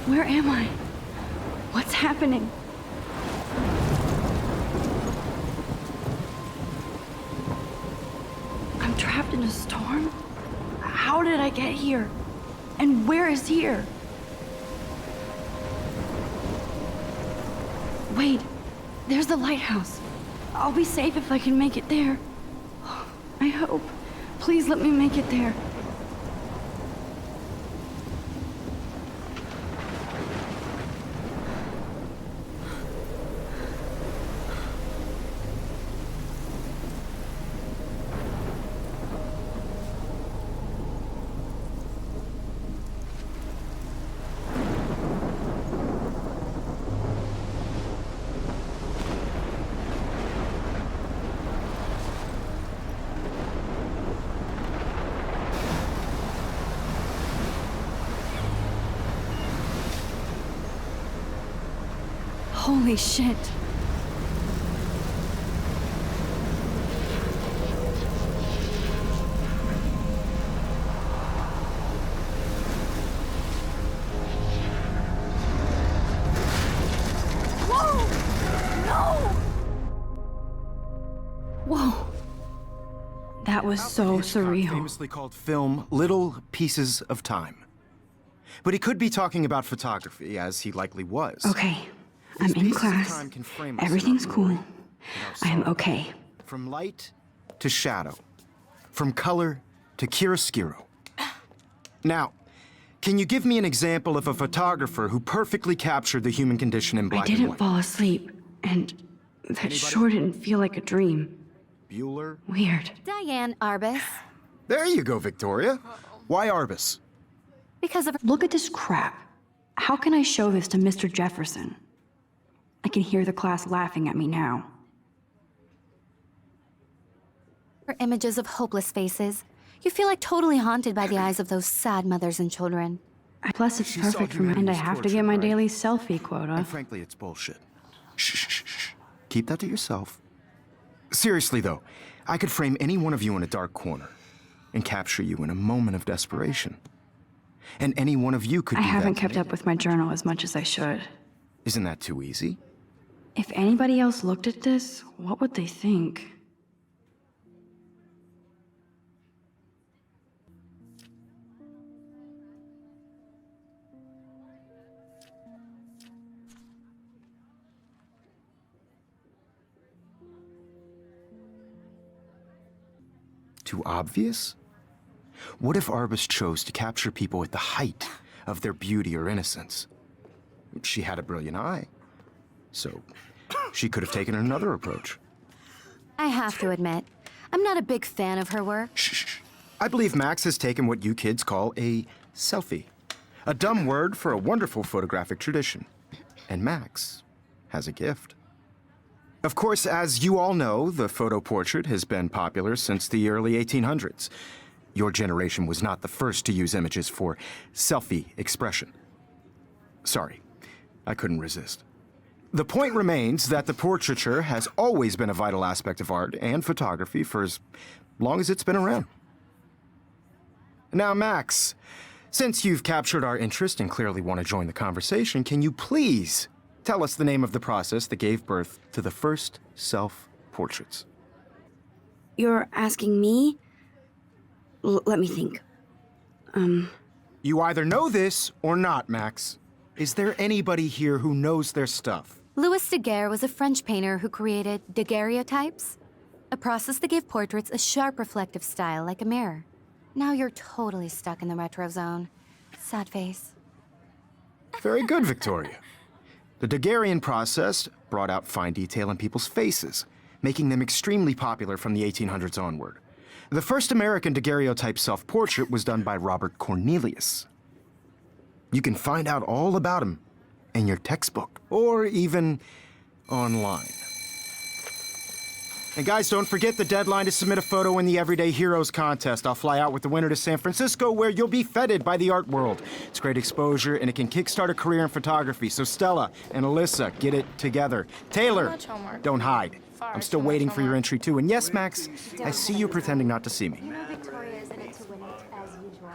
Where am I? What's happening? I'm trapped in a storm? How did I get here? And where is here? Wait, there's the lighthouse. I'll be safe if I can make it there. I hope. Please let me make it there. Holy shit. Whoa! No! Whoa. That was so surreal. Famously called film Little Pieces of Time. But he could be talking about photography, as he likely was. Okay. I'm in class. Everything's cool. I am okay. From light to shadow. From color to chiaroscuro. Now, can you give me an example of a photographer who perfectly captured the human condition in black and I didn't white? fall asleep, and that sure didn't feel like a dream. Bueller? Weird. Diane Arbus. There you go, Victoria. Why Arbus? Because of Look at this crap. How can I show this to Mr. Jefferson? I can hear the class laughing at me now. her images of hopeless faces. You feel like totally haunted by the eyes of those sad mothers and children. Plus, it's perfect for me, and I have to get my daily selfie quota. And frankly, it's bullshit. Shh, shh, shh, shh. Keep that to yourself. Seriously, though, I could frame any one of you in a dark corner and capture you in a moment of desperation. And any one of you could do that. I haven't kept up with my journal as much as I should. Isn't that too easy? If anybody else looked at this, what would they think? Too obvious? What if Arbus chose to capture people at the height of their beauty or innocence? She had a brilliant eye, so she could have taken another approach. I have to admit, I'm not a big fan of her work. Shh, shh, shh. I believe Max has taken what you kids call a selfie. A dumb word for a wonderful photographic tradition. And Max has a gift. Of course, as you all know, the photo portrait has been popular since the early 1800s. Your generation was not the first to use images for selfie expression. Sorry, I couldn't resist. The point remains that the portraiture has always been a vital aspect of art and photography for as long as it's been around. Now, Max, since you've captured our interest and clearly want to join the conversation, can you please tell us the name of the process that gave birth to the first self-portraits? You're asking me? Let me think. You either know this or not, Max. Is there anybody here who knows their stuff? Louis Daguerre was a French painter who created daguerreotypes, a process that gave portraits a sharp reflective style like a mirror. Now you're totally stuck in the retro zone. Sad face. Very good, Victoria. The Daguerrean process brought out fine detail in people's faces, making them extremely popular from the 1800s onward. The first American daguerreotype self-portrait was done by Robert Cornelius. You can find out all about him in your textbook, or even online. And guys, don't forget the deadline to submit a photo in the Everyday Heroes contest. I'll fly out with the winner to San Francisco, where you'll be feted by the art world. It's great exposure, and it can kickstart a career in photography. So Stella and Alyssa, get it together. Taylor, don't hide. I'm still waiting for your entry, too. And yes, Max, I see you pretending not to see me. You know Victoria is in it to win it, as usual.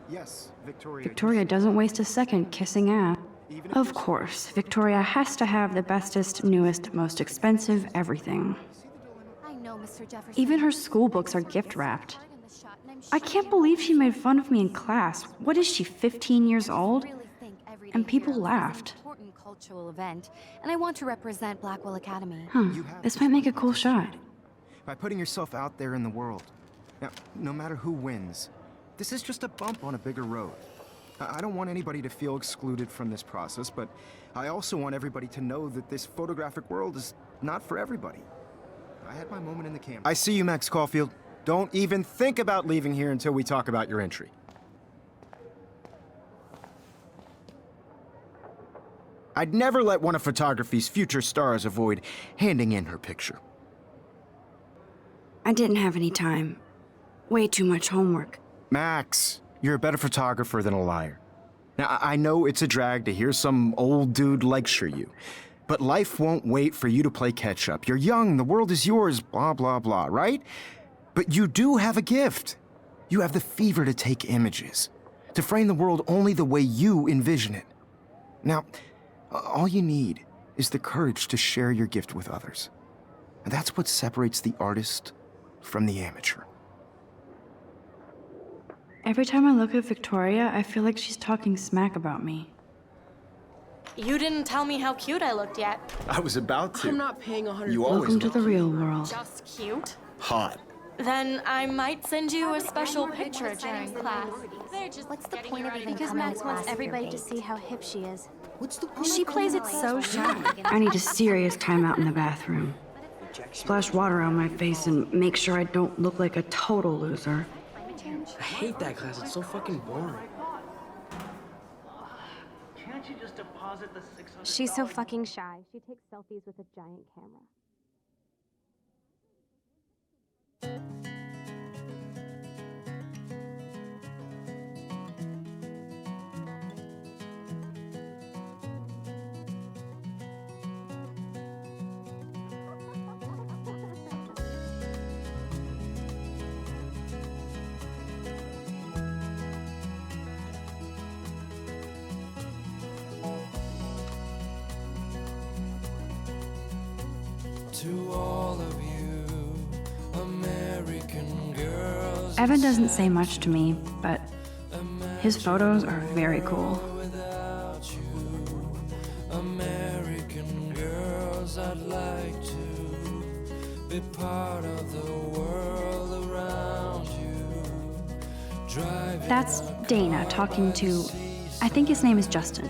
Yes, Victoria. Victoria doesn't waste a second kissing ass. Of course, Victoria has to have the bestest, newest, most expensive everything. I know, Mr. Jefferson. Even her school books are gift wrapped. I can't believe she made fun of me in class. What is she, 15 years old? And people laughed. Important cultural event, and I want to represent Blackwell Academy. This might make a cool shot. By putting yourself out there in the world. Now, no matter who wins, this is just a bump on a bigger road. I don't want anybody to feel excluded from this process, but I also want everybody to know that this photographic world is not for everybody. I had my moment in the camera. I see you, Max Caulfield. Don't even think about leaving here until we talk about your entry. I'd never let one of photography's future stars avoid handing in her picture. I didn't have any time. Way too much homework. Max, you're a better photographer than a liar. Now, I know it's a drag to hear some old dude lecture you, but life won't wait for you to play catch-up. You're young, the world is yours, blah, blah, blah, right? But you do have a gift. You have the fever to take images, to frame the world only the way you envision it. Now, all you need is the courage to share your gift with others. And that's what separates the artist from the amateur. Every time I look at Victoria, I feel like she's talking smack about me. You didn't tell me how cute I looked yet. I was about to. I'm not paying 100. You always Welcome to the real world. Just cute? hot. Then I might send you a special picture during class. What's the point of even Because coming Max to wants class if everybody you're to baked? see how hip she is. She plays it so shy. I need a serious timeout in the bathroom. Splash water on my face and make sure I don't look like a total loser. I hate that class. It's so fucking boring. Can't you just deposit the $600? She's so fucking shy. She takes selfies with a giant camera. To all of you, American girls. Evan doesn't say much to me, but his photos are very cool. Without you, American girls, I'd like to be part of the world around you. Driving That's Dana talking to, I think his name is Justin.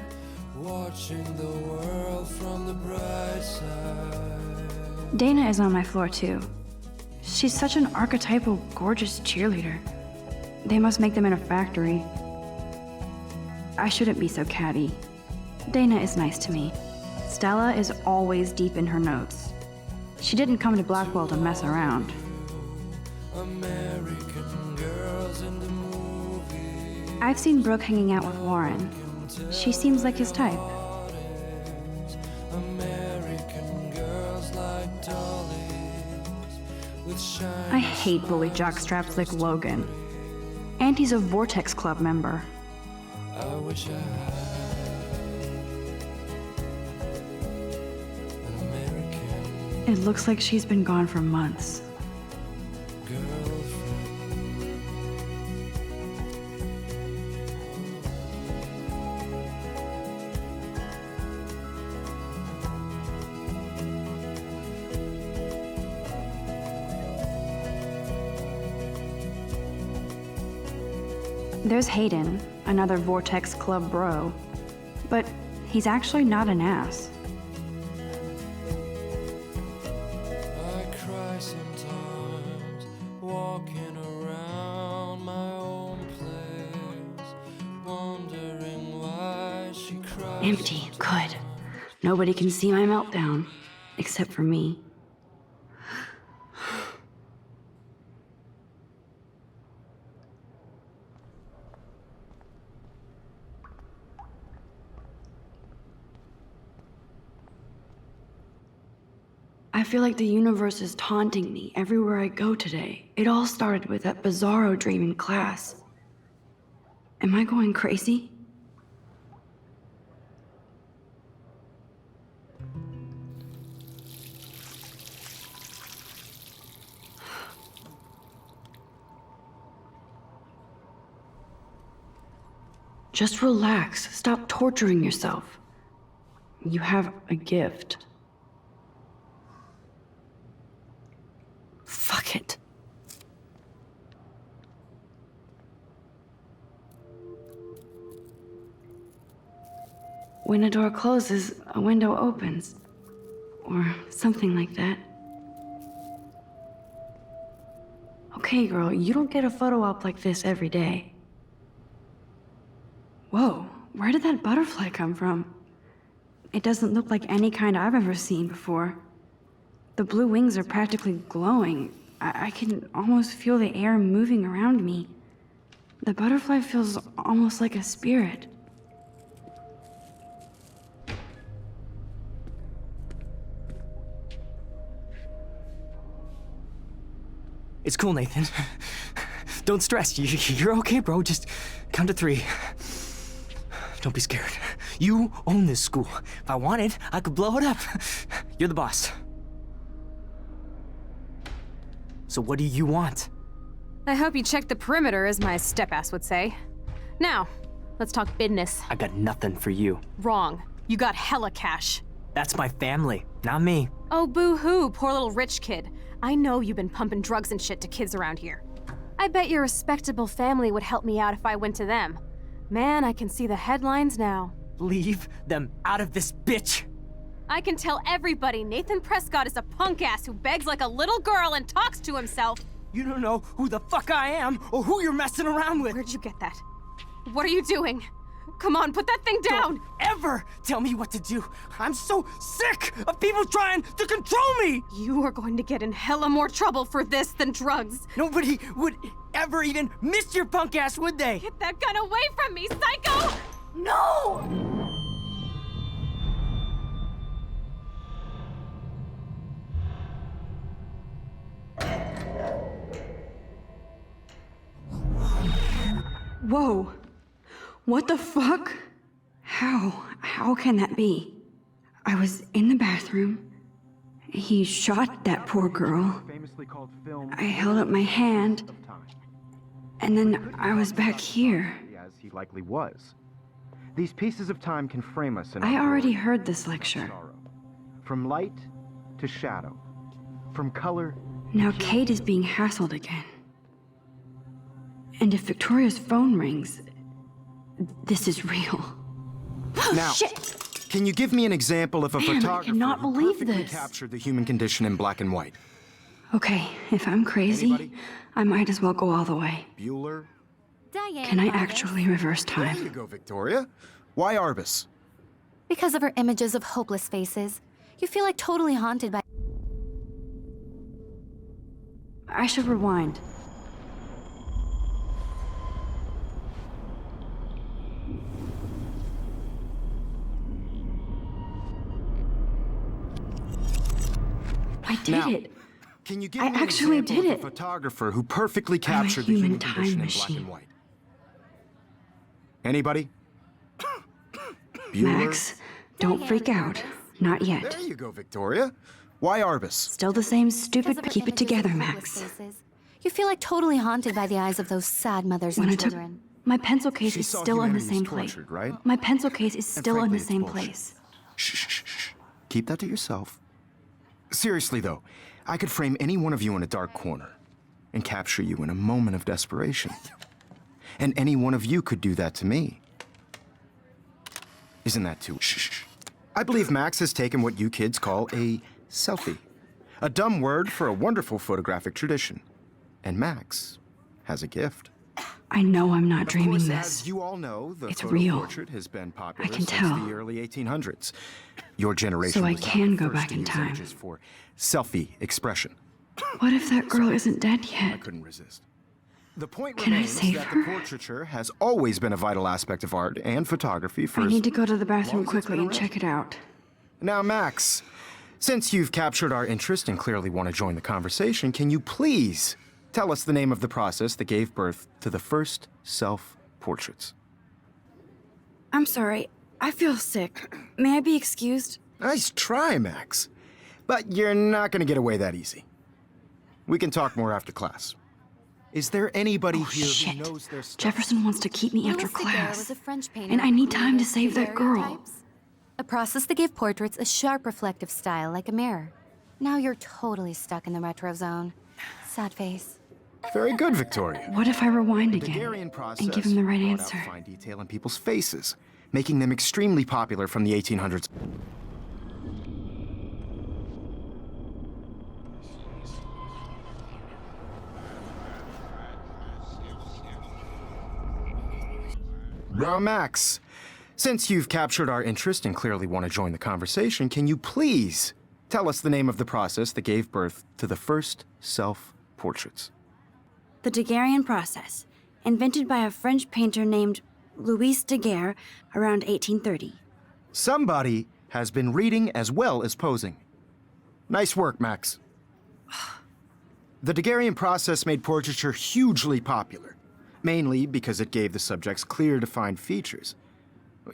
watching the world from the bright side. Dana is on my floor too. She's such an archetypal, gorgeous cheerleader. They must make them in a factory. I shouldn't be so catty. Dana is nice to me. Stella is always deep in her notes. She didn't come to Blackwell to mess around. American girls in the movie. I've seen Brooke hanging out with Warren. She seems like his type. American girls like dollies with shiny. I hate bully jockstraps like Logan. And he's a Vortex Club member. I wish I had an American It looks like she's been gone for months. girlfriend. There's Hayden, another Vortex Club bro. But he's actually not an ass. I cry sometimes walking around my own place, wondering why she cries. Empty, good. Nobody can see my meltdown, except for me. I feel like the universe is taunting me everywhere I go today. It all started with that bizarro dream in class. Am I going crazy? Just relax. Stop torturing yourself. You have a gift. Fuck it. When a door closes, a window opens. Or something like that. Okay, girl, you don't get a photo op like this every day. Whoa, where did that butterfly come from? It doesn't look like any kind I've ever seen before. The blue wings are practically glowing. I can almost feel the air moving around me. The butterfly feels almost like a spirit. It's cool, Nathan. Don't stress. You're okay, bro. Just count to 3. Don't be scared. You own this school. If I wanted, I could blow it up. You're the boss. So what do you want? I hope you checked the perimeter, as my step-ass would say. Now, let's talk business. I got nothing for you. Wrong. You got hella cash. That's my family, not me. Oh, boo-hoo, poor little rich kid. I know you've been pumping drugs and shit to kids around here. I bet your respectable family would help me out if I went to them. Man, I can see the headlines now. Leave them out of this bitch! I can tell everybody Nathan Prescott is a punk ass who begs like a little girl and talks to himself. You don't know who the fuck I am or who you're messing around with. Where'd you get that? What are you doing? Come on, put that thing down! Don't ever tell me what to do. I'm so sick of people trying to control me! You are going to get in hella more trouble for this than drugs. Nobody would ever even miss your punk ass, would they? Get that gun away from me, psycho! No! Whoa. What the fuck? How can that be? I was in the bathroom. He shot that poor girl. I held up my hand. And then I was back here. As he likely was. These pieces of time can frame us in I our already glory heard this and lecture. sorrow. From light to shadow. From color. Now Kate is being hassled again. And if Victoria's phone rings, this is real. Now, Shit! can you give me an example of a Man, I photographer cannot who believe perfectly this. captured the human condition in black and white? Okay, if I'm crazy, Anybody? I might as well go all the way. Bueller? Diane Can I Arbus. actually reverse There you time? go, Victoria. Why Arbus? Because of her images of hopeless faces, you feel like totally haunted by... I should rewind. I did Now, it. Can you give I me an actually example did of a it. photographer who perfectly I'm a captured the human human time condition in black machine. and white? Anybody? Bueller? Max, don't freak out. Not yet. There you go, Victoria. Why Arbus? Still the same Because stupid. of her Keep it images of together, hopeless Max. faces, you feel like totally haunted by the eyes of those sad mothers When I and took children. my pencil case She is saw still in the humanity same was place. tortured, right? My pencil case is And still in frankly, the it's same bullshit. place. Shh, shh, shh, shh. Keep that to yourself. Seriously, though, I could frame any one of you in a dark corner and capture you in a moment of desperation. And any one of you could do that to me. Isn't that too? Shh, shh, shh. I believe Max has taken what you kids call a selfie. A dumb word for a wonderful photographic tradition. And Max has a gift. I know I'm not Of dreaming course, this. as you all know, the It's photo real. portrait has been popular I can since tell. the early 1800s. Your generation So I was not can the go first back to in use time. images for selfie expression. What if that girl isn't dead I yet? couldn't resist. The point Can I remains save that her? the portraiture has always been a vital aspect of art and photography for I as need to go to the long bathroom as it's quickly been and around. check it out. Now, Max, since you've captured our interest and clearly want to join the conversation, can you please tell us the name of the process that gave birth to the first portraits. I'm sorry. I feel sick. May I be excused? Nice try, Max. But you're not gonna get away that easy. We can talk more after class. Is there anybody here Shit. who knows their stuff? Jefferson wants to keep me after Louis Daguerre class. was a French painter And I need who time to created save that girl. daguerreotypes, a process that gave portraits a sharp reflective style like a mirror. Now you're totally stuck in the retro zone. Sad face. Very good, Victoria. What if I rewind The again Daguerrean process and give him the right brought out answer? fine detail in people's faces, making them extremely popular from the 1800s. Now, Max, since you've captured our interest and clearly want to join the conversation, can you please tell us the name of the process that gave birth to the first self-portraits? The Daguerrean process, invented by a French painter named Louis Daguerre around 1830. Somebody has been reading as well as posing. Nice work, Max. The Daguerrean process made portraiture hugely popular, mainly because it gave the subjects clear, defined features.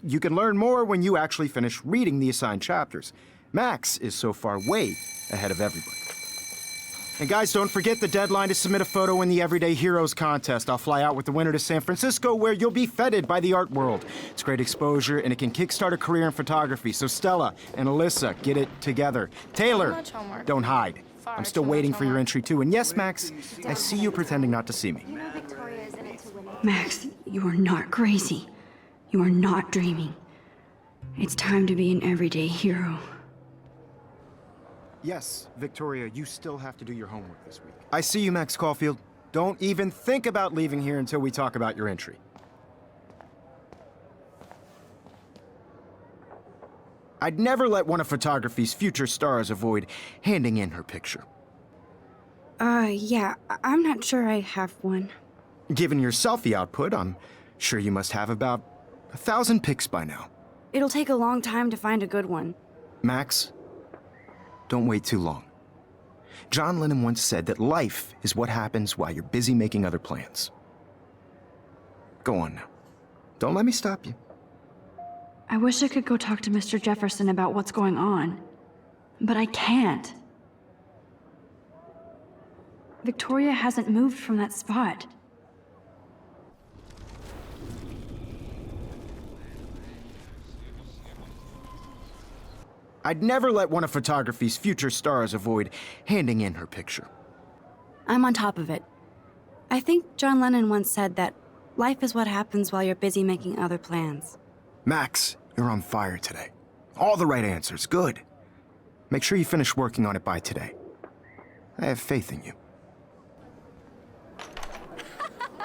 You can learn more when you actually finish reading the assigned chapters. Max is so far way ahead of everybody. And guys, don't forget the deadline to submit a photo in the Everyday Heroes contest. I'll fly out with the winner to San Francisco, where you'll be feted by the art world. It's great exposure, and it can kickstart a career in photography. So Stella and Alyssa, get it together. Taylor, much homework. don't hide. Far I'm still too waiting much for your homework. entry, too. And yes, Max, I see you pretending not to see me. You know Victoria isn't into winning. Max, you are not crazy. You are not dreaming. It's time to be an everyday hero. Yes, Victoria, you still have to do your homework this week. I see you, Max Caulfield. Don't even think about leaving here until we talk about your entry. I'd never let one of photography's future stars avoid handing in her picture. Yeah, I'm not sure I have one. Given your selfie output, I'm sure you must have about 1,000 pics by now. It'll take a long time to find a good one. Max, don't wait too long. John Lennon once said that life is what happens while you're busy making other plans. Go on now. Don't let me stop you. I wish I could go talk to Mr. Jefferson about what's going on, but I can't. Victoria hasn't moved from that spot. I'd never let one of photography's future stars avoid handing in her picture. I'm on top of it. I think John Lennon once said that life is what happens while you're busy making other plans. Max, you're on fire today. All the right answers, good. Make sure you finish working on it by today. I have faith in you.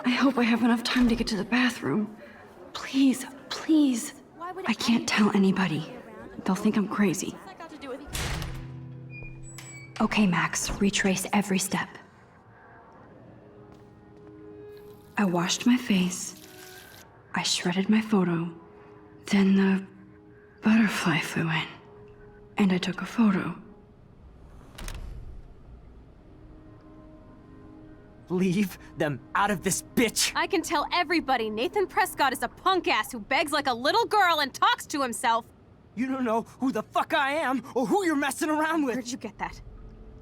I hope I have enough time to get to the bathroom. Please, please. I can't tell anybody. They'll think I'm crazy. What's that got to do with... Okay, Max, retrace every step. I washed my face. I shredded my photo. Then the butterfly flew in. And I took a photo. Leave them out of this bitch! I can tell everybody Nathan Prescott is a punk ass who begs like a little girl and talks to himself. You don't know who the fuck I am or who you're messing around with. Where'd you get that?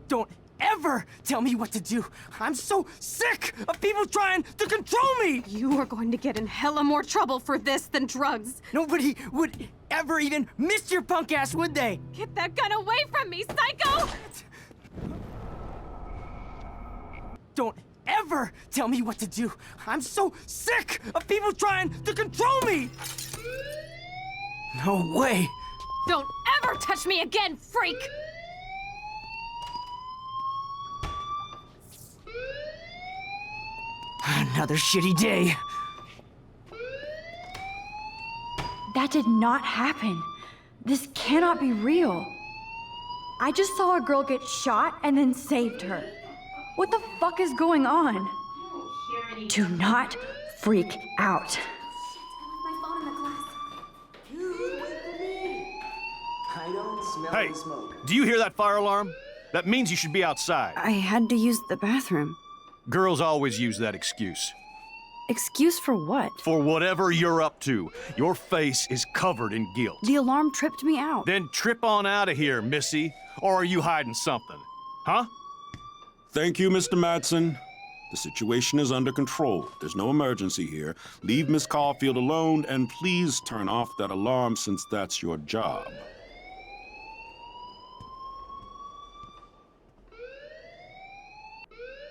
Don't ever tell me what to do. I'm so sick of people trying to control me. You are going to get in hella more trouble for this than drugs. Nobody would ever even miss your punk ass, would they? Get that gun away from me, psycho! Don't ever tell me what to do. I'm so sick of people trying to control me. No way. Don't ever touch me again, freak! Another shitty day. That did not happen. This cannot be real. I just saw a girl get shot and then saved her. What the fuck is going on? Do not freak out. My phone in the class. I don't smell Hey, any smoke. do you hear that fire alarm? That means you should be outside. I had to use the bathroom. Girls always use that excuse. Excuse for what? For whatever you're up to. Your face is covered in guilt. The alarm tripped me out. Then trip on out of here, Missy. Or are you hiding something? Huh? Thank you, Mr. Madsen. The situation is under control. There's no emergency here. Leave Miss Caulfield alone, and please turn off that alarm since that's your job.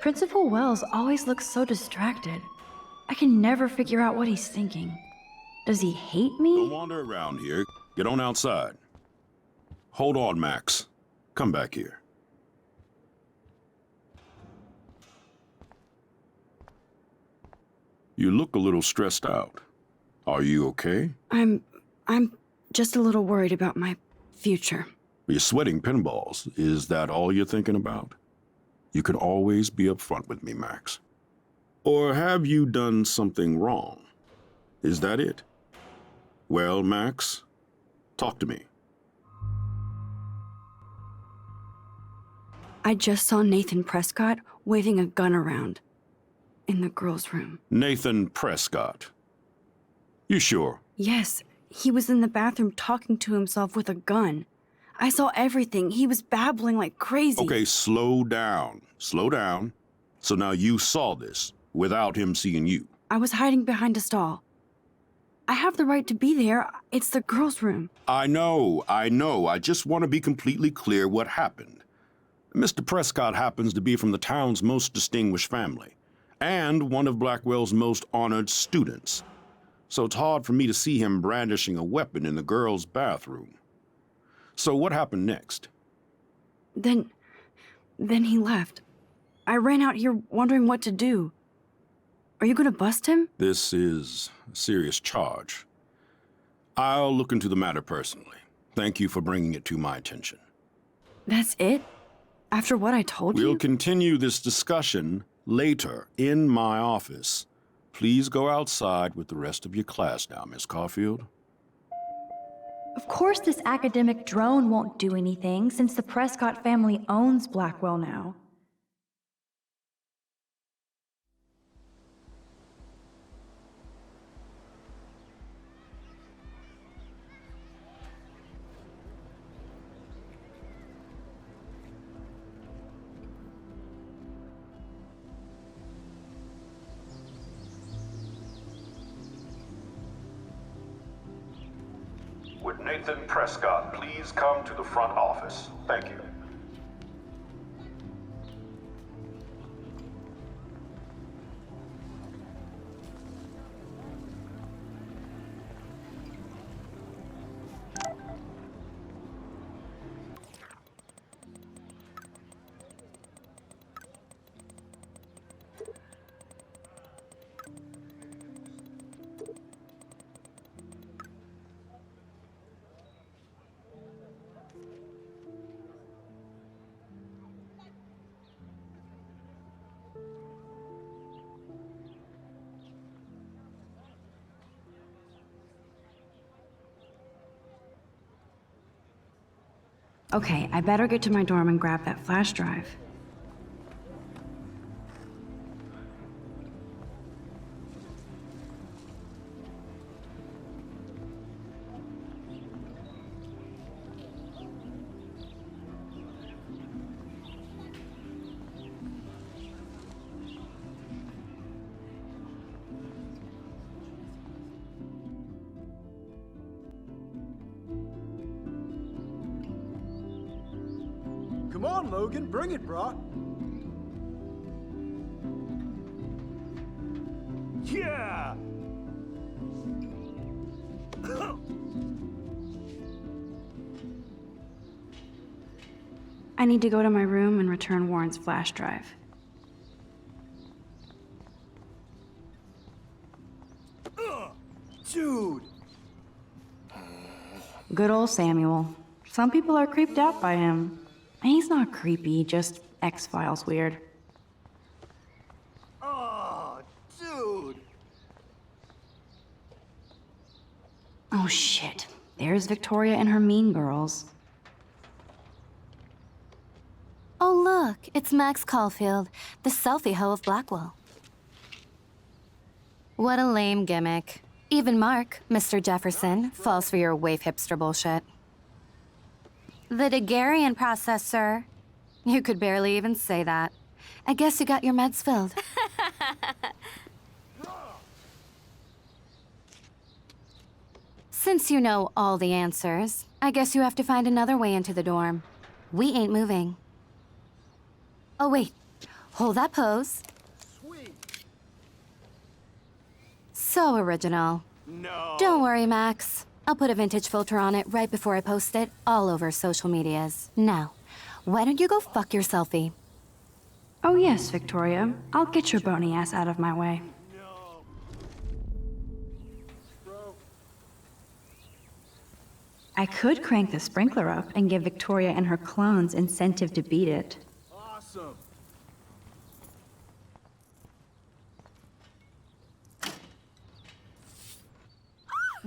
Principal Wells always looks so distracted. I can never figure out what he's thinking. Does he hate me? Don't wander around here. Get on outside. Hold on, Max. Come back here. You look a little stressed out. Are you okay? I'm just a little worried about my future. You're sweating pinballs. Is that all you're thinking about? You can always be upfront with me, Max. Or have you done something wrong? Is that it? Well, Max, talk to me. I just saw Nathan Prescott waving a gun around in the girls' room. Nathan Prescott. You sure? Yes, he was in the bathroom talking to himself with a gun. I saw everything. He was babbling like crazy. Okay, slow down. Slow down. So now you saw this without him seeing you. I was hiding behind a stall. I have the right to be there. It's the girls' room. I know. I just want to be completely clear what happened. Mr. Prescott happens to be from the town's most distinguished family, and one of Blackwell's most honored students. So it's hard for me to see him brandishing a weapon in the girls' bathroom. So what happened next? Then he left. I ran out here wondering what to do. Are you gonna bust him? This is a serious charge. I'll look into the matter personally. Thank you for bringing it to my attention. That's it? After what I told you? We'll continue this discussion later in my office. Please go outside with the rest of your class now, Miss Caulfield. Of course this academic drone won't do anything since the Prescott family owns Blackwell now. Would Nathan Prescott please come to the front office? Thank you. Okay, I better get to my dorm and grab that flash drive. Come on, Logan, bring it, brah. Yeah! I need to go to my room and return Warren's flash drive. Dude! Good old Samuel. Some people are creeped out by him. And he's not creepy, just X-Files weird. Oh, dude! Oh shit. There's Victoria and her mean girls. Oh, look, it's Max Caulfield, the selfie hoe of Blackwell. What a lame gimmick. Even Mark, Mr. Jefferson, falls for your wave hipster bullshit. The Daguerrean process, sir. You could barely even say that. I guess you got your meds filled. Since you know all the answers, I guess you have to find another way into the dorm. We ain't moving. Oh, wait. Hold that pose. So original. No. Don't worry, Max. I'll put a vintage filter on it right before I post it all over social medias. Now, why don't you go fuck your selfie? Oh yes, Victoria. I'll get your bony ass out of my way. I could crank the sprinkler up and give Victoria and her clones incentive to beat it. Awesome.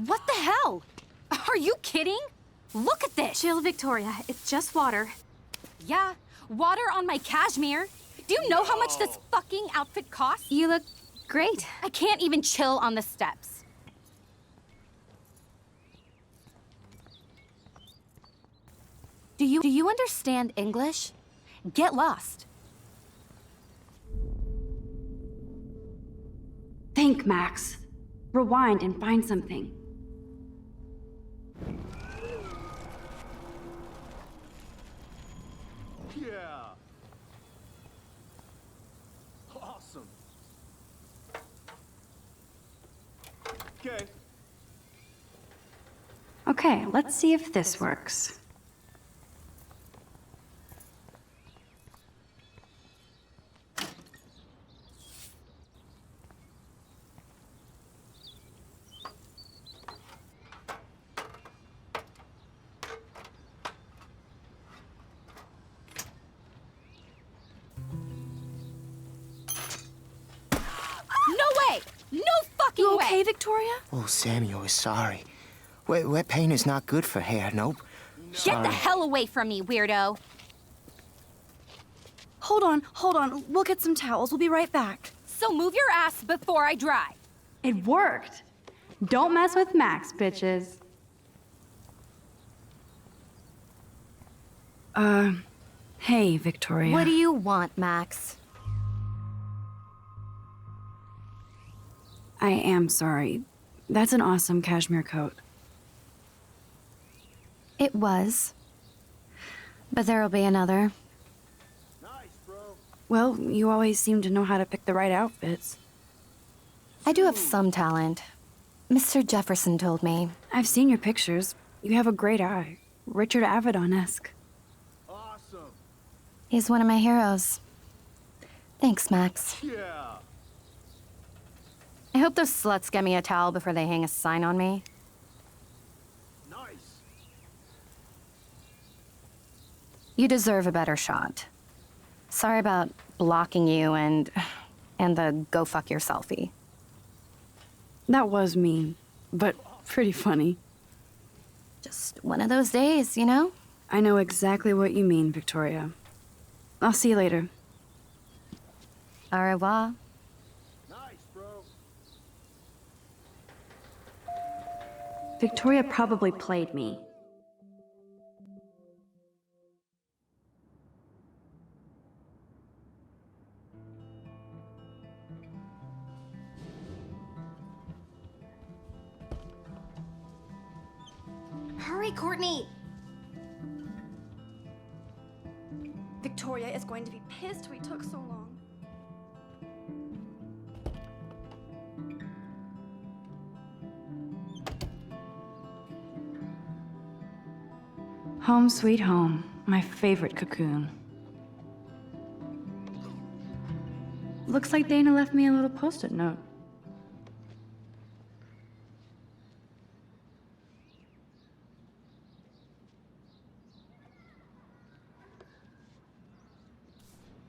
What the hell? Are you kidding? Look at this! Chill, Victoria. It's just water. Yeah, water on my cashmere. Do you know how much this fucking outfit costs? You look great. I can't even chill on the steps. Do you understand English? Get lost. Think, Max. Rewind and find something. Yeah. Awesome. Okay. Okay, let's see if this works. You okay, Victoria? Oh, Samuel is sorry. Wet paint is not good for hair, nope. Get the hell away from me, weirdo! Hold on. We'll get some towels. We'll be right back. So move your ass before I dry. It worked. Don't mess with Max, bitches. Hey, Victoria. What do you want, Max? I am sorry. That's an awesome cashmere coat. It was. But there'll be another. Well, you always seem to know how to pick the right outfits. I do have some talent. Mr. Jefferson told me. I've seen your pictures. You have a great eye. Richard Avedon-esque. Awesome. He's one of my heroes. Thanks, Max. Yeah. I hope those sluts get me a towel before they hang a sign on me. Nice. You deserve a better shot. Sorry about blocking you and the go fuck your selfie. That was mean, but pretty funny. Just one of those days, you know? I know exactly what you mean, Victoria. I'll see you later. Au revoir. Victoria probably played me. Hurry, Courtney! Victoria is going to be pissed we took so long. Home sweet home, my favorite cocoon. Looks like Dana left me a little post-it note.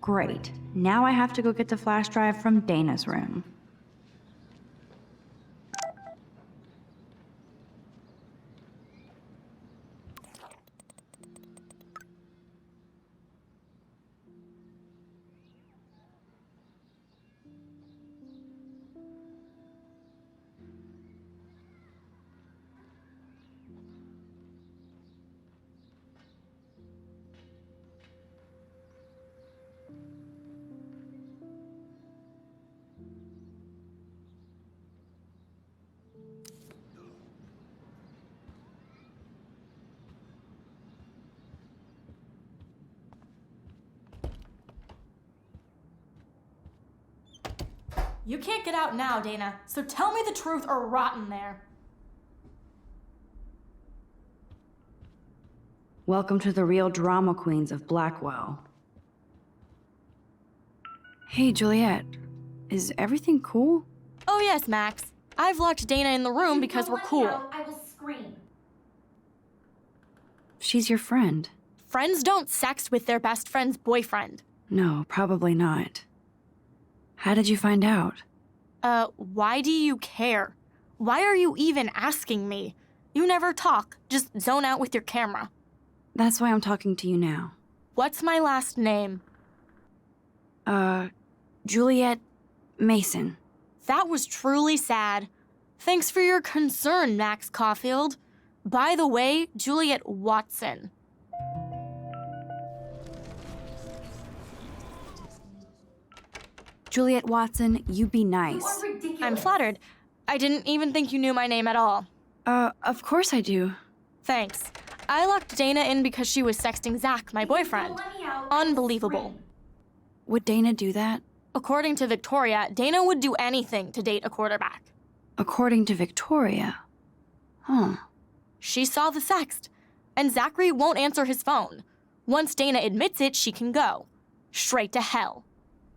Great. Now I have to go get the flash drive from Dana's room. You can't get out now, Dana, so tell me the truth or rot in there. Welcome to the real drama queens of Blackwell. Hey, Juliet. Is everything cool? Oh yes, Max. I've locked Dana in the room because we're cool. I will scream. She's your friend. Friends don't sex with their best friend's boyfriend. No, probably not. How did you find out? Why do you care? Why are you even asking me? You never talk, just zone out with your camera. That's why I'm talking to you now. What's my last name? Juliet Mason. That was truly sad. Thanks for your concern, Max Caulfield. By the way, Juliet Watson. Juliet Watson, you be nice. You are ridiculous. I'm flattered. I didn't even think you knew my name at all. Of course I do. Thanks. I locked Dana in because she was sexting Zach, my boyfriend. Unbelievable. Would Dana do that? According to Victoria, Dana would do anything to date a quarterback. According to Victoria? Huh. She saw the sext, and Zachary won't answer his phone. Once Dana admits it, she can go. Straight to hell.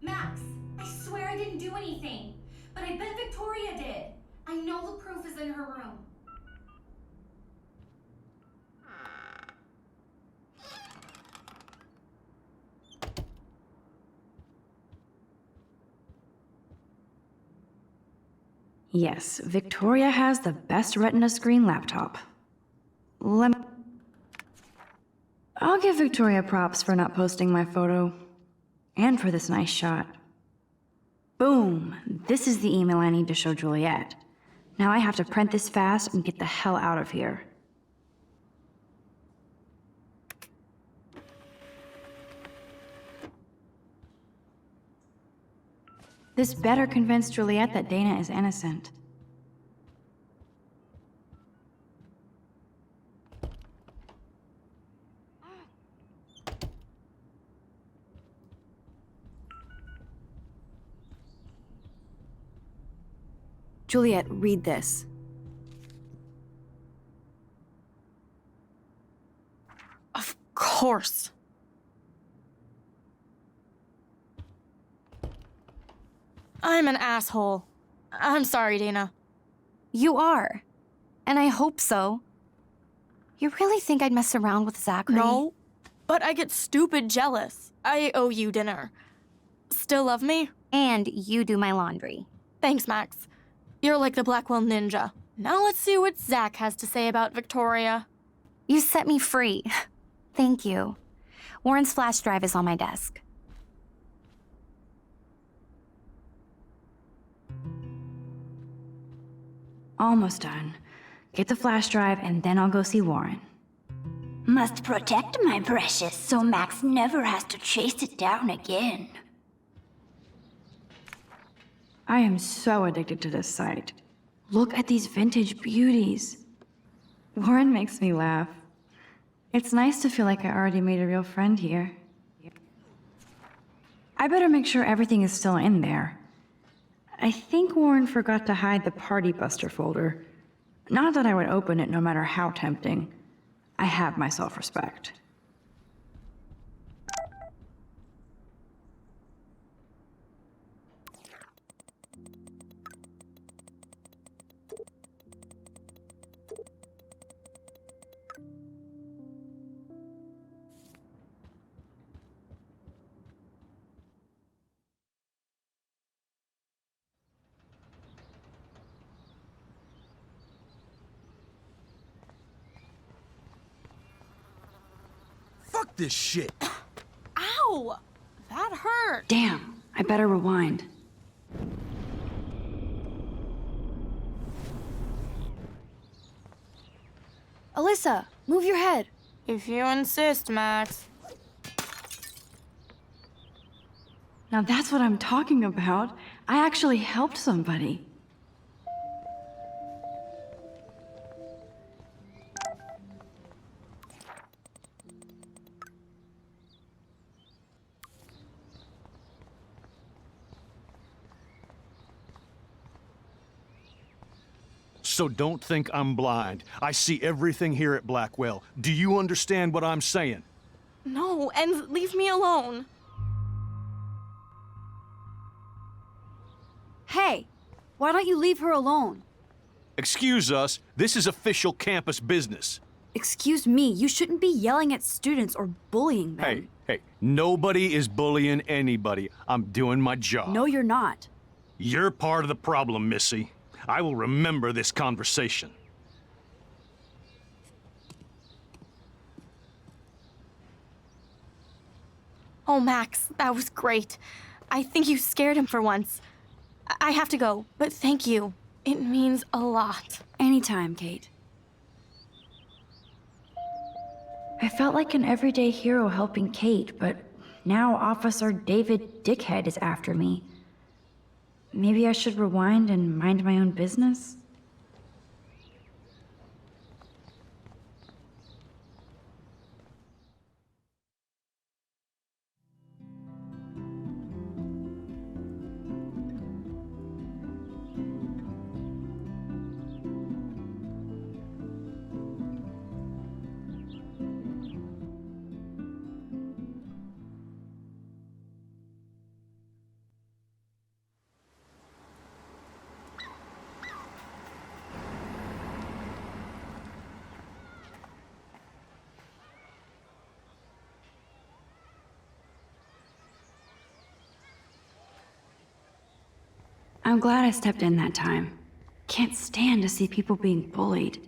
Max, I swear I didn't do anything. But I bet Victoria did. I know the proof is in her room. Yes, Victoria has the best Retina screen laptop. I'll give Victoria props for not posting my photo. And for this nice shot. Boom! This is the email I need to show Juliet. Now I have to print this fast and get the hell out of here. This better convince Juliet that Dana is innocent. Juliet, read this. Of course. I'm an asshole. I'm sorry, Dana. You are. And I hope so. You really think I'd mess around with Zachary? No, but I get stupid jealous. I owe you dinner. Still love me? And you do my laundry. Thanks, Max. You're like the Blackwell Ninja. Now let's see what Zach has to say about Victoria. You set me free. Thank you. Warren's flash drive is on my desk. Almost done. Get the flash drive and then I'll go see Warren. Must protect my precious so Max never has to chase it down again. I am so addicted to this site. Look at these vintage beauties. Warren makes me laugh. It's nice to feel like I already made a real friend here. I better make sure everything is still in there. I think Warren forgot to hide the Party Buster folder. Not that I would open it no matter how tempting. I have my self-respect. Fuck this shit! Ow! That hurt. Damn, I better rewind. Alyssa, move your head. If you insist, Max. Now that's what I'm talking about. I actually helped somebody. So don't think I'm blind. I see everything here at Blackwell. Do you understand what I'm saying? No, and leave me alone. Hey, why don't you leave her alone? Excuse us, this is official campus business. Excuse me, you shouldn't be yelling at students or bullying them. Hey, nobody is bullying anybody. I'm doing my job. No, you're not. You're part of the problem, Missy. I will remember this conversation. Oh, Max, that was great. I think you scared him for once. I have to go, but thank you. It means a lot. Anytime, Kate. I felt like an everyday hero helping Kate, but now Officer David Dickhead is after me. Maybe I should rewind and mind my own business? I'm glad I stepped in that time. Can't stand to see people being bullied.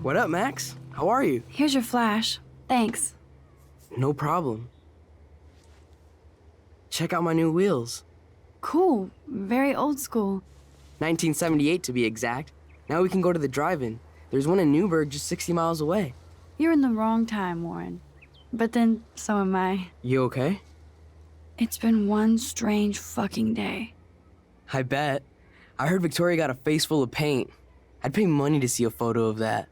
What up, Max? How are you? Here's your flash. Thanks. No problem. Check out my new wheels. Cool. Very old school. 1978 to be exact. Now we can go to the drive-in. There's one in Newburgh just 60 miles away. You're in the wrong time, Warren. But then, so am I. You okay? It's been one strange fucking day. I bet. I heard Victoria got a face full of paint. I'd pay money to see a photo of that.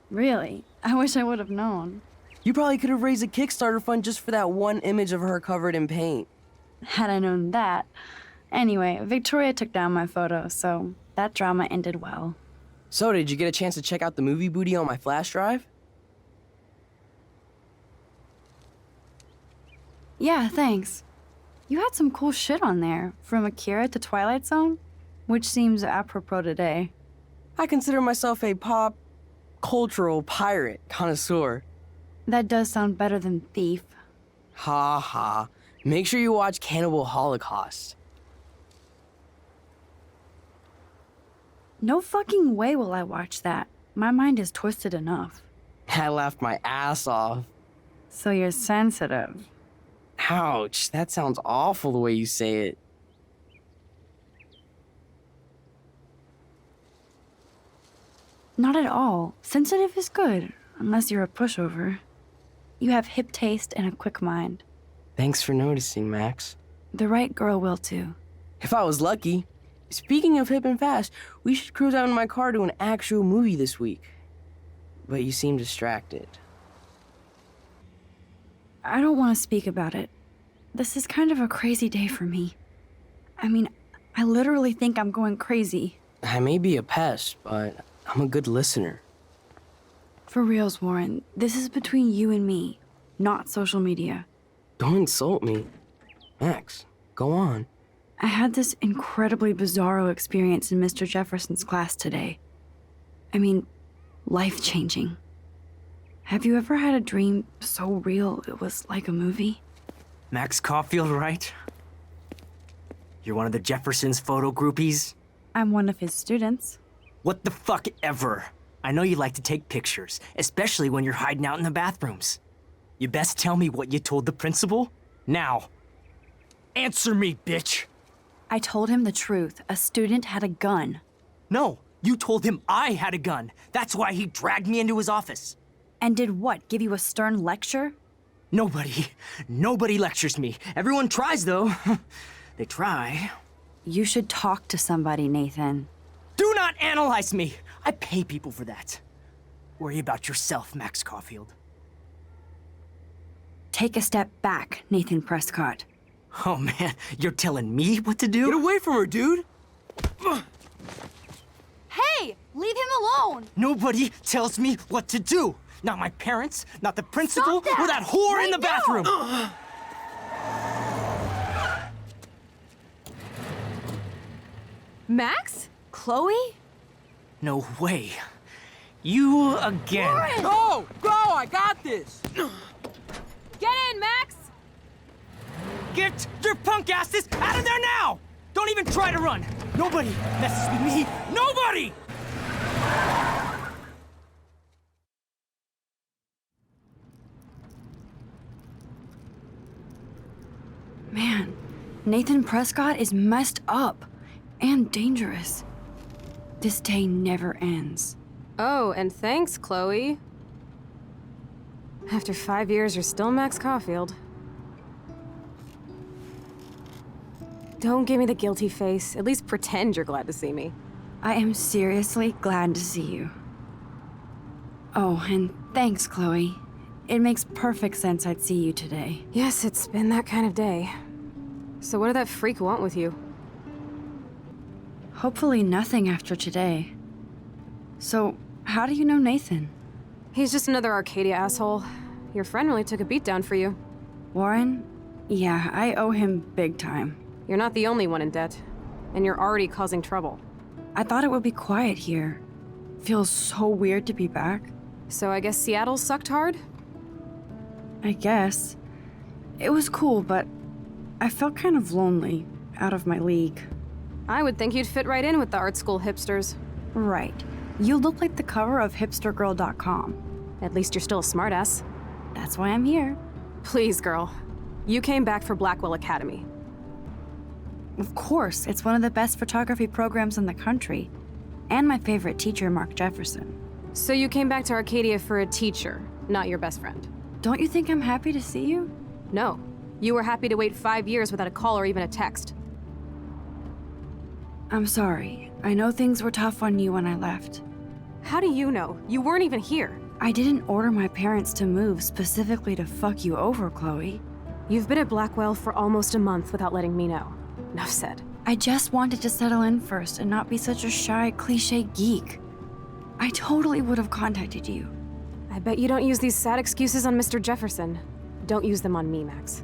Really? I wish I would have known. You probably could have raised a Kickstarter fund just for that one image of her covered in paint. Had I known that. Anyway, Victoria took down my photo, so that drama ended well. So, did you get a chance to check out the movie booty on my flash drive? Yeah, thanks. You had some cool shit on there, from Akira to Twilight Zone, which seems apropos today. I consider myself a pop cultural pirate connoisseur. That does sound better than thief. Ha ha. Make sure you watch Cannibal Holocaust. No fucking way will I watch that. My mind is twisted enough. I laughed my ass off. So you're sensitive. Ouch, that sounds awful the way you say it. Not at all. Sensitive is good, unless you're a pushover. You have hip taste and a quick mind. Thanks for noticing, Max. The right girl will too. If I was lucky. Speaking of hip and fast, we should cruise out in my car to an actual movie this week. But you seem distracted. I don't want to speak about it. This is kind of a crazy day for me. I mean, I literally think I'm going crazy. I may be a pest, but I'm a good listener. For reals, Warren, this is between you and me, not social media. Don't insult me. Max, go on. I had this incredibly bizarro experience in Mr. Jefferson's class today. I mean, life-changing. Have you ever had a dream so real it was like a movie? Max Caulfield, right? You're one of the Jefferson's photo groupies? I'm one of his students. What the fuck ever? I know you like to take pictures, especially when you're hiding out in the bathrooms. You best tell me what you told the principal, now. Answer me, bitch! I told him the truth. A student had a gun. No, you told him I had a gun. That's why he dragged me into his office. And did what, give you a stern lecture? Nobody lectures me. Everyone tries, though. They try. You should talk to somebody, Nathan. Do not analyze me! I pay people for that. Worry about yourself, Max Caulfield. Take a step back, Nathan Prescott. Oh man, you're telling me what to do? Get away from her, dude! Hey! Leave him alone! Nobody tells me what to do! Not my parents, not the principal, Stop that! or that whore in the bathroom! Max? Chloe? No way. You again. Warren! Go! Go! I got this! Get in, Max! Get your punk asses out of there now! Don't even try to run! Nobody messes with me! Nobody! Man, Nathan Prescott is messed up and dangerous. This day never ends. Oh, and thanks, Chloe. After 5 years, you're still Max Caulfield. Don't give me the guilty face. At least pretend you're glad to see me. I am seriously glad to see you. Oh, and thanks, Chloe. It makes perfect sense I'd see you today. Yes, it's been that kind of day. So what did that freak want with you? Hopefully nothing after today. So, how do you know Nathan? He's just another Arcadia asshole. Your friend really took a beat down for you. Warren? Yeah, I owe him big time. You're not the only one in debt. And you're already causing trouble. I thought it would be quiet here. Feels so weird to be back. So I guess Seattle sucked hard? I guess. It was cool, but I felt kind of lonely, out of my league. I would think you'd fit right in with the art school hipsters. Right. You look like the cover of hipstergirl.com. At least you're still a smartass. That's why I'm here. Please, girl. You came back for Blackwell Academy. Of course, it's one of the best photography programs in the country. And my favorite teacher, Mark Jefferson. So you came back to Arcadia for a teacher, not your best friend. Don't you think I'm happy to see you? No. You were happy to wait 5 years without a call or even a text. I'm sorry. I know things were tough on you when I left. How do you know? You weren't even here. I didn't order my parents to move specifically to fuck you over, Chloe. You've been at Blackwell for almost a month without letting me know. Enough said. I just wanted to settle in first and not be such a shy, cliché geek. I totally would have contacted you. I bet you don't use these sad excuses on Mr. Jefferson. Don't use them on me, Max.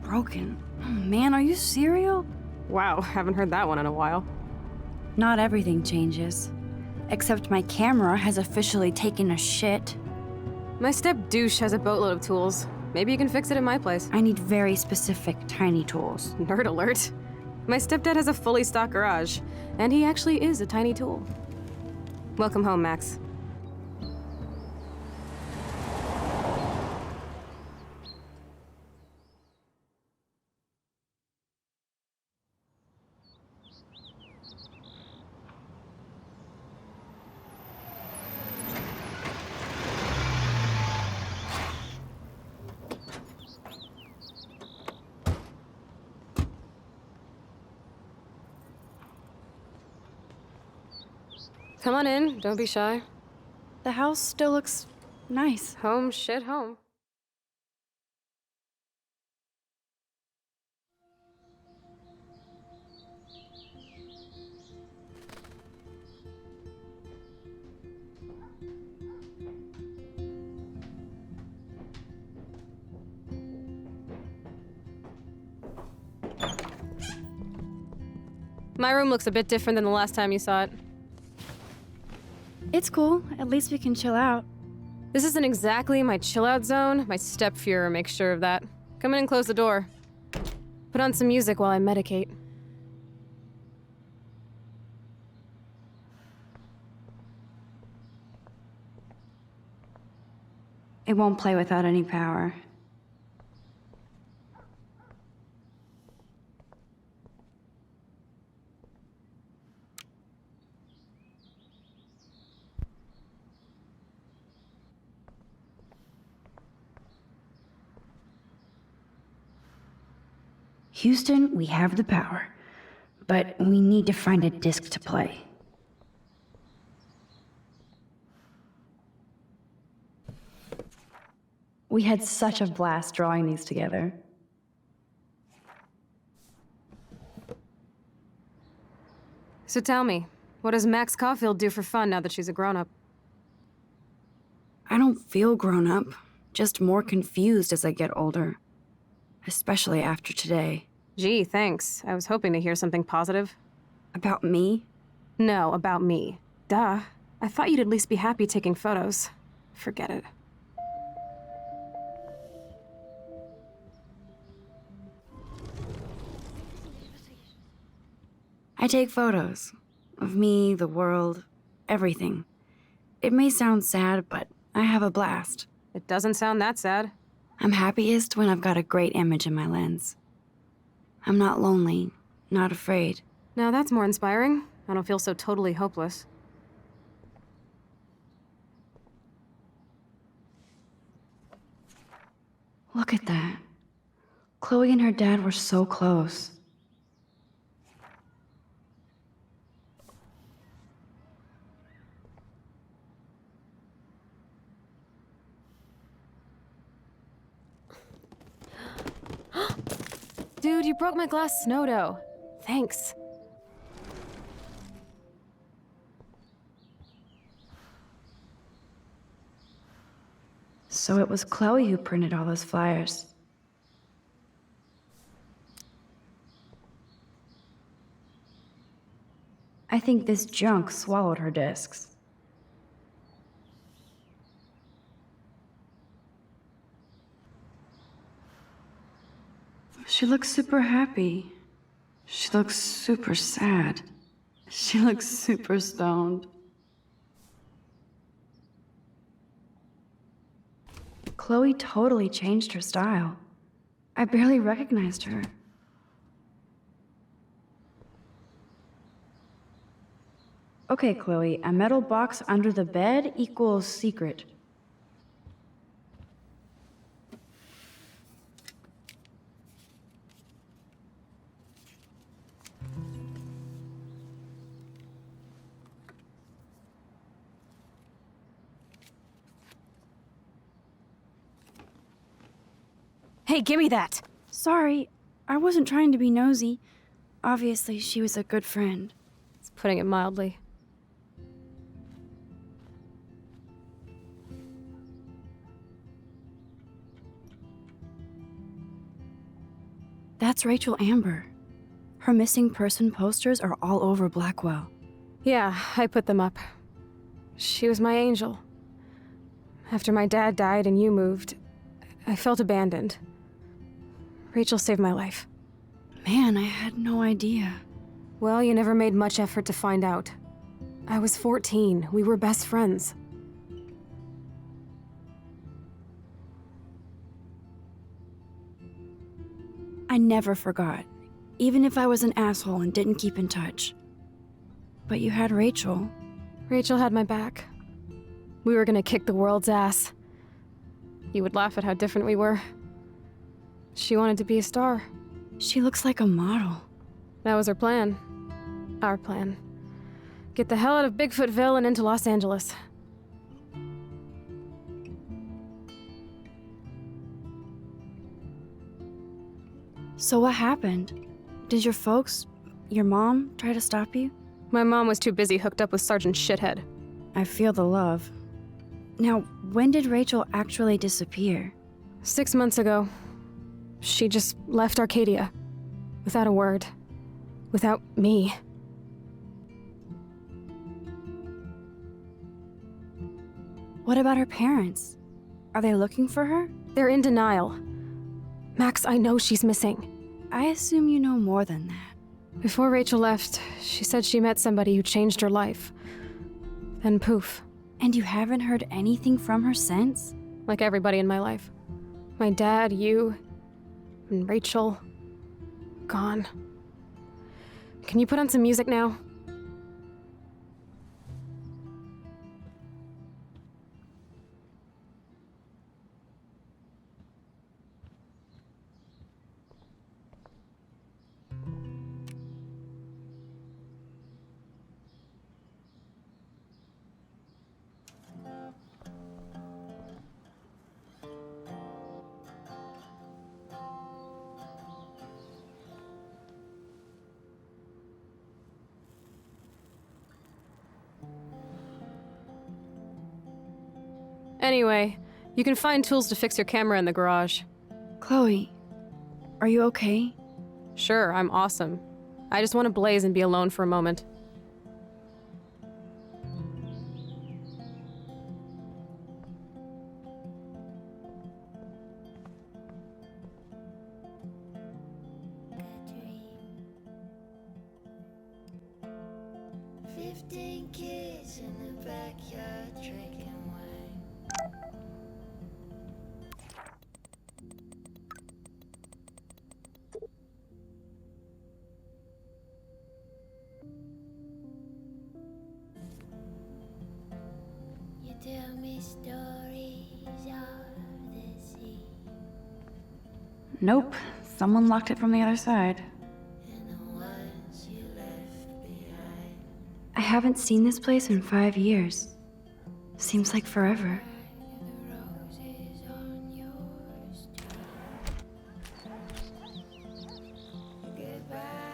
Broken. Oh, man, are you serial? Wow, haven't heard that one in a while. Not everything changes. Except my camera has officially taken a shit. My step-douche has a boatload of tools. Maybe you can fix it at my place. I need very specific, tiny tools. Nerd alert. My stepdad has a fully stocked garage, and he actually is a tiny tool. Welcome home, Max. Come on in, don't be shy. The house still looks nice. Home shit home. My room looks a bit different than the last time you saw it. It's cool. At least we can chill out. This isn't exactly my chill-out zone. My stepfuhrer makes sure of that. Come in and close the door. Put on some music while I medicate. It won't play without any power. Houston, we have the power, but we need to find a disc to play. We had such a blast drawing these together. So tell me, what does Max Caulfield do for fun now that she's a grown-up? I don't feel grown up, just more confused as I get older. Especially after today. Gee, thanks. I was hoping to hear something positive. About me? No, about me. Duh. I thought you'd at least be happy taking photos. Forget it. I take photos. Of me, the world, everything. It may sound sad, but I have a blast. It doesn't sound that sad. I'm happiest when I've got a great image in my lens. I'm not lonely, not afraid. Now that's more inspiring. I don't feel so totally hopeless. Look at that. Chloe and her dad were so close. Dude, you broke my glass snow dough. Thanks. So it was Chloe who printed all those flyers. I think this junk swallowed her discs. She looks super happy. She looks super sad. She looks super stoned. Chloe totally changed her style. I barely recognized her. Okay, Chloe, a metal box under the bed equals secret. Hey, give me that! Sorry, I wasn't trying to be nosy. Obviously, she was a good friend. It's putting it mildly. That's Rachel Amber. Her missing person posters are all over Blackwell. Yeah, I put them up. She was my angel. After my dad died and you moved, I felt abandoned. Rachel saved my life. Man, I had no idea. Well, you never made much effort to find out. I was 14. We were best friends. I never forgot, even if I was an asshole and didn't keep in touch. But you had Rachel. Rachel had my back. We were gonna kick the world's ass. You would laugh at how different we were. She wanted to be a star. She looks like a model. That was her plan. Our plan. Get the hell out of Bigfootville and into Los Angeles. So what happened? Did your folks, your mom, try to stop you? My mom was too busy hooked up with Sergeant Shithead. I feel the love. Now, when did Rachel actually disappear? 6 months ago. She just left Arcadia. Without a word. Without me. What about her parents? Are they looking for her? They're in denial. Max, I know she's missing. I assume you know more than that. Before Rachel left, she said she met somebody who changed her life. Then poof. And you haven't heard anything from her since? Like everybody in my life. My dad, you, and Rachel. Gone. Can you put on some music now? Anyway, you can find tools to fix your camera in the garage. Chloe, are you okay? Sure, I'm awesome. I just want to blaze and be alone for a moment. Kids in the backyard drinking wine. You tell me stories of the sea. Nope. Someone locked it from the other side. I haven't seen this place in 5 years. Seems like forever.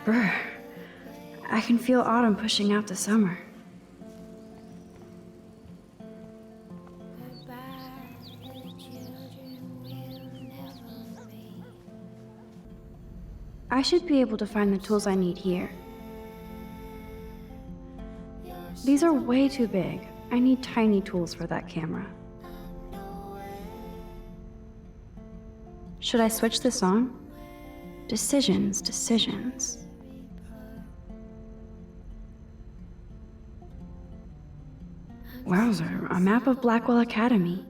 Brr. I can feel autumn pushing out the summer. I should be able to find the tools I need here. These are way too big. I need tiny tools for that camera. Should I switch this on? Decisions, decisions. Wowzer, a map of Blackwell Academy.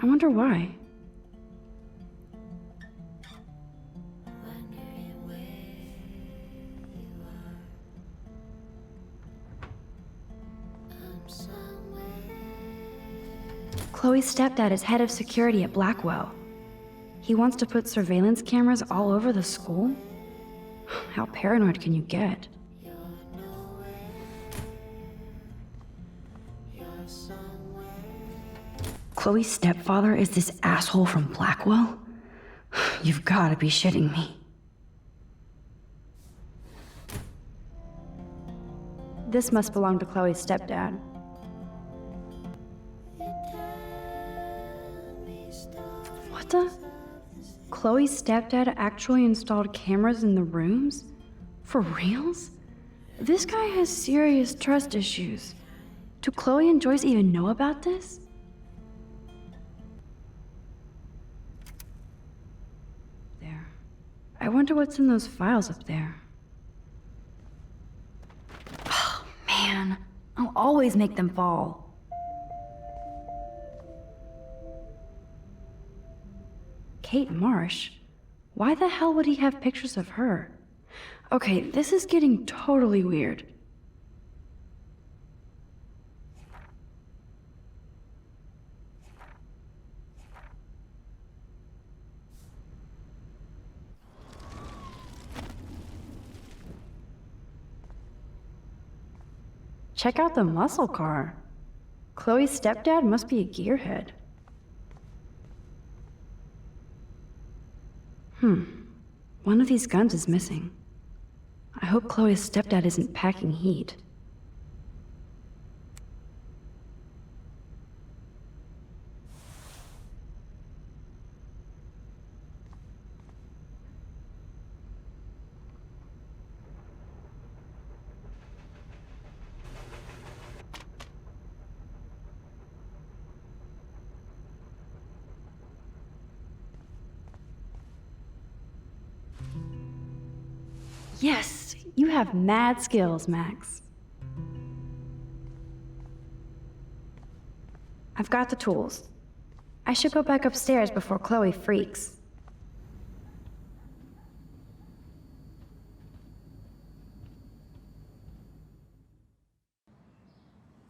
I wonder why. Chloe's stepdad is head of security at Blackwell. He wants to put surveillance cameras all over the school? How paranoid can you get? Chloe's stepfather is this asshole from Blackwell? You've got to be shitting me. This must belong to Chloe's stepdad. What the? Chloe's stepdad actually installed cameras in the rooms? For reals? This guy has serious trust issues. Do Chloe and Joyce even know about this? There. I wonder what's in those files up there. Oh, man. I'll always make them fall. Kate Marsh? Why the hell would he have pictures of her? Okay, this is getting totally weird. Check out the muscle car. Chloe's stepdad must be a gearhead. One of these guns is missing. I hope Chloe's stepdad isn't packing heat. Yes, you have mad skills, Max. I've got the tools. I should go back upstairs before Chloe freaks.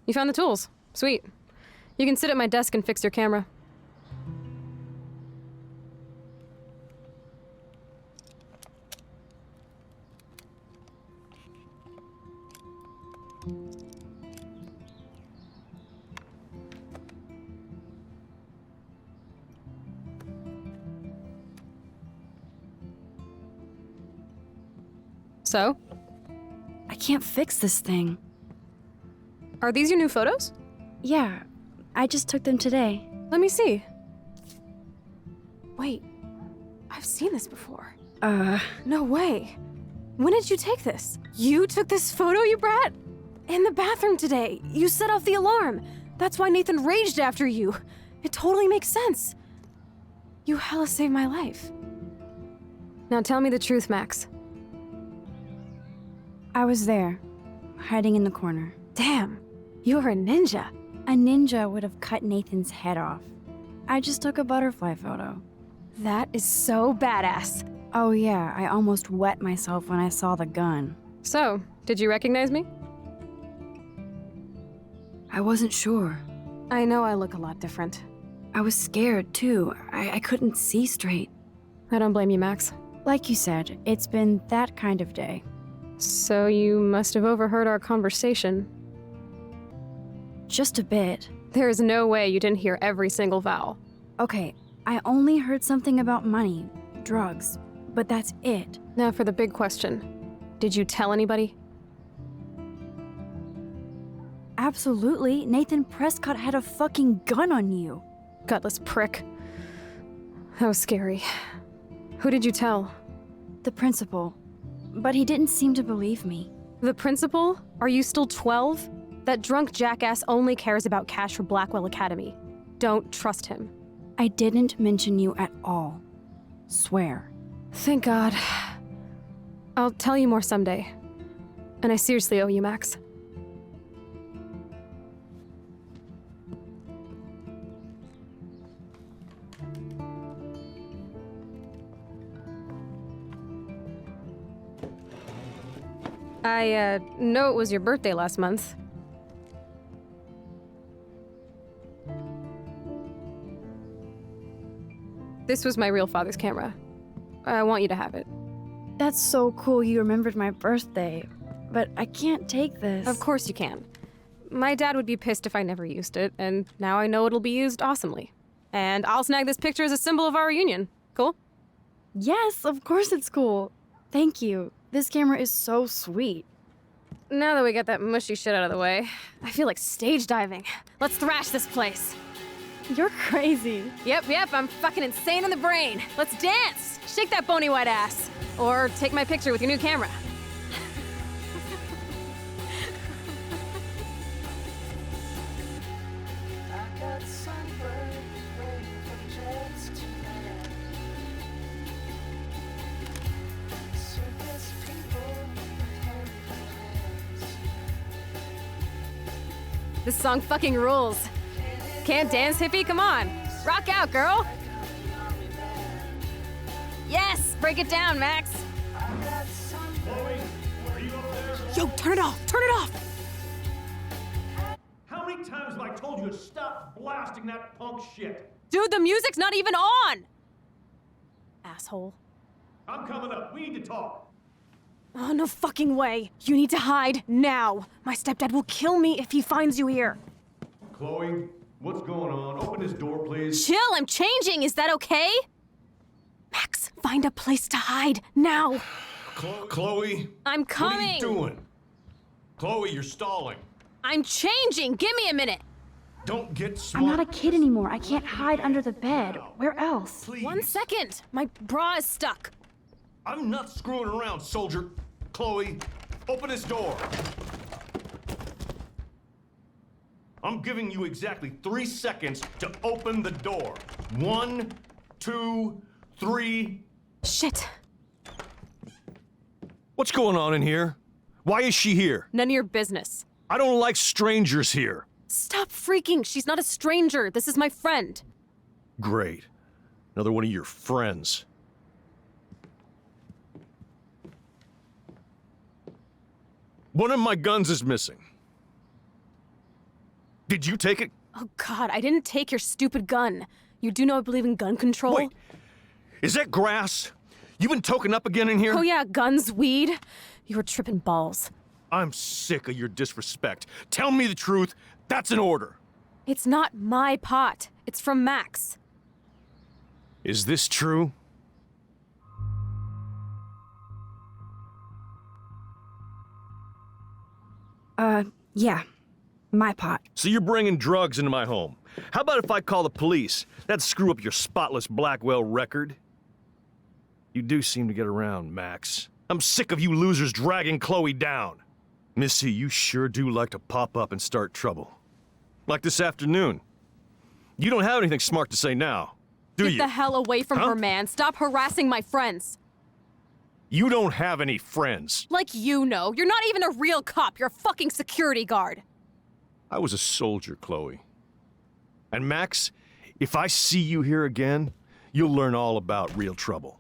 You found the tools. Sweet. You can sit at my desk and fix your camera. So? I can't fix this thing. Are these your new photos? Yeah, I just took them today. Let me see. Wait, I've seen this before. No way. When did you take this? You took this photo, you brat? In the bathroom today. You set off the alarm. That's why Nathan raged after you. It totally makes sense. You hella saved my life. Now tell me the truth, Max. I was there, hiding in the corner. Damn, you're a ninja. A ninja would have cut Nathan's head off. I just took a butterfly photo. That is so badass. Oh yeah, I almost wet myself when I saw the gun. So, did you recognize me? I wasn't sure. I know I look a lot different. I was scared too. I couldn't see straight. I don't blame you, Max. Like you said, it's been that kind of day. So you must have overheard our conversation. Just a bit. There is no way you didn't hear every single vowel. Okay, I only heard something about money, drugs, but that's it. Now for the big question. Did you tell anybody? Absolutely. Nathan Prescott had a fucking gun on you. Gutless prick. That was scary. Who did you tell? The principal. But he didn't seem to believe me. The principal? Are you still 12? That drunk jackass only cares about cash for Blackwell Academy. Don't trust him. I didn't mention you at all. Swear. Thank God. I'll tell you more someday. And I seriously owe you, Max. I know it was your birthday last month. This was my real father's camera. I want you to have it. That's so cool you remembered my birthday. But I can't take this. Of course you can. My dad would be pissed if I never used it, and now I know it'll be used awesomely. And I'll snag this picture as a symbol of our reunion. Cool? Yes, of course it's cool. Thank you. This camera is so sweet. Now that we got that mushy shit out of the way, I feel like stage diving. Let's thrash this place. You're crazy. Yep, I'm fucking insane in the brain. Let's dance! Shake that bony white ass. Or take my picture with your new camera. This song fucking rules. Can't dance, hippie? Come on. Rock out, girl. Yes! Break it down, Max. Yo, turn it off! Turn it off! How many times have I told you to stop blasting that punk shit? Dude, the music's not even on! Asshole. I'm coming up. We need to talk. Oh, no fucking way. You need to hide now. My stepdad will kill me if he finds you here. Chloe, what's going on? Open this door, please. Chill, I'm changing. Is that okay? Max, find a place to hide now. Chloe? I'm coming. What are you doing? Chloe, you're stalling. I'm changing. Give me a minute. Don't get smart. I'm not a kid anymore. I can't hide under the bed. Where else? Please. 1 second. My bra is stuck. I'm not screwing around, soldier. Chloe, open this door. I'm giving you exactly 3 seconds to open the door. 1, 2, 3. Shit. What's going on in here? Why is she here? None of your business. I don't like strangers here. Stop freaking. She's not a stranger. This is my friend. Great. Another one of your friends. One of my guns is missing. Did you take it? Oh God, I didn't take your stupid gun. You do know I believe in gun control? Wait, is that grass? You been token up again in here? Oh yeah, guns, weed. You were tripping balls. I'm sick of your disrespect. Tell me the truth. That's an order. It's not my pot. It's from Max. Is this true? Yeah. My pot. So you're bringing drugs into my home. How about if I call the police? That'd screw up your spotless Blackwell record. You do seem to get around, Max. I'm sick of you losers dragging Chloe down. Missy, you sure do like to pop up and start trouble. Like this afternoon. You don't have anything smart to say now, do you? Get the hell away from Huh? her, man. Stop harassing my friends. You don't have any friends. Like you know. You're not even a real cop. You're a fucking security guard. I was a soldier, Chloe. And Max, if I see you here again, you'll learn all about real trouble.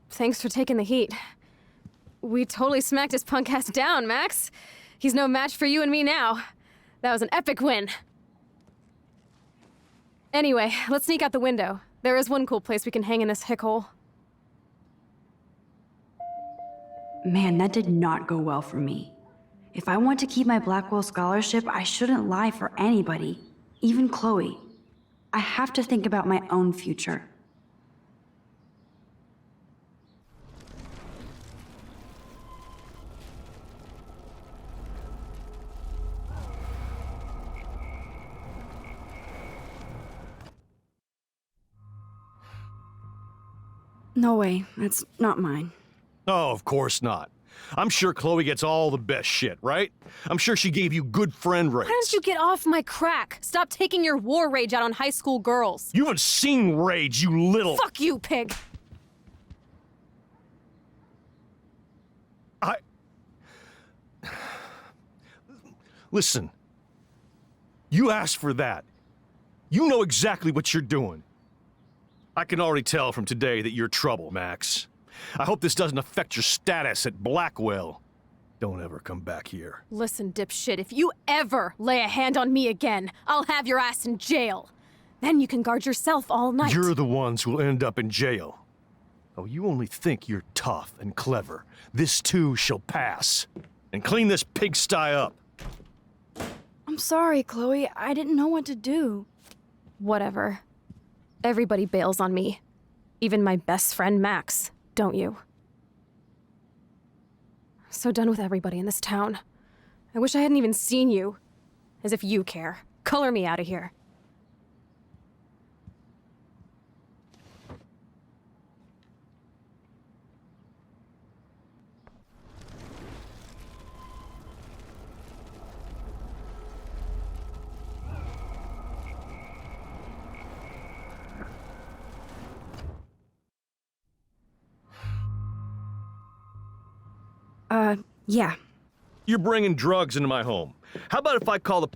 Thanks for taking the heat. We totally smacked his punk ass down, Max. He's no match for you and me now. That was an epic win. Anyway, let's sneak out the window. There is one cool place we can hang in this hick hole. Man, that did not go well for me. If I want to keep my Blackwell scholarship, I shouldn't lie for anybody, even Chloe. I have to think about my own future. No way, that's not mine. Oh, of course not. I'm sure Chloe gets all the best shit, right? I'm sure she gave you good friend rates. Why don't you get off my crack? Stop taking your war rage out on high school girls. You haven't seen rage, you little... Fuck you, pig! Listen. You asked for that. You know exactly what you're doing. I can already tell from today that you're trouble, Max. I hope this doesn't affect your status at Blackwell. Don't ever come back here. Listen, dipshit, if you ever lay a hand on me again, I'll have your ass in jail. Then you can guard yourself all night. You're the ones who'll end up in jail. Oh, you only think you're tough and clever. This too shall pass. And clean this pigsty up. I'm sorry, Chloe. I didn't know what to do. Whatever. Everybody bails on me. Even my best friend, Max. Don't you? So done with everybody in this town. I wish I hadn't even seen you. As if you care. Color me out of here. Yeah. You're bringing drugs into my home. How about if I call the...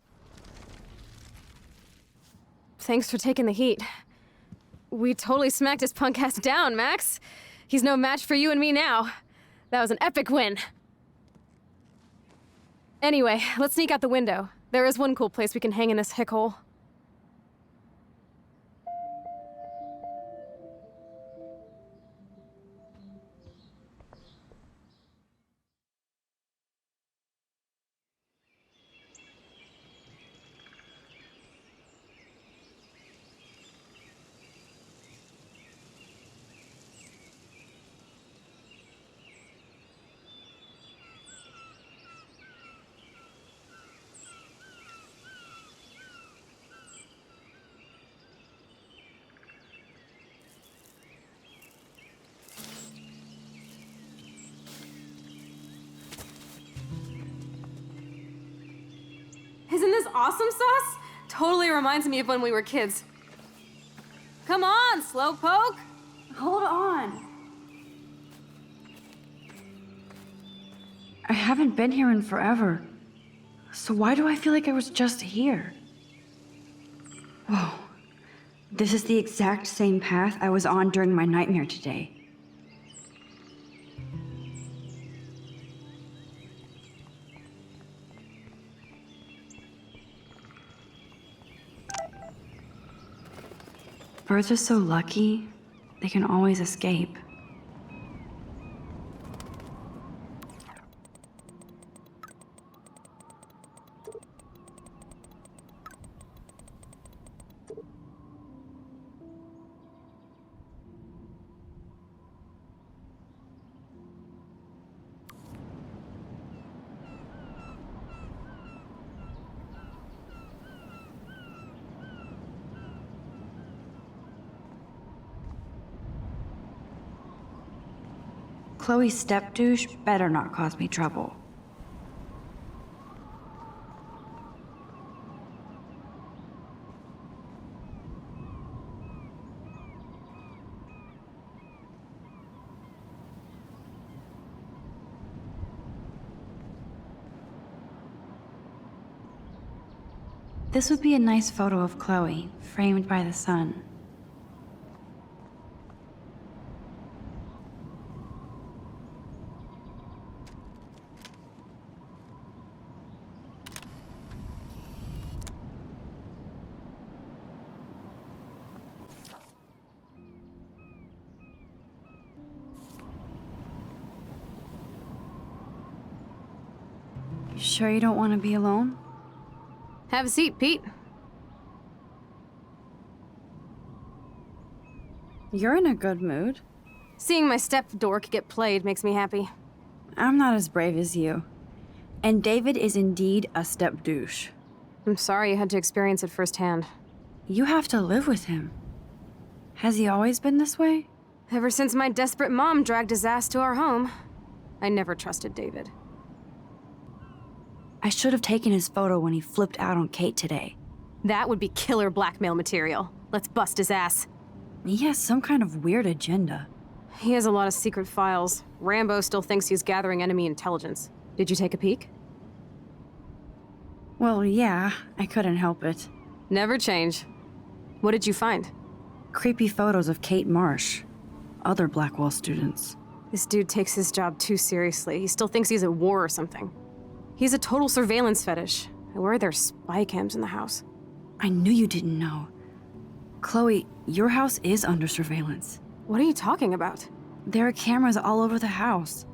Thanks for taking the heat. We totally smacked his punk ass down, Max. He's no match for you and me now. That was an epic win. Anyway, let's sneak out the window. There is one cool place we can hang in this hick hole. Isn't this awesome sauce? Totally reminds me of when we were kids. Come on, Slowpoke! Hold on. I haven't been here in forever. So why do I feel like I was just here? Whoa. This is the exact same path I was on during my nightmare today. Birds are so lucky, they can always escape. Chloe's step douche better not cause me trouble. This would be a nice photo of Chloe, framed by the sun. You sure you don't want to be alone? Have a seat, Pete. You're in a good mood. Seeing my step-dork get played makes me happy. I'm not as brave as you. And David is indeed a step douche. I'm sorry you had to experience it firsthand. You have to live with him. Has he always been this way? Ever since my desperate mom dragged his ass to our home, I never trusted David. I should have taken his photo when he flipped out on Kate today. That would be killer blackmail material. Let's bust his ass. He has some kind of weird agenda. He has a lot of secret files. Rambo still thinks he's gathering enemy intelligence. Did you take a peek? Well, yeah, I couldn't help it. Never change. What did you find? Creepy photos of Kate Marsh. Other Blackwell students. This dude takes his job too seriously. He still thinks he's at war or something. He's a total surveillance fetish. I worry there's spy cams in the house. I knew you didn't know. Chloe, your house is under surveillance. What are you talking about? There are cameras all over the house.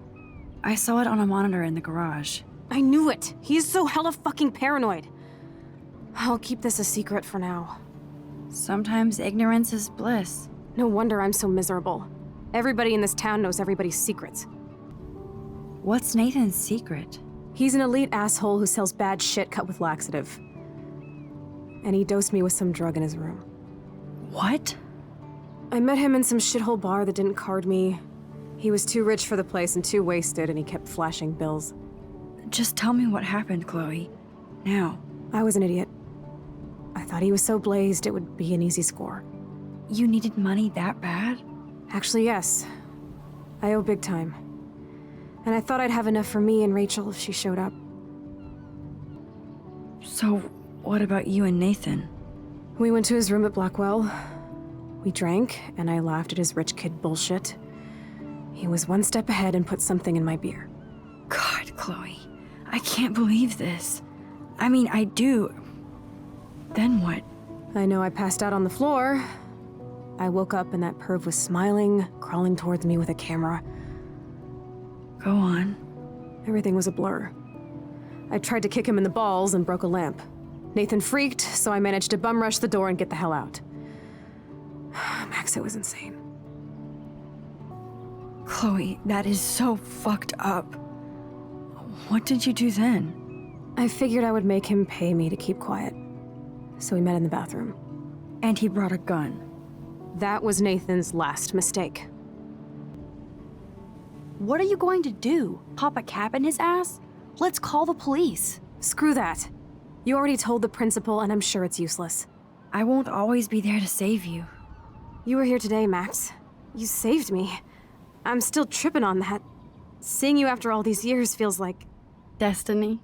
I saw it on a monitor in the garage. I knew it! He's so hella fucking paranoid. I'll keep this a secret for now. Sometimes ignorance is bliss. No wonder I'm so miserable. Everybody in this town knows everybody's secrets. What's Nathan's secret? He's an elite asshole who sells bad shit cut with laxative. And he dosed me with some drug in his room. What? I met him in some shithole bar that didn't card me. He was too rich for the place and too wasted, and he kept flashing bills. Just tell me what happened, Chloe. Now. I was an idiot. I thought he was so blazed it would be an easy score. You needed money that bad? Actually, yes. I owe big time. And I thought I'd have enough for me and Rachel if she showed up. So, what about you and Nathan? We went to his room at Blackwell. We drank, and I laughed at his rich kid bullshit. He was one step ahead and put something in my beer. God, Chloe. I can't believe this. I mean, I do. Then what? I know I passed out on the floor. I woke up and that perv was smiling, crawling towards me with a camera. Go on. Everything was a blur. I tried to kick him in the balls and broke a lamp. Nathan freaked, so I managed to bum rush the door and get the hell out. Max, it was insane. Chloe, that is so fucked up. What did you do then? I figured I would make him pay me to keep quiet. So we met in the bathroom. And he brought a gun. That was Nathan's last mistake. What are you going to do? Pop a cap in his ass? Let's call the police. Screw that. You already told the principal, and I'm sure it's useless. I won't always be there to save you. You were here today, Max. You saved me. I'm still tripping on that. Seeing you after all these years feels like... destiny.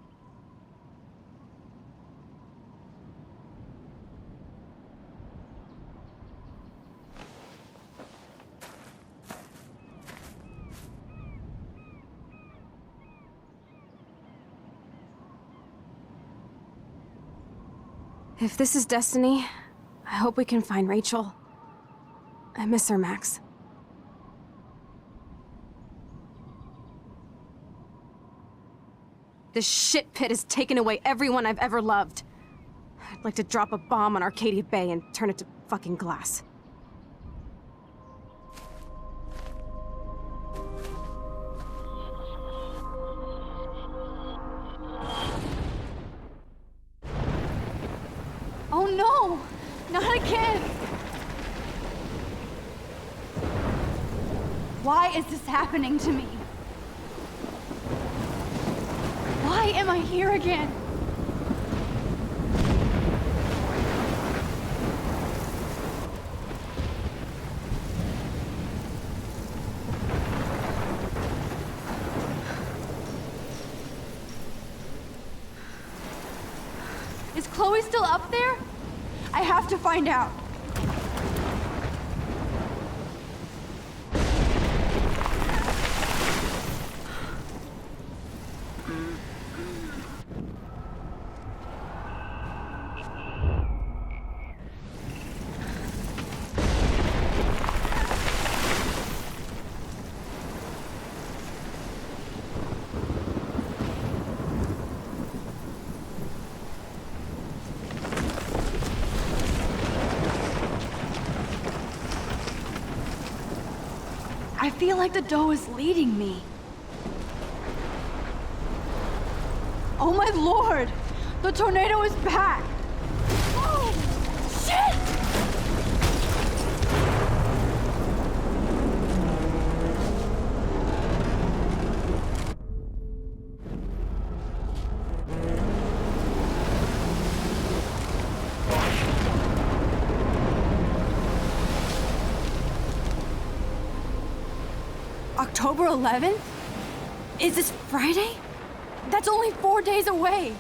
If this is destiny, I hope we can find Rachel. I miss her, Max. This shit pit has taken away everyone I've ever loved. I'd like to drop a bomb on Arcadia Bay and turn it to fucking glass. Oh no! Not again! Why is this happening to me? Why am I here again? Is Chloe still up there? I have to find out. I feel like the dough is leading me. Oh my lord! The tornado is back! Oh, shit! October 11th? Is this Friday? That's only 4 days away.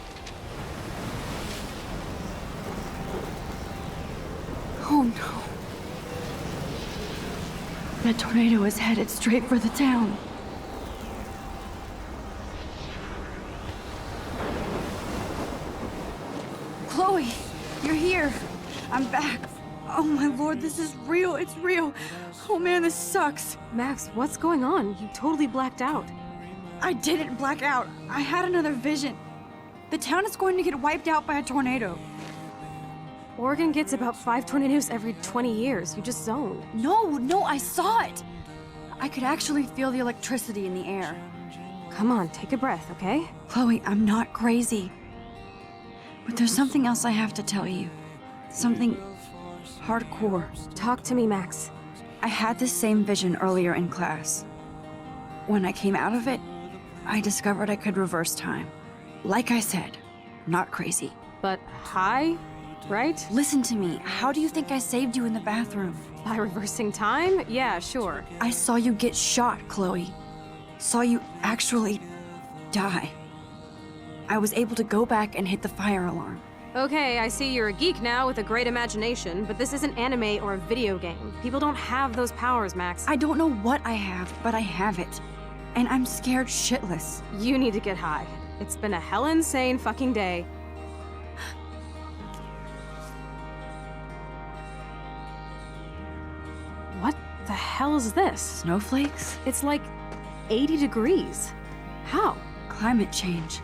Oh no. That tornado is headed straight for the town. Chloe, you're here. I'm back. Oh my lord, this is real. It's real. Oh man, this sucks. Max, what's going on? You totally blacked out. I didn't black out. I had another vision. The town is going to get wiped out by a tornado. Oregon gets about 5 tornadoes every 20 years. You just zoned. No, I saw it. I could actually feel the electricity in the air. Come on, take a breath, okay? Chloe, I'm not crazy. But there's something else I have to tell you. Something hardcore. Talk to me, Max. I had this same vision earlier in class. When I came out of it, I discovered I could reverse time. Like I said, not crazy. But high, right? Listen to me. How do you think I saved you in the bathroom? By reversing time? Yeah, sure. I saw you get shot, Chloe. Saw you actually die. I was able to go back and hit the fire alarm. Okay, I see you're a geek now with a great imagination, but this isn't anime or a video game. People don't have those powers, Max. I don't know what I have, but I have it. And I'm scared shitless. You need to get high. It's been a hell insane fucking day. What the hell is this? Snowflakes? It's like 80 degrees. How? Climate change.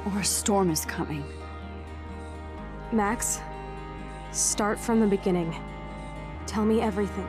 Or a storm is coming. Max, start from the beginning. Tell me everything.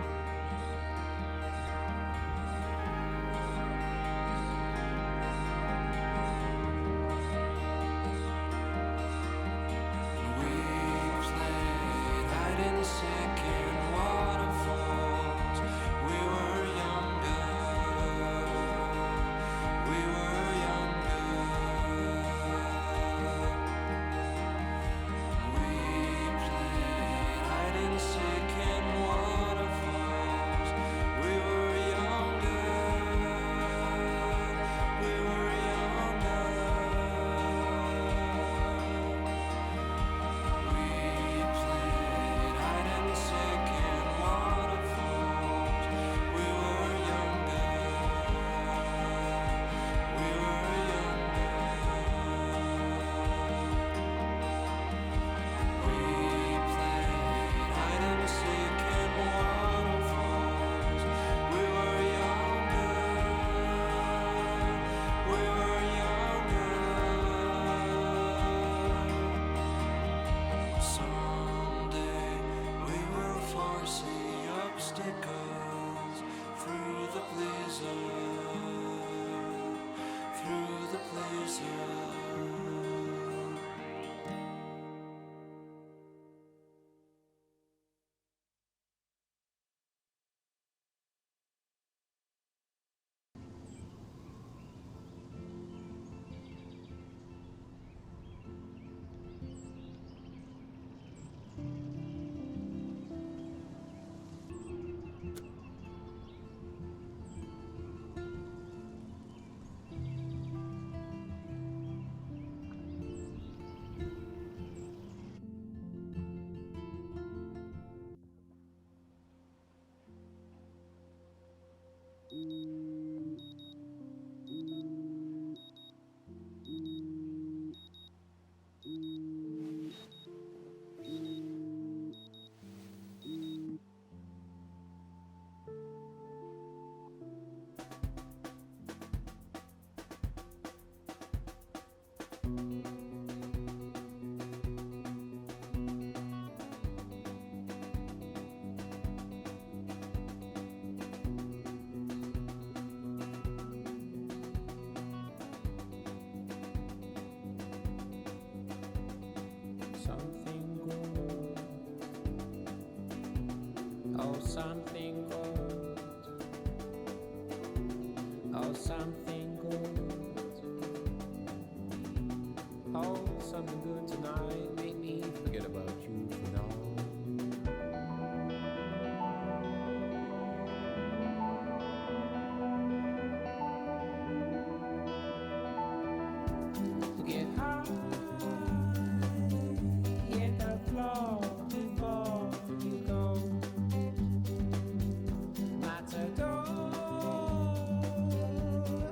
Something good. Oh, something good. Oh, something good. Oh, something good tonight. Make me forget about you for now. Get high, hit the floor before you go. Matador,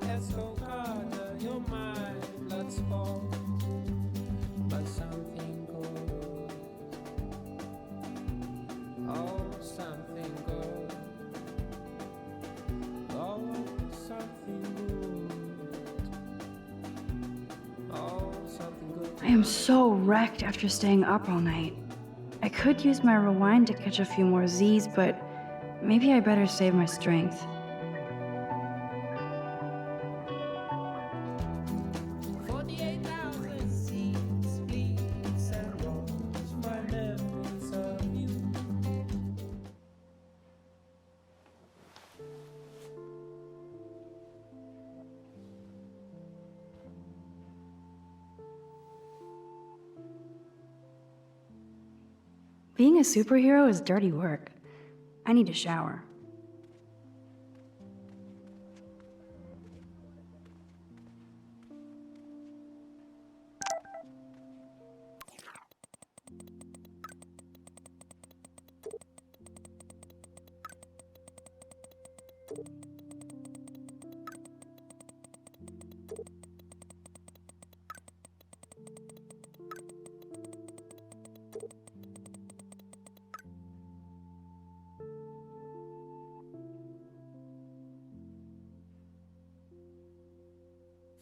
escocada, your mind, blood sport, but something good. Oh, something good. Oh, something good. Oh, something good. I am so wrecked after staying up all night. I could use my rewind to catch a few more Z's, but maybe I better save my strength. 48,000 seeds, bleeds and rolls, my memories of you. Being a superhero is dirty work. I need a shower.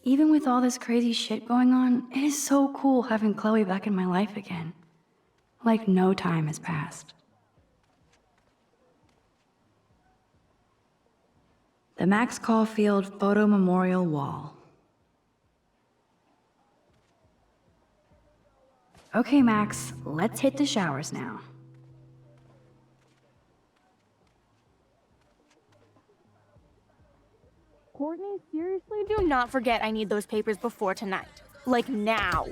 Even with all this crazy shit going on, it is so cool having Chloe back in my life again. Like no time has passed. The Max Caulfield Photo Memorial Wall. Okay, Max, let's hit the showers now. Courtney, seriously? Do not forget I need those papers before tonight. Like now.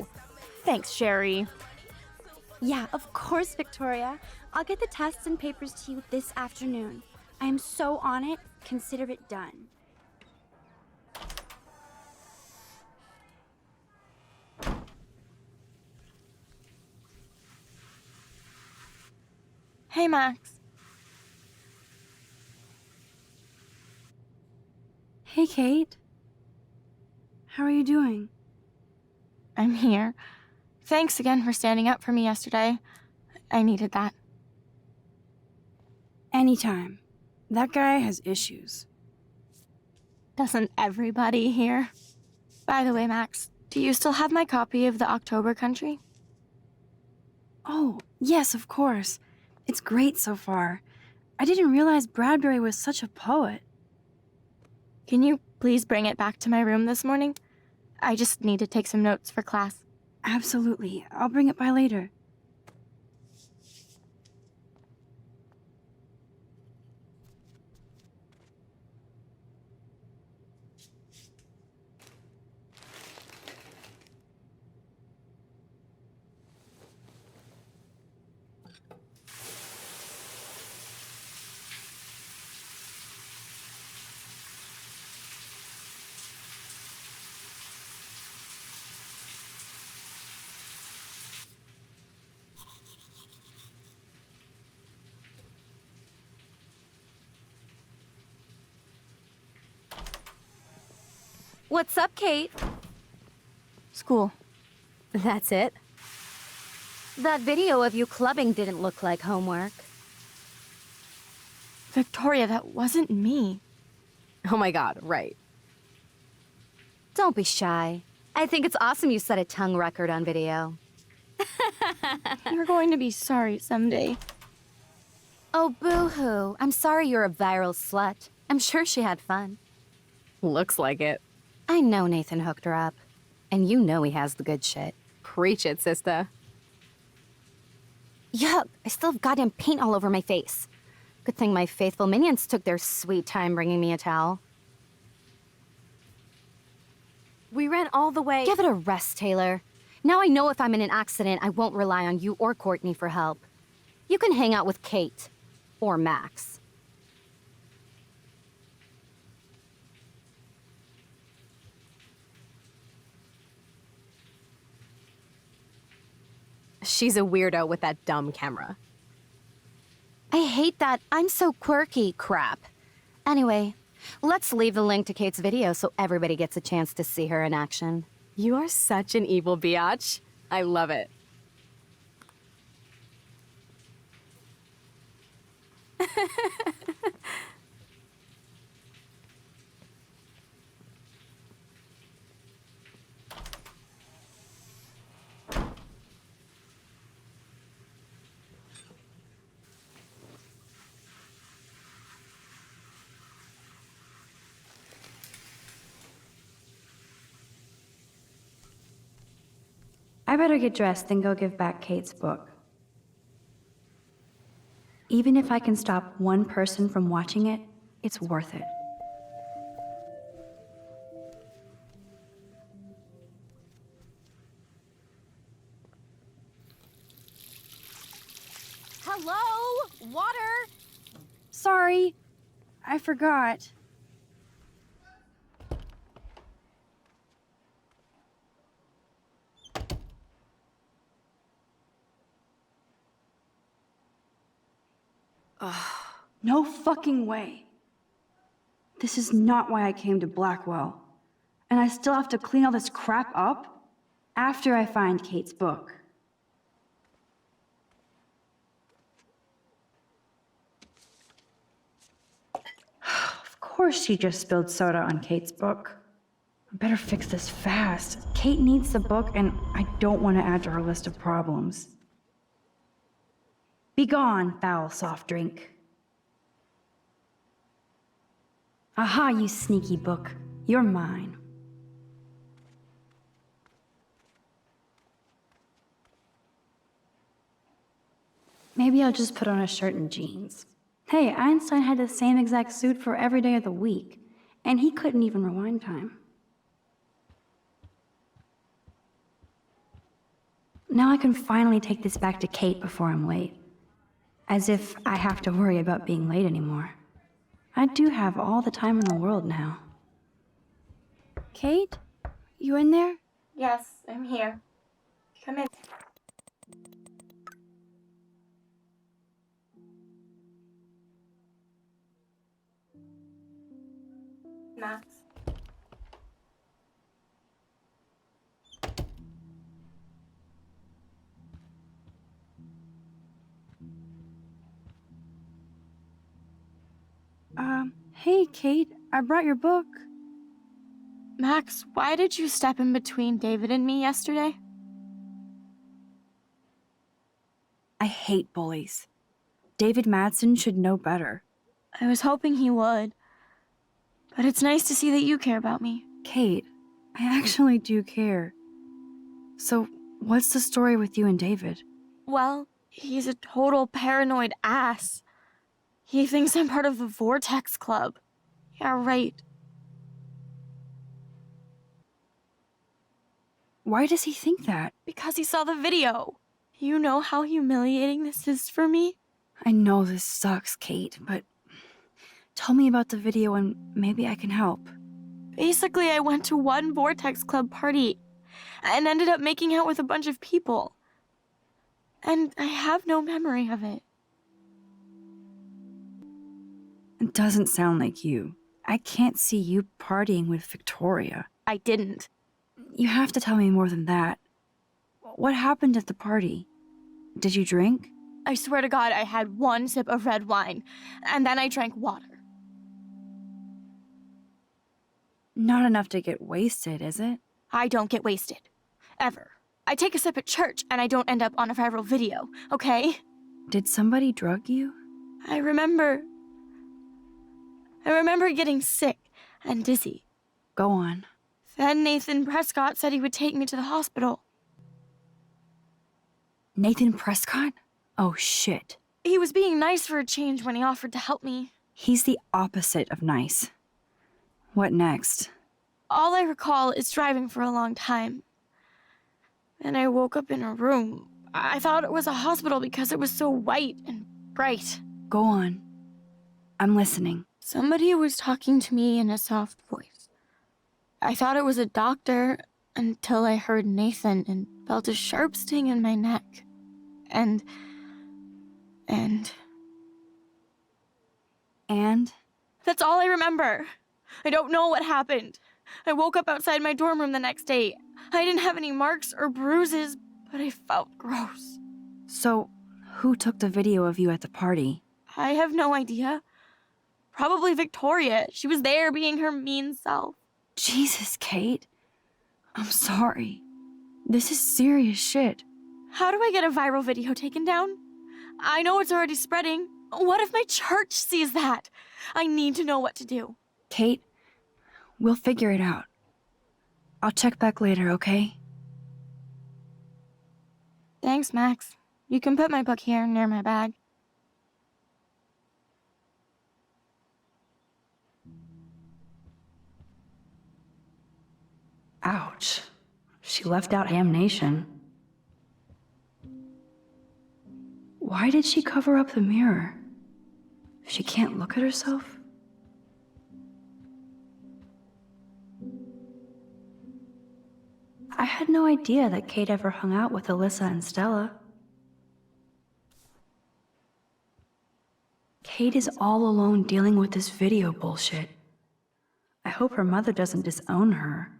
Thanks, Sherry. Yeah, of course, Victoria. I'll get the tests and papers to you this afternoon. I am so on it. Consider it done. Hey, Max. Hey, Kate. How are you doing? I'm here. Thanks again for standing up for me yesterday. I needed that. Anytime. That guy has issues. Doesn't everybody here? By the way, Max, do you still have my copy of the October Country? Oh, yes, of course. It's great so far. I didn't realize Bradbury was such a poet. Can you please bring it back to my room this morning? I just need to take some notes for class. Absolutely. I'll bring it by later. What's up, Kate? School. That's it? That video of you clubbing didn't look like homework. Victoria, that wasn't me. Oh my god, right. Don't be shy. I think it's awesome you set a tongue record on video. You're going to be sorry someday. Oh, boo-hoo. I'm sorry you're a viral slut. I'm sure she had fun. Looks like it. I know Nathan hooked her up. And you know he has the good shit. Preach it, sister. Yuck, I still have goddamn paint all over my face. Good thing my faithful minions took their sweet time bringing me a towel. We ran all the way. Give it a rest, Taylor. Now I know if I'm in an accident, I won't rely on you or Courtney for help. You can hang out with Kate. Or Max. She's a weirdo with that dumb camera. I hate that I'm so quirky crap. Anyway, let's leave the link to Kate's video so everybody gets a chance to see her in action. You are such an evil biatch. I love it. I better get dressed and go give back Kate's book. Even if I can stop one person from watching it, it's worth it. Hello? Water? Sorry, I forgot. Ugh, no fucking way. This is not why I came to Blackwell. And I still have to clean all this crap up after I find Kate's book. Of course she just spilled soda on Kate's book. I better fix this fast. Kate needs the book, and I don't want to add to her list of problems. Be gone, foul soft drink. Aha, you sneaky book. You're mine. Maybe I'll just put on a shirt and jeans. Hey, Einstein had the same exact suit for every day of the week, and he couldn't even rewind time. Now I can finally take this back to Kate before I'm late. As if I have to worry about being late anymore. I do have all the time in the world now. Kate? You in there? Yes, I'm here. Come in. Max. Hey, Kate, I brought your book. Max, why did you step in between David and me yesterday? I hate bullies. David Madsen should know better. I was hoping he would. But it's nice to see that you care about me. Kate, I actually do care. So, what's the story with you and David? Well, he's a total paranoid ass. He thinks I'm part of the Vortex Club. Yeah, right. Why does he think that? Because he saw the video. You know how humiliating this is for me? I know this sucks, Kate, but tell me about the video and maybe I can help. Basically, I went to one Vortex Club party and ended up making out with a bunch of people. And I have no memory of it. It doesn't sound like you. I can't see you partying with Victoria. I didn't. You have to tell me more than that. What happened at the party? Did you drink? I swear to God, I had one sip of red wine, and then I drank water. Not enough to get wasted, is it? I don't get wasted. Ever. I take a sip at church and I don't end up on a viral video, okay? Did somebody drug you? I remember getting sick and dizzy. Go on. Then Nathan Prescott said he would take me to the hospital. Nathan Prescott? Oh, shit. He was being nice for a change when he offered to help me. He's the opposite of nice. What next? All I recall is driving for a long time. Then I woke up in a room. I thought it was a hospital because it was so white and bright. Go on. I'm listening. Somebody was talking to me in a soft voice. I thought it was a doctor until I heard Nathan and felt a sharp sting in my neck. And? That's all I remember. I don't know what happened. I woke up outside my dorm room the next day. I didn't have any marks or bruises, but I felt gross. So, who took the video of you at the party? I have no idea. Probably Victoria. She was there being her mean self. Jesus, Kate. I'm sorry. This is serious shit. How do I get a viral video taken down? I know it's already spreading. What if my church sees that? I need to know what to do. Kate, we'll figure it out. I'll check back later, okay? Thanks, Max. You can put my book here near my bag. Ouch. She left out damnation. Why did she cover up the mirror? She can't look at herself? I had no idea that Kate ever hung out with Alyssa and Stella. Kate is all alone dealing with this video bullshit. I hope her mother doesn't disown her.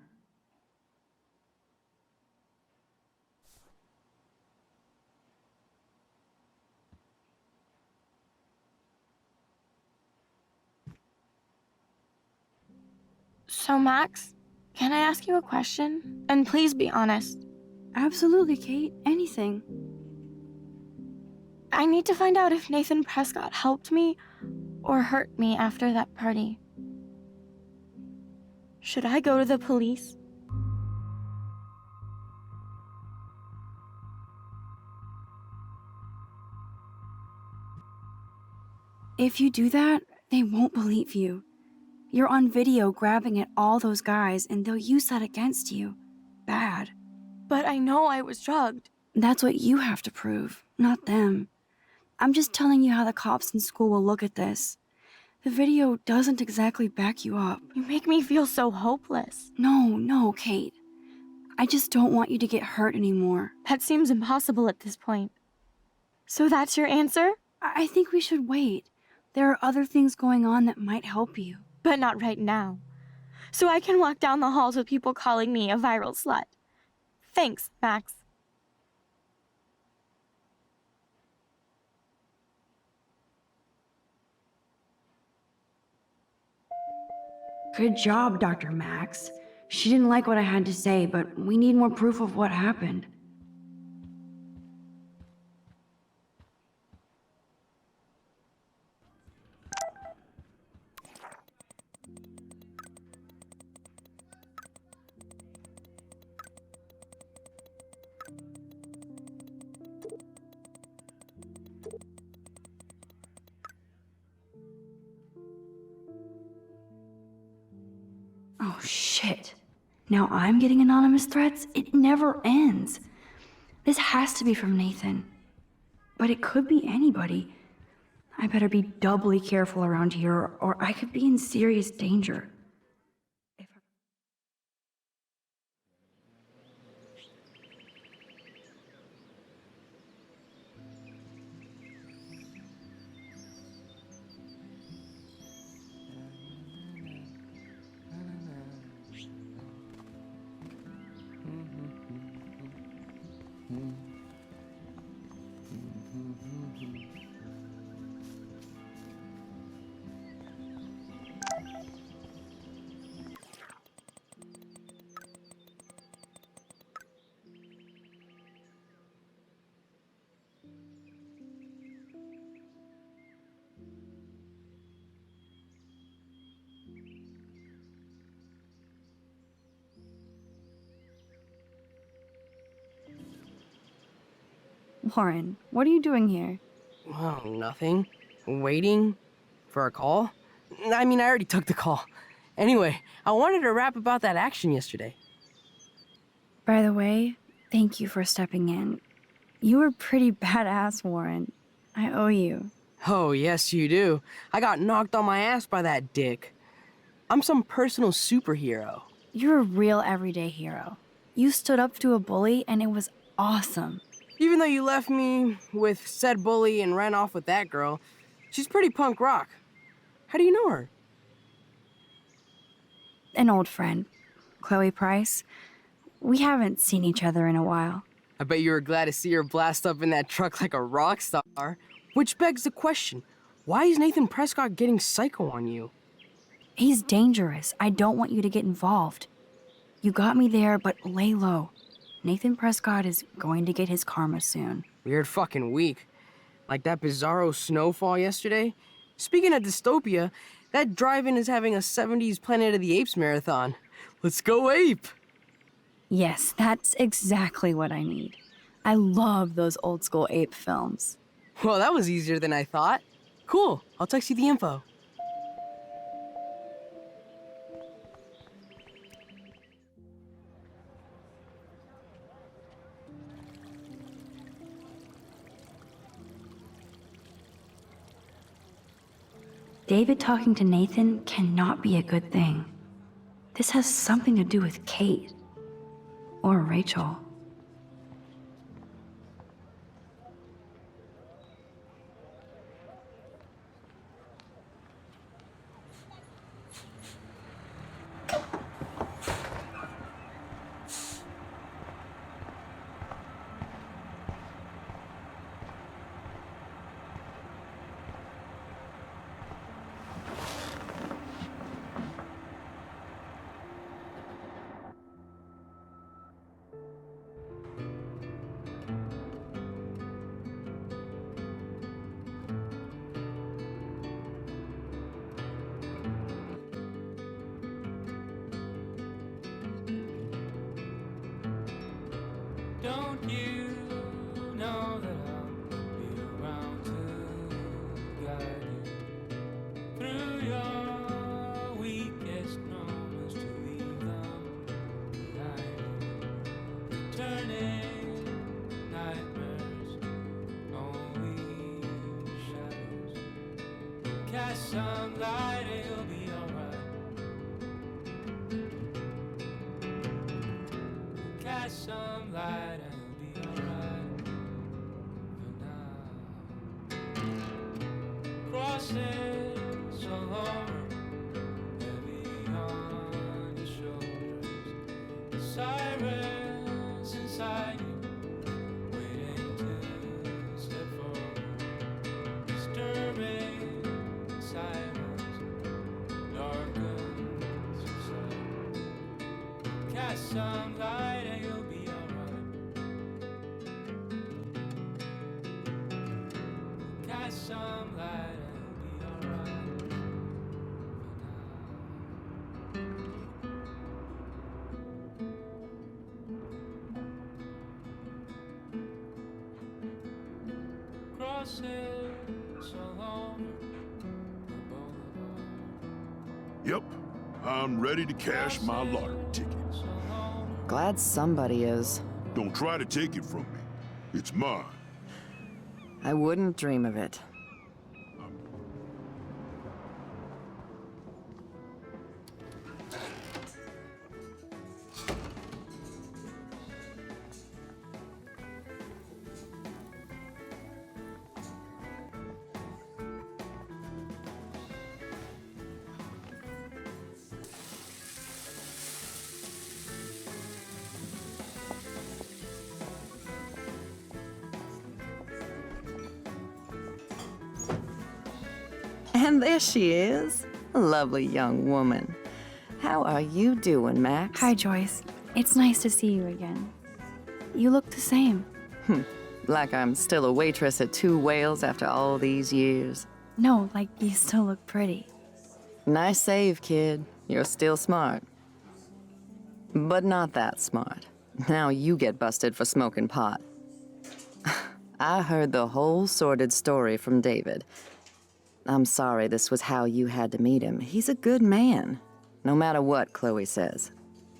So, Max, can I ask you a question? And please be honest. Absolutely, Kate. Anything. I need to find out if Nathan Prescott helped me or hurt me after that party. Should I go to the police? If you do that, they won't believe you. You're on video grabbing at all those guys, and they'll use that against you. Bad. But I know I was drugged. That's what you have to prove, not them. I'm just telling you how the cops in school will look at this. The video doesn't exactly back you up. You make me feel so hopeless. No, Kate. I just don't want you to get hurt anymore. That seems impossible at this point. So that's your answer? I think we should wait. There are other things going on that might help you. But not right now. So I can walk down the halls with people calling me a viral slut. Thanks, Max. Good job, Dr. Max. She didn't like what I had to say, but we need more proof of what happened. Oh, shit. Now I'm getting anonymous threats? It never ends. This has to be from Nathan. But it could be anybody. I better be doubly careful around here, or I could be in serious danger. Warren, what are you doing here? Oh, nothing. Waiting for a call? I mean, I already took the call. Anyway, I wanted to rap about that action yesterday. By the way, thank you for stepping in. You were pretty badass, Warren. I owe you. Oh, yes, you do. I got knocked on my ass by that dick. I'm some personal superhero. You're a real everyday hero. You stood up to a bully, and it was awesome. Even though you left me with said bully and ran off with that girl, she's pretty punk rock. How do you know her? An old friend, Chloe Price. We haven't seen each other in a while. I bet you were glad to see her blast up in that truck like a rock star. Which begs the question, why is Nathan Prescott getting psycho on you? He's dangerous. I don't want you to get involved. You got me there, but lay low. Nathan Prescott is going to get his karma soon. Weird fucking week. Like that bizarro snowfall yesterday. Speaking of dystopia, that drive-in is having a 70s Planet of the Apes marathon. Let's go ape! Yes, that's exactly what I need. I love those old school ape films. Well, that was easier than I thought. Cool, I'll text you the info. David talking to Nathan cannot be a good thing. This has something to do with Kate. Or Rachel. Don't you know that I'll be around to guide you through your weakest moments, to leave them behind you, turning nightmares only shadows. Cast some light and you'll be alright. Cast some light. Crosses along, heavy on your shoulders. Sirens inside you, waiting to step forward. Disturbing silence, darkens your sight. Cast some light and you'll be alright. Cast some light. Yep, I'm ready to cash my lottery ticket. Glad somebody is. Don't try to take it from me. It's mine. I wouldn't dream of it. And there she is, a lovely young woman. How are you doing, Max? Hi, Joyce. It's nice to see you again. You look the same. Like I'm still a waitress at Two Whales after all these years. No, like you still look pretty. Nice save, kid. You're still smart. But not that smart. Now you get busted for smoking pot. I heard the whole sordid story from David. I'm sorry this was how you had to meet him. He's a good man, no matter what Chloe says.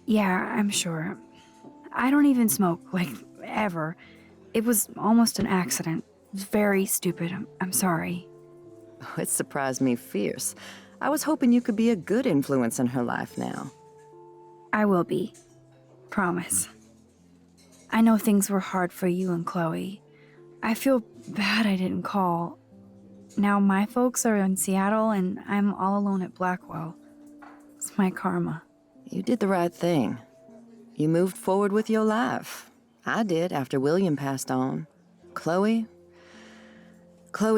Yeah, I'm sure. I don't even smoke, like, ever. It was almost an accident. It was very stupid. I'm sorry. It surprised me fierce. I was hoping you could be a good influence in her life now. I will be. Promise. I know things were hard for you and Chloe. I feel bad I didn't call. Now my folks are in Seattle and I'm all alone at Blackwell. It's my karma. You did the right thing. You moved forward with your life. I did after William passed on. Chloe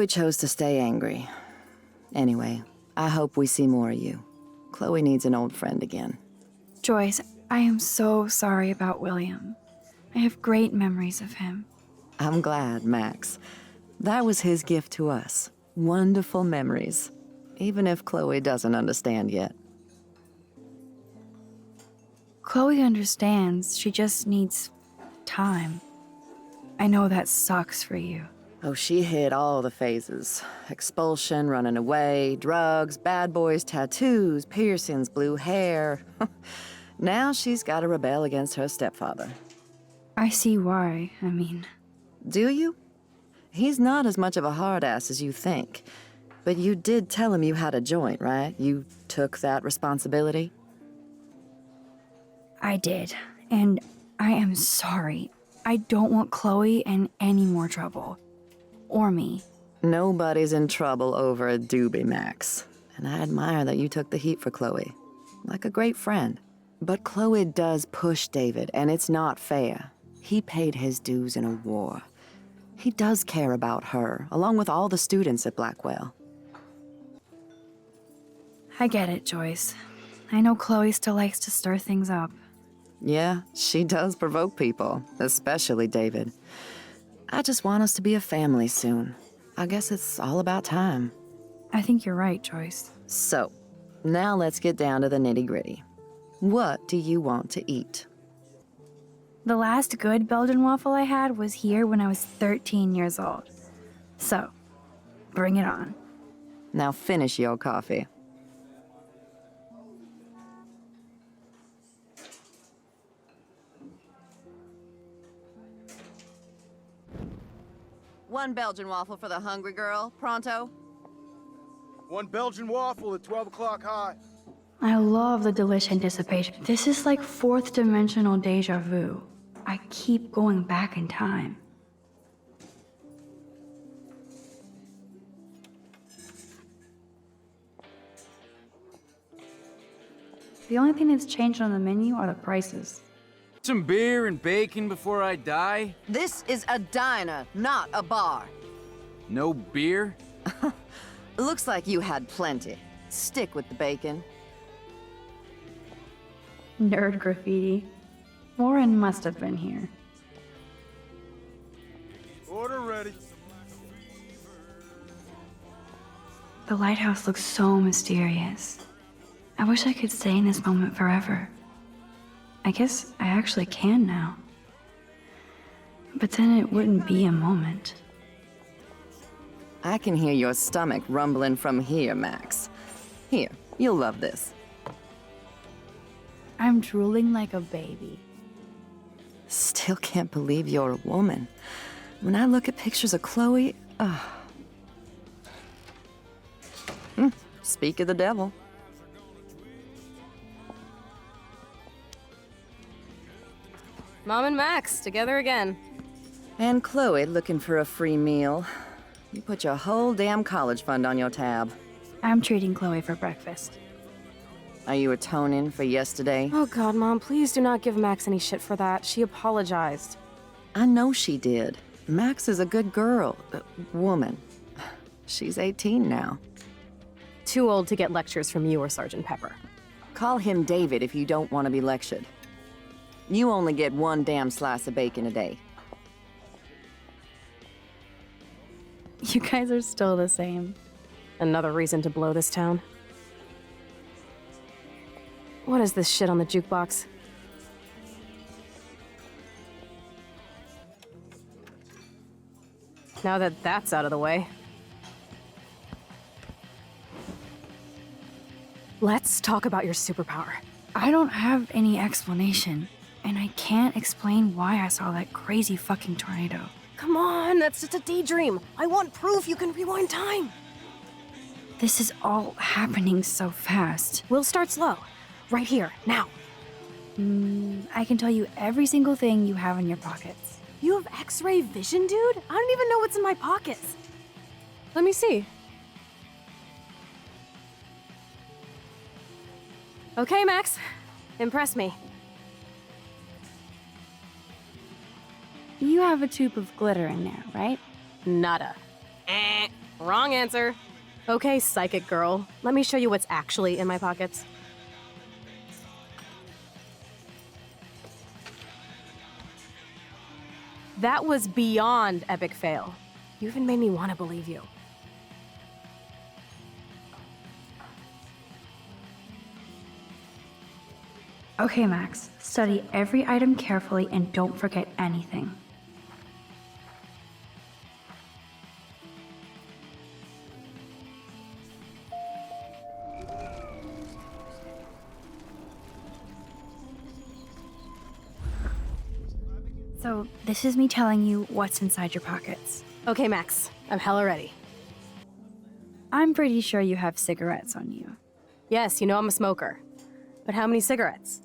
chose to stay angry. Anyway, I hope we see more of you. Chloe needs an old friend again. Joyce, I am so sorry about William. I have great memories of him. I'm glad, Max. That was his gift to us. Wonderful memories. Even if Chloe doesn't understand yet. Chloe understands. She just needs time. I know that sucks for you. Oh, she hit all the phases. Expulsion, running away, drugs, bad boys, tattoos, piercings, blue hair. Now she's got to rebel against her stepfather. I see why. I mean... Do you? He's not as much of a hard ass as you think. But you did tell him you had a joint, right? You took that responsibility? I did. And I am sorry. I don't want Chloe in any more trouble. Or me. Nobody's in trouble over a doobie, Max. And I admire that you took the heat for Chloe. Like a great friend. But Chloe does push David, and it's not fair. He paid his dues in a war. He does care about her, along with all the students at Blackwell. I get it, Joyce. I know Chloe still likes to stir things up. Yeah, she does provoke people, especially David. I just want us to be a family soon. I guess it's all about time. I think you're right, Joyce. So, now let's get down to the nitty-gritty. What do you want to eat? The last good Belgian waffle I had was here when I was 13 years old. So, bring it on. Now finish your coffee. One Belgian waffle for the hungry girl. Pronto? One Belgian waffle at 12 o'clock high. I love the delish anticipation. This is like fourth dimensional deja vu. I keep going back in time. The only thing that's changed on the menu are the prices. Some beer and bacon before I die? This is a diner, not a bar. No beer? Looks like you had plenty. Stick with the bacon. Nerd graffiti. Warren must have been here. Order ready. The lighthouse looks so mysterious. I wish I could stay in this moment forever. I guess I actually can now. But then it wouldn't be a moment. I can hear your stomach rumbling from here, Max. Here, you'll love this. I'm drooling like a baby. Still can't believe you're a woman. When I look at pictures of Chloe, speak of the devil. Mom and Max, together again. And Chloe looking for a free meal. You put your whole damn college fund on your tab. I'm treating Chloe for breakfast. Are you atoning for yesterday? Oh God, Mom, please do not give Max any shit for that. She apologized. I know she did. Max is a good girl. Woman. She's 18 now. Too old to get lectures from you or Sergeant Pepper. Call him David if you don't want to be lectured. You only get one damn slice of bacon a day. You guys are still the same. Another reason to blow this town. What is this shit on the jukebox? Now that that's out of the way. Let's talk about your superpower. I don't have any explanation, and I can't explain why I saw that crazy fucking tornado. Come on, that's just a daydream. I want proof you can rewind time. This is all happening so fast. We'll start slow. Right here, now. I can tell you every single thing you have in your pockets. You have X-ray vision, dude? I don't even know what's in my pockets. Let me see. Okay, Max. Impress me. You have a tube of glitter in there, right? Nada. Wrong answer. Okay, psychic girl. Let me show you what's actually in my pockets. That was beyond epic fail. You even made me want to believe you. Okay, Max. Study every item carefully and don't forget anything. So, this is me telling you what's inside your pockets. Okay, Max. I'm hella ready. I'm pretty sure you have cigarettes on you. Yes, you know I'm a smoker. But how many cigarettes?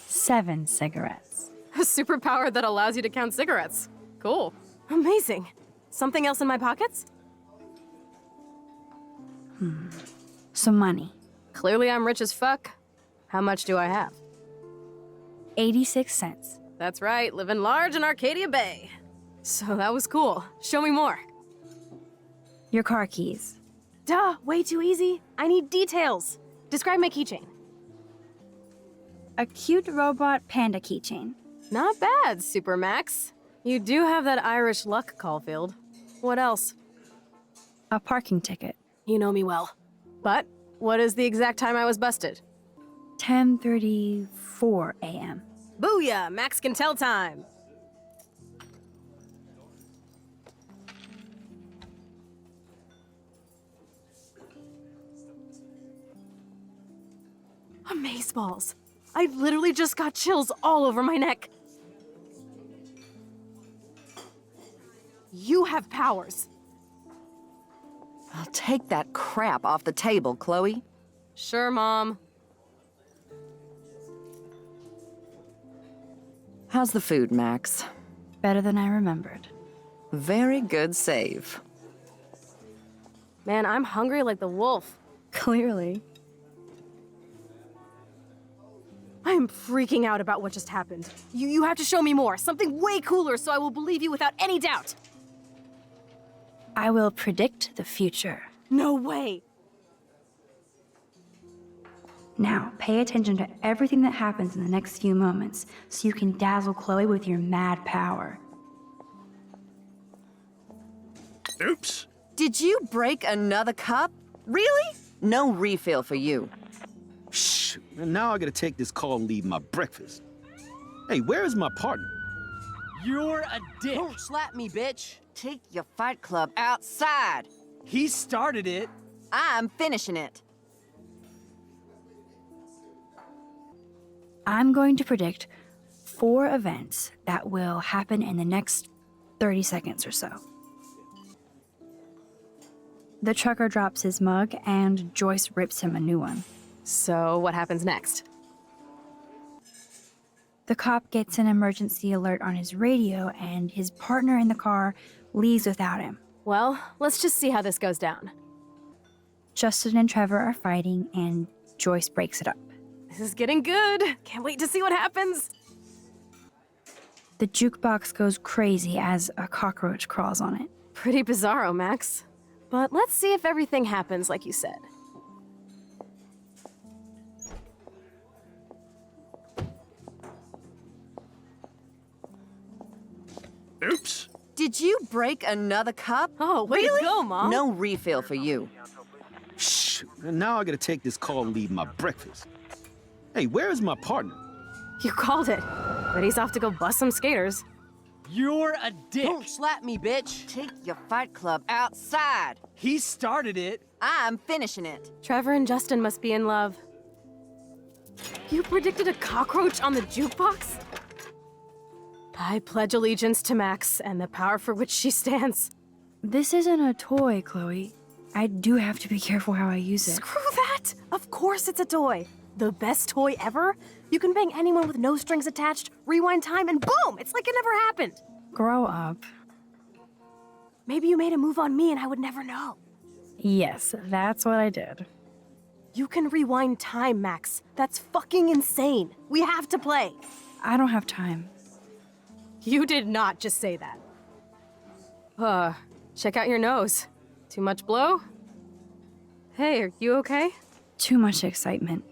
7 cigarettes. A superpower that allows you to count cigarettes. Cool. Amazing. Something else in my pockets? Some money. Clearly I'm rich as fuck. How much do I have? 86 cents. That's right, living large in Arcadia Bay. So that was cool. Show me more. Your car keys. Duh, way too easy. I need details. Describe my keychain. A cute robot panda keychain. Not bad, Super Max. You do have that Irish luck, Caulfield. What else? A parking ticket. You know me well. But what is the exact time I was busted? 10:34 a.m. Booyah! Max can tell time! Amazeballs. I literally just got chills all over my neck. You have powers. I'll take that crap off the table, Chloe. Sure, Mom. How's the food, Max? Better than I remembered. Very good save. Man, I'm hungry like the wolf. Clearly. I am freaking out about what just happened. You have to show me more. Something way cooler so I will believe you without any doubt. I will predict the future. No way. Now, pay attention to everything that happens in the next few moments so you can dazzle Chloe with your mad power. Oops. Did you break another cup? Really? No refill for you. Shh. And now I gotta take this call and leave my breakfast. Hey, where is my partner? You're a dick. Don't slap me, bitch. Take your fight club outside. He started it. I'm finishing it. I'm going to predict 4 events that will happen in the next 30 seconds or so. The trucker drops his mug, and Joyce rips him a new one. So, what happens next? The cop gets an emergency alert on his radio, and his partner in the car leaves without him. Well, let's just see how this goes down. Justin and Trevor are fighting, and Joyce breaks it up. This is getting good. Can't wait to see what happens. The jukebox goes crazy as a cockroach crawls on it. Pretty bizarro, Max. But let's see if everything happens like you said. Oops. Did you break another cup? Oh, way to go, Mom. No refill for you. Shh. And now I gotta take this call and leave my breakfast. Hey, where is my partner? You called it. But he's off to go bust some skaters. You're a dick. Don't slap me, bitch. Take your fight club outside. He started it. I'm finishing it. Trevor and Justin must be in love. You predicted a cockroach on the jukebox? I pledge allegiance to Max and the power for which she stands. This isn't a toy, Chloe. I do have to be careful how I use it. Screw that! Of course it's a toy. The best toy ever? You can bang anyone with no strings attached, rewind time, and boom! It's like it never happened. Grow up. Maybe you made a move on me and I would never know. Yes, that's what I did. You can rewind time, Max. That's fucking insane. We have to play. I don't have time. You did not just say that. Check out your nose. Too much blow? Hey, are you okay? Too much excitement.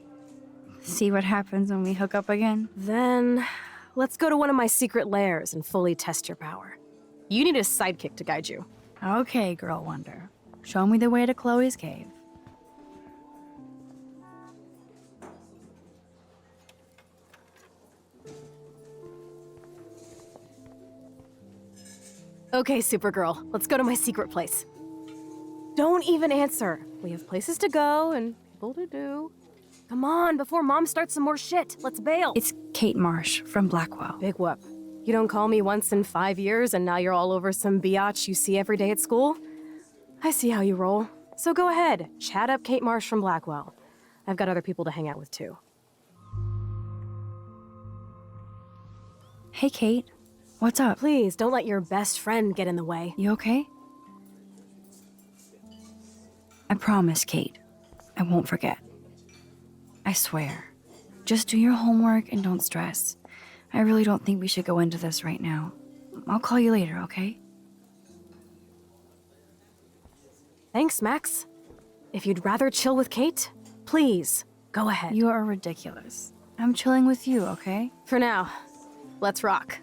See what happens when we hook up again? Then, let's go to one of my secret lairs and fully test your power. You need a sidekick to guide you. Okay, Girl Wonder. Show me the way to Chloe's cave. Okay, Supergirl, let's go to my secret place. Don't even answer. We have places to go and people to do. Come on, before Mom starts some more shit. Let's bail. It's Kate Marsh from Blackwell. Big whoop. You don't call me once in 5 years and now you're all over some biatch you see every day at school? I see how you roll. So go ahead, chat up Kate Marsh from Blackwell. I've got other people to hang out with too. Hey, Kate. What's up? Please, don't let your best friend get in the way. You okay? I promise, Kate. I won't forget. I swear. Just do your homework and don't stress. I really don't think we should go into this right now. I'll call you later, okay? Thanks, Max. If you'd rather chill with Kate, please, go ahead. You are ridiculous. I'm chilling with you, okay? For now, let's rock.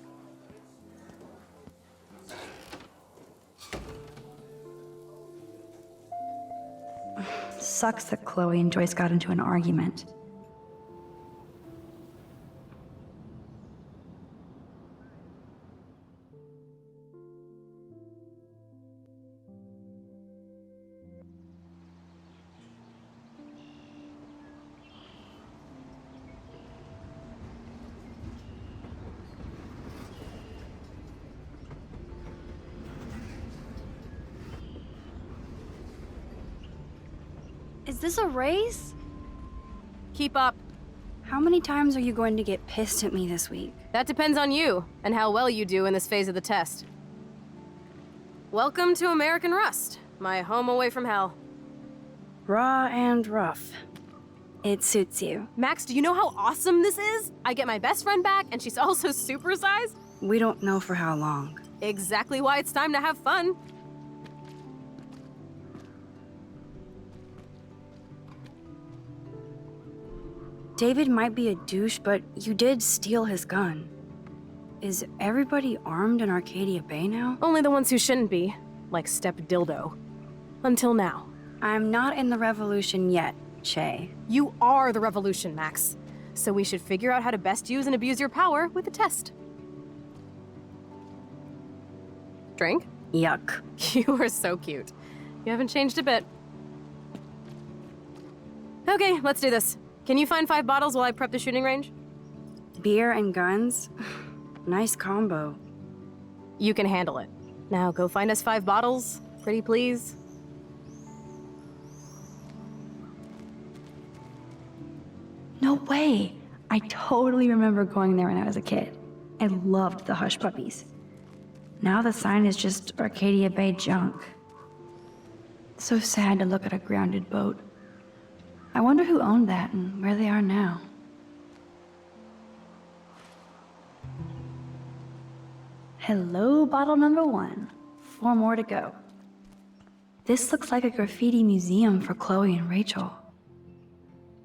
Sucks that Chloe and Joyce got into an argument. Is this a race? Keep up. How many times are you going to get pissed at me this week? That depends on you and how well you do in this phase of the test. Welcome to American Rust, my home away from hell. Raw and rough. It suits you. Max, do you know how awesome this is? I get my best friend back and she's also supersized. We don't know for how long. Exactly why it's time to have fun. David might be a douche, but you did steal his gun. Is everybody armed in Arcadia Bay now? Only the ones who shouldn't be, like Step Dildo. Until now. I'm not in the revolution yet, Che. You are the revolution, Max. So we should figure out how to best use and abuse your power with the test. Drink? Yuck. You are so cute. You haven't changed a bit. Okay, let's do this. Can you find 5 bottles while I prep the shooting range? Beer and guns? Nice combo. You can handle it. Now go find us 5 bottles, pretty please. No way! I totally remember going there when I was a kid. I loved the Hush Puppies. Now the sign is just Arcadia Bay junk. So sad to look at a grounded boat. I wonder who owned that and where they are now. Hello, bottle number 1. 4 more to go. This looks like a graffiti museum for Chloe and Rachel.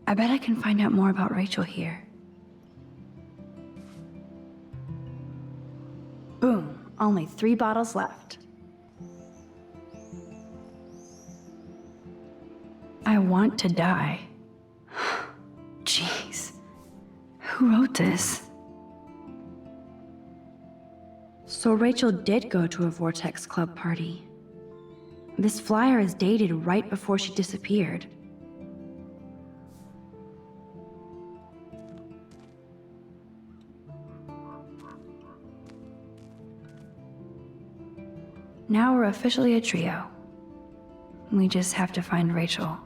I bet I can find out more about Rachel here. Boom, only 3 bottles left. I want to die. Jeez, who wrote this? So Rachel did go to a Vortex Club party. This flyer is dated right before she disappeared. Now we're officially a trio. We just have to find Rachel.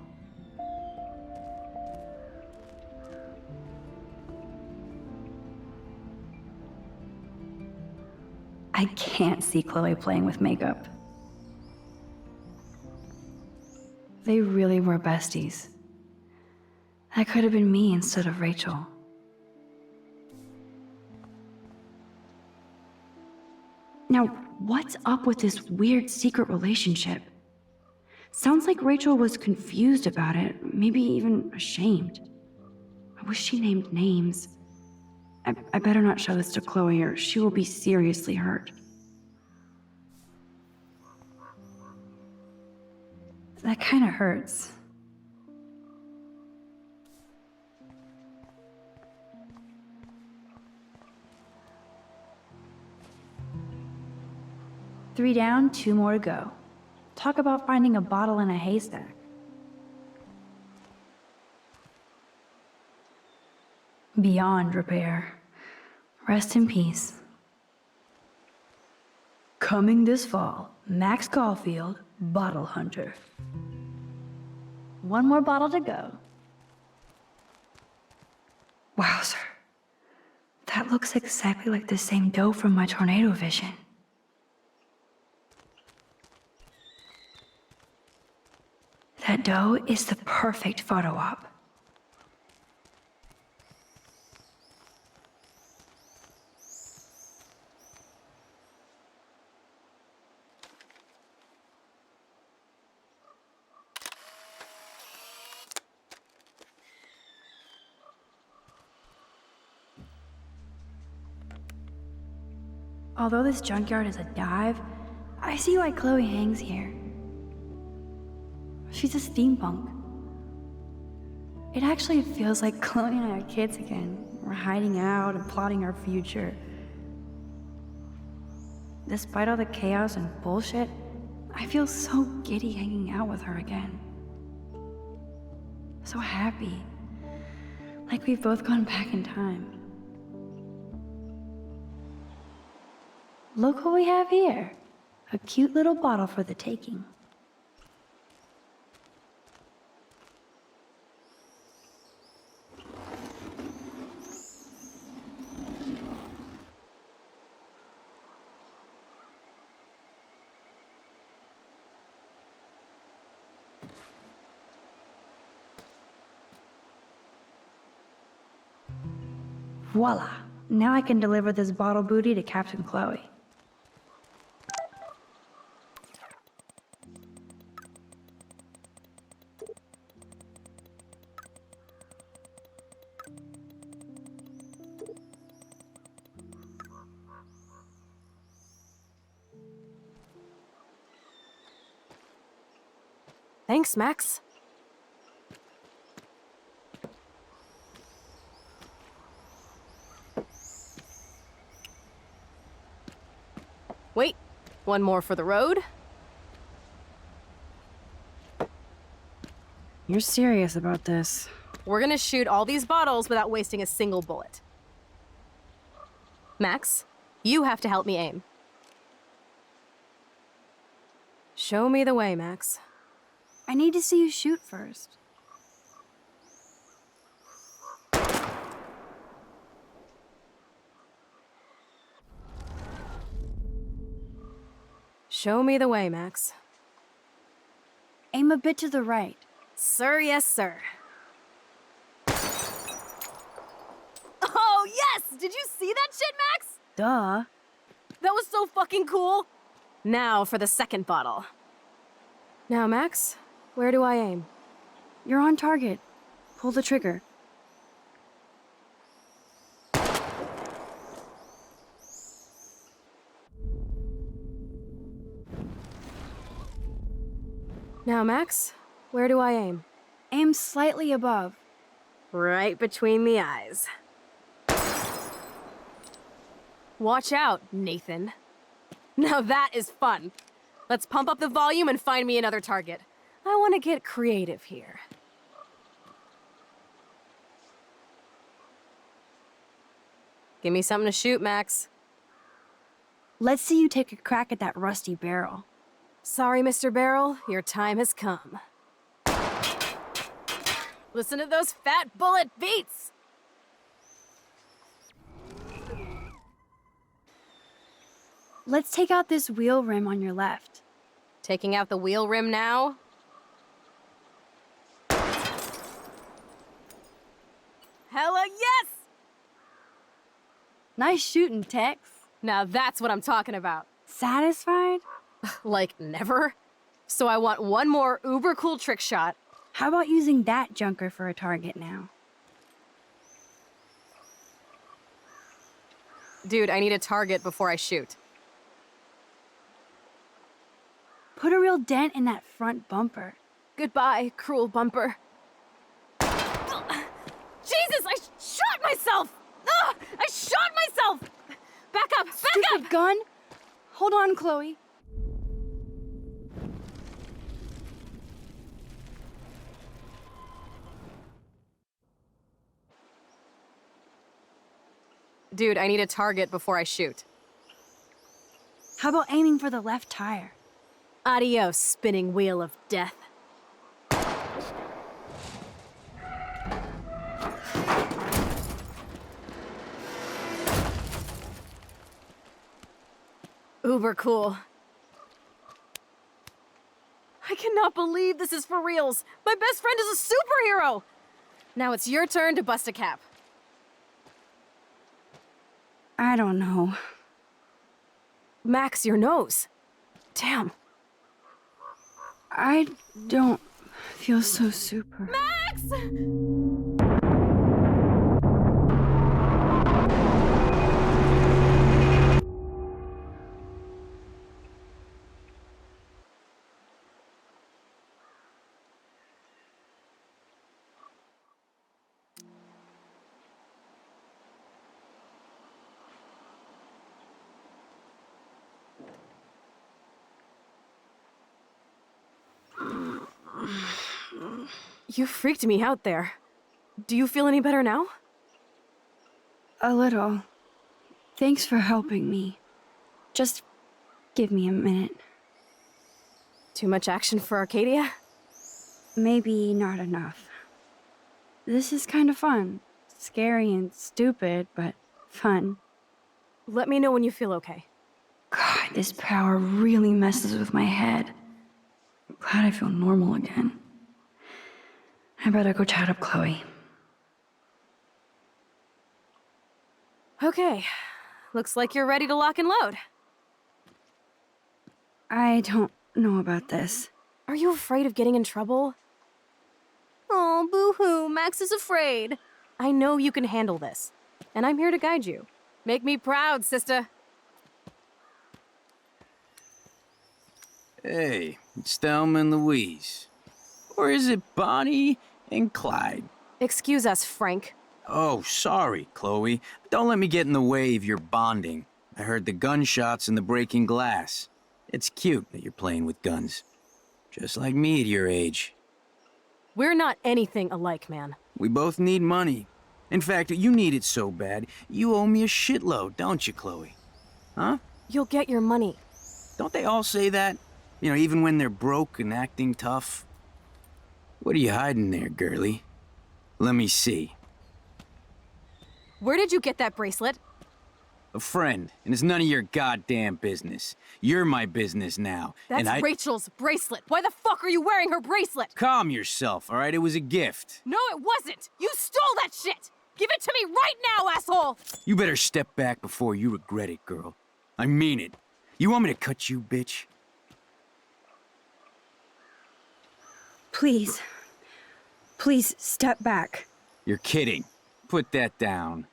I can't see Chloe playing with makeup. They really were besties. That could have been me instead of Rachel. Now, what's up with this weird secret relationship? Sounds like Rachel was confused about it, maybe even ashamed. I wish she named names. I better not show this to Chloe or she will be seriously hurt. That kind of hurts. Three down, two more to go. Talk about finding a bottle in a haystack. Beyond repair. Rest in peace. Coming this fall, Max Caulfield, Bottle Hunter. One more bottle to go. Wowzer. That looks exactly like the same doe from my tornado vision. That doe is the perfect photo op. Although this junkyard is a dive, I see why Chloe hangs here. She's a steampunk. It actually feels like Chloe and I are kids again. We're hiding out and plotting our future. Despite all the chaos and bullshit, I feel so giddy hanging out with her again. So happy. Like we've both gone back in time. Look what we have here. A cute little bottle for the taking. Voila! Now I can deliver this bottle booty to Captain Chloe. Thanks, Max. Wait, one more for the road. You're serious about this? We're gonna shoot all these bottles without wasting a single bullet. Max, you have to help me aim. Show me the way, Max. I need to see you shoot first. Show me the way, Max. Aim a bit to the right. Sir, yes, sir. Oh, yes! Did you see that shit, Max? Duh. That was so fucking cool! Now for the second bottle. Now, Max, where do I aim? You're on target. Pull the trigger. Now, Max, where do I aim? Aim slightly above. Right between the eyes. Watch out, Nathan. Now that is fun. Let's pump up the volume and find me another target. I want to get creative here. Give me something to shoot, Max. Let's see you take a crack at that rusty barrel. Sorry, Mr. Barrel, your time has come. Listen to those fat bullet beats! Let's take out this wheel rim on your left. Taking out the wheel rim now? Hella yes! Nice shooting, Tex. Now that's what I'm talking about. Satisfied? Like, never? So I want one more uber cool trick shot. How about using that junker for a target now? Dude, I need a target before I shoot. Put a real dent in that front bumper. Goodbye, cruel bumper. Jesus, I shot myself! Ugh, I shot myself! Back up, back Stupid up! gun! Hold on, Chloe. Dude, I need a target before I shoot. How about aiming for the left tire? Adios, spinning wheel of death. Uber cool. I cannot believe this is for reals. My best friend is a superhero. Now it's your turn to bust a cap. I don't know. Max, your nose. Damn. I don't feel so super. Max! You freaked me out there. Do you feel any better now? A little. Thanks for helping me. Just give me a minute. Too much action for Arcadia? Maybe not enough. This is kind of fun. Scary and stupid, but fun. Let me know when you feel okay. God, this power really messes with my head. I'm glad I feel normal again. I better go chat up Chloe. Okay. Looks like you're ready to lock and load. I don't know about this. Are you afraid of getting in trouble? Oh, boo-hoo, Max is afraid. I know you can handle this, and I'm here to guide you. Make me proud, sister. Hey, it's Thelma and Louise. Or is it Bonnie and Clyde? Excuse us, Frank. Oh, sorry, Chloe. Don't let me get in the way of your bonding. I heard the gunshots and the breaking glass. It's cute that you're playing with guns. Just like me at your age. We're not anything alike, man. We both need money. In fact, you need it so bad, you owe me a shitload, don't you, Chloe? Huh? You'll get your money. Don't they all say that? You know, even when they're broke and acting tough? What are you hiding there, girlie? Let me see. Where did you get that bracelet? A friend, and it's none of your goddamn business. You're my business now. That's and Rachel's bracelet. Why the fuck are you wearing her bracelet? Calm yourself, all right? It was a gift. No, it wasn't. You stole that shit. Give it to me right now, asshole. You better step back before you regret it, girl. I mean it. You want me to cut you, bitch? Please. Please step back. You're kidding. Put that down.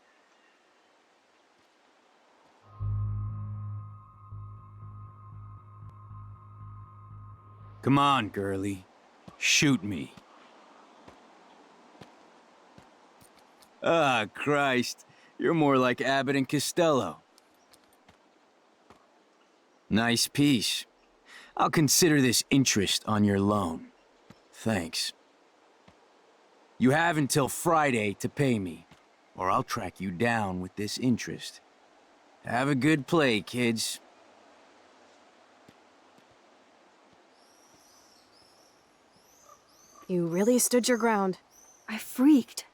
Come on, girlie. Shoot me. Ah, Christ. You're more like Abbott and Costello. Nice piece. I'll consider this interest on your loan. Thanks. You have until Friday to pay me, or I'll track you down with this interest. Have a good play, kids. You really stood your ground. I freaked.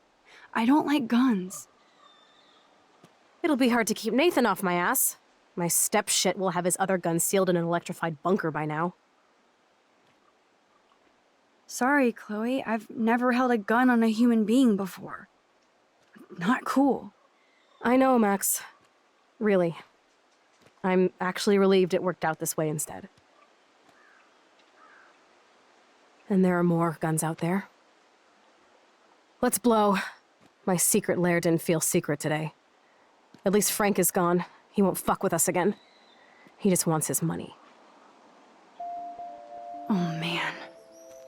I don't like guns. It'll be hard to keep Nathan off my ass. My step-shit will have his other gun sealed in an electrified bunker by now. Sorry, Chloe. I've never held a gun on a human being before. Not cool. I know, Max. Really. I'm actually relieved it worked out this way instead. And there are more guns out there. Let's blow. My secret lair didn't feel secret today. At least Frank is gone. He won't fuck with us again. He just wants his money. Oh, man.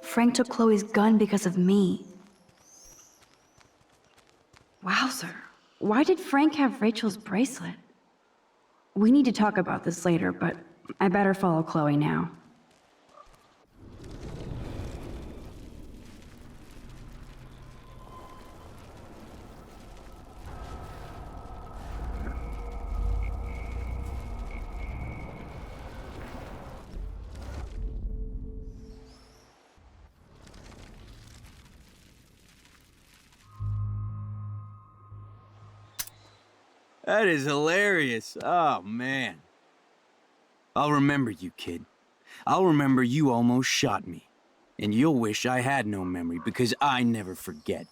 Frank took Chloe's gun because of me. Wowzer. Why did Frank have Rachel's bracelet? We need to talk about this later, but I better follow Chloe now. That is hilarious. Oh, man. I'll remember you, kid. I'll remember you almost shot me. And you'll wish I had no memory, because I never forget.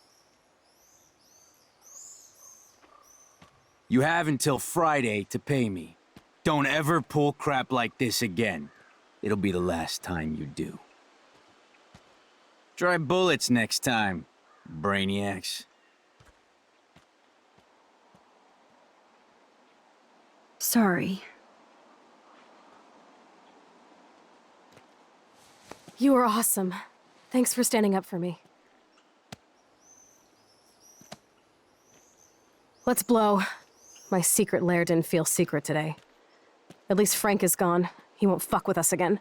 You have until Friday to pay me. Don't ever pull crap like this again. It'll be the last time you do. Try bullets next time, brainiacs. Sorry. You were awesome. Thanks for standing up for me. Let's blow. My secret lair didn't feel secret today. At least Frank is gone. He won't fuck with us again.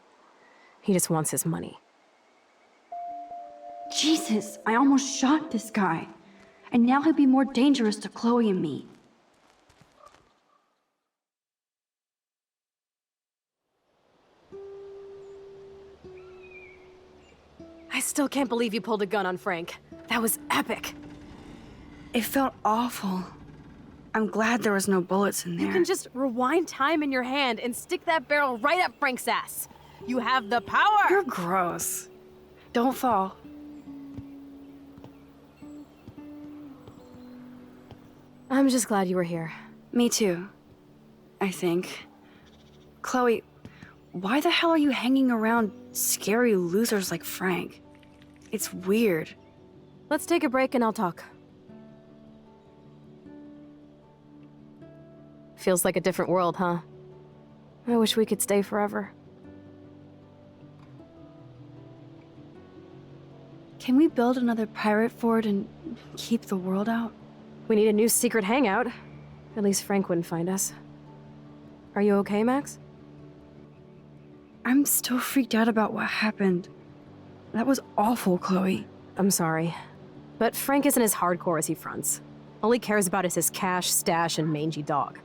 He just wants his money. Jesus, I almost shot this guy. And now he'll be more dangerous to Chloe and me. I still can't believe you pulled a gun on Frank. That was epic. It felt awful. I'm glad there was no bullets in there. You can just rewind time in your hand and stick that barrel right up Frank's ass. You have the power! You're gross. Don't fall. I'm just glad you were here. Me too. I think. Chloe, why the hell are you hanging around scary losers like Frank? It's weird. Let's take a break and I'll talk. Feels like a different world, huh? I wish we could stay forever. Can we build another pirate fort and keep the world out? We need a new secret hangout. At least Frank wouldn't find us. Are you okay, Max? I'm still freaked out about what happened. That was awful, Chloe. I'm sorry. But Frank isn't as hardcore as he fronts. All he cares about is his cash, stash, and mangy dog.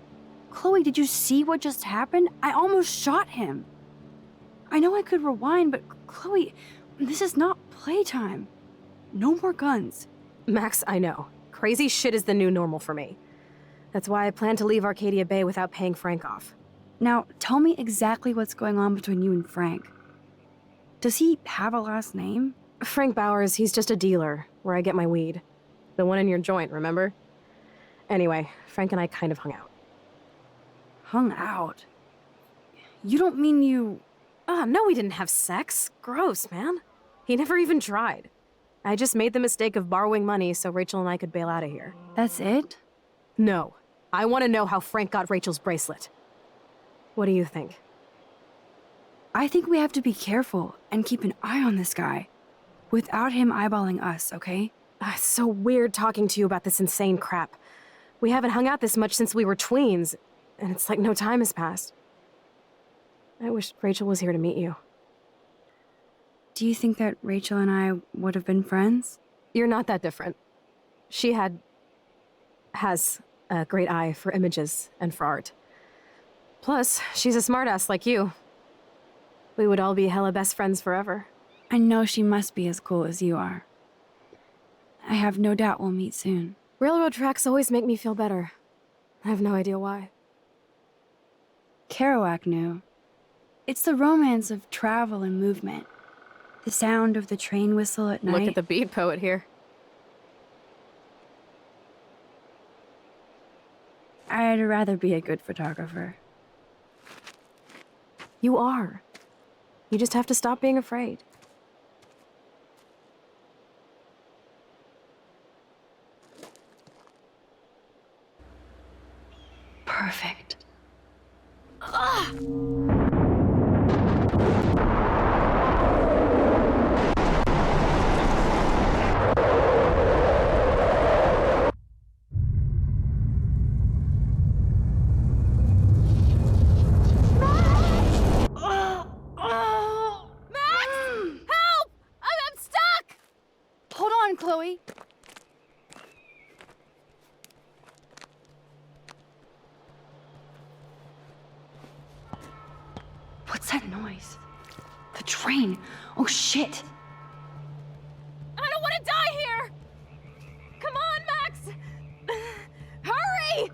Chloe, did you see what just happened? I almost shot him. I know I could rewind, but Chloe, this is not playtime. No more guns. Max, I know. Crazy shit is the new normal for me. That's why I plan to leave Arcadia Bay without paying Frank off. Now, tell me exactly what's going on between you and Frank. Does he have a last name? Frank Bowers, he's just a dealer, where I get my weed. The one in your joint, remember? Anyway, Frank and I kind of hung out. Hung out? You don't mean you... No, we didn't have sex. Gross, man. He never even tried. I just made the mistake of borrowing money so Rachel and I could bail out of here. That's it? No. I want to know how Frank got Rachel's bracelet. What do you think? I think we have to be careful and keep an eye on this guy. Without him eyeballing us, okay? It's so weird talking to you about this insane crap. We haven't hung out this much since we were tweens, and it's like no time has passed. I wish Rachel was here to meet you. Do you think that Rachel and I would have been friends? You're not that different. She has a great eye for images and for art. Plus, she's a smartass like you. We would all be hella best friends forever. I know she must be as cool as you are. I have no doubt we'll meet soon. Railroad tracks always make me feel better. I have no idea why. Kerouac knew. It's the romance of travel and movement. The sound of the train whistle at night. Look at the beat poet here. I'd rather be a good photographer. You are. You just have to stop being afraid. Perfect. Chloe. What's that noise? The train. Oh, shit. I don't want to die here! Come on, Max! Hurry!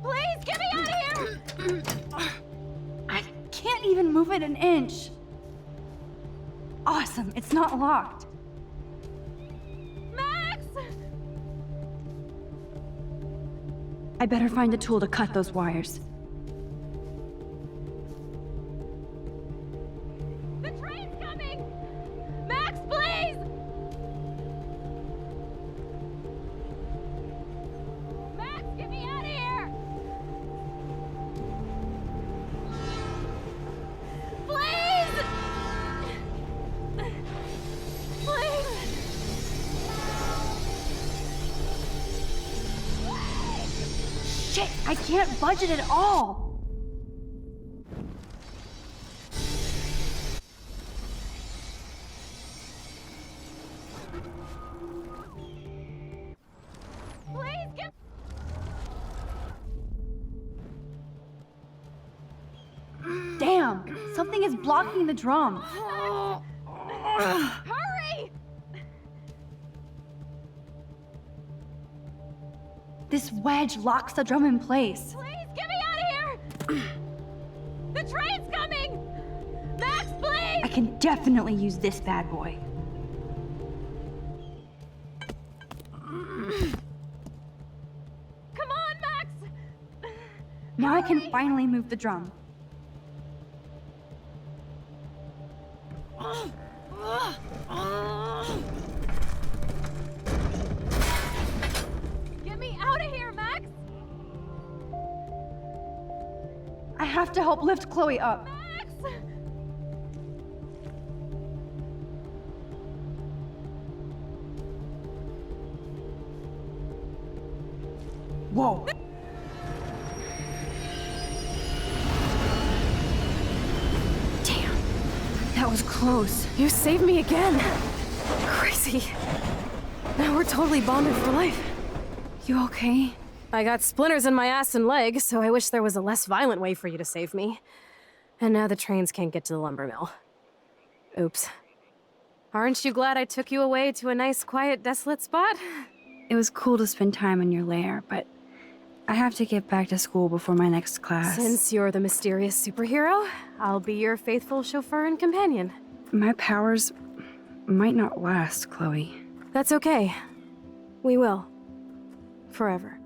Please, get me out of here! I can't even move it an inch. Awesome, it's not locked. Max! I better find a tool to cut those wires. The train's coming! Max, please! Max, get me out of here! Please! Please! Shit, I can't budget at all. Please get... Damn, something is blocking the drum. Hurry! This wedge locks the drum in place. Please get me out of here! The train's coming! Max, please! I can definitely use this bad boy. Come on, Max! Now I can finally move the drum. Get me out of here, Max! I have to help lift Chloe up. Max! Whoa. Damn, that was close. You saved me again. Crazy. Now we're totally bonded for life. You okay? I got splinters in my ass and leg, so I wish there was a less violent way for you to save me. And now the trains can't get to the lumber mill. Oops. Aren't you glad I took you away to a nice, quiet, desolate spot? It was cool to spend time in your lair, but I have to get back to school before my next class. Since you're the mysterious superhero, I'll be your faithful chauffeur and companion. My powers might not last, Chloe. That's okay. We will. Forever.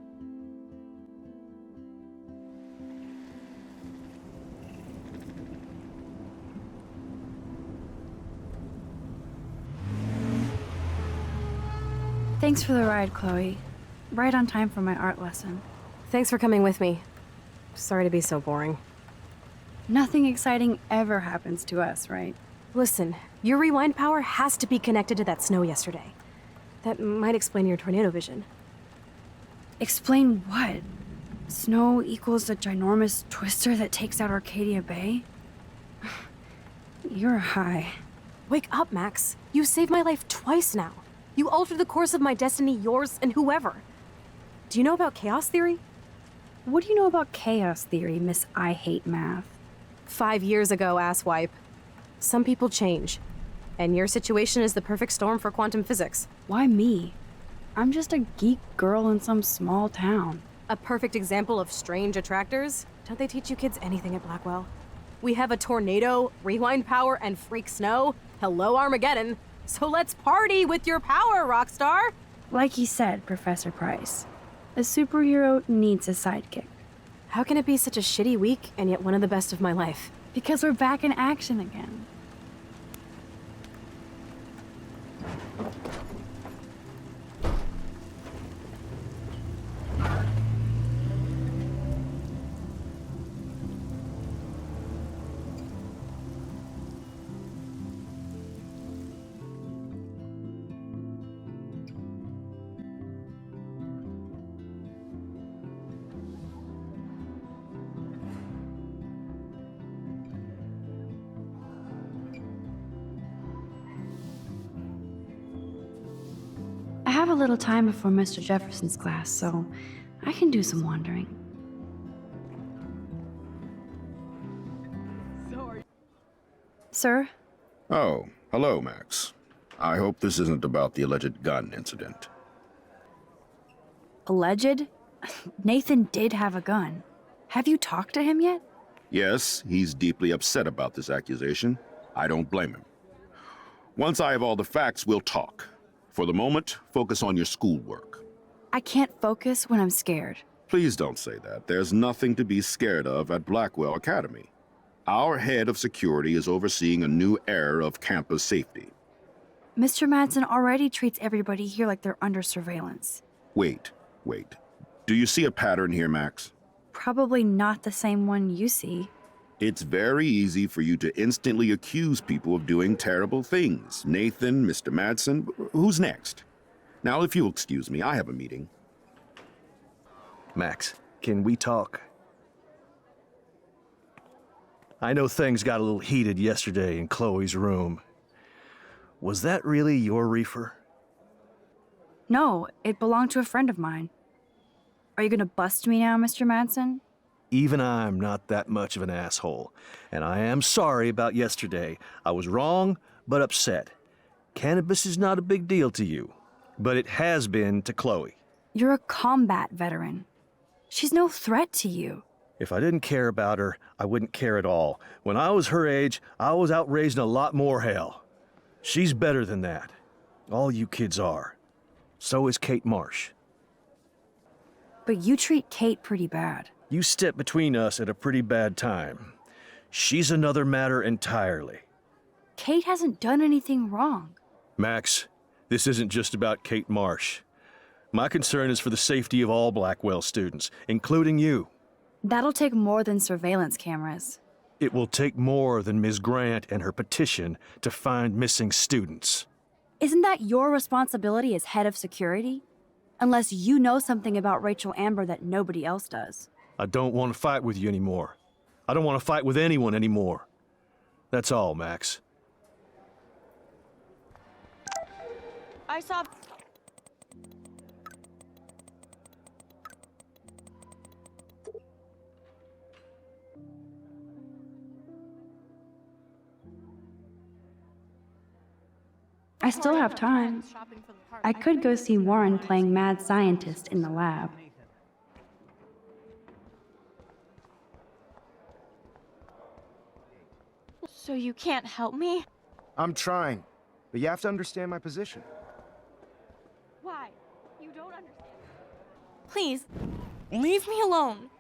Thanks for the ride, Chloe. Right on time for my art lesson. Thanks for coming with me. Sorry to be so boring. Nothing exciting ever happens to us, right? Listen, your rewind power has to be connected to that snow yesterday. That might explain your tornado vision. Explain what? Snow equals a ginormous twister that takes out Arcadia Bay? You're high. Wake up, Max. You saved my life twice now. You altered the course of my destiny, yours, and whoever. Do you know about chaos theory? What do you know about chaos theory, Miss I Hate Math? 5 years ago, asswipe. Some people change. And your situation is the perfect storm for quantum physics. Why me? I'm just a geek girl in some small town. A perfect example of strange attractors? Don't they teach you kids anything at Blackwell? We have a tornado, rewind power, and freak snow. Hello, Armageddon. So let's party with your power, Rockstar! Like he said, Professor Price, a superhero needs a sidekick. How can it be such a shitty week and yet one of the best of my life? Because we're back in action again. I have a little time before Mr. Jefferson's class, so I can do some wandering. Sir? Oh, hello, Max. I hope this isn't about the alleged gun incident. Alleged? Nathan did have a gun. Have you talked to him yet? Yes, he's deeply upset about this accusation. I don't blame him. Once I have all the facts, we'll talk. For the moment, focus on your schoolwork. I can't focus when I'm scared. Please don't say that. There's nothing to be scared of at Blackwell Academy. Our head of security is overseeing a new era of campus safety. Mr. Madsen already treats everybody here like they're under surveillance. Wait. Do you see a pattern here, Max? Probably not the same one you see. It's very easy for you to instantly accuse people of doing terrible things. Nathan, Mr. Madsen, who's next? Now, if you'll excuse me, I have a meeting. Max, can we talk? I know things got a little heated yesterday in Chloe's room. Was that really your reefer? No, it belonged to a friend of mine. Are you gonna bust me now, Mr. Madsen? Even I'm not that much of an asshole, and I am sorry about yesterday. I was wrong, but upset. Cannabis is not a big deal to you, but it has been to Chloe. You're a combat veteran. She's no threat to you. If I didn't care about her, I wouldn't care at all. When I was her age, I was out raising a lot more hell. She's better than that. All you kids are. So is Kate Marsh. But you treat Kate pretty bad. You step between us at a pretty bad time. She's another matter entirely. Kate hasn't done anything wrong. Max, this isn't just about Kate Marsh. My concern is for the safety of all Blackwell students, including you. That'll take more than surveillance cameras. It will take more than Ms. Grant and her petition to find missing students. Isn't that your responsibility as head of security? Unless you know something about Rachel Amber that nobody else does. I don't want to fight with you anymore. I don't want to fight with anyone anymore. That's all, Max. I saw... I still have time. I could go see Warren playing mad scientist in the lab. So you can't help me? I'm trying, but you have to understand my position. Why? You don't understand. Please, leave me alone.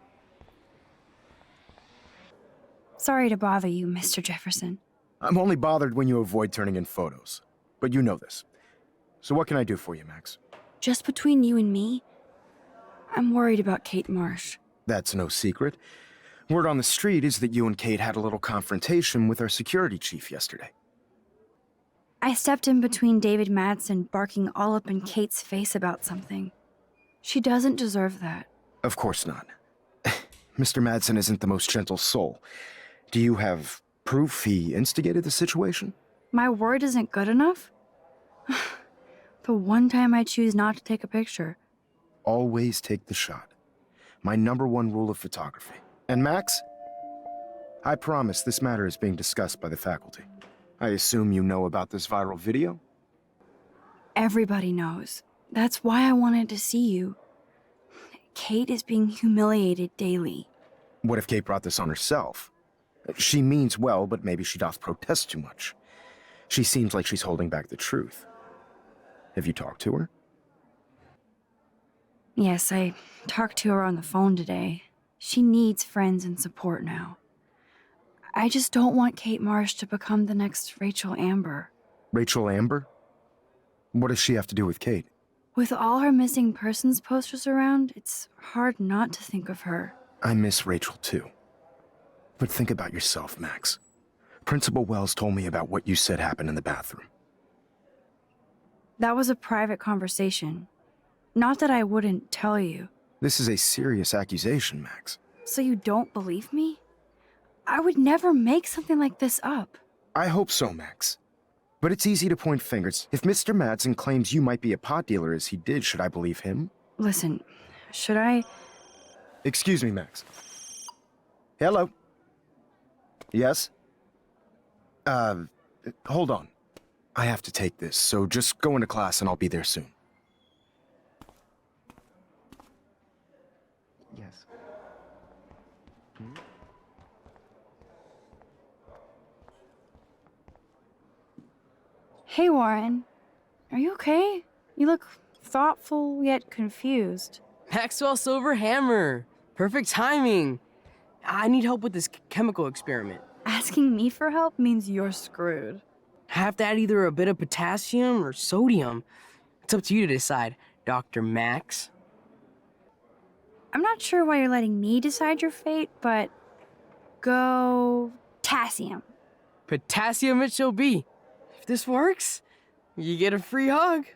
Sorry to bother you, Mr. Jefferson. I'm only bothered when you avoid turning in photos. But you know this. So what can I do for you, Max? Just between you and me, I'm worried about Kate Marsh. That's no secret. Word on the street is that you and Kate had a little confrontation with our security chief yesterday. I stepped in between David Madsen barking all up in Kate's face about something. She doesn't deserve that. Of course not. Mr. Madsen isn't the most gentle soul. Do you have proof he instigated the situation? My word isn't good enough? The one time I choose not to take a picture. Always take the shot. My #1 rule of photography. And Max, I promise this matter is being discussed by the faculty. I assume you know about this viral video? Everybody knows. That's why I wanted to see you. Kate is being humiliated daily. What if Kate brought this on herself? She means well, but maybe she doth protest too much. She seems like she's holding back the truth. Have you talked to her? Yes, I talked to her on the phone today. She needs friends and support now. I just don't want Kate Marsh to become the next Rachel Amber. Rachel Amber? What does she have to do with Kate? With all her missing persons posters around, it's hard not to think of her. I miss Rachel too. But think about yourself, Max. Principal Wells told me about what you said happened in the bathroom. That was a private conversation. Not that I wouldn't tell you. This is a serious accusation, Max. So you don't believe me? I would never make something like this up. I hope so, Max. But it's easy to point fingers. If Mr. Madsen claims you might be a pot dealer as he did, should I believe him? Listen, should I... Excuse me, Max. Hello? Yes? Hold on. I have to take this, so just go into class and I'll be there soon. Yes. Hey, Warren. Are you okay? You look thoughtful yet confused. Maxwell Silver Hammer. Perfect timing. I need help with this chemical experiment. Asking me for help means you're screwed. I have to add either a bit of potassium or sodium. It's up to you to decide, Dr. Max. I'm not sure why you're letting me decide your fate, but go potassium. Potassium it shall be. If this works, you get a free hug.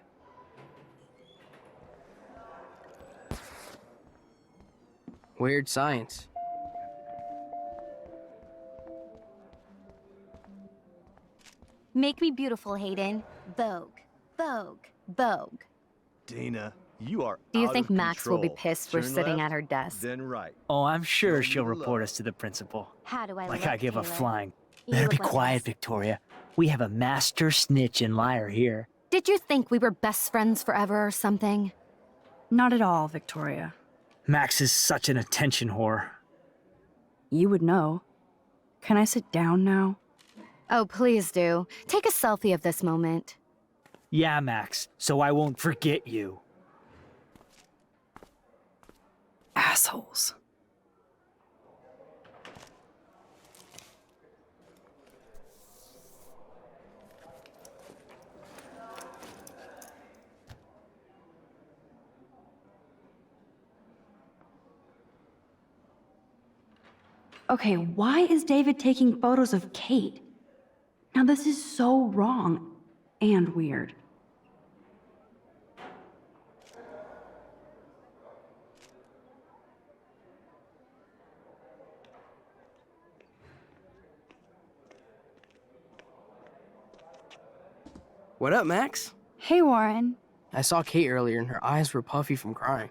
Weird science. Make me beautiful, Hayden. Vogue. Vogue. Vogue. Dana, you are Do you out think of Max will be control. pissed we're Turn sitting left, at her desk? Then right. Oh, I'm sure she'll report us to the principal. How do I Like look, I give a Taylor? flying. You Better look be like quiet, this. Victoria. We have a master snitch and liar here. Did you think we were best friends forever or something? Not at all, Victoria. Max is such an attention whore. You would know. Can I sit down now? Oh, please do. Take a selfie of this moment. Yeah, Max, so I won't forget you. Assholes. Okay, why is David taking photos of Kate? Now this is so wrong and weird. What up, Max? Hey, Warren. I saw Kate earlier and her eyes were puffy from crying.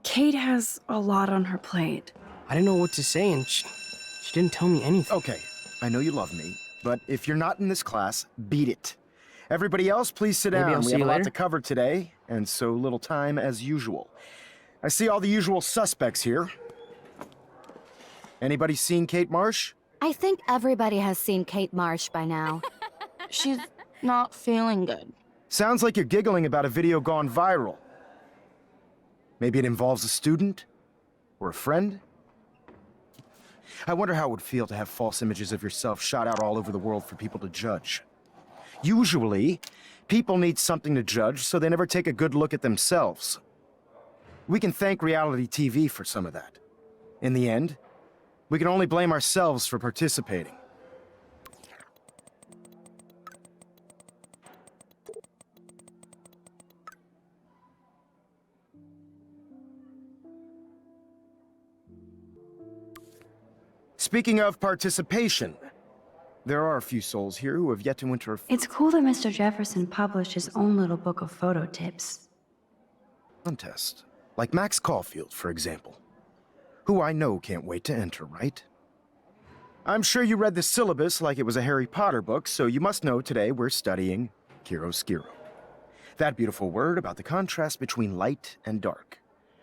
Kate has a lot on her plate. I didn't know what to say and she didn't tell me anything. Okay, I know you love me, but if you're not in this class, beat it. Everybody else, please sit Maybe down. I'll We see have a you lot later. to cover today, and so little time as usual. I see all the usual suspects here. Anybody seen Kate Marsh? I think everybody has seen Kate Marsh by now. She's not feeling good. Sounds like you're giggling about a video gone viral. Maybe it involves a student? Or a friend? I wonder how it would feel to have false images of yourself shot out all over the world for people to judge. Usually, people need something to judge, so they never take a good look at themselves. We can thank reality TV for some of that. In the end, we can only blame ourselves for participating. Speaking of participation, there are a few souls here who have yet to enter a It's cool that Mr. Jefferson published his own little book of photo tips. contest. Like Max Caulfield, for example. Who I know can't wait to enter, right? I'm sure you read the syllabus like it was a Harry Potter book, so you must know today we're studying chiaroscuro. That beautiful word about the contrast between light and dark.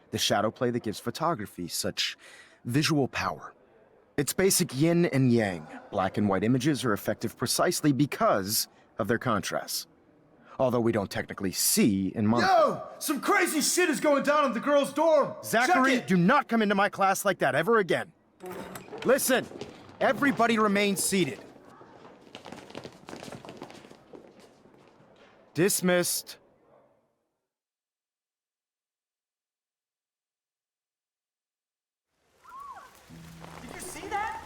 The shadow play that gives photography such visual power. It's basic yin and yang. Black and white images are effective precisely because of their contrasts. Although we don't technically see in mono. Yo! Some crazy shit is going down in the girls' dorm! Zachary, Check it! do not come into my class like that ever again. Listen, everybody remain seated. Dismissed. Did you see that?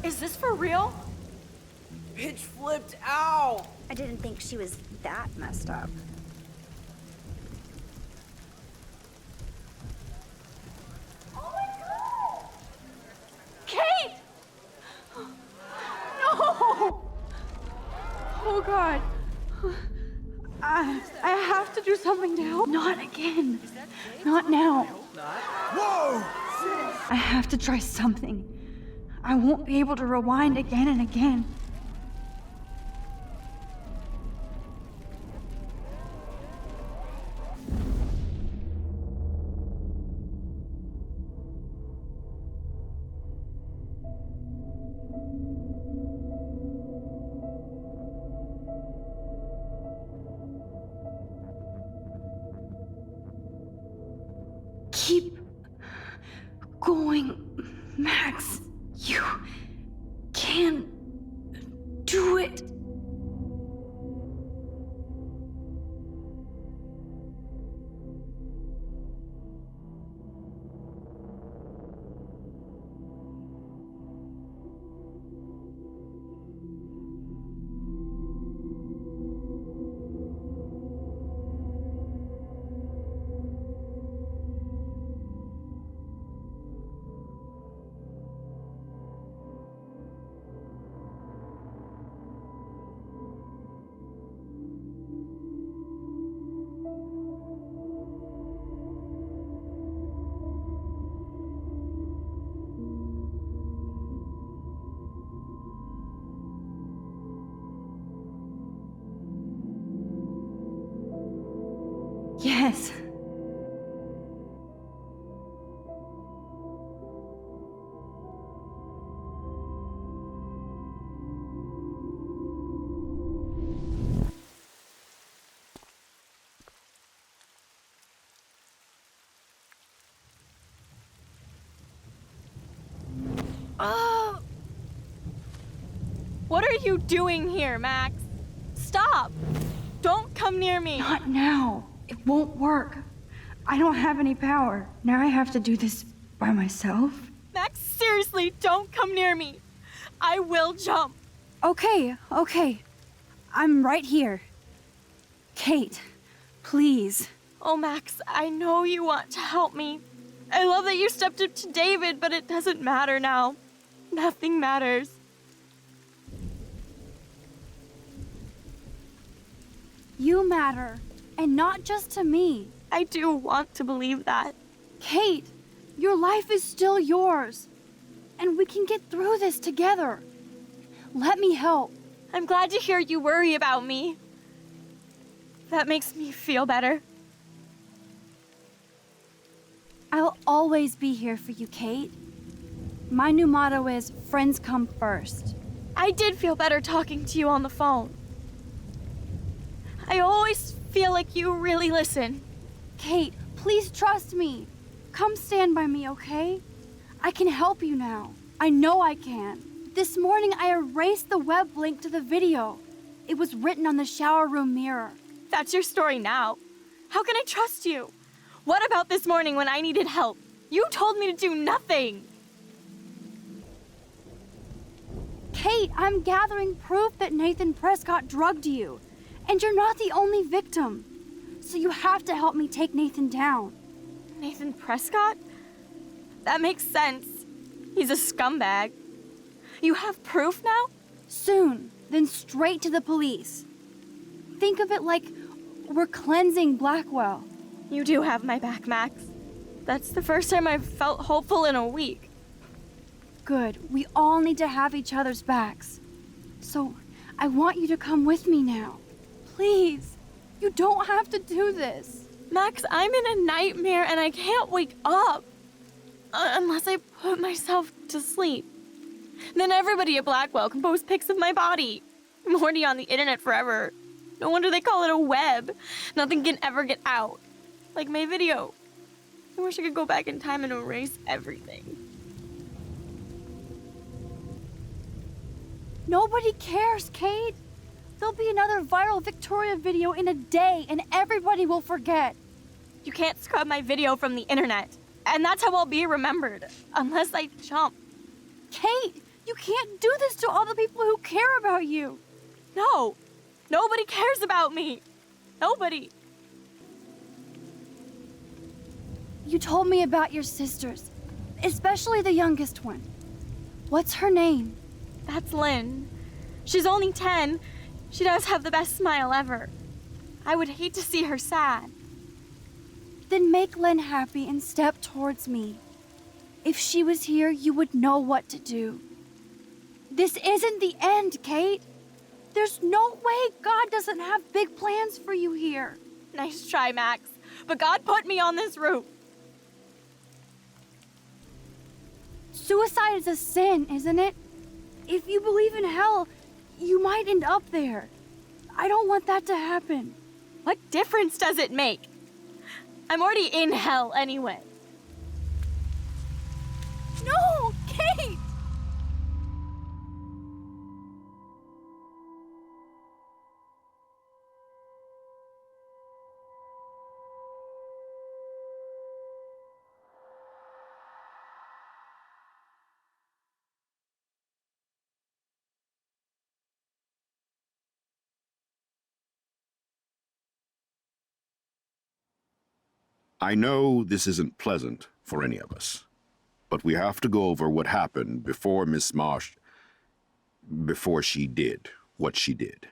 Is this for real? Bitch flipped out. I didn't think she was that messed up. Oh my god! Kate! No! Oh god. I have to do something to help. Not again. Not now. Whoa! I have to try something. I won't be able to rewind again and again. Keep going, Max. You can do it. Yes. Oh! What are you doing here, Max? Stop! Don't come near me! Not now. It won't work. I don't have any power. Now I have to do this by myself. Max, seriously, don't come near me. I will jump. Okay. I'm right here. Kate, please. Oh, Max, I know you want to help me. I love that you stepped up to David, but it doesn't matter now. Nothing matters. You matter, and not just to me. I do want to believe that. Kate, your life is still yours, and we can get through this together. Let me help. I'm glad to hear you worry about me. That makes me feel better. I'll always be here for you, Kate. My new motto is, friends come first. I did feel better talking to you on the phone. I always feel like you really listen. Kate, please trust me. Come stand by me, okay? I can help you now. I know I can. This morning I erased the web link to the video. It was written on the shower room mirror. That's your story now. How can I trust you? What about this morning when I needed help? You told me to do nothing. Kate, I'm gathering proof that Nathan Prescott drugged you. And you're not the only victim. So you have to help me take Nathan down. Nathan Prescott? That makes sense. He's a scumbag. You have proof now? Soon, then straight to the police. Think of it like we're cleansing Blackwell. You do have my back, Max. That's the first time I've felt hopeful in a week. Good. We all need to have each other's backs. So, I want you to come with me now. Please. You don't have to do this. Max, I'm in a nightmare and I can't wake up. Unless I put myself to sleep. Then everybody at Blackwell can post pics of my body. I'm already on the internet forever. No wonder they call it a web. Nothing can ever get out. Like my video. I wish I could go back in time and erase everything. Nobody cares, Kate. There'll be another viral Victoria video in a day and everybody will forget. You can't scrub my video from the internet. And that's how I'll be remembered. Unless I jump. Kate, you can't do this to all the people who care about you. No. Nobody cares about me. Nobody. You told me about your sisters, especially the youngest one. What's her name? That's Lynn. She's only 10. She does have the best smile ever. I would hate to see her sad. Then make Lynn happy and step towards me. If she was here, you would know what to do. This isn't the end, Kate. There's no way God doesn't have big plans for you here. Nice try, Max. But God put me on this route. Suicide is a sin, isn't it? If you believe in hell, you might end up there. I don't want that to happen. What difference does it make? I'm already in hell anyway. No, Kate! I know this isn't pleasant for any of us, but we have to go over what happened before Miss Marsh, before she did what she did.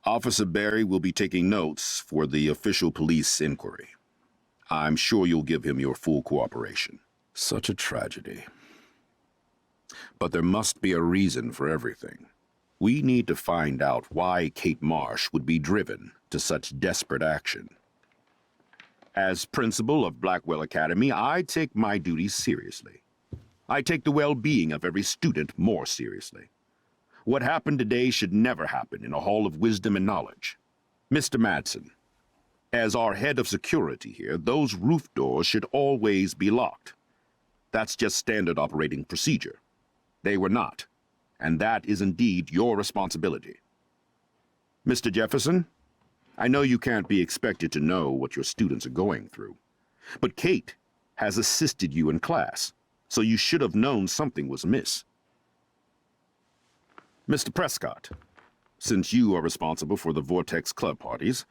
Officer Barry will be taking notes for the official police inquiry. I'm sure you'll give him your full cooperation. Such a tragedy. But there must be a reason for everything. We need to find out why Kate Marsh would be driven to such desperate action. As principal of Blackwell Academy, I take my duties seriously. I take the well-being of every student more seriously. What happened today should never happen in a hall of wisdom and knowledge. Mr. Madsen, as our head of security here, those roof doors should always be locked. That's just standard operating procedure. They were not, and that is indeed your responsibility. Mr. Jefferson, I know you can't be expected to know what your students are going through, but Kate has assisted you in class, so you should have known something was amiss. Mr. Prescott, since you are responsible for the Vortex Club parties,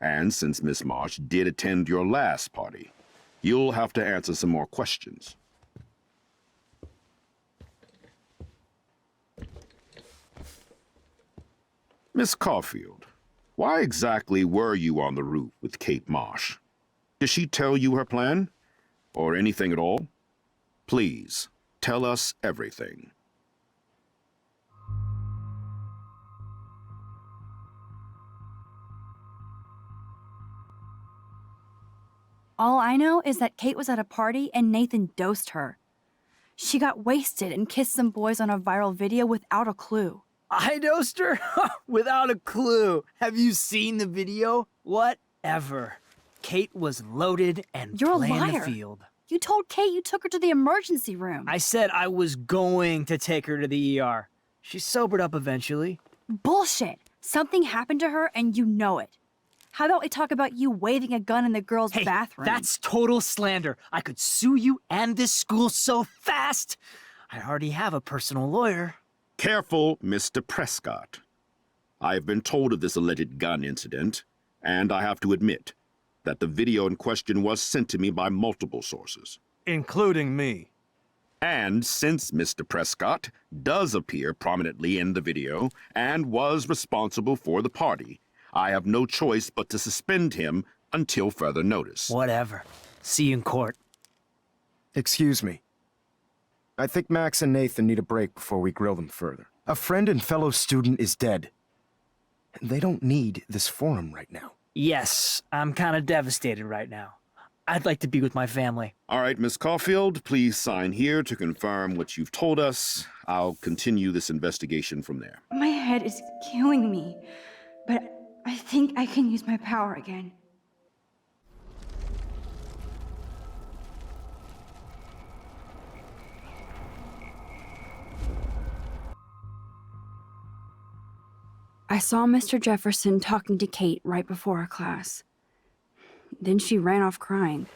and since Miss Marsh did attend your last party, you'll have to answer some more questions. Miss Caulfield, why exactly were you on the roof with Kate Marsh? Did she tell you her plan? Or anything at all? Please, tell us everything. All I know is that Kate was at a party and Nathan dosed her. She got wasted and kissed some boys on a viral video without a clue. I dosed her? Without a clue. Have you seen the video? Whatever. Kate was loaded and You're a playing liar. the field. You told Kate you took her to the emergency room. I said I was going to take her to the ER. She sobered up eventually. Bullshit. Something happened to her and you know it. How about we talk about you waving a gun in the girls' bathroom? That's total slander. I could sue you and this school so fast. I already have a personal lawyer. Careful, Mr. Prescott. I have been told of this alleged gun incident, and I have to admit that the video in question was sent to me by multiple sources. Including me. And since Mr. Prescott does appear prominently in the video and was responsible for the party, I have no choice but to suspend him until further notice. Whatever. See you in court. Excuse me. I think Max and Nathan need a break before we grill them further. A friend and fellow student is dead. They don't need this forum right now. Yes, I'm kind of devastated right now. I'd like to be with my family. All right, Miss Caulfield, please sign here to confirm what you've told us. I'll continue this investigation from there. My head is killing me, but I think I can use my power again. I saw Mr. Jefferson talking to Kate right before our class. Then she ran off crying.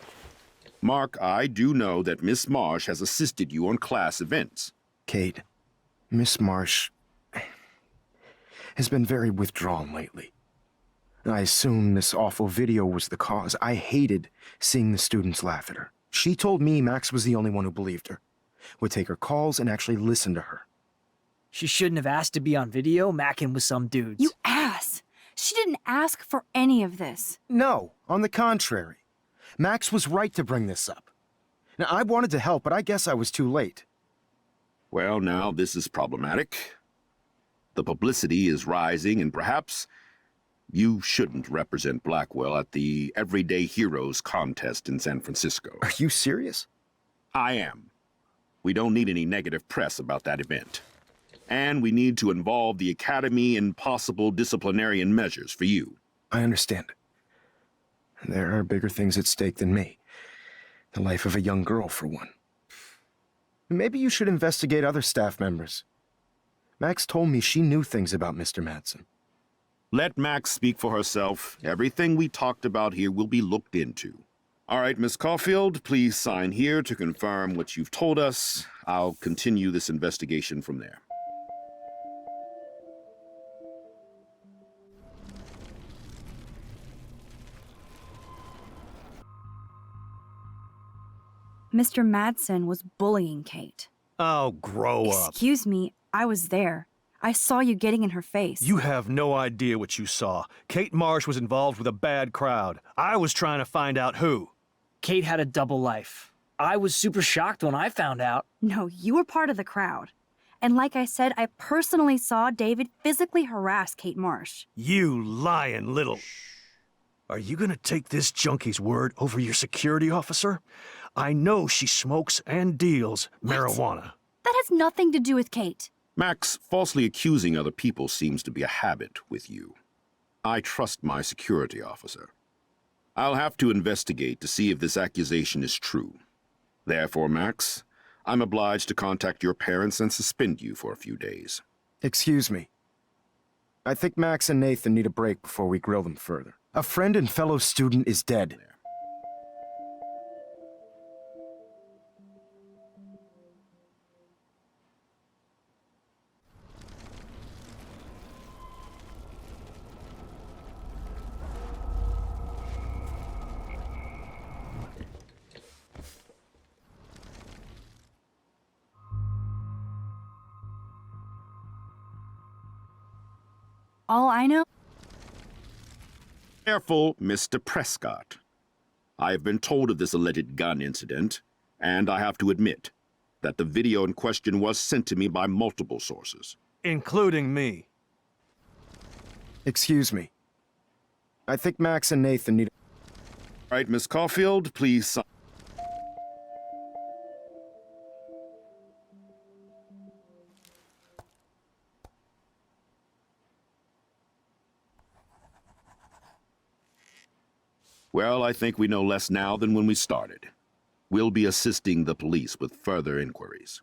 Mark, I do know that Miss Marsh has assisted you on class events. Kate, Miss Marsh has been very withdrawn lately. I assume this awful video was the cause. I hated seeing the students laugh at her. She told me Max was the only one who believed her, would take her calls and actually listen to her. She shouldn't have asked to be on video macking with some dudes. You ass! She didn't ask for any of this. No, on the contrary. Max was right to bring this up. Now, I wanted to help, but I guess I was too late. Well, now this is problematic. The publicity is rising, and perhaps you shouldn't represent Blackwell at the Everyday Heroes contest in San Francisco. Are you serious? I am. We don't need any negative press about that event. And we need to involve the Academy in possible disciplinarian measures for you. I understand. There are bigger things at stake than me. The life of a young girl, for one. Maybe you should investigate other staff members. Max told me she knew things about Mr. Madsen. Let Max speak for herself. Everything we talked about here will be looked into. All right, Miss Caulfield, please sign here to confirm what you've told us. I'll continue this investigation from there. Mr. Madsen was bullying Kate. Oh, grow up. Excuse me, I was there. I saw you getting in her face. You have no idea what you saw. Kate Marsh was involved with a bad crowd. I was trying to find out who. Kate had a double life. I was super shocked when I found out. No, you were part of the crowd. And like I said, I personally saw David physically harass Kate Marsh. You lying little... Are you gonna take this junkie's word over your security officer? I know she smokes and deals marijuana. That has nothing to do with Kate. Max, falsely accusing other people seems to be a habit with you. I trust my security officer. I'll have to investigate to see if this accusation is true. Therefore, Max, I'm obliged to contact your parents and suspend you for a few days. Excuse me. I think Max and Nathan need a break before we grill them further. A friend and fellow student is dead. All I know... Careful, Mr. Prescott. I have been told of this alleged gun incident, and I have to admit that the video in question was sent to me by multiple sources. Including me. Excuse me. I think Max and Nathan need... All right, Miss Caulfield, please sign. Well, I think we know less now than when we started. We'll be assisting the police with further inquiries.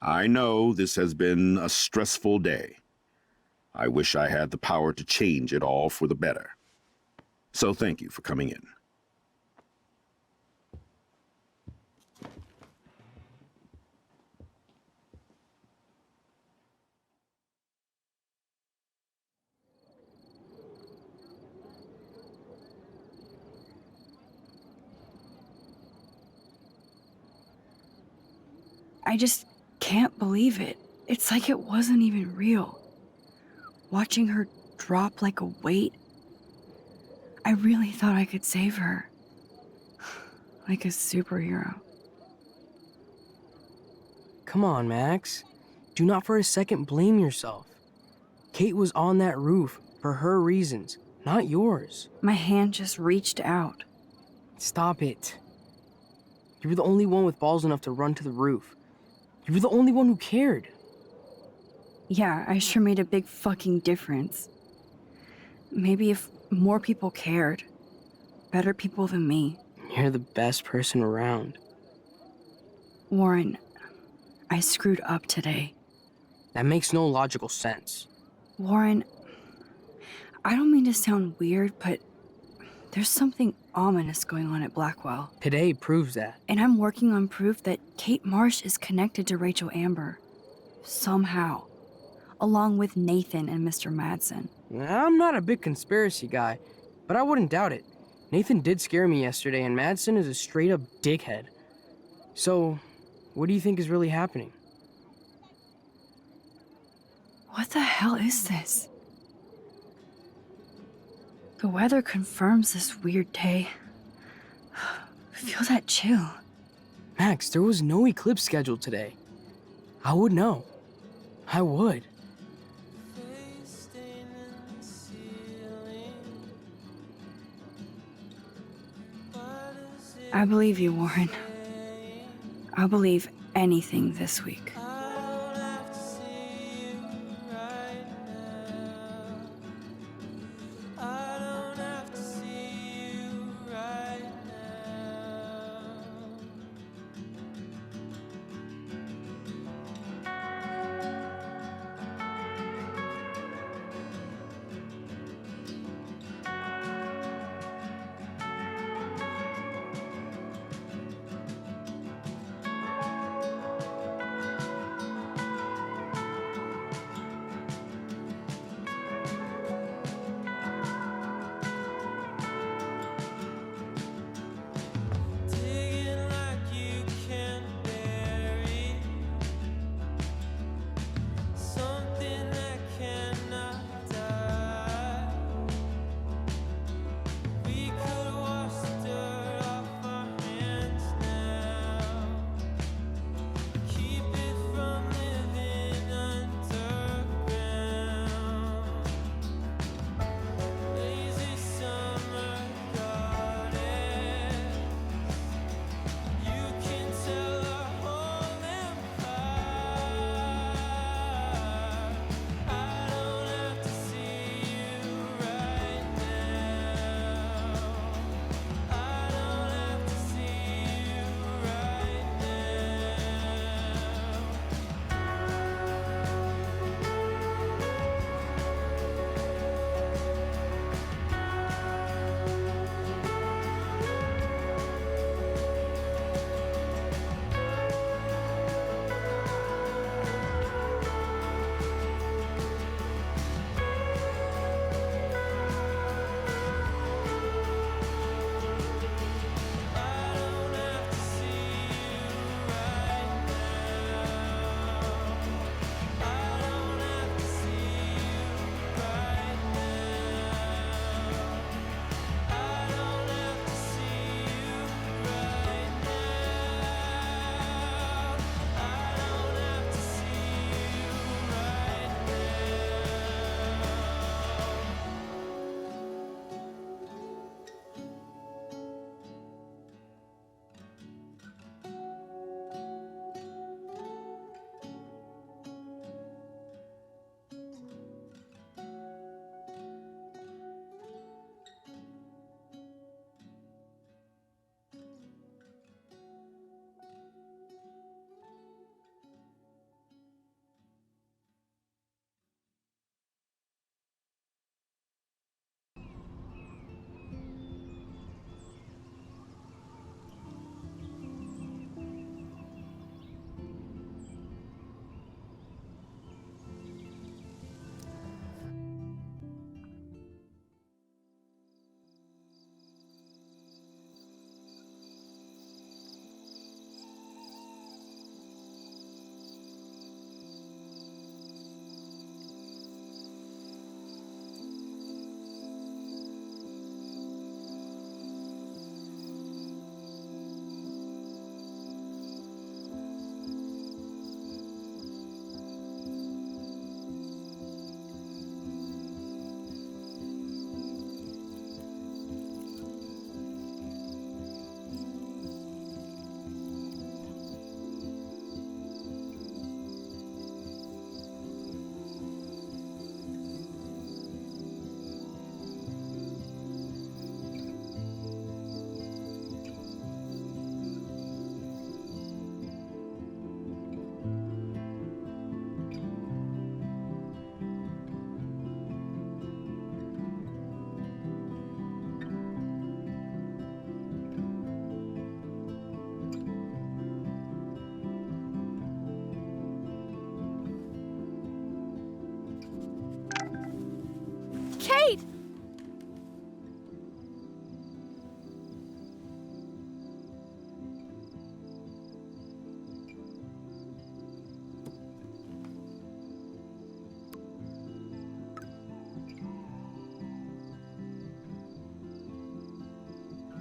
I know this has been a stressful day. I wish I had the power to change it all for the better. So thank you for coming in. I just can't believe it. It's like it wasn't even real. Watching her drop like a weight, I really thought I could save her. Like a superhero. Come on, Max. Do not for a second blame yourself. Kate was on that roof for her reasons, not yours. My hand just reached out. Stop it. You were the only one with balls enough to run to the roof. You were the only one who cared. Yeah, I sure made a big fucking difference. Maybe if more people cared, better people than me. You're the best person around. Warren, I screwed up today. That makes no logical sense. Warren, I don't mean to sound weird, but there's something ominous going on at Blackwell. Today proves that. And I'm working on proof that Kate Marsh is connected to Rachel Amber. Somehow. Along with Nathan and Mr. Madsen. I'm not a big conspiracy guy, but I wouldn't doubt it. Nathan did scare me yesterday, and Madsen is a straight-up dickhead. So, what do you think is really happening? What the hell is this? The weather confirms this weird day. Feel that chill. Max, there was no eclipse scheduled today. I would know. I would. I believe you, Warren. I'll believe anything this week.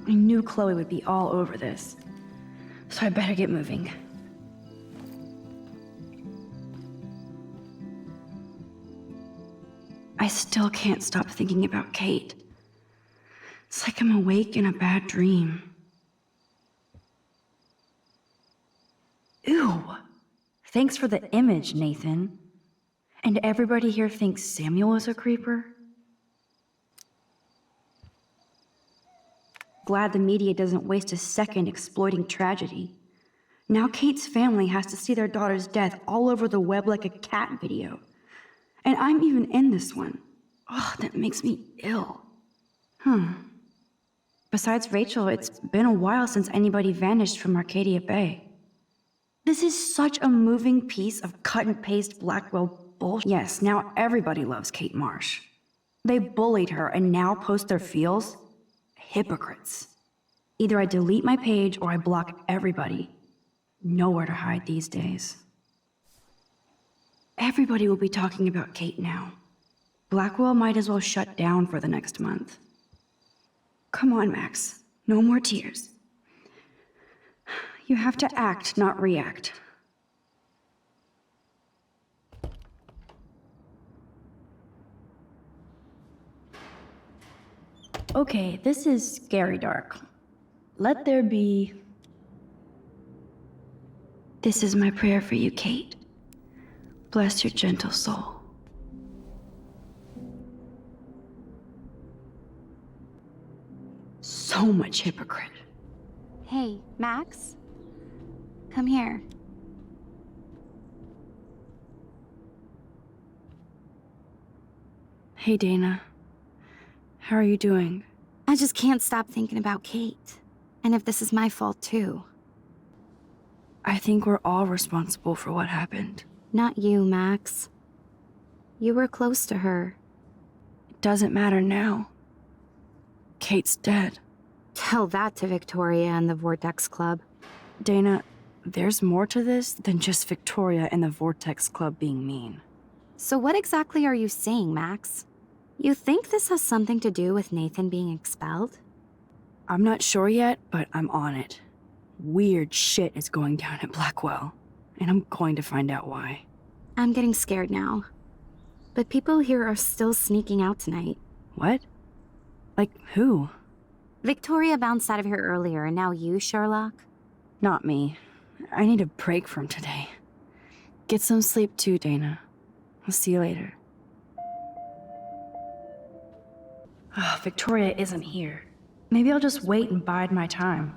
I knew Chloe would be all over this. So I better get moving. I still can't stop thinking about Kate. It's like I'm awake in a bad dream. Ew! Thanks for the image, Nathan. And everybody here thinks Samuel is a creeper? Glad the media doesn't waste a second exploiting tragedy. Now Kate's family has to see their daughter's death all over the web like a cat video. And I'm even in this one. Oh, that makes me ill. Besides Rachel, it's been a while since anybody vanished from Arcadia Bay. This is such a moving piece of cut-and-paste Blackwell bullshit. Yes, now everybody loves Kate Marsh. They bullied her and now post their feels? Hypocrites. Either I delete my page or I block everybody. Nowhere to hide these days. Everybody will be talking about Kate now. Blackwell might as well shut down for the next month. Come on, Max. No more tears. You have to act, not react. Okay, this is scary dark. Let there be... This is my prayer for you, Kate. Bless your gentle soul. So much hypocrite. Hey, Max? Come here. Hey, Dana. How are you doing? I just can't stop thinking about Kate. And if this is my fault, too. I think we're all responsible for what happened. Not you, Max. You were close to her. It doesn't matter now. Kate's dead. Tell that to Victoria and the Vortex Club. Dana, there's more to this than just Victoria and the Vortex Club being mean. So what exactly are you saying, Max? You think this has something to do with Nathan being expelled? I'm not sure yet, but I'm on it. Weird shit is going down at Blackwell, and I'm going to find out why. I'm getting scared now. But people here are still sneaking out tonight. What? Like who? Victoria bounced out of here earlier, and now you, Sherlock? Not me. I need a break from today. Get some sleep too, Dana. I'll see you later. Victoria isn't here. Maybe I'll just wait and bide my time.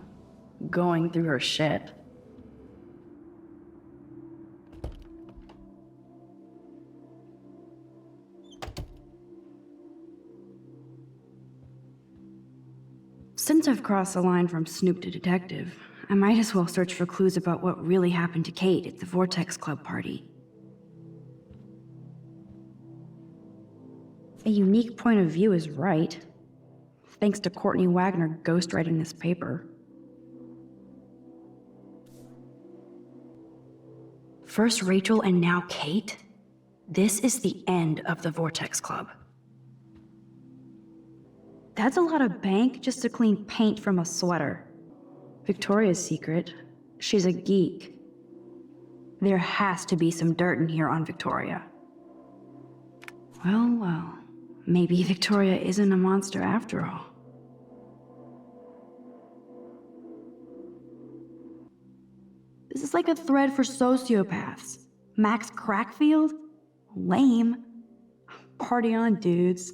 Going through her shit. Since I've crossed the line from snoop to detective, I might as well search for clues about what really happened to Kate at the Vortex Club party. A unique point of view is right. Thanks to Courtney Wagner ghostwriting this paper. First Rachel and now Kate? This is the end of the Vortex Club. That's a lot of bank just to clean paint from a sweater. Victoria's secret. She's a geek. There has to be some dirt in here on Victoria. Well, well. Maybe Victoria isn't a monster after all. This is like a thread for sociopaths. Max Caulfield? Lame. Party on, dudes.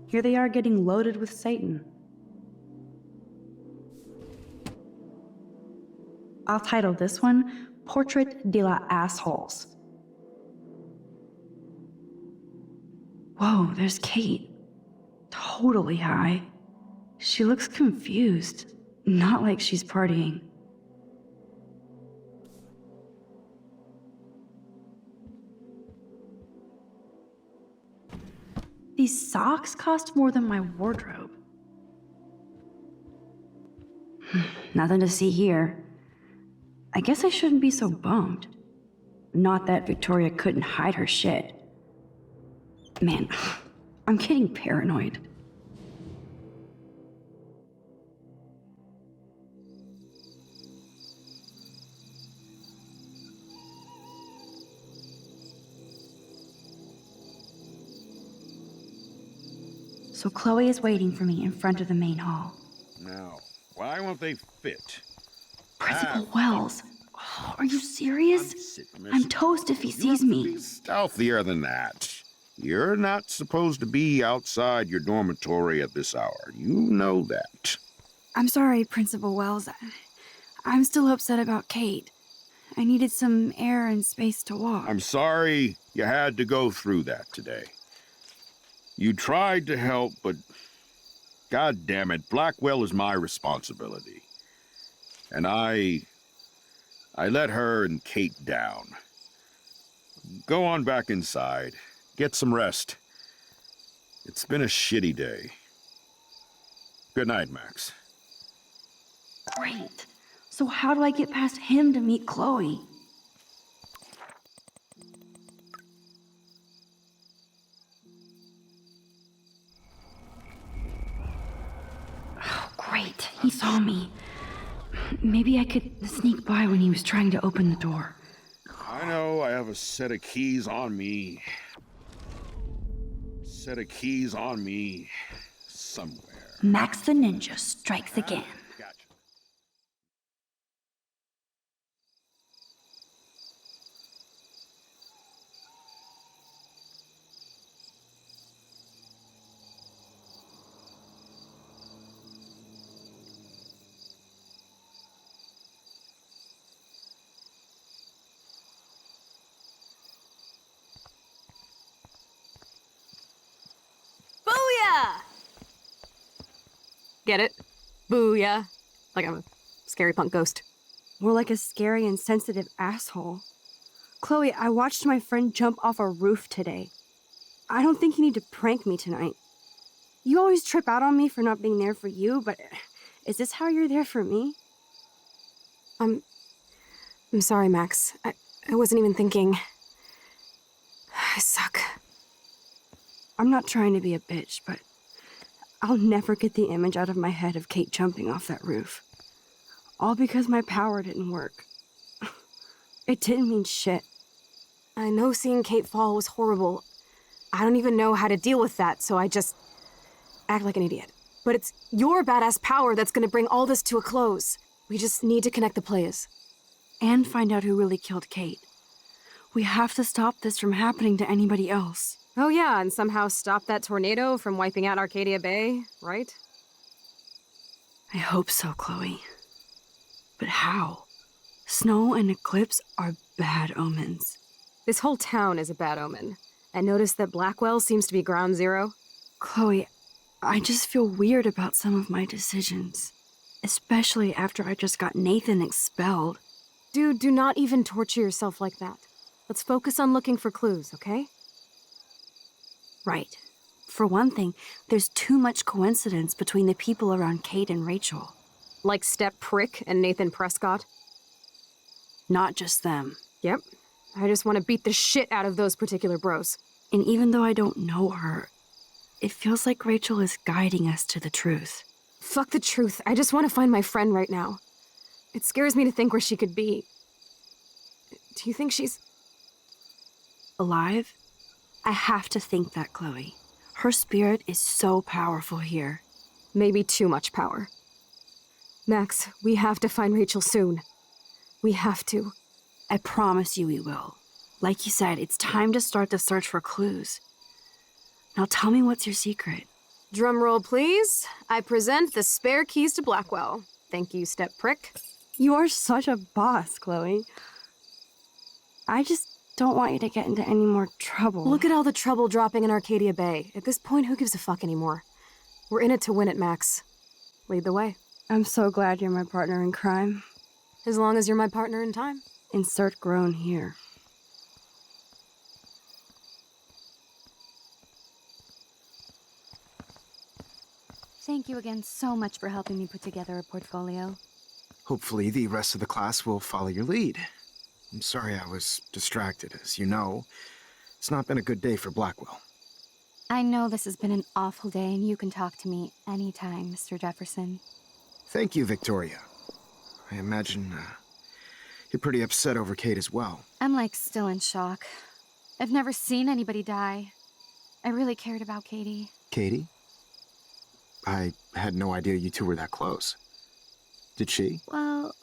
Here they are getting loaded with Satan. I'll title this one, Portrait de la Assholes. Whoa, there's Kate. Totally high. She looks confused. Not like she's partying. These socks cost more than my wardrobe. Nothing to see here. I guess I shouldn't be so bummed. Not that Victoria couldn't hide her shit. Man, I'm getting paranoid. So Chloe is waiting for me in front of the main hall. Now, why won't they fit? Principal Wells, are you serious? I'm toast if he sees me. Stealthier than that. You're not supposed to be outside your dormitory at this hour. You know that. I'm sorry, Principal Wells. I'm still upset about Kate. I needed some air and space to walk. I'm sorry you had to go through that today. You tried to help, but God damn it, Blackwell is my responsibility. And I let her and Kate down. Go on back inside. Get some rest. It's been a shitty day. Good night, Max. Great. So how do I get past him to meet Chloe? Oh, great. He saw me. Maybe I could sneak by when he was trying to open the door. I know I have a set of keys on me. Somewhere. Max the Ninja strikes again. Gotcha. Booyah! Get it? Booyah. Like I'm a scary punk ghost. More like a scary and sensitive asshole. Chloe, I watched my friend jump off a roof today. I don't think you need to prank me tonight. You always trip out on me for not being there for you, but is this how you're there for me? I'm sorry, Max. I wasn't even thinking. I suck. I'm not trying to be a bitch, but I'll never get the image out of my head of Kate jumping off that roof. All because my power didn't work. It didn't mean shit. I know seeing Kate fall was horrible. I don't even know how to deal with that, so I just act like an idiot. But it's your badass power that's gonna bring all this to a close. We just need to connect the players. And find out who really killed Kate. We have to stop this from happening to anybody else. Oh yeah, and somehow stop that tornado from wiping out Arcadia Bay, right? I hope so, Chloe. But how? Snow and eclipse are bad omens. This whole town is a bad omen. And notice that Blackwell seems to be ground zero? Chloe, I just feel weird about some of my decisions. Especially after I just got Nathan expelled. Dude, do not even torture yourself like that. Let's focus on looking for clues, okay? Right. For one thing, there's too much coincidence between the people around Kate and Rachel. Like Step Prick and Nathan Prescott? Not just them. Yep. I just want to beat the shit out of those particular bros. And even though I don't know her, it feels like Rachel is guiding us to the truth. Fuck the truth. I just want to find my friend right now. It scares me to think where she could be. Do you think she's alive? I have to think that, Chloe. Her spirit is so powerful here. Maybe too much power. Max, we have to find Rachel soon. We have to. I promise you we will. Like you said, it's time to start the search for clues. Now tell me what's your secret. Drum roll, please. I present the spare keys to Blackwell. Thank you, Step Prick. You are such a boss, Chloe. I just don't want you to get into any more trouble. Look at all the trouble dropping in Arcadia Bay. At this point, who gives a fuck anymore? We're in it to win it, Max. Lead the way. I'm so glad you're my partner in crime. As long as you're my partner in time. Insert groan here. Thank you again so much for helping me put together a portfolio. Hopefully the rest of the class will follow your lead. I'm sorry I was distracted. As you know, it's not been a good day for Blackwell. I know this has been an awful day, and you can talk to me anytime, Mr. Jefferson. Thank you, Victoria. I imagine you're pretty upset over Kate as well. I'm like still in shock. I've never seen anybody die. I really cared about Katie. Katie? I had no idea you two were that close. Did she? Well,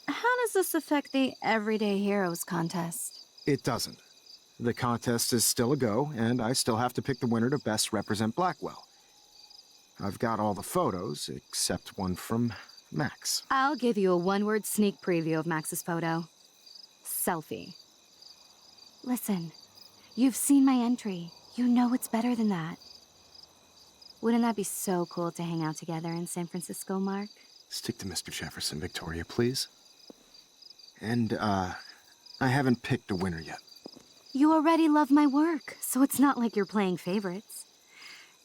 how does this affect the Everyday Heroes contest? It doesn't. The contest is still a go, and I still have to pick the winner to best represent Blackwell. I've got all the photos, except one from Max. I'll give you a one-word sneak preview of Max's photo. Selfie. Listen, you've seen my entry. You know it's better than that. Wouldn't that be so cool to hang out together in San Francisco, Mark? Stick to Mr. Jefferson, Victoria, please. And, I haven't picked a winner yet. You already love my work, so it's not like you're playing favorites.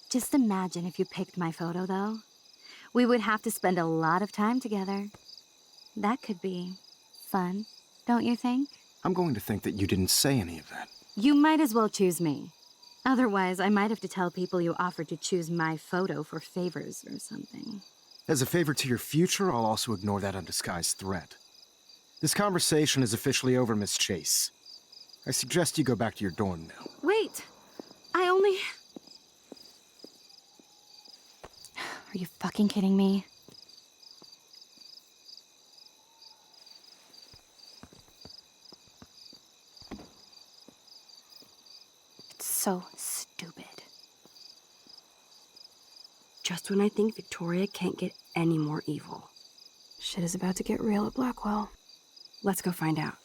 Just imagine if you picked my photo, though. We would have to spend a lot of time together. That could be fun, don't you think? I'm going to think that you didn't say any of that. You might as well choose me. Otherwise, I might have to tell people you offered to choose my photo for favors or something. As a favor to your future, I'll also ignore that undisguised threat. This conversation is officially over, Miss Chase. I suggest you go back to your dorm now. Wait! I only... Are you fucking kidding me? It's so stupid. Just when I think Victoria can't get any more evil. Shit is about to get real at Blackwell. Let's go find out.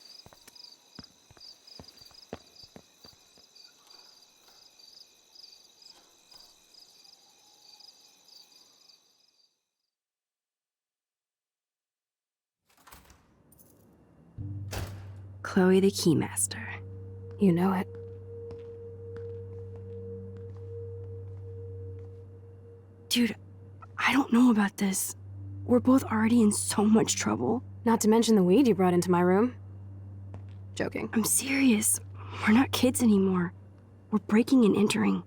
Chloe the Keymaster. You know it. Dude, I don't know about this. We're both already in so much trouble. Not to mention the weed you brought into my room. Joking. I'm serious. We're not kids anymore. We're breaking and entering.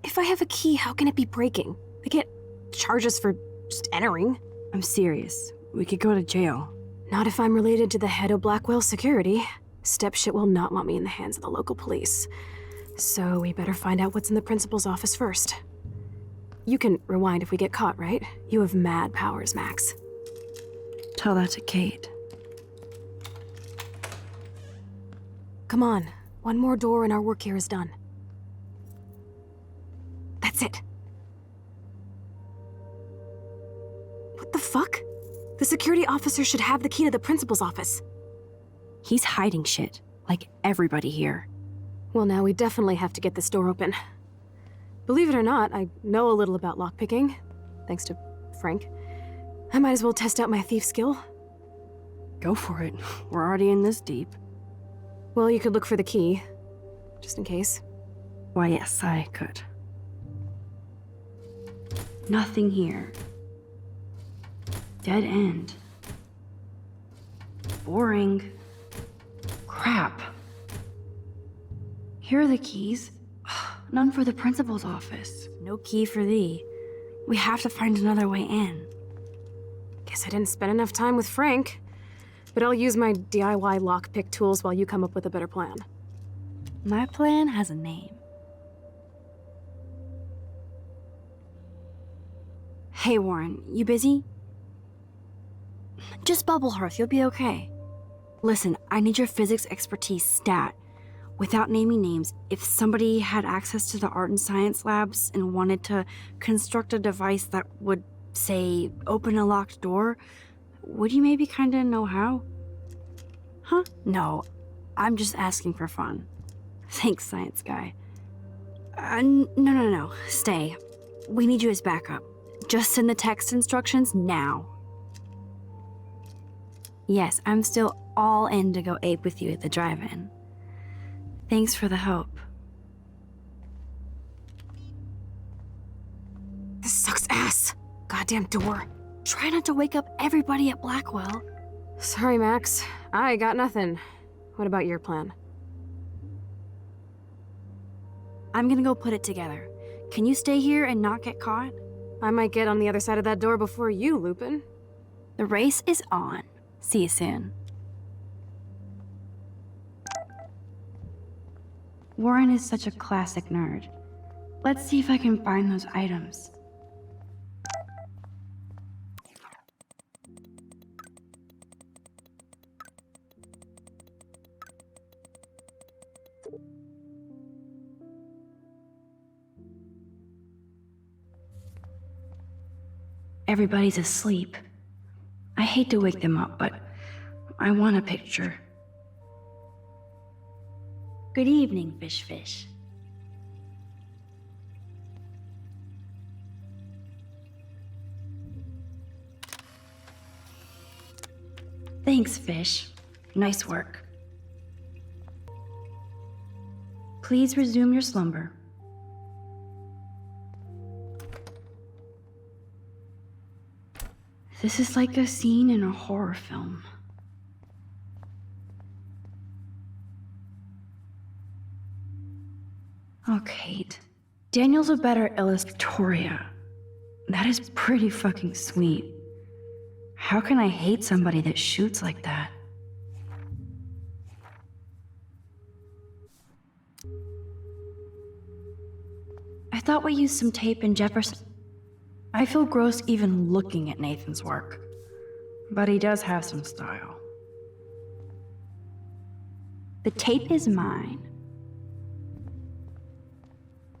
If I have a key, how can it be breaking? They get charges for just entering. I'm serious. We could go to jail. Not if I'm related to the head of Blackwell Security. Stepshit will not want me in the hands of the local police. So we better find out what's in the principal's office first. You can rewind if we get caught, right? You have mad powers, Max. Tell that to Kate. Come on. One more door and our work here is done. That's it. What the fuck? The security officer should have the key to the principal's office. He's hiding shit, like everybody here. Well, now we definitely have to get this door open. Believe it or not, I know a little about lockpicking, thanks to Frank. I might as well test out my thief skill. Go for it. We're already in this deep. Well, you could look for the key, just in case. Why, yes, I could. Nothing here. Dead end. Boring. Crap. Here are the keys. None for the principal's office. No key for thee. We have to find another way in. Guess I didn't spend enough time with Frank. But I'll use my DIY lockpick tools while you come up with a better plan. My plan has a name. Hey, Warren, you busy? Just bubble hearth, you'll be okay. Listen, I need your physics expertise stat. Without naming names, if somebody had access to the art and science labs and wanted to construct a device that would, say, open a locked door, would you maybe kinda know how? Huh? No, I'm just asking for fun. Thanks, science guy. No. Stay. We need you as backup. Just send the text instructions now. Yes, I'm still all in to go ape with you at the drive-in. Thanks for the help. This sucks ass. Goddamn door. Try not to wake up everybody at Blackwell. Sorry, Max. I got nothing. What about your plan? I'm gonna go put it together. Can you stay here and not get caught? I might get on the other side of that door before you, Lupin. The race is on. See you soon. Warren is such a classic nerd. Let's see if I can find those items. Everybody's asleep. I hate to wake them up, but I want a picture. Good evening, Fish. Thanks, Fish. Nice work. Please resume your slumber. This is like a scene in a horror film. Oh, Kate. Daniel's a better illustratoria. That is pretty fucking sweet. How can I hate somebody that shoots like that? I thought we used some tape in Jefferson. I feel gross even looking at Nathan's work, but he does have some style. The tape is mine.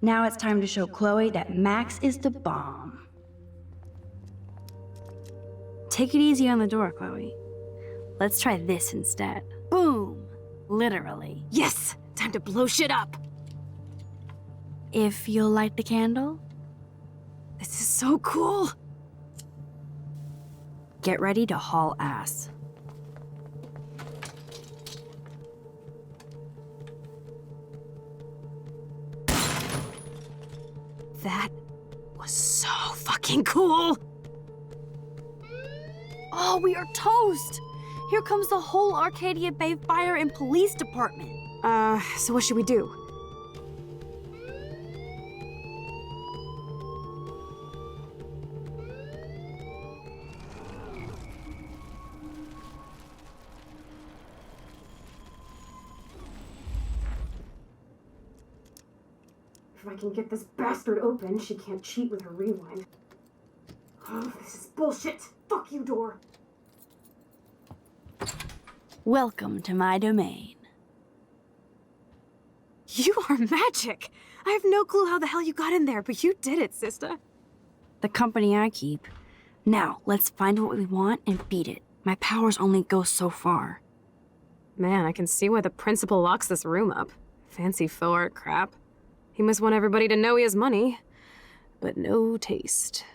Now it's time to show Chloe that Max is the bomb. Take it easy on the door, Chloe. Let's try this instead. Boom! Literally. Yes! Time to blow shit up! If you'll light the candle. This is so cool! Get ready to haul ass. That was so fucking cool! Oh, we are toast! Here comes the whole Arcadia Bay Fire and Police Department. So what should we do? If I can get this bastard open, she can't cheat with her rewind. Oh, this is bullshit! Fuck you, door! Welcome to my domain. You are magic! I have no clue how the hell you got in there, but you did it, sister. The company I keep. Now, let's find what we want and beat it. My powers only go so far. Man, I can see why the principal locks this room up. Fancy faux art crap. He must want everybody to know he has money, but no taste.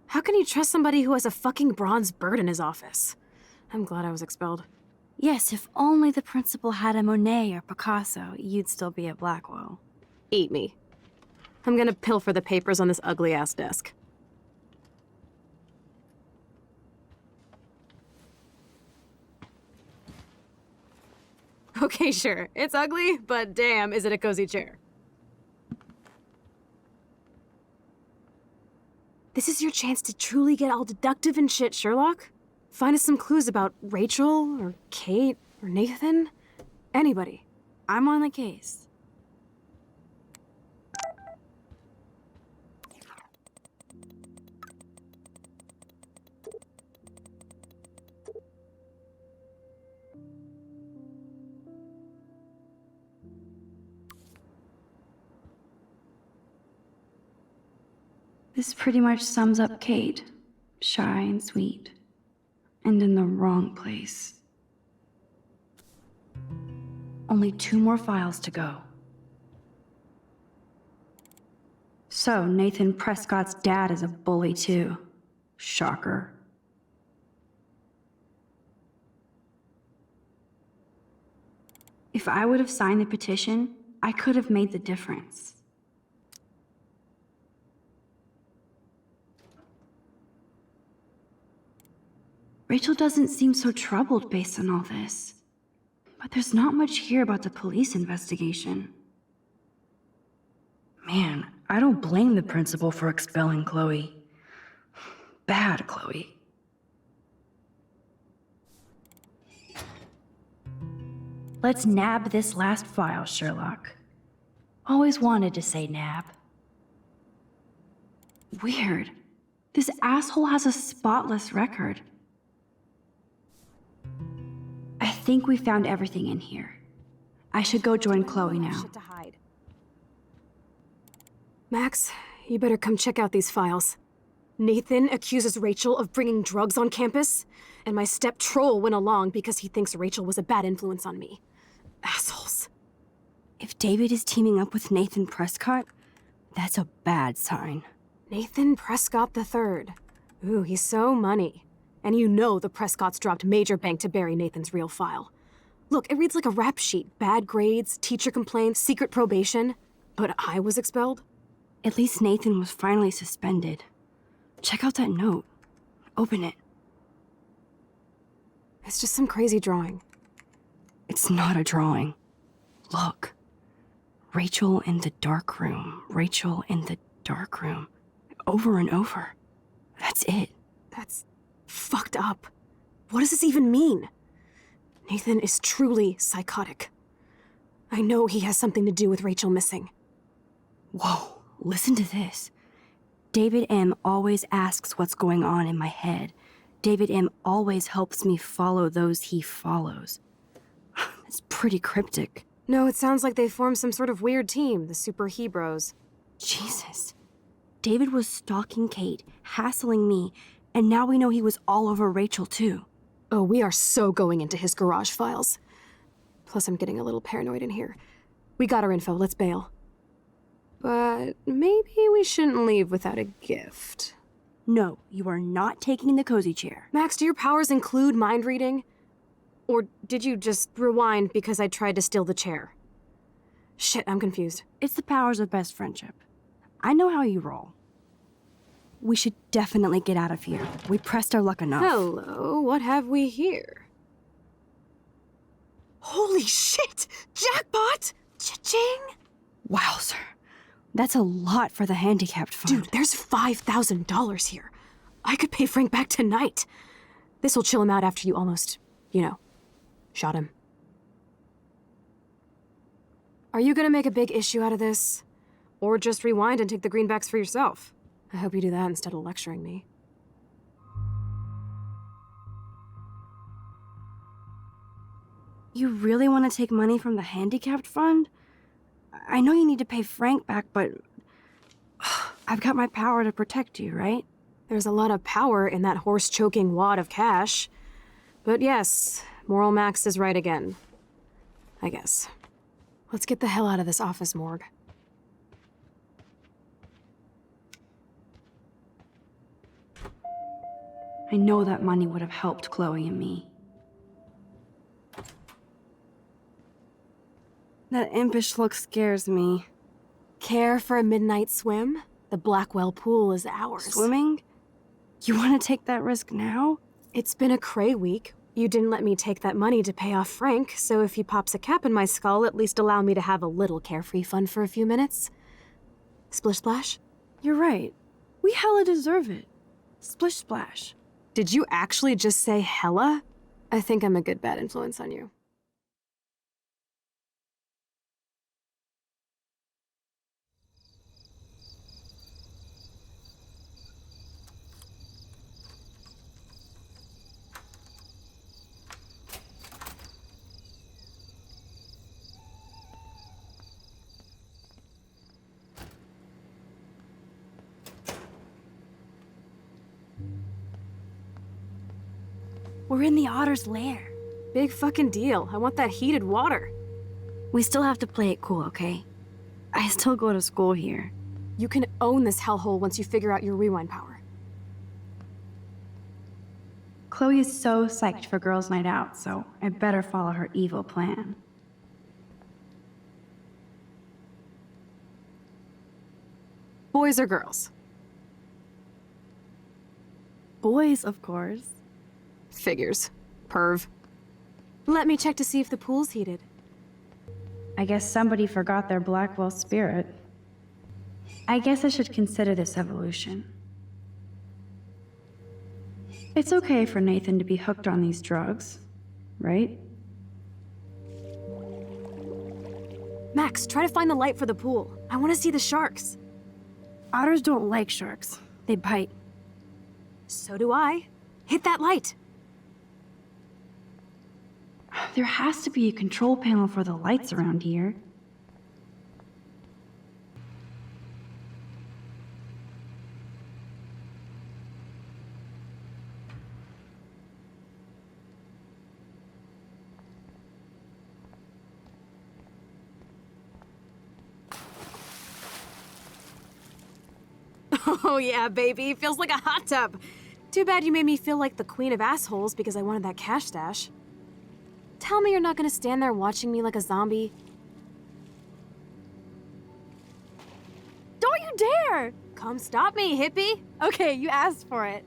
How can you trust somebody who has a fucking bronze bird in his office? I'm glad I was expelled. Yes, if only the principal had a Monet or Picasso, you'd still be at Blackwell. Eat me. I'm gonna pilfer the papers on this ugly-ass desk. Okay, sure. It's ugly, but damn, is it a cozy chair. This is your chance to truly get all deductive and shit, Sherlock. Find us some clues about Rachel, or Kate, or Nathan. Anybody. I'm on the case. This pretty much sums up Kate. Shy and sweet. And in the wrong place. Only 2 more files to go. So, Nathan Prescott's dad is a bully too. Shocker. If I would have signed the petition, I could have made the difference. Rachel doesn't seem so troubled based on all this. But there's not much here about the police investigation. Man, I don't blame the principal for expelling Chloe. Bad Chloe. Let's nab this last file, Sherlock. Always wanted to say nab. Weird. This asshole has a spotless record. I think we found everything in here. I should go join Chloe now. Shit to hide. Max, you better come check out these files. Nathan accuses Rachel of bringing drugs on campus, and my step-troll went along because he thinks Rachel was a bad influence on me. Assholes. If David is teaming up with Nathan Prescott, that's a bad sign. Nathan Prescott III. Ooh, he's so money. And you know the Prescotts dropped major bank to bury Nathan's real file. Look, it reads like a rap sheet. Bad grades, teacher complaints, secret probation. But I was expelled? At least Nathan was finally suspended. Check out that note. Open it. It's just some crazy drawing. It's not a drawing. Look. Rachel in the dark room. Rachel in the dark room. Over and over. That's it. That's fucked up. What does this even mean? Nathan is truly psychotic. I know he has something to do with Rachel missing. Whoa, listen to this. David M. always asks what's going on in my head. David M. always helps me follow those he follows. It's pretty cryptic. No, it sounds like they formed some sort of weird team, the Super Hebros. Jesus. David was stalking Kate, hassling me, and now we know he was all over Rachel too. Oh, we are so going into his garage files. Plus, I'm getting a little paranoid in here. We got our info, let's bail. But maybe we shouldn't leave without a gift. No, you are not taking the cozy chair. Max, do your powers include mind reading? Or did you just rewind because I tried to steal the chair? Shit, I'm confused. It's the powers of best friendship. I know how you roll. We should definitely get out of here. We pressed our luck enough. Hello, what have we here? Holy shit! Jackpot! Cha-ching! Wow, sir. That's a lot for the handicapped fund. Dude, there's $5,000 here. I could pay Frank back tonight. This'll chill him out after you almost, shot him. Are you gonna make a big issue out of this? Or just rewind and take the greenbacks for yourself? I hope you do that instead of lecturing me. You really want to take money from the handicapped fund? I know you need to pay Frank back, but I've got my power to protect you, right? There's a lot of power in that horse-choking wad of cash. But yes, Moral Max is right again. I guess. Let's get the hell out of this office morgue. I know that money would have helped Chloe and me. That impish look scares me. Care for a midnight swim? The Blackwell pool is ours. Swimming? You want to take that risk now? It's been a cray week. You didn't let me take that money to pay off Frank, so if he pops a cap in my skull, at least allow me to have a little carefree fun for a few minutes. Splish splash? You're right. We hella deserve it. Splish splash. Did you actually just say hella? I think I'm a good bad influence on you. We're in the otter's lair. Big fucking deal. I want that heated water. We still have to play it cool, okay? I still go to school here. You can own this hellhole once you figure out your rewind power. Chloe is so psyched for girls' night out, so I better follow her evil plan. Boys or girls? Boys, of course. Figures. Perv. Let me check to see if the pool's heated. I guess somebody forgot their Blackwell spirit. I guess I should consider this evolution. It's okay for Nathan to be hooked on these drugs, right? Max, try to find the light for the pool. I want to see the sharks. Otters don't like sharks. They bite. So do I. Hit that light. There has to be a control panel for the lights around here. Oh yeah, baby. Feels like a hot tub. Too bad you made me feel like the queen of assholes because I wanted that cash stash. Tell me you're not gonna stand there watching me like a zombie. Don't you dare! Come stop me, hippie. Okay, you asked for it.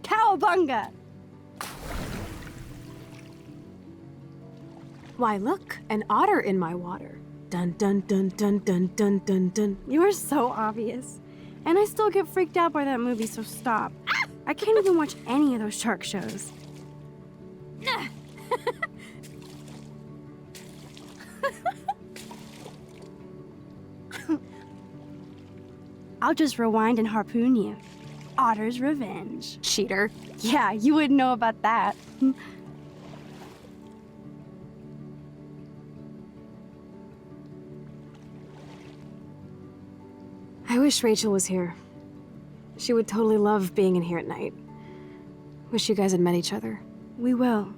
Cowabunga! Why, look, an otter in my water. Dun dun dun dun dun dun dun dun. You are so obvious. And I still get freaked out by that movie, so stop. I can't even watch any of those shark shows. I'll just rewind and harpoon you. Otter's revenge. Cheater. Yeah, you wouldn't know about that. I wish Rachel was here. She would totally love being in here at night. Wish you guys had met each other. We will.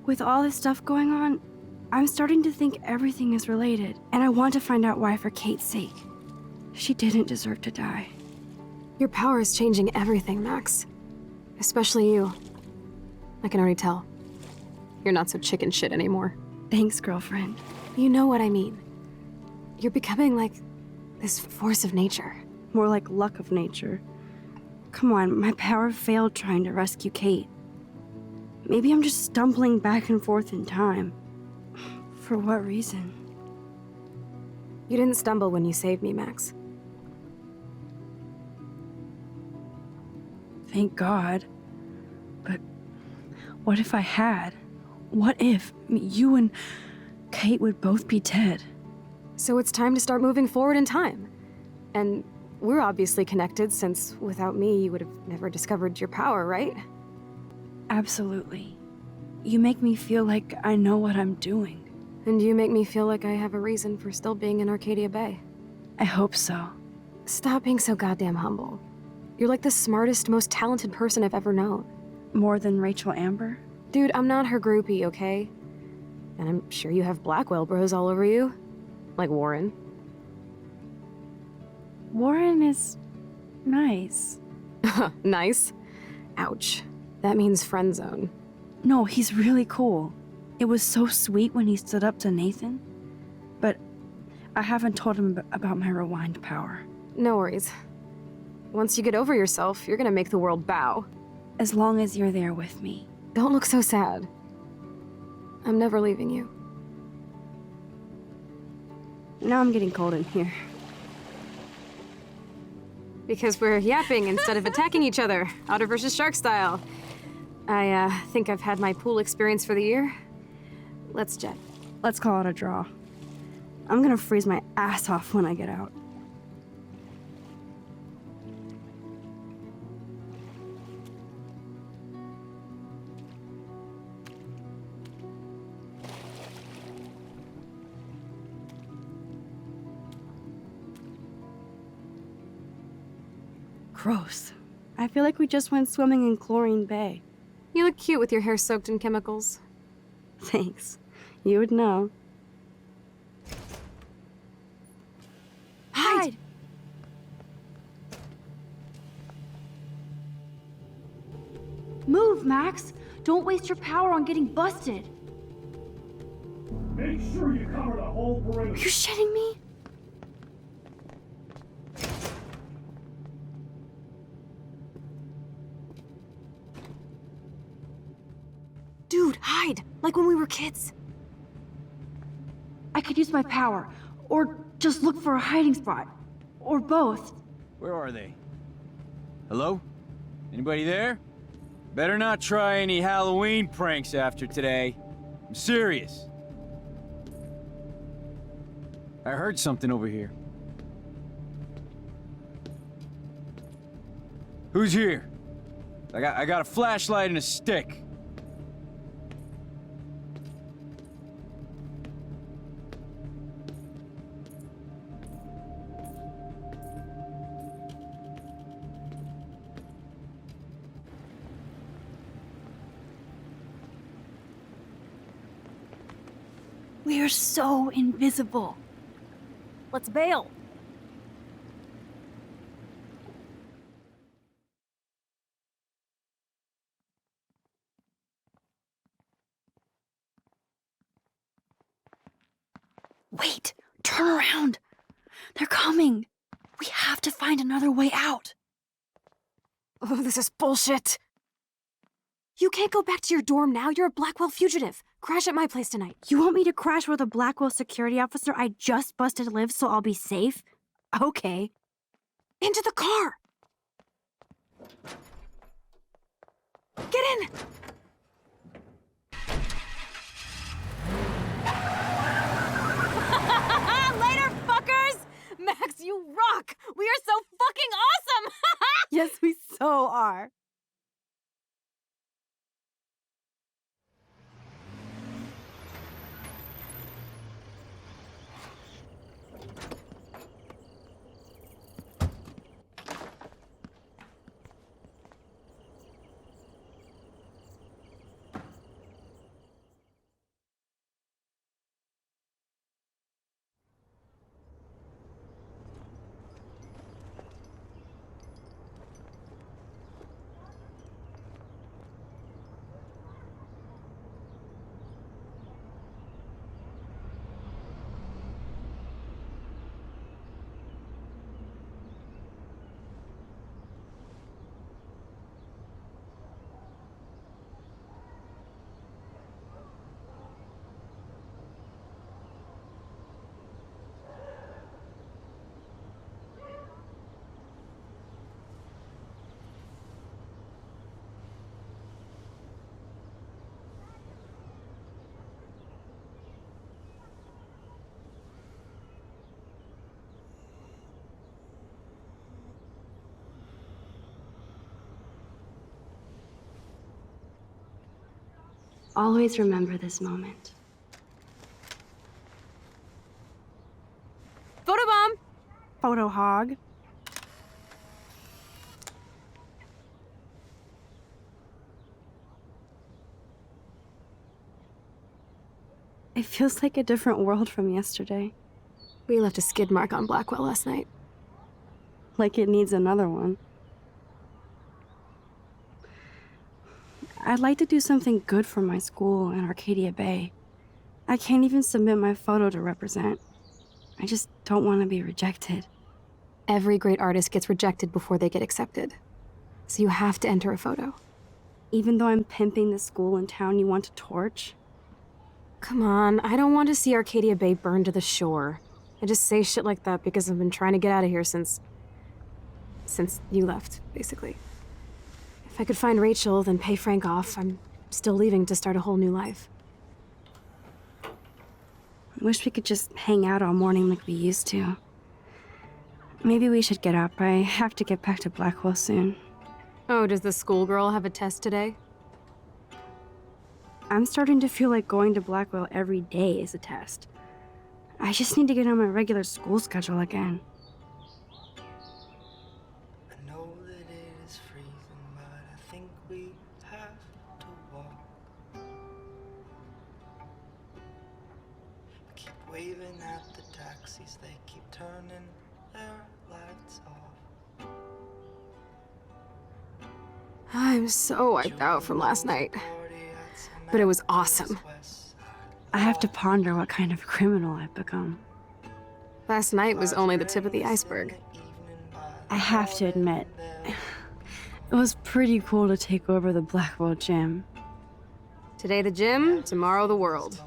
With all this stuff going on, I'm starting to think everything is related, and I want to find out why for Kate's sake. She didn't deserve to die. Your power is changing everything, Max. Especially you. I can already tell. You're not so chicken shit anymore. Thanks, girlfriend. You know what I mean. You're becoming like this force of nature. More like luck of nature. Come on, my power failed trying to rescue Kate. Maybe I'm just stumbling back and forth in time. For what reason? You didn't stumble when you saved me, Max. Thank God. But what if I had? What if you and Kate would both be dead? So it's time to start moving forward in time. And we're obviously connected, since without me, you would have never discovered your power, right? Absolutely. You make me feel like I know what I'm doing. And you make me feel like I have a reason for still being in Arcadia Bay. I hope so. Stop being so goddamn humble. You're like the smartest, most talented person I've ever known. More than Rachel Amber? Dude, I'm not her groupie, okay? And I'm sure you have Blackwell bros all over you. Like Warren. Warren is nice. Nice? Ouch. That means friend zone. No, he's really cool. It was so sweet when he stood up to Nathan. But I haven't told him about my rewind power. No worries. Once you get over yourself, you're gonna make the world bow. As long as you're there with me. Don't look so sad. I'm never leaving you. Now I'm getting cold in here. Because we're yapping instead of attacking each other, otter versus shark style. I think I've had my pool experience for the year. Let's jet. Let's call it a draw. I'm gonna freeze my ass off when I get out. Gross. I feel like we just went swimming in Chlorine Bay. You look cute with your hair soaked in chemicals. Thanks. You would know. Hide! Move, Max! Don't waste your power on getting busted! Make sure you cover the whole Are perimeter. you shitting me? Like when we were kids. I could use my power, or just look for a hiding spot, or both. Where are they? Hello? Anybody there? Better not try any Halloween pranks after today. I'm serious. I heard something over here. Who's here? I got a flashlight and a stick. We are so invisible. Let's bail. Wait, turn around. They're coming. We have to find another way out. Oh, this is bullshit. You can't go back to your dorm now. You're a Blackwell fugitive. Crash at my place tonight. You want me to crash where the Blackwell security officer I just busted lives so I'll be safe? Okay. Into the car! Get in! Later, fuckers! Max, you rock! We are so fucking awesome! Yes, we so are. Always remember this moment. Photobomb! Photo hog. It feels like a different world from yesterday. We left a skid mark on Blackwell last night. Like it needs another one. I'd like to do something good for my school in Arcadia Bay. I can't even submit my photo to represent. I just don't want to be rejected. Every great artist gets rejected before they get accepted. So you have to enter a photo. Even though I'm pimping the school in town you want to torch? Come on, I don't want to see Arcadia Bay burned to the shore. I just say shit like that because I've been trying to get out of here since you left, basically. If I could find Rachel, then pay Frank off, I'm still leaving to start a whole new life. I wish we could just hang out all morning like we used to. Maybe we should get up. I have to get back to Blackwell soon. Oh, does the schoolgirl have a test today? I'm starting to feel like going to Blackwell every day is a test. I just need to get on my regular school schedule again. I know that it is freezing, but I think we have to walk. I keep waving at the taxis, they keep turning their lights off. I'm so wiped out from last night. But it was awesome. I have to ponder what kind of criminal I've become. Last night was only the tip of the iceberg. I have to admit, it was pretty cool to take over the Blackwell gym. Today the gym, tomorrow the world.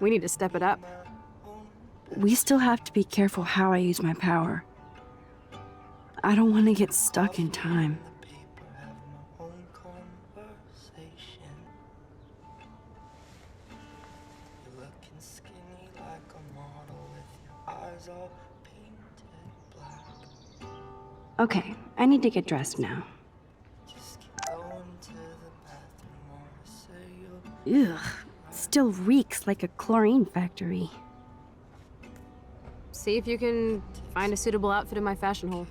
We need to step it up. We still have to be careful how I use my power. I don't want to get stuck in time. Okay, I need to get dressed now. Ugh, still reeks like a chlorine factory. See if you can find a suitable outfit in my fashion hole.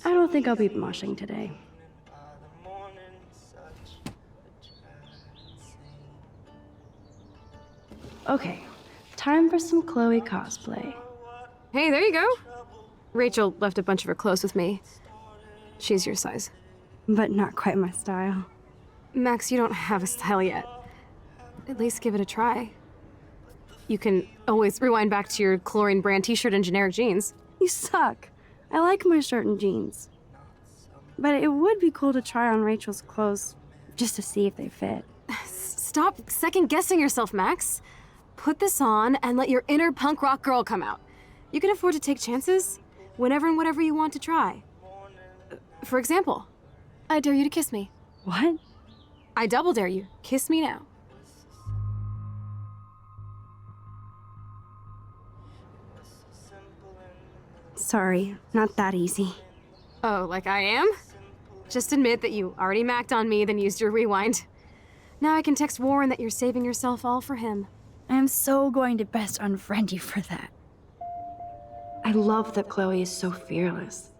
I don't think I'll be moshing today. Okay, time for some Chloe cosplay. Hey, there you go. Rachel left a bunch of her clothes with me. She's your size. But not quite my style. Max, you don't have a style yet. At least give it a try. You can always rewind back to your chlorine brand t-shirt and generic jeans. You suck. I like my shirt and jeans. But it would be cool to try on Rachel's clothes just to see if they fit. Stop second-guessing yourself, Max. Put this on and let your inner punk rock girl come out. You can afford to take chances whenever and whatever you want to try. For example, I dare you to kiss me. What? I double dare you. Kiss me now. Sorry, not that easy. Oh, like I am? Just admit that you already macked on me, then used your rewind. Now I can text Warren that you're saving yourself all for him. I am so going to best unfriend you for that. I love that Chloe is so fearless.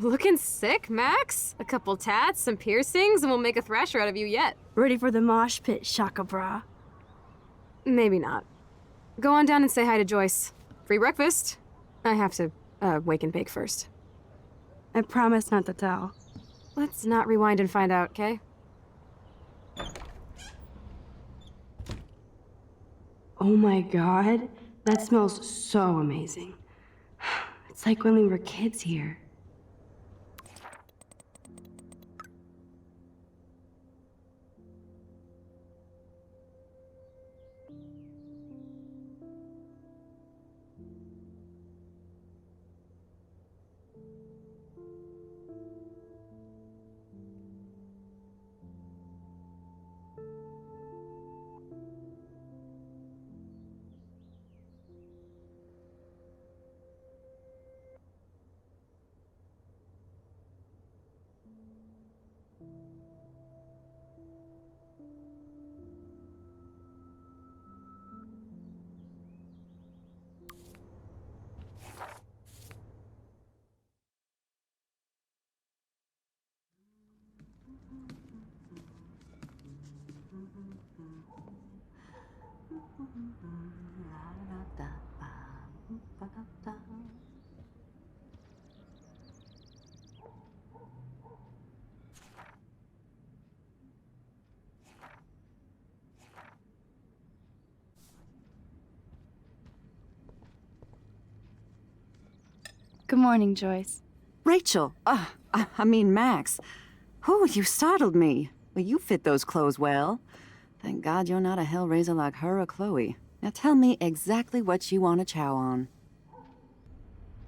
Looking sick, Max? A couple tats, some piercings, and we'll make a thrasher out of you yet. Ready for the mosh pit, Shaka Bra? Maybe not. Go on down and say hi to Joyce. Free breakfast. I have to, wake and bake first. I promise not to tell. Let's not rewind and find out, okay? Oh my god, that smells so amazing. It's like when we were kids here. Good morning, Joyce. Rachel, I mean Max. Oh, you startled me. Well, you fit those clothes well. Thank God you're not a hellraiser like her or Chloe. Now tell me exactly what you want to chow on.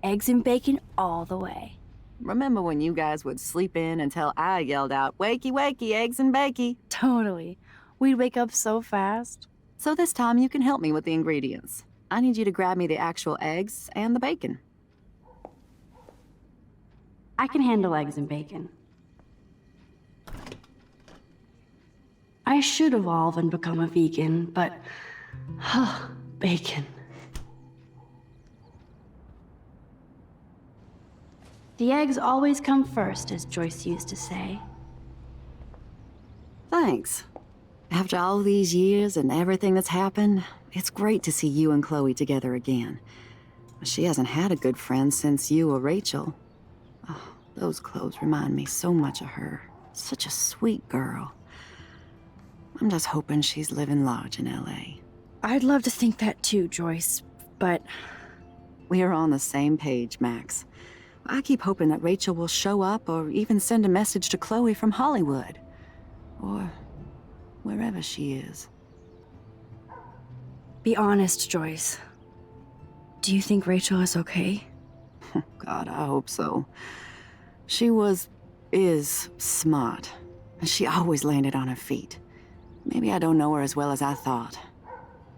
Eggs and bacon all the way. Remember when you guys would sleep in until I yelled out, "Wakey, wakey, eggs and bakey"? Totally. We'd wake up so fast. So this time you can help me with the ingredients. I need you to grab me the actual eggs and the bacon. I can handle eggs and bacon. I should evolve and become a vegan, but Bacon. The eggs always come first, as Joyce used to say. Thanks. After all these years and everything that's happened, it's great to see you and Chloe together again. She hasn't had a good friend since you or Rachel. Oh, those clothes remind me so much of her. Such a sweet girl. I'm just hoping she's living large in LA. I'd love to think that too, Joyce, but... We're on the same page, Max. I keep hoping that Rachel will show up or even send a message to Chloe from Hollywood. Or wherever she is. Be honest, Joyce. Do you think Rachel is okay? God, I hope so. She is smart. She always landed on her feet. Maybe I don't know her as well as I thought.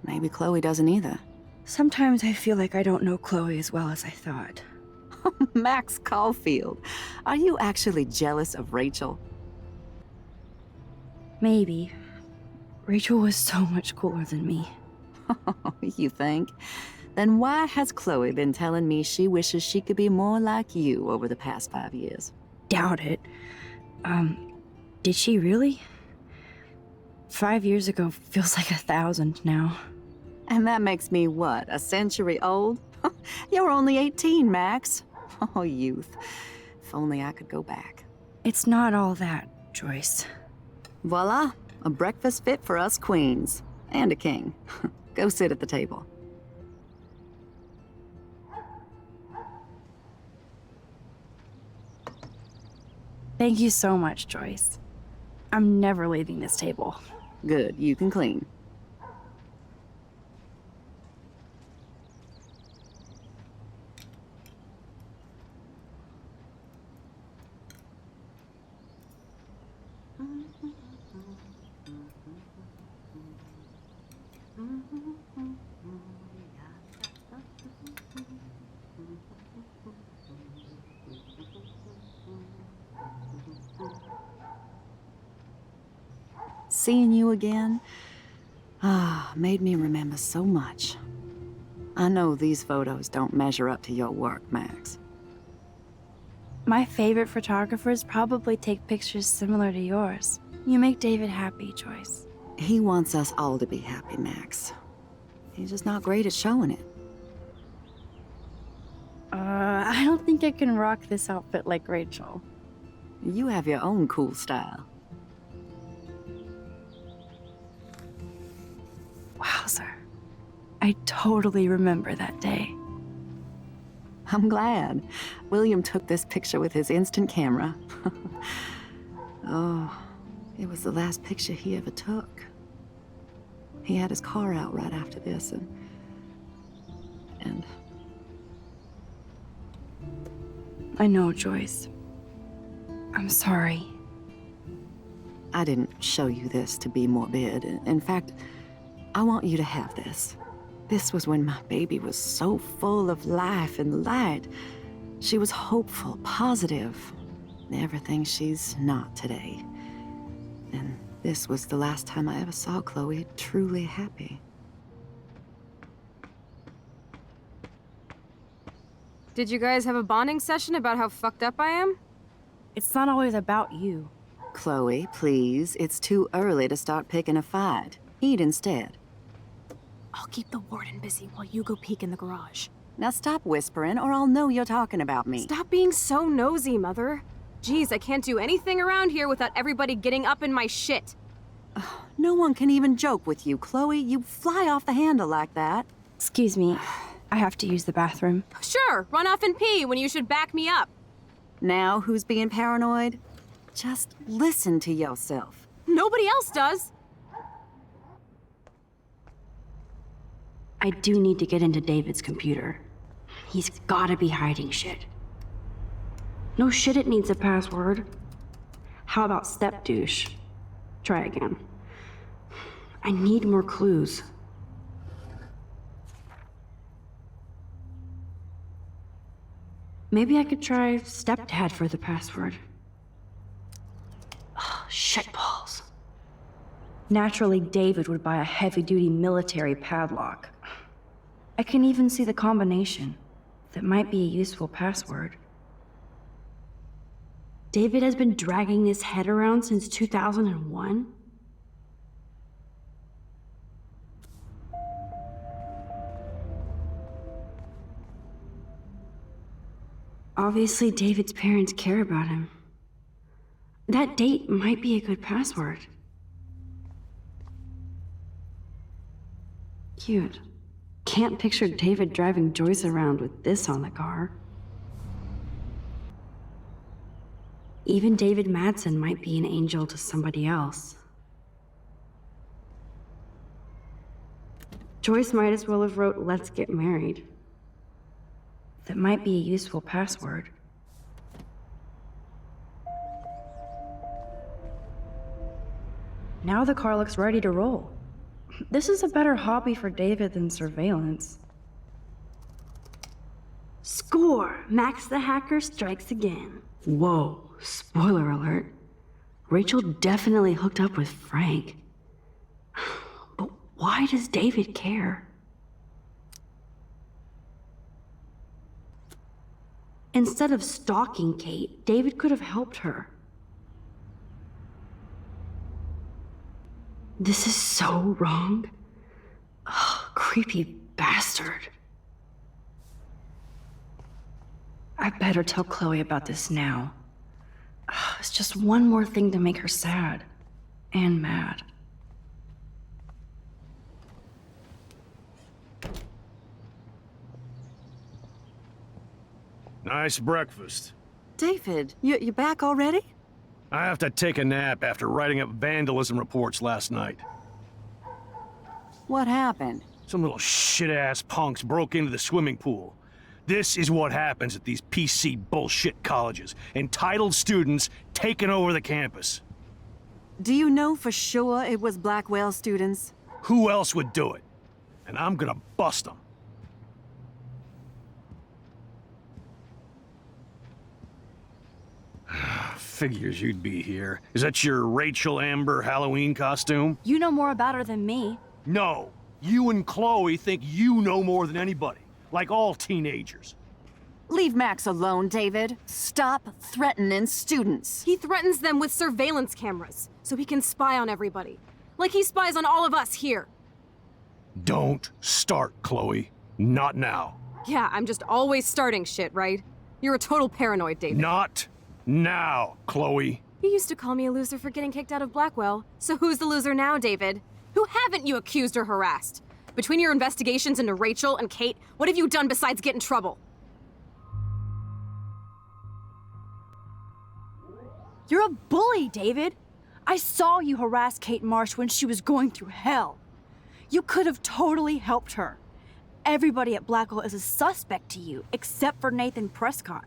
Maybe Chloe doesn't either. Sometimes I feel like I don't know Chloe as well as I thought. Max Caulfield, are you actually jealous of Rachel? Maybe. Rachel was so much cooler than me. You think? Then why has Chloe been telling me she wishes she could be more like you over the past 5 years? Doubt it. Did she really? 5 years ago feels like 1,000 now. And that makes me what, a century old? You're only 18, Max. Oh, youth. If only I could go back. It's not all that, Joyce. Voila, a breakfast fit for us queens. And a king. Go sit at the table. Thank you so much, Joyce. I'm never leaving this table. Good, you can clean. Seeing you again, made me remember so much. I know these photos don't measure up to your work, Max. My favorite photographers probably take pictures similar to yours. You make David happy, Joyce. He wants us all to be happy, Max. He's just not great at showing it. I don't think I can rock this outfit like Rachel. You have your own cool style. Wowzer. I totally remember that day. I'm glad. William took this picture with his instant camera. Oh, it was the last picture he ever took. He had his car out right after this, and I know, Joyce. I'm sorry. I didn't show you this to be morbid. In fact, I want you to have this. This was when my baby was so full of life and light. She was hopeful, positive, everything she's not today. And this was the last time I ever saw Chloe truly happy. Did you guys have a bonding session about how fucked up I am? It's not always about you. Chloe, please. It's too early to start picking a fight. Eat instead. I'll keep the warden busy while you go peek in the garage. Now stop whispering, or I'll know you're talking about me. Stop being so nosy, Mother. Geez, I can't do anything around here without everybody getting up in my shit. No one can even joke with you, Chloe. You fly off the handle like that. Excuse me. I have to use the bathroom. Sure, run off and pee when you should back me up. Now who's being paranoid? Just listen to yourself. Nobody else does. I do need to get into David's computer. He's gotta be hiding shit. No shit, it needs a password. How about step douche? Try again. I need more clues. Maybe I could try stepdad for the password. Oh, shitballs. Naturally, David would buy a heavy-duty military padlock. I can even see the combination. That might be a useful password. David has been dragging his head around since 2001? Obviously, David's parents care about him. That date might be a good password. Cute. Can't picture David driving Joyce around with this on the car. Even David Madsen might be an angel to somebody else. Joyce might as well have wrote, "Let's get married." That might be a useful password. Now the car looks ready to roll. This is a better hobby for David than surveillance. Score! Max the hacker strikes again. Whoa, spoiler alert. Rachel definitely hooked up with Frank. But why does David care? Instead of stalking Kate, David could have helped her. This is so wrong. Ugh, creepy bastard. I better tell Chloe about this now. Ugh, it's just one more thing to make her sad. And mad. Nice breakfast. David, you back already? I have to take a nap after writing up vandalism reports last night. What happened? Some little shit-ass punks broke into the swimming pool. This is what happens at these PC bullshit colleges. Entitled students taking over the campus. Do you know for sure it was Blackwell students? Who else would do it? And I'm gonna bust them. Figures you'd be here. Is that your Rachel Amber Halloween costume? You know more about her than me. No. You and Chloe think you know more than anybody. Like all teenagers. Leave Max alone, David. Stop threatening students. He threatens them with surveillance cameras, so he can spy on everybody. Like he spies on all of us here. Don't start, Chloe. Not now. Yeah, I'm just always starting shit, right? You're a total paranoid, David. Not now, Chloe. You used to call me a loser for getting kicked out of Blackwell. So who's the loser now, David? Who haven't you accused or harassed? Between your investigations into Rachel and Kate, what have you done besides get in trouble? You're a bully, David. I saw you harass Kate Marsh when she was going through hell. You could have totally helped her. Everybody at Blackwell is a suspect to you, except for Nathan Prescott.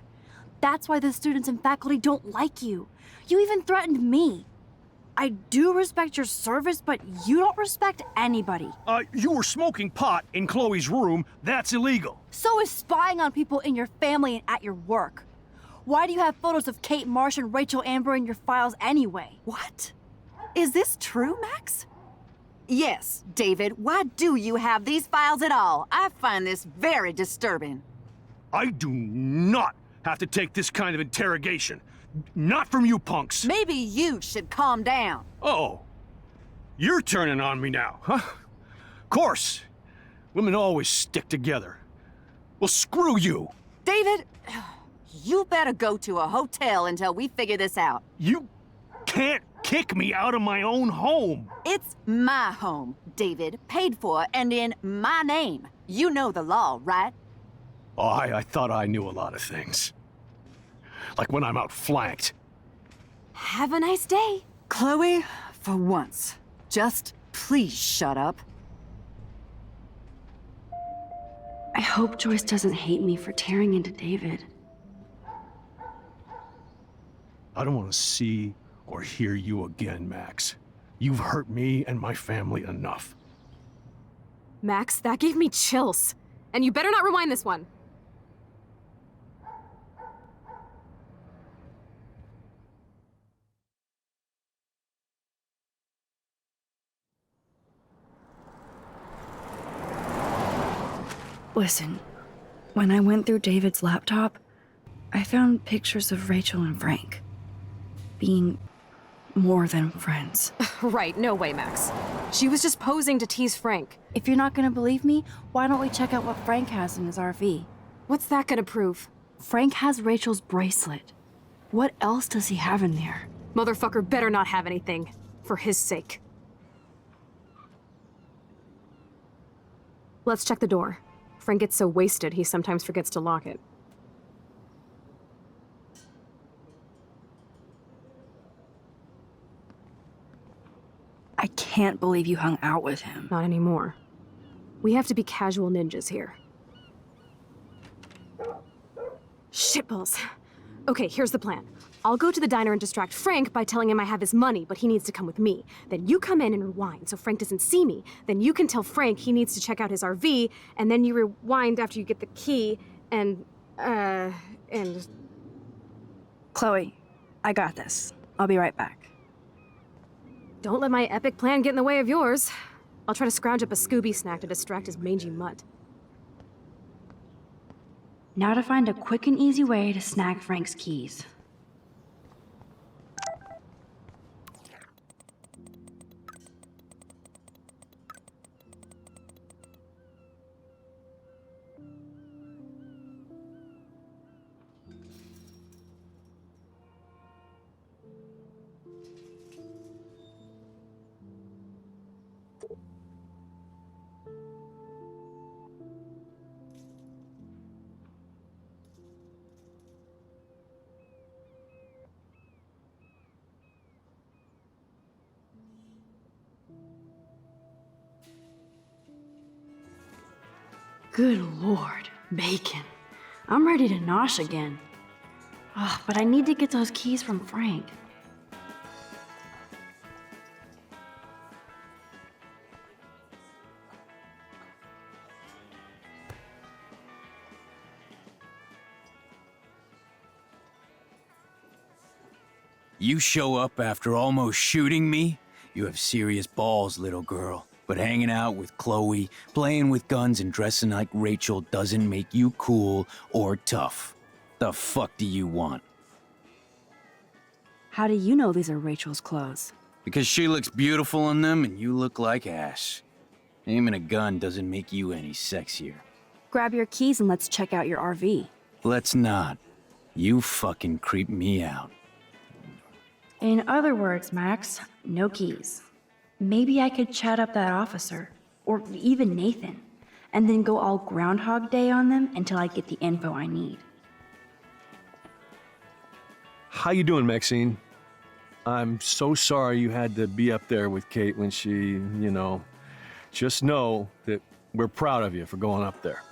That's why the students and faculty don't like you. You even threatened me. I do respect your service, but you don't respect anybody. You were smoking pot in Chloe's room. That's illegal. So is spying on people in your family and at your work. Why do you have photos of Kate Marsh and Rachel Amber in your files anyway? What? Is this true, Max? Yes, David. Why do you have these files at all? I find this very disturbing. I do not have to take this kind of interrogation. Not from you punks. Maybe you should calm down. Uh-oh. You're turning on me now, huh? Of course. Women always stick together. Well, screw you. David, you better go to a hotel until we figure this out. You can't kick me out of my own home. It's my home, David. Paid for and in my name. You know the law, right? Oh, I thought I knew a lot of things. Like when I'm outflanked. Have a nice day. Chloe, for once, just please shut up. I hope Joyce doesn't hate me for tearing into David. I don't want to see or hear you again, Max. You've hurt me and my family enough. Max, that gave me chills. And you better not rewind this one. Listen, when I went through David's laptop, I found pictures of Rachel and Frank being more than friends. Right, no way, Max. She was just posing to tease Frank. If you're not gonna believe me, why don't we check out what Frank has in his RV? What's that gonna prove? Frank has Rachel's bracelet. What else does he have in there? Motherfucker better not have anything. For his sake. Let's check the door. Frank gets so wasted, he sometimes forgets to lock it. I can't believe you hung out with him. Not anymore. We have to be casual ninjas here. Shitballs. Okay, here's the plan. I'll go to the diner and distract Frank by telling him I have his money, but he needs to come with me. Then you come in and rewind so Frank doesn't see me. Then you can tell Frank he needs to check out his RV, and then you rewind after you get the key, and... Chloe, I got this. I'll be right back. Don't let my epic plan get in the way of yours. I'll try to scrounge up a Scooby snack to distract his mangy mutt. Now to find a quick and easy way to snag Frank's keys. Good Lord, bacon. I'm ready to nosh again. Oh, but I need to get those keys from Frank. You show up after almost shooting me? You have serious balls, little girl. But hanging out with Chloe, playing with guns, and dressing like Rachel doesn't make you cool or tough. The fuck do you want? How do you know these are Rachel's clothes? Because she looks beautiful in them and you look like ass. Aiming a gun doesn't make you any sexier. Grab your keys and let's check out your RV. Let's not. You fucking creep me out. In other words, Max, no keys. Maybe I could chat up that officer, or even Nathan, and then go all Groundhog Day on them until I get the info I need. How you doing, Maxine? I'm so sorry you had to be up there with Kate when she, just know that we're proud of you for going up there.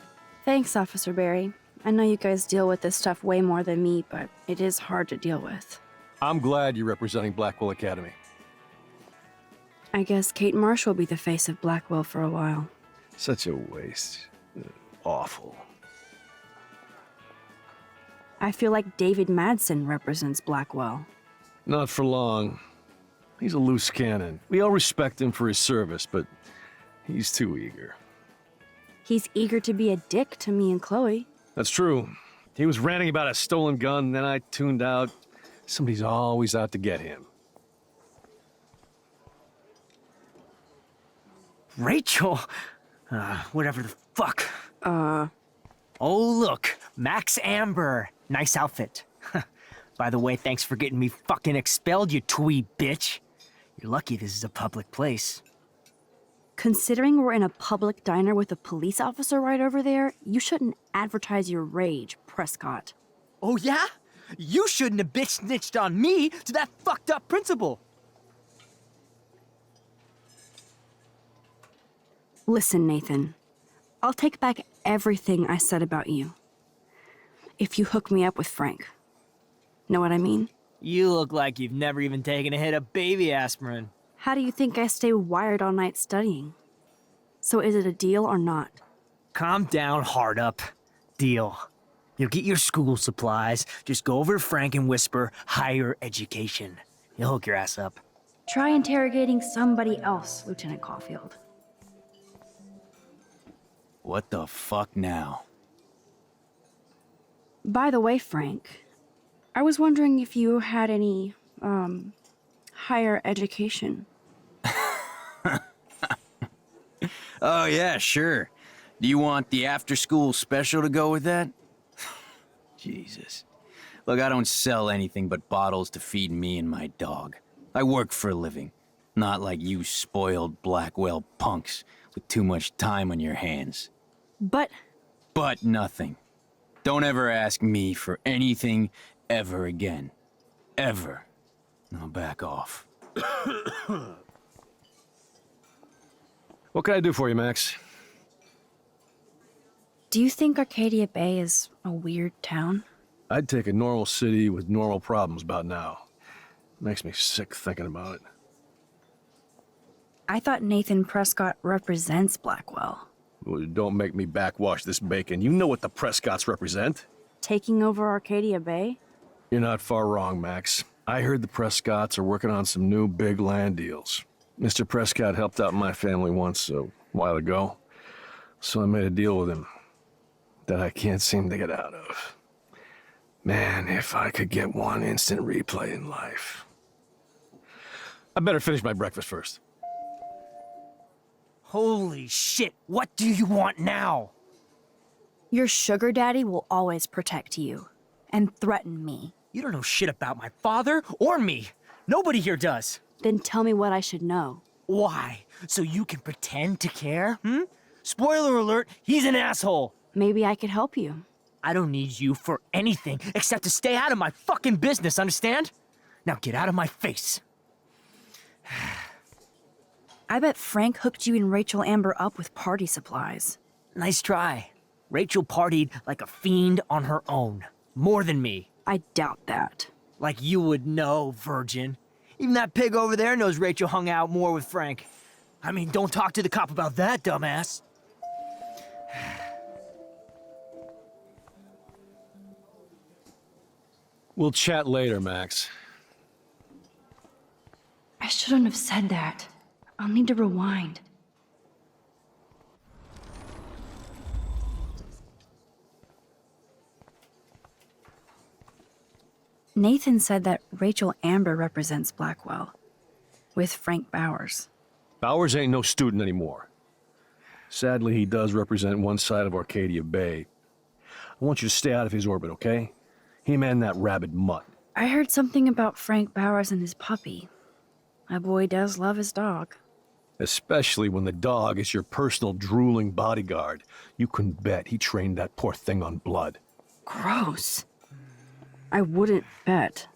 Thanks, Officer Barry. I know you guys deal with this stuff way more than me, but it is hard to deal with. I'm glad you're representing Blackwell Academy. I guess Kate Marsh will be the face of Blackwell for a while. Such a waste. Awful. I feel like David Madsen represents Blackwell. Not for long. He's a loose cannon. We all respect him for his service, but he's too eager. He's eager to be a dick to me and Chloe. That's true. He was ranting about a stolen gun, then I tuned out. Somebody's always out to get him. Rachel? Whatever the fuck. Oh, look. Max Amber. Nice outfit. By the way, thanks for getting me fucking expelled, you twee bitch. You're lucky this is a public place. Considering we're in a public diner with a police officer right over there, you shouldn't advertise your rage, Prescott. Oh, yeah? You shouldn't have bitch snitched on me to that fucked up principal. Listen, Nathan. I'll take back everything I said about you. If you hook me up with Frank. Know what I mean? You look like you've never even taken a hit of baby aspirin. How do you think I stay wired all night studying? So is it a deal or not? Calm down, hard up. Deal. You'll get your school supplies. Just go over to Frank and whisper, higher education. He'll hook your ass up. Try interrogating somebody else, Lieutenant Caulfield. What the fuck now? By the way, Frank, I was wondering if you had any, higher education. Oh, yeah, sure. Do you want the after-school special to go with that? Jesus. Look, I don't sell anything but bottles to feed me and my dog. I work for a living. Not like you spoiled Blackwell punks with too much time on your hands. But nothing. Don't ever ask me for anything ever again. Ever. Now back off. What can I do for you, Max? do you think Arcadia Bay is a weird town? I'd take a normal city with normal problems about now. Makes me sick thinking about it. I thought Nathan Prescott represents Blackwell. Well, don't make me backwash this bacon. You know what the Prescotts represent. Taking over Arcadia Bay? You're not far wrong, Max. I heard the Prescotts are working on some new big land deals. Mr. Prescott helped out my family once a while ago, so I made a deal with him that I can't seem to get out of. Man, if I could get one instant replay in life. I better finish my breakfast first. Holy shit, what do you want now? Your sugar daddy will always protect you and threaten me. You don't know shit about my father or me. Nobody here does. Then tell me what I should know. Why? So you can pretend to care, Spoiler alert, he's an asshole. Maybe I could help you. I don't need you for anything except to stay out of my fucking business, understand? Now get out of my face. I bet Frank hooked you and Rachel Amber up with party supplies. Nice try. Rachel partied like a fiend on her own. More than me. I doubt that. Like you would know, virgin. Even that pig over there knows Rachel hung out more with Frank. I mean, don't talk to the cop about that, dumbass. We'll chat later, Max. I shouldn't have said that. I'll need to rewind. Nathan said that Rachel Amber represents Blackwell, with Frank Bowers. Bowers ain't no student anymore. Sadly, he does represent one side of Arcadia Bay. I want you to stay out of his orbit, okay? Him and that rabid mutt. I heard something about Frank Bowers and his puppy. My boy does love his dog. Especially when the dog is your personal drooling bodyguard. You can bet he trained that poor thing on blood. Gross. I wouldn't bet.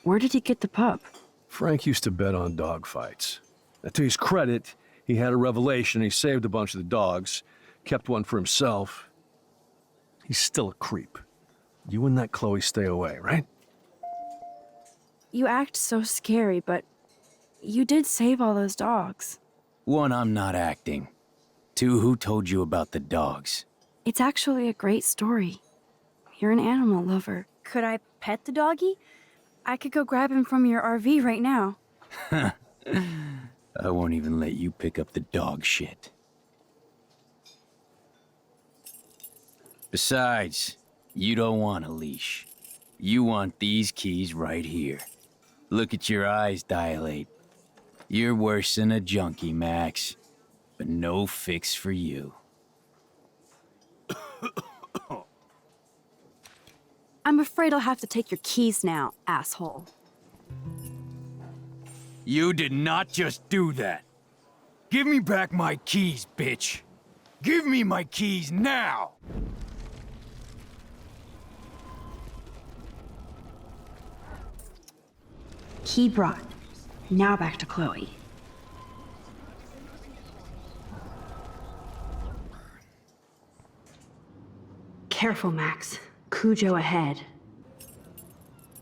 Where did he get the pup? Frank used to bet on dog fights. Now, to his credit, he had a revelation. He saved a bunch of the dogs, kept one for himself. He's still a creep. You and that Chloe stay away, right? You act so scary, but you did save all those dogs. One, I'm not acting. Two, who told you about the dogs? It's actually a great story. You're an animal lover. Could I pet the doggy? I could go grab him from your RV right now. I won't even let you pick up the dog shit. Besides, you don't want a leash. You want these keys right here. Look at your eyes dilate. You're worse than a junkie, Max. But no fix for you. I'm afraid I'll have to take your keys now, asshole. You did not just do that. Give me back my keys, bitch. Give me my keys now! Key brought. Now back to Chloe. Careful, Max. Cujo ahead.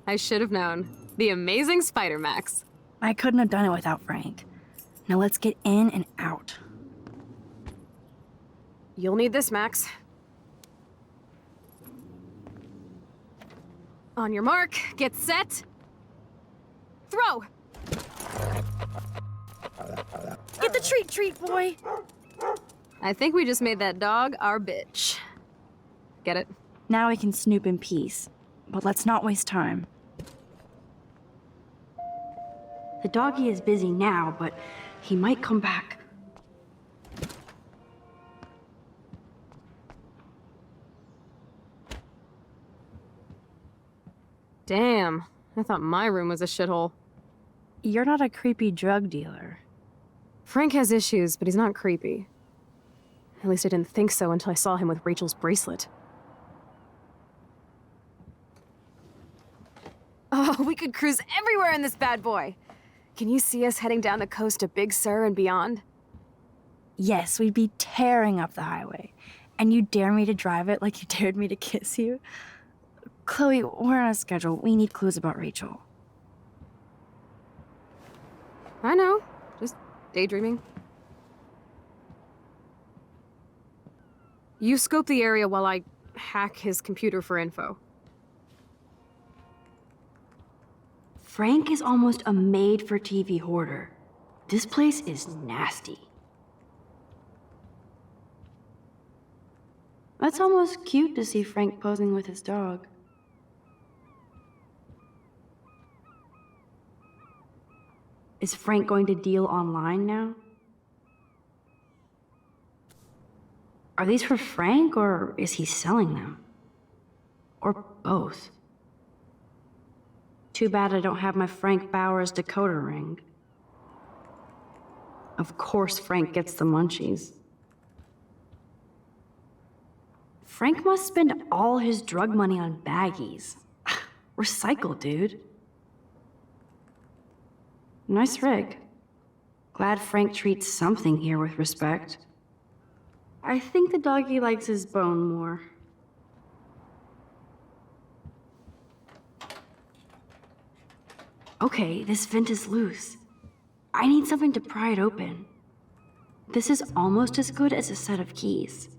I should have known. The amazing Spider Max. I couldn't have done it without Frank. Now let's get in and out. You'll need this, Max. On your mark, get set. Throw! Get the treat, boy! I think we just made that dog our bitch. Get it? Now we can snoop in peace, but let's not waste time. The doggy is busy now, but he might come back. Damn, I thought my room was a shithole. You're not a creepy drug dealer. Frank has issues, but he's not creepy. At least I didn't think so until I saw him with Rachel's bracelet. Oh, we could cruise everywhere in this bad boy. Can you see us heading down the coast to Big Sur and beyond? Yes, we'd be tearing up the highway. And you dare me to drive it like you dared me to kiss you? Chloe, we're on a schedule. We need clues about Rachel. I know. Just daydreaming. You scope the area while I hack his computer for info. Frank is almost a made-for-TV hoarder. This place is nasty. That's almost cute to see Frank posing with his dog. Is Frank going to deal online now? Are these for Frank, or is he selling them? Or both? Too bad I don't have my Frank Bowers decoder ring. Of course Frank gets the munchies. Frank must spend all his drug money on baggies. Recycle, dude. Nice rig. Glad Frank treats something here with respect. I think the doggy likes his bone more. Okay, this vent is loose. I need something to pry it open. This is almost as good as a set of keys.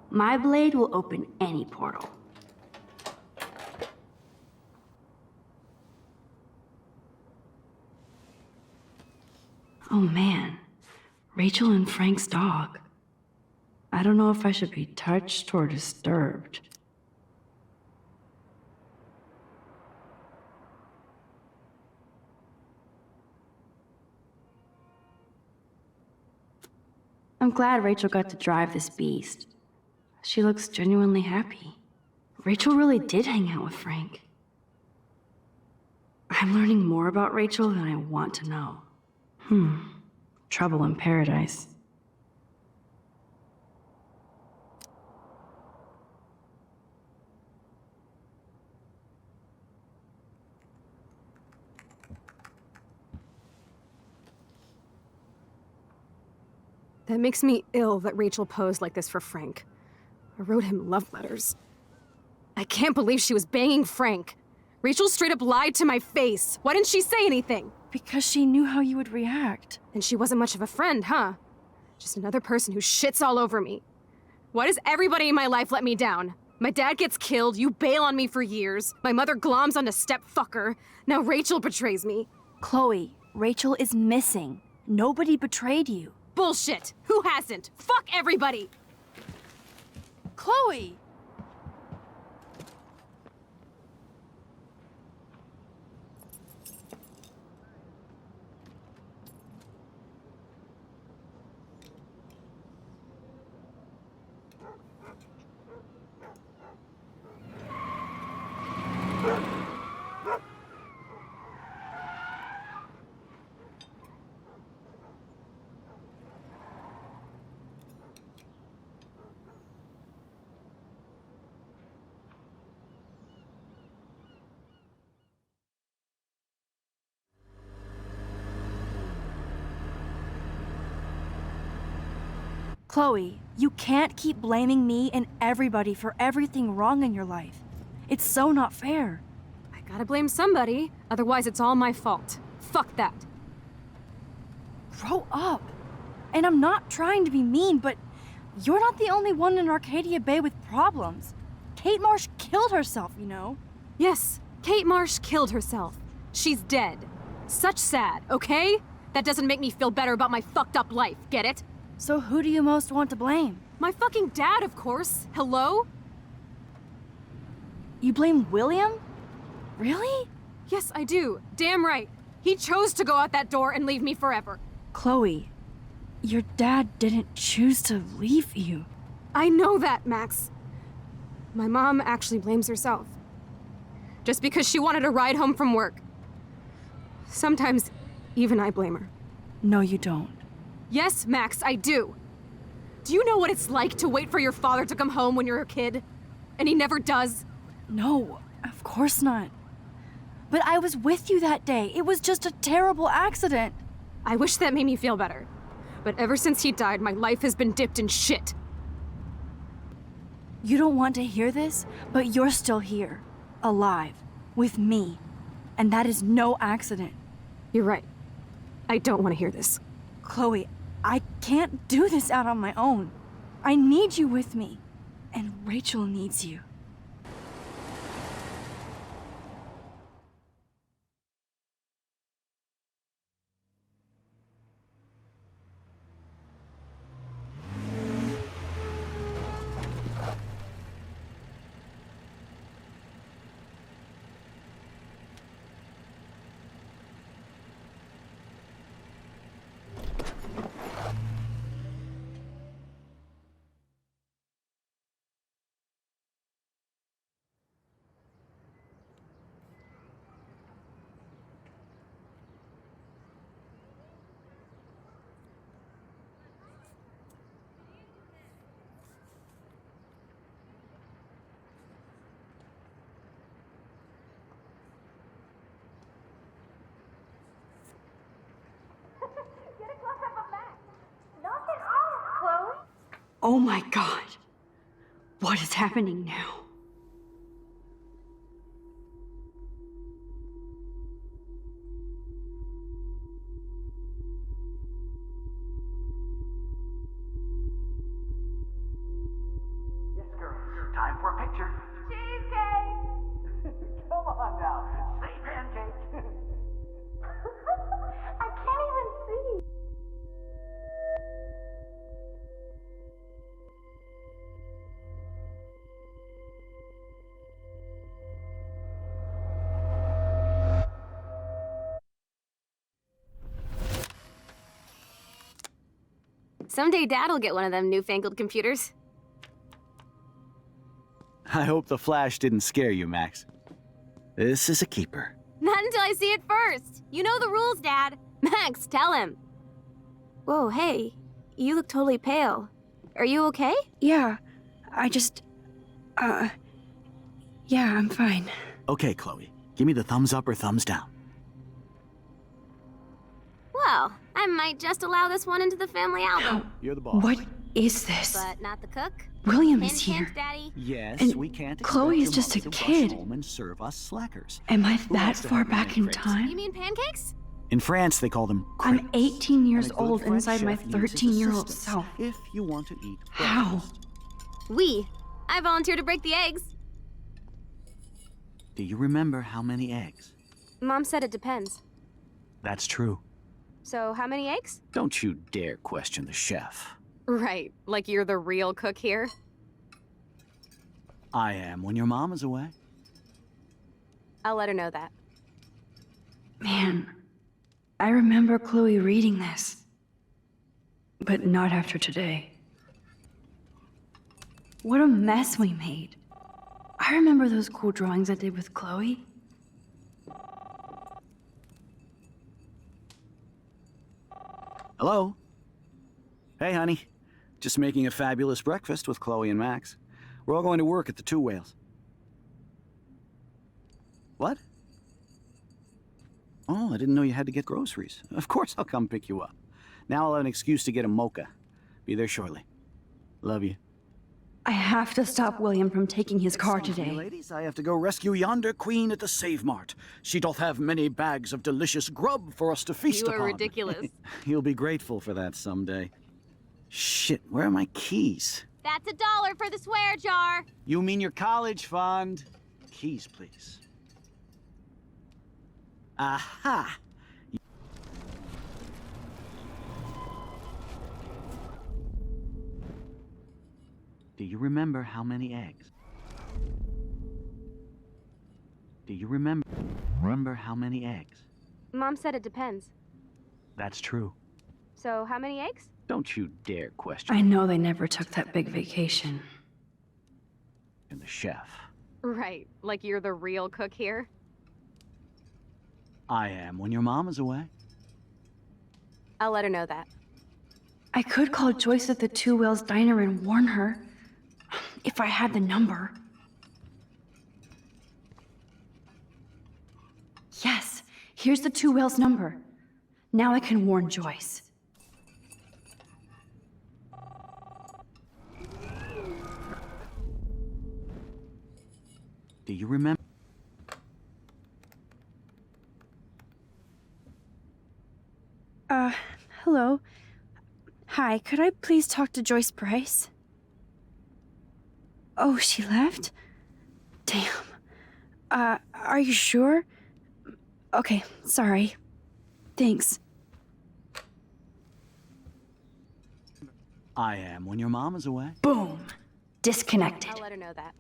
My blade will open any portal. Oh man, Rachel and Frank's dog. I don't know if I should be touched or disturbed. I'm glad Rachel got to drive this beast. She looks genuinely happy. Rachel really did hang out with Frank. I'm learning more about Rachel than I want to know. Trouble in paradise. That makes me ill that Rachel posed like this for Frank. I wrote him love letters. I can't believe she was banging Frank. Rachel straight up lied to my face. Why didn't she say anything? Because she knew how you would react. And she wasn't much of a friend, huh? Just another person who shits all over me. Why does everybody in my life let me down? My dad gets killed, you bail on me for years. My mother gloms onto stepfucker. Now Rachel betrays me. Chloe, Rachel is missing. Nobody betrayed you. Bullshit! Who hasn't? Fuck everybody! Chloe! Chloe, you can't keep blaming me and everybody for everything wrong in your life. It's so not fair. I gotta blame somebody, otherwise it's all my fault. Fuck that. Grow up. And I'm not trying to be mean, but you're not the only one in Arcadia Bay with problems. Kate Marsh killed herself, you know? Yes, Kate Marsh killed herself. She's dead. Such sad, okay? That doesn't make me feel better about my fucked up life, get it? So who do you most want to blame? My fucking dad, of course. Hello? You blame William? Really? Yes, I do. Damn right. He chose to go out that door and leave me forever. Chloe, your dad didn't choose to leave you. I know that, Max. My mom actually blames herself. Just because she wanted a ride home from work. Sometimes, even I blame her. No, you don't. Yes, Max, I do. Do you know what it's like to wait for your father to come home when you're a kid? And he never does? No, of course not. But I was with you that day. It was just a terrible accident. I wish that made me feel better. But ever since he died, my life has been dipped in shit. You don't want to hear this, but you're still here. Alive. With me. And that is no accident. You're right. I don't want to hear this. Chloe, I can't do this out on my own. I need you with me. And Rachel needs you. Oh my God. What is happening now? Yes, girls. Time for a picture. Cheesecake! Come on now. Say pancake. I can't even see. Someday Dad'll get one of them newfangled computers. I hope the flash didn't scare you, Max. This is a keeper. Not until I see it first. You know the rules, Dad. Max, tell him. Whoa, hey. You look totally pale. Are you okay? Yeah, I just... yeah, I'm fine. Okay, Chloe. Give me the thumbs up or thumbs down. Well, I might just allow this one into the family album. You're the boss. What is this? But not the cook. William Hint, is here. hint, Daddy. Yes, And we can't Chloe is expect just a your mother to kid. rush home and serve us slackers. Am I Who that wants to far have back in crepes? time? You mean pancakes? In France, they call them crepes. I'm 18 years And a good old French inside my chef uses 13-year-old assistance self. If you want to eat How? breakfast. I volunteer to break the eggs. Do you remember how many eggs? Mom said it depends. That's true. So, how many eggs? Don't you dare question the chef. Right, like you're the real cook here. I am when your mom is away. I'll let her know that. Man, I remember Chloe reading this. But not after today. What a mess we made. I remember those cool drawings I did with Chloe. Hello? Hey, honey. Just making a fabulous breakfast with Chloe and Max. We're all going to work at the Two Whales. What? Oh, I didn't know you had to get groceries. Of course I'll come pick you up. Now I'll have an excuse to get a mocha. Be there shortly. Love you. I have to stop William from taking his car today. Ladies, I have to go rescue yonder queen at the Save Mart. She doth have many bags of delicious grub for us to feast You upon. are ridiculous. You'll be grateful for that someday. Shit, where are my keys? That's $1 for the swear jar. You mean your college fund? Keys, please. Aha! you remember how many eggs? Do you remember how many eggs? Mom said it depends. That's true. So, how many eggs? Don't you dare question I know they never took that big vacation. the chef. Right, like you're the real cook here? I am when your mom is away. I'll let her know that. I could call Joyce at the Two Whales Diner and warn her. If I had the number. Yes, here's the Two Whales number. Now I can warn Joyce. Do you remember? Hello. Hi, could I please talk to Joyce Price? Oh, she left? Damn. Are you sure? Okay, sorry. Thanks. I am when your mom is away. Boom. Disconnected. I'll let her know that.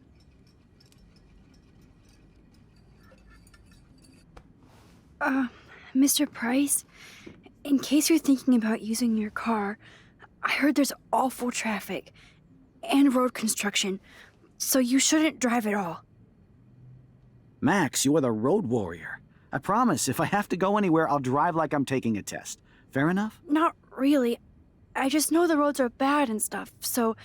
Mr. Price, in case you're thinking about using your car, I heard there's awful traffic and road construction, so you shouldn't drive at all. Max, you are the road warrior. I promise, if I have to go anywhere, I'll drive like I'm taking a test. Fair enough? Not really. I just know the roads are bad and stuff, so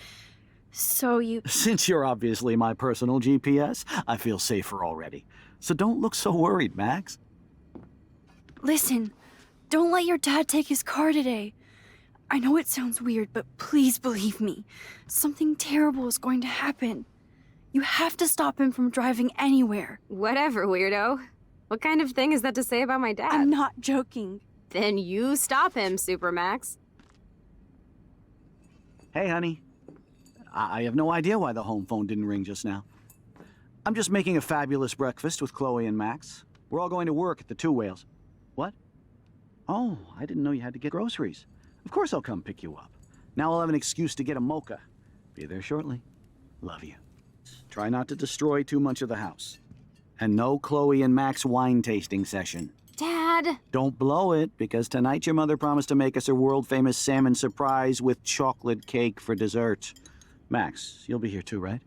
you... Since you're obviously my personal GPS, I feel safer already. So don't look so worried, Max. Listen, don't let your dad take his car today. I know it sounds weird, but please believe me. Something terrible is going to happen. You have to stop him from driving anywhere. Whatever, weirdo. What kind of thing is that to say about my dad? I'm not joking. Then you stop him, Supermax. Hey, honey. I have no idea why the home phone didn't ring just now. I'm just making a fabulous breakfast with Chloe and Max. We're all going to work at the Two Whales. What? Oh, I didn't know you had to get groceries. Of course I'll come pick you up. Now I'll have an excuse to get a mocha. Be there shortly. Love you. Try not to destroy too much of the house. And no Chloe and Max wine tasting session. Dad! Don't blow it, because tonight your mother promised to make us a world-famous salmon surprise with chocolate cake for dessert. Max, you'll be here too, right?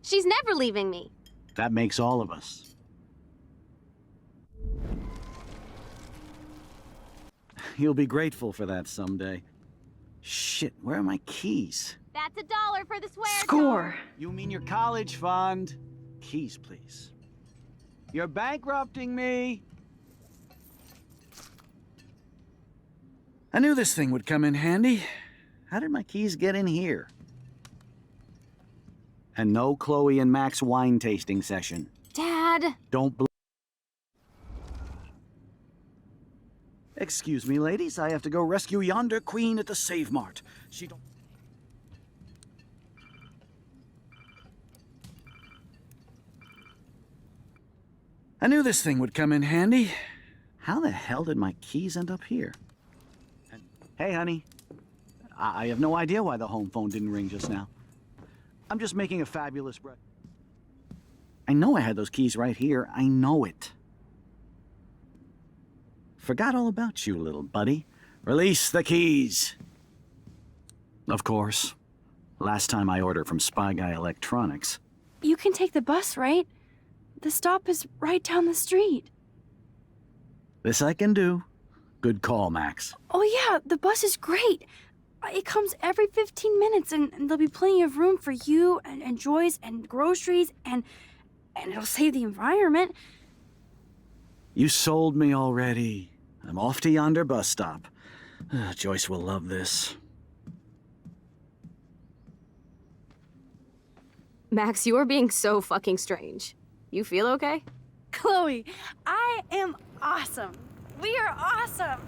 She's never leaving me. That makes all of us. You'll be grateful for that someday. Shit, where are my keys? That's $1 for the swear Score! You mean your college fund? Keys, please. You're bankrupting me! I knew this thing would come in handy. How did my keys get in here? And no Chloe and Max wine tasting session. Dad! Don't Excuse me, ladies. I have to go rescue yonder queen at the Save Mart. She don't... I knew this thing would come in handy. How the hell did my keys end up here? Hey, honey. I have no idea why the home phone didn't ring just now. I'm just making a fabulous breakfast. I know I had those keys right here. I know it. Forgot all about you, little buddy. Release the keys. Of course. Last time I ordered from Spy Guy Electronics. You can take the bus, right? The stop is right down the street. This I can do. Good call, Max. Oh yeah, the bus is great. It comes every 15 minutes and there'll be plenty of room for you and Joyce and groceries and it'll save the environment. You sold me already. I'm off to yonder bus stop. Joyce will love this. Max, you are being so fucking strange. You feel okay? Chloe, I am awesome. We are awesome.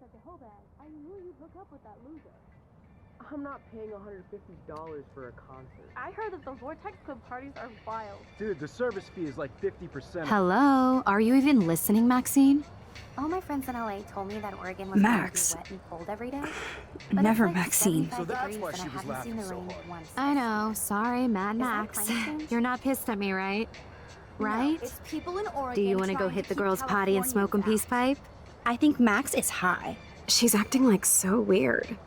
at the whole bag. I knew you'd hook up with that loser. I'm not paying $150 for a concert. I heard that the Vortex Club parties are wild. Dude, the service fee is like 50%. Hello? Are you even listening, Maxine? All my friends in LA told me that Oregon was Max. going to be wet and cold every day. Never it's like Maxine. 75 So that's degrees why and she I was haven't seen laughing the so rain hard. once. I know. Sorry, Mad Is that Max. climate change? You're not pissed at me, right? Right? It's people in Oregon. Do you want to go trying hit the keep girls' potty and smoke a Californians peace pipe? I think Max is high. She's acting like so weird.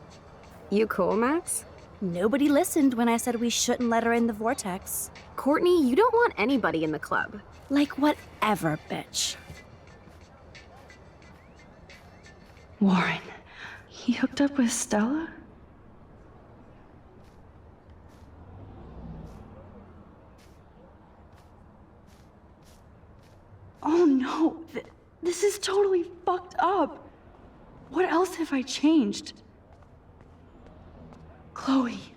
You cool, Max? Nobody listened when I said we shouldn't let her in the vortex. Courtney, you don't want anybody in the club. Like whatever, bitch. Warren, he hooked up with Stella? Oh no, this is totally fucked up. What else have I changed? Chloe.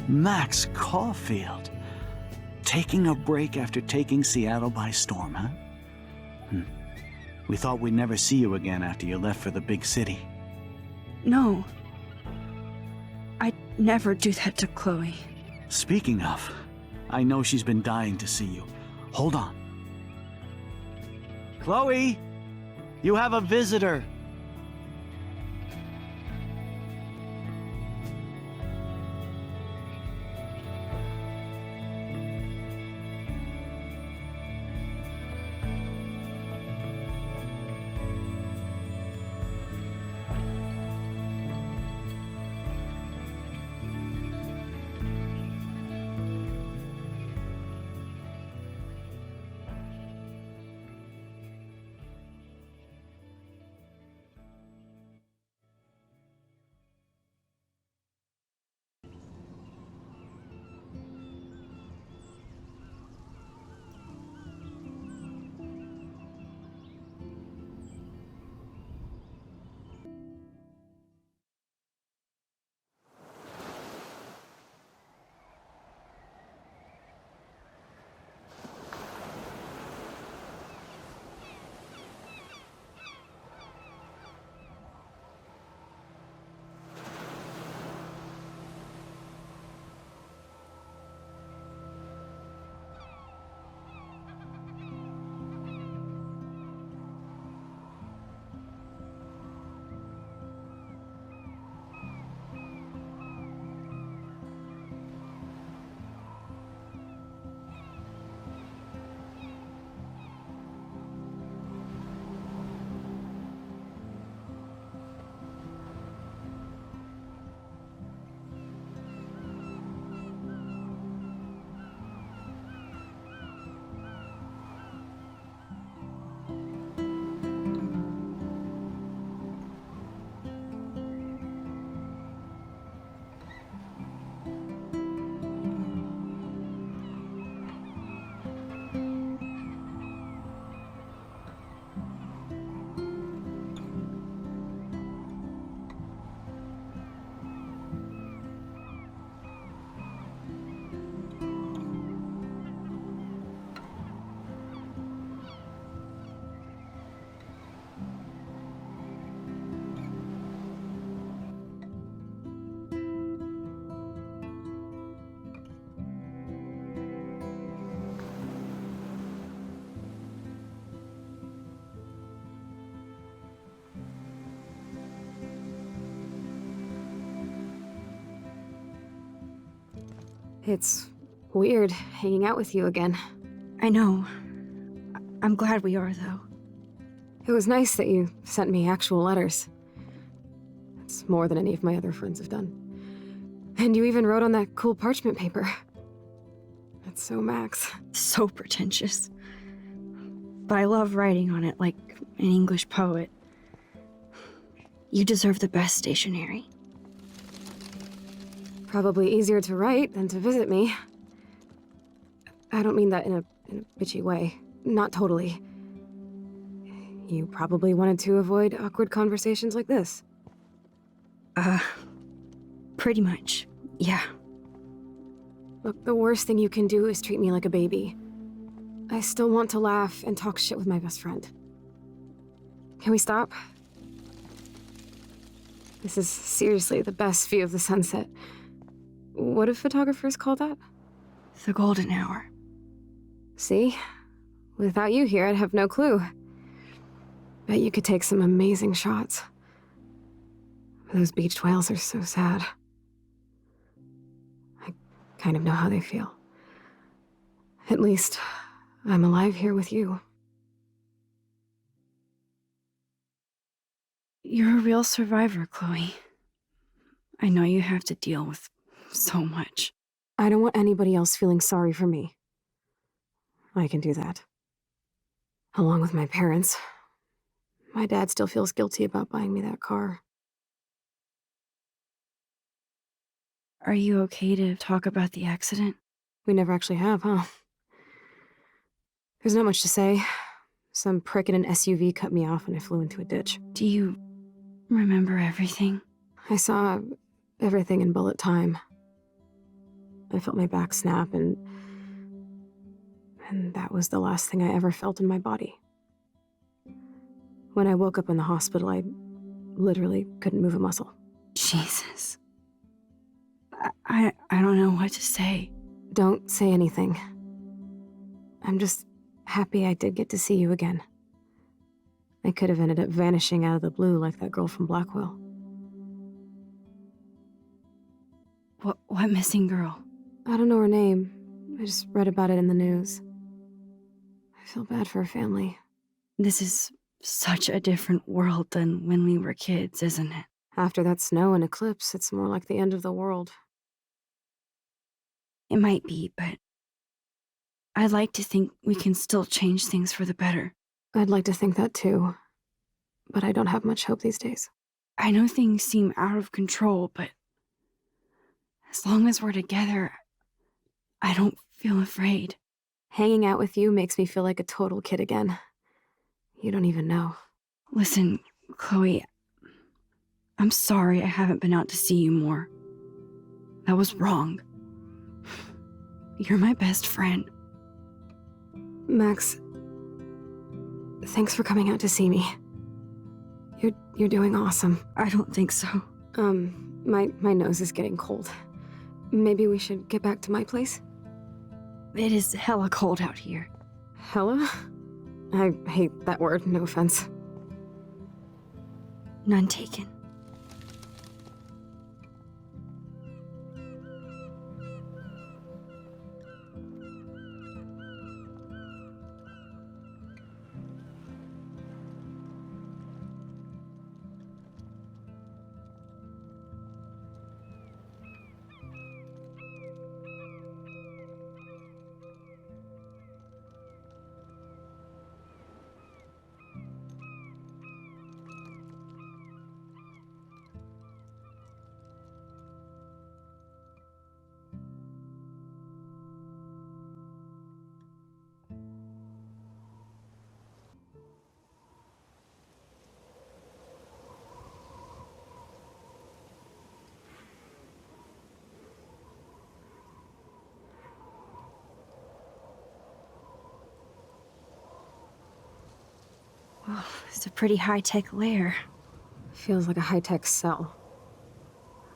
Max Caulfield. Taking a break after taking Seattle by storm, huh? We thought we'd never see you again after you left for the big city. No. I'd never do that to Chloe. Speaking of, I know she's been dying to see you. Hold on. Chloe, you have a visitor. It's weird hanging out with you again. I know. I'm glad we are, though. It was nice that you sent me actual letters. It's more than any of my other friends have done. And you even wrote on that cool parchment paper. That's so Max. So pretentious. But I love writing on it like an English poet. You deserve the best stationery. Probably easier to write than to visit me. I don't mean that in a bitchy way. Not totally. You probably wanted to avoid awkward conversations like this. Pretty much, yeah. Look, the worst thing you can do is treat me like a baby. I still want to laugh and talk shit with my best friend. Can we stop? This is seriously the best view of the sunset. What do photographers call that? The golden hour. See? Without you here, I'd have no clue. Bet you could take some amazing shots. Those beached whales are so sad. I kind of know how they feel. At least, I'm alive here with you. You're a real survivor, Chloe. I know you have to deal with so much. I don't want anybody else feeling sorry for me. I can do that. Along with my parents. My dad still feels guilty about buying me that car. Are you okay to talk about the accident? We never actually have, huh? There's not much to say. Some prick in an SUV cut me off and I flew into a ditch. Do you remember everything? I saw everything in bullet time. I felt my back snap and that was the last thing I ever felt in my body. When I woke up in the hospital, I literally couldn't move a muscle. Jesus. I don't know what to say. Don't say anything. I'm just happy I did get to see you again. I could have ended up vanishing out of the blue like that girl from Blackwell. What missing girl? I don't know her name. I just read about it in the news. I feel bad for her family. This is such a different world than when we were kids, isn't it? After that snow and eclipse, it's more like the end of the world. It might be, but I'd like to think we can still change things for the better. I'd like to think that too, but I don't have much hope these days. I know things seem out of control, but as long as we're together, I don't feel afraid. Hanging out with you makes me feel like a total kid again. You don't even know. Listen, Chloe, I'm sorry I haven't been out to see you more. That was wrong. You're my best friend. Max, thanks for coming out to see me. You're doing awesome. I don't think so. My nose is getting cold. Maybe we should get back to my place? It is hella cold out here. Hella? I hate that word, no offense. None taken. Oh, it's a pretty high-tech lair. Feels like a high-tech cell.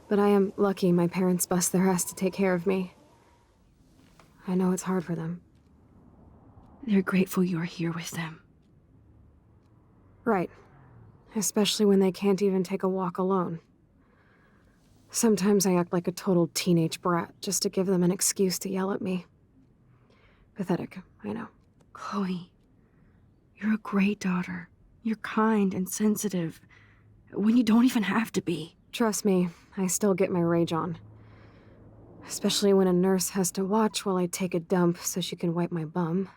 But I am lucky my parents bust their ass to take care of me. I know it's hard for them. They're grateful you're here with them. Right. Especially when they can't even take a walk alone. Sometimes I act like a total teenage brat just to give them an excuse to yell at me. Pathetic, I know. Chloe, you're a great daughter. You're kind and sensitive when you don't even have to be. Trust me, I still get my rage on. Especially when a nurse has to watch while I take a dump so she can wipe my bum.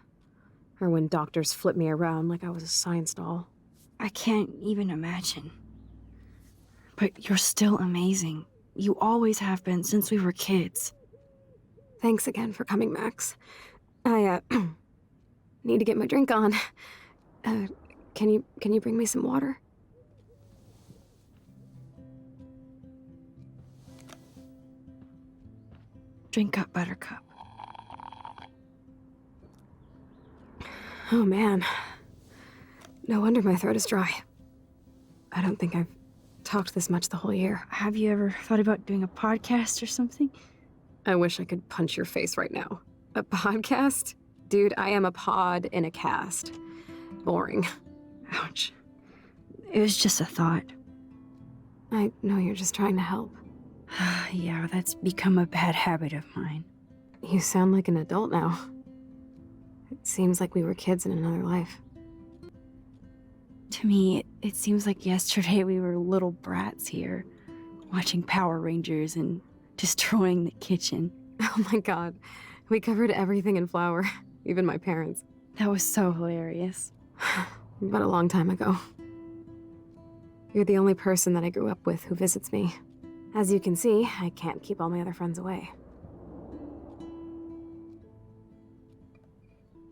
Or when doctors flip me around like I was a science doll. I can't even imagine. But you're still amazing. You always have been since we were kids. Thanks again for coming, Max. I, need to get my drink on. Can you bring me some water? Drink up, Buttercup. Oh man. No wonder my throat is dry. I don't think I've talked this much the whole year. Have you ever thought about doing a podcast or something? I wish I could punch your face right now. A podcast? Dude, I am a pod in a cast. Boring. Ouch. It was just a thought. I know you're just trying to help. Yeah, that's become a bad habit of mine. You sound like an adult now. It seems like we were kids in another life. To me, it seems like yesterday we were little brats here, watching Power Rangers and destroying the kitchen. Oh my god. We covered everything in flour, even my parents. That was so hilarious. But a long time ago. You're the only person that I grew up with who visits me. As you can see, I can't keep all my other friends away.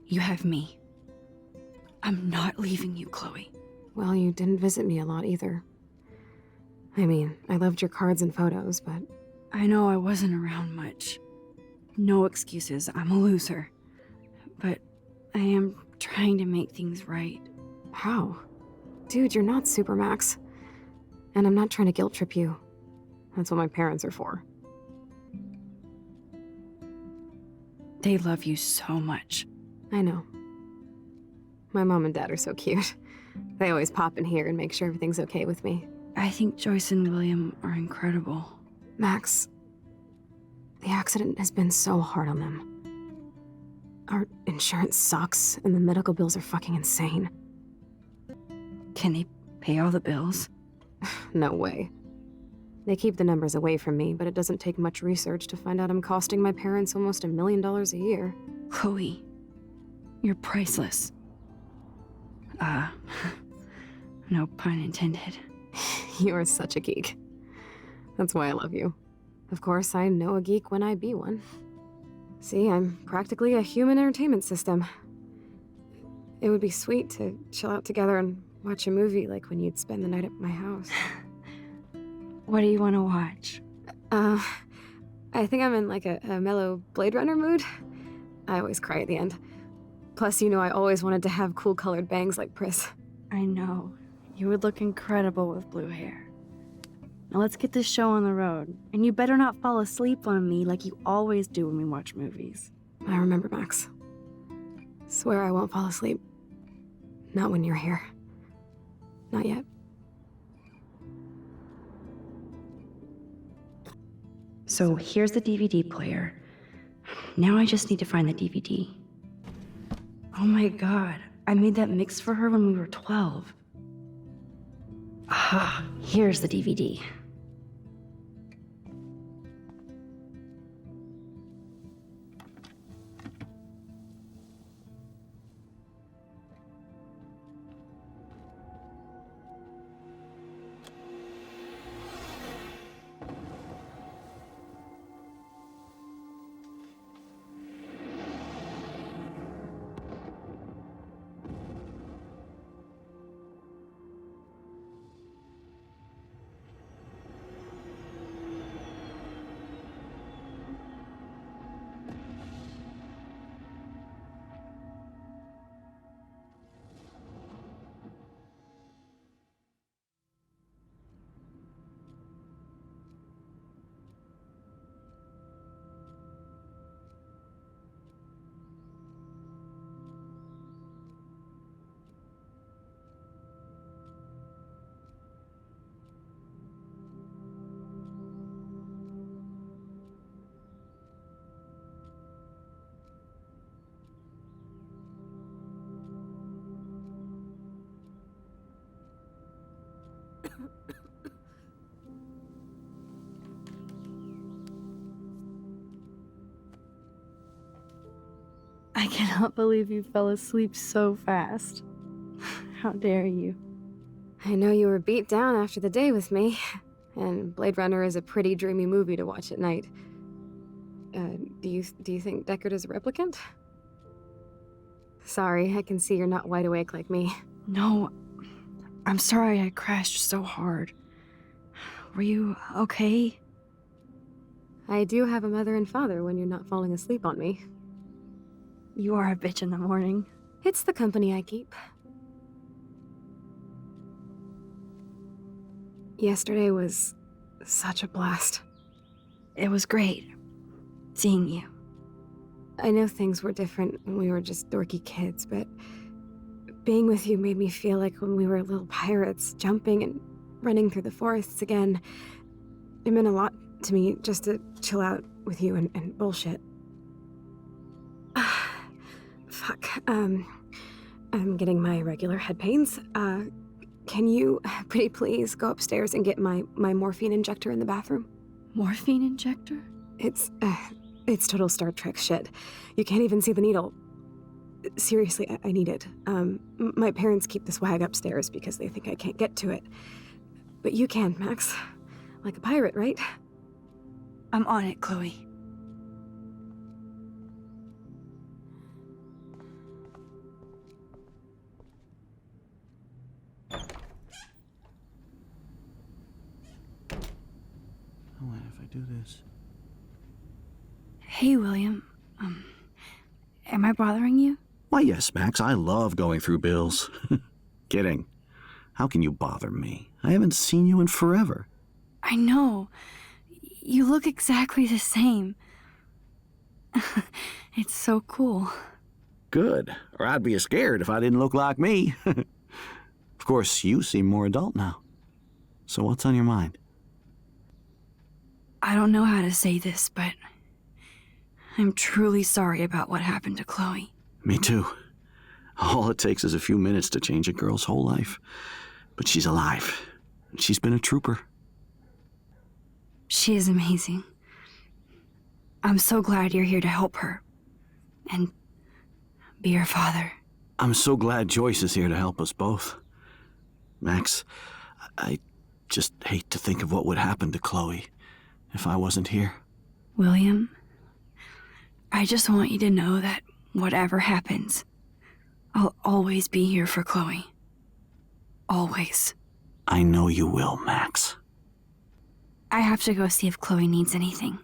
You have me. I'm not leaving you, Chloe. Well, you didn't visit me a lot either. I mean, I loved your cards and photos, but... I know I wasn't around much. No excuses, I'm a loser. But I am trying to make things right. How? Dude, you're not Supermax. And I'm not trying to guilt trip you. That's what my parents are for. They love you so much. I know. My mom and dad are so cute. They always pop in here and make sure everything's okay with me. I think Joyce and William are incredible. Max, the accident has been so hard on them. Our insurance sucks, and the medical bills are fucking insane. Can they pay all the bills? No way. They keep the numbers away from me, but it doesn't take much research to find out I'm costing my parents almost $1 million a year. Chloe, you're priceless. No pun intended. You're such a geek. That's why I love you. Of course, I know a geek when I be one. See, I'm practically a human entertainment system. It would be sweet to chill out together and watch a movie like when you'd spend the night at my house. What do you want to watch? I think I'm in like a mellow Blade Runner mood. I always cry at the end. Plus, you know I always wanted to have cool colored bangs like Pris. I know. You would look incredible with blue hair. Now let's get this show on the road. And you better not fall asleep on me like you always do when we watch movies. I remember, Max. Swear I won't fall asleep. Not when you're here. Not yet. So here's the DVD player. Now I just need to find the DVD. Oh my god, I made that mix for her when we were 12. Ah, here's the DVD. I cannot believe you fell asleep so fast. How dare you? I know you were beat down after the day with me, and Blade Runner is a pretty dreamy movie to watch at night. Do you think Deckard is a replicant? Sorry, I can see you're not wide awake like me. No, I'm sorry I crashed so hard. Were you okay? I do have a mother and father when you're not falling asleep on me. You are a bitch in the morning. It's the company I keep. Yesterday was such a blast. It was great seeing you. I know things were different when we were just dorky kids, but being with you made me feel like when we were little pirates, jumping and running through the forests again. It meant a lot to me just to chill out with you and bullshit. Fuck. I'm getting my regular head pains. Can you, pretty please, go upstairs and get my morphine injector in the bathroom? Morphine injector? It's total Star Trek shit. You can't even see the needle. Seriously, I need it. My parents keep the swag upstairs because they think I can't get to it. But you can, Max. Like a pirate, right? I'm on it, Chloe. Oh, wait, if I do this. Hey, William. Am I bothering you? Why, yes, Max. I love going through bills. Kidding. How can you bother me? I haven't seen you in forever. I know. You look exactly the same. It's so cool. Good. Or I'd be scared if I didn't look like me. Of course, you seem more adult now. So what's on your mind? I don't know how to say this, but I'm truly sorry about what happened to Chloe. Me too. All it takes is a few minutes to change a girl's whole life. But she's alive. And she's been a trooper. She is amazing. I'm so glad you're here to help her. And be her father. I'm so glad Joyce is here to help us both. Max, I just hate to think of what would happen to Chloe if I wasn't here. William, I just want you to know that whatever happens, I'll always be here for Chloe. Always. I know you will, Max. I have to go see if Chloe needs anything.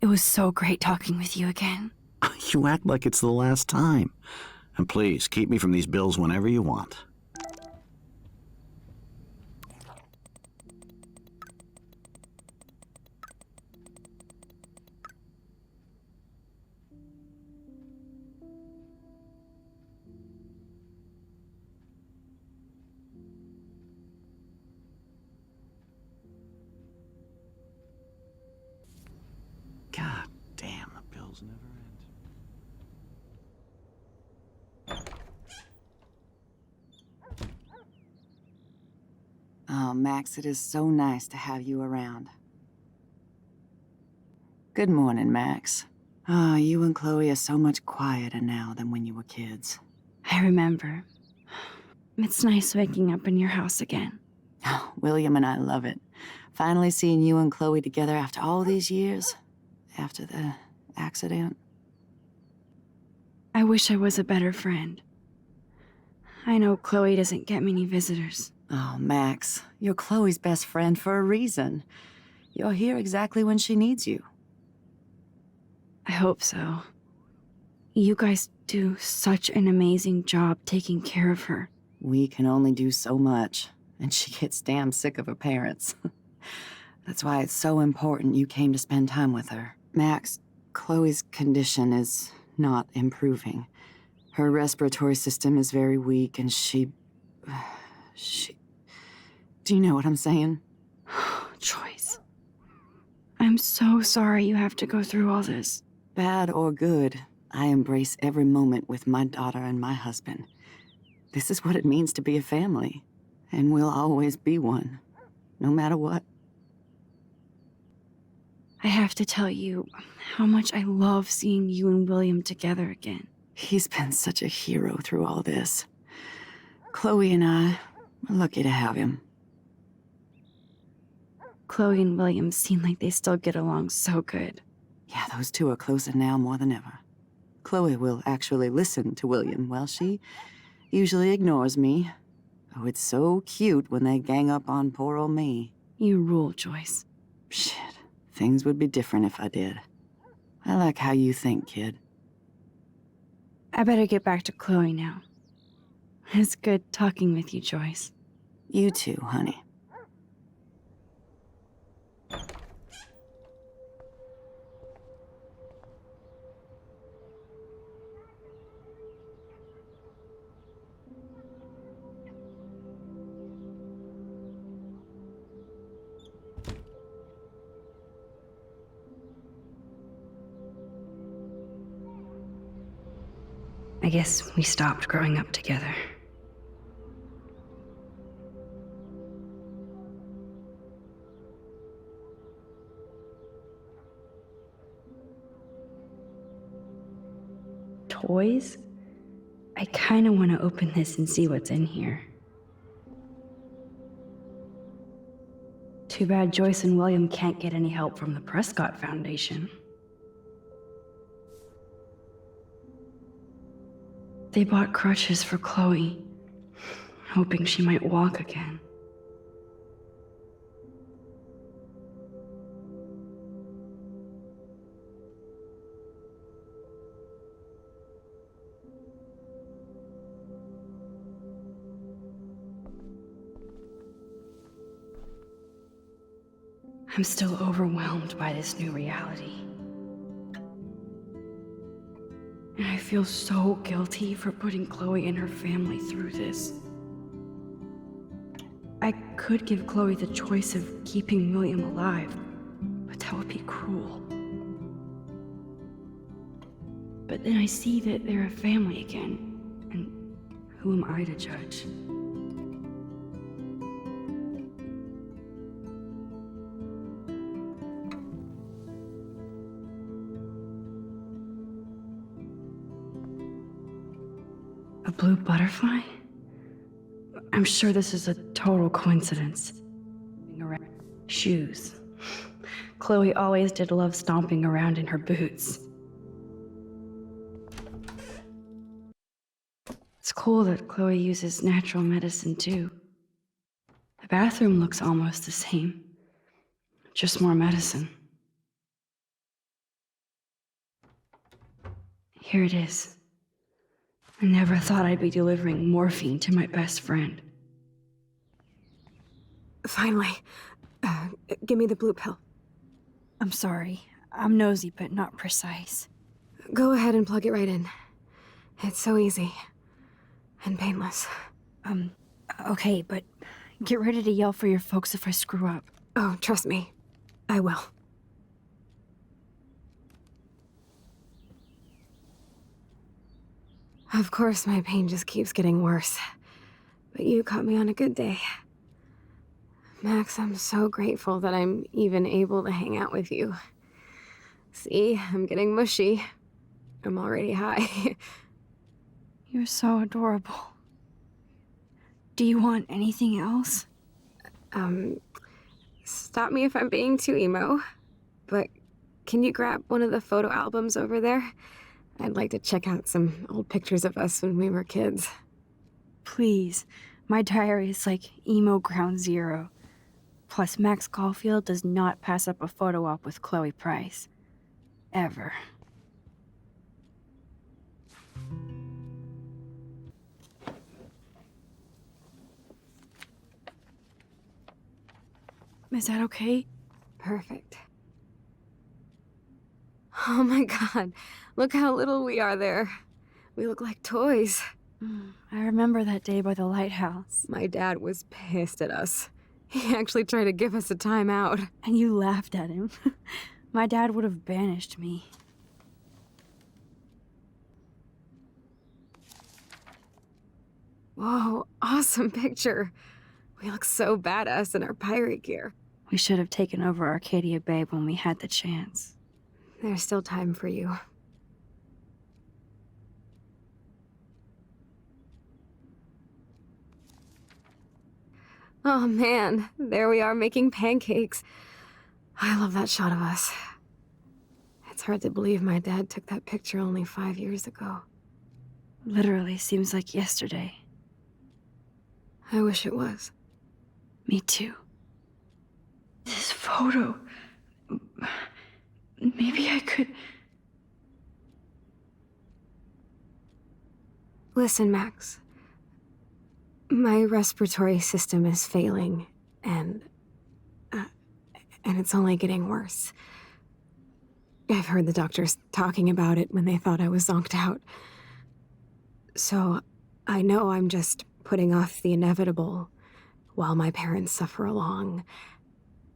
It was so great talking with you again. You act like it's the last time. And please, keep me from these bills whenever you want. God damn, the bills never end. Oh, Max, it is so nice to have you around. Good morning, Max. Oh, you and Chloe are so much quieter now than when you were kids. I remember. It's nice waking up in your house again. Oh, William and I love it. Finally seeing you and Chloe together after all these years. After the accident. I wish I was a better friend. I know Chloe doesn't get many visitors. Oh, Max, you're Chloe's best friend for a reason. You're here exactly when she needs you. I hope so. You guys do such an amazing job taking care of her. We can only do so much, and she gets damn sick of her parents. That's why it's so important you came to spend time with her. Max, Chloe's condition is not improving. Her respiratory system is very weak, and she... Do you know what I'm saying? Joyce. I'm so sorry you have to go through all this. Bad or good, I embrace every moment with my daughter and my husband. This is what it means to be a family. And will always be one, no matter what. I have to tell you how much I love seeing you and William together again. He's been such a hero through all this. Chloe and I are lucky to have him. Chloe and William seem like they still get along so good. Yeah, those two are closer now more than ever. Chloe will actually listen to William, while she usually ignores me. Oh, it's so cute when they gang up on poor old me. You rule, Joyce. Shit, things would be different if I did. I like how you think, kid. I better get back to Chloe now. It's good talking with you, Joyce. You too, honey. I guess we stopped growing up together. Toys? I kinda want to open this and see what's in here. Too bad Joyce and William can't get any help from the Prescott Foundation. They bought crutches for Chloe, hoping she might walk again. I'm still overwhelmed by this new reality. And I feel so guilty for putting Chloe and her family through this. I could give Chloe the choice of keeping William alive, but that would be cruel. But then I see that they're a family again, and who am I to judge? A blue butterfly? I'm sure this is a total coincidence. Shoes. Chloe always did love stomping around in her boots. It's cool that Chloe uses natural medicine too. The bathroom looks almost the same, just more medicine. Here it is. I never thought I'd be delivering morphine to my best friend. Finally. Give me the blue pill. I'm sorry. I'm nosy, but not precise. Go ahead and plug it right in. It's so easy. And painless. Okay, but get ready to yell for your folks if I screw up. Oh, trust me. I will. Of course, my pain just keeps getting worse. But you caught me on a good day. Max, I'm so grateful that I'm even able to hang out with you. See, I'm getting mushy. I'm already high. You're so adorable. Do you want anything else? Stop me if I'm being too emo, but can you grab one of the photo albums over there? I'd like to check out some old pictures of us when we were kids. Please. My diary is like emo ground zero. Plus, Max Caulfield does not pass up a photo op with Chloe Price. Ever. Is that okay? Perfect. Oh my god, look how little we are there. We look like toys. I remember that day by the lighthouse. My dad was pissed at us. He actually tried to give us a timeout. And you laughed at him. My dad would have banished me. Whoa, awesome picture. We look so badass in our pirate gear. We should have taken over Arcadia Bay when we had the chance. There's still time for you. Oh man, there we are making pancakes. I love that shot of us. It's hard to believe my dad took that picture only 5 years ago. Literally seems like yesterday. I wish it was. Me too. This photo... Maybe I could... Listen, Max. My respiratory system is failing, and it's only getting worse. I've heard the doctors talking about it when they thought I was zonked out. So, I know I'm just putting off the inevitable while my parents suffer along,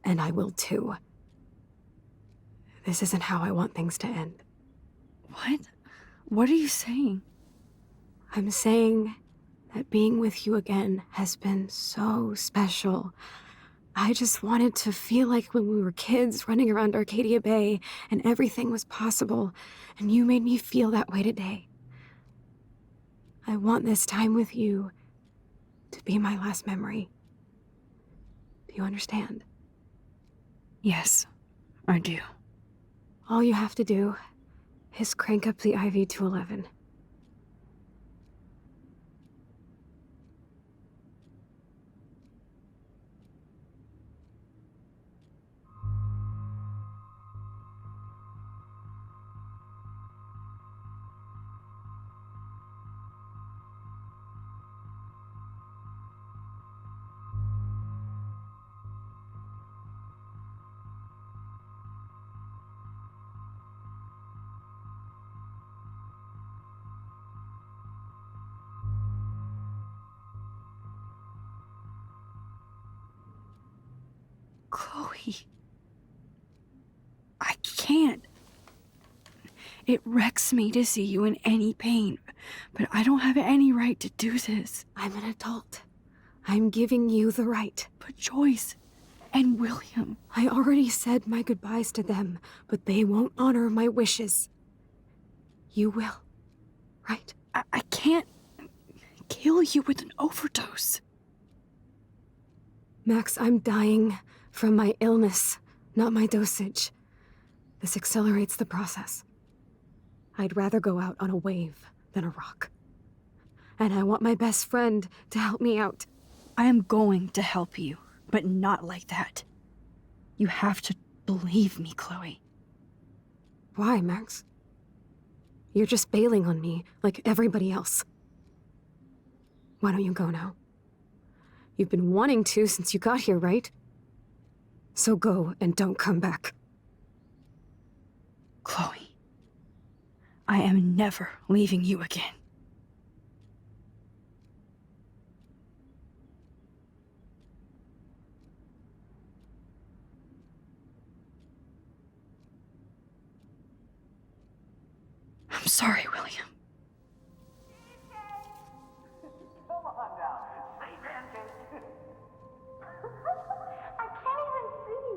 and I will too. This isn't how I want things to end. What? What are you saying? I'm saying that being with you again has been so special. I just wanted to feel like when we were kids running around Arcadia Bay and everything was possible, and you made me feel that way today. I want this time with you to be my last memory. Do you understand? Yes, I do. All you have to do is crank up the IV to 11. Chloe. I can't. It wrecks me to see you in any pain, but I don't have any right to do this. I'm an adult. I'm giving you the right. But Joyce and William... I already said my goodbyes to them, but they won't honor my wishes. You will, right? I can't kill you with an overdose. Max, I'm dying from my illness, not my dosage. This accelerates the process. I'd rather go out on a wave than a rock. And I want my best friend to help me out. I am going to help you, but not like that. You have to believe me, Chloe. Why, Max? You're just bailing on me like everybody else. Why don't you go now? You've been wanting to since you got here, right? So go and don't come back. Chloe, I am never leaving you again. I'm sorry, William. Come on now, say pancakes. I can't even see.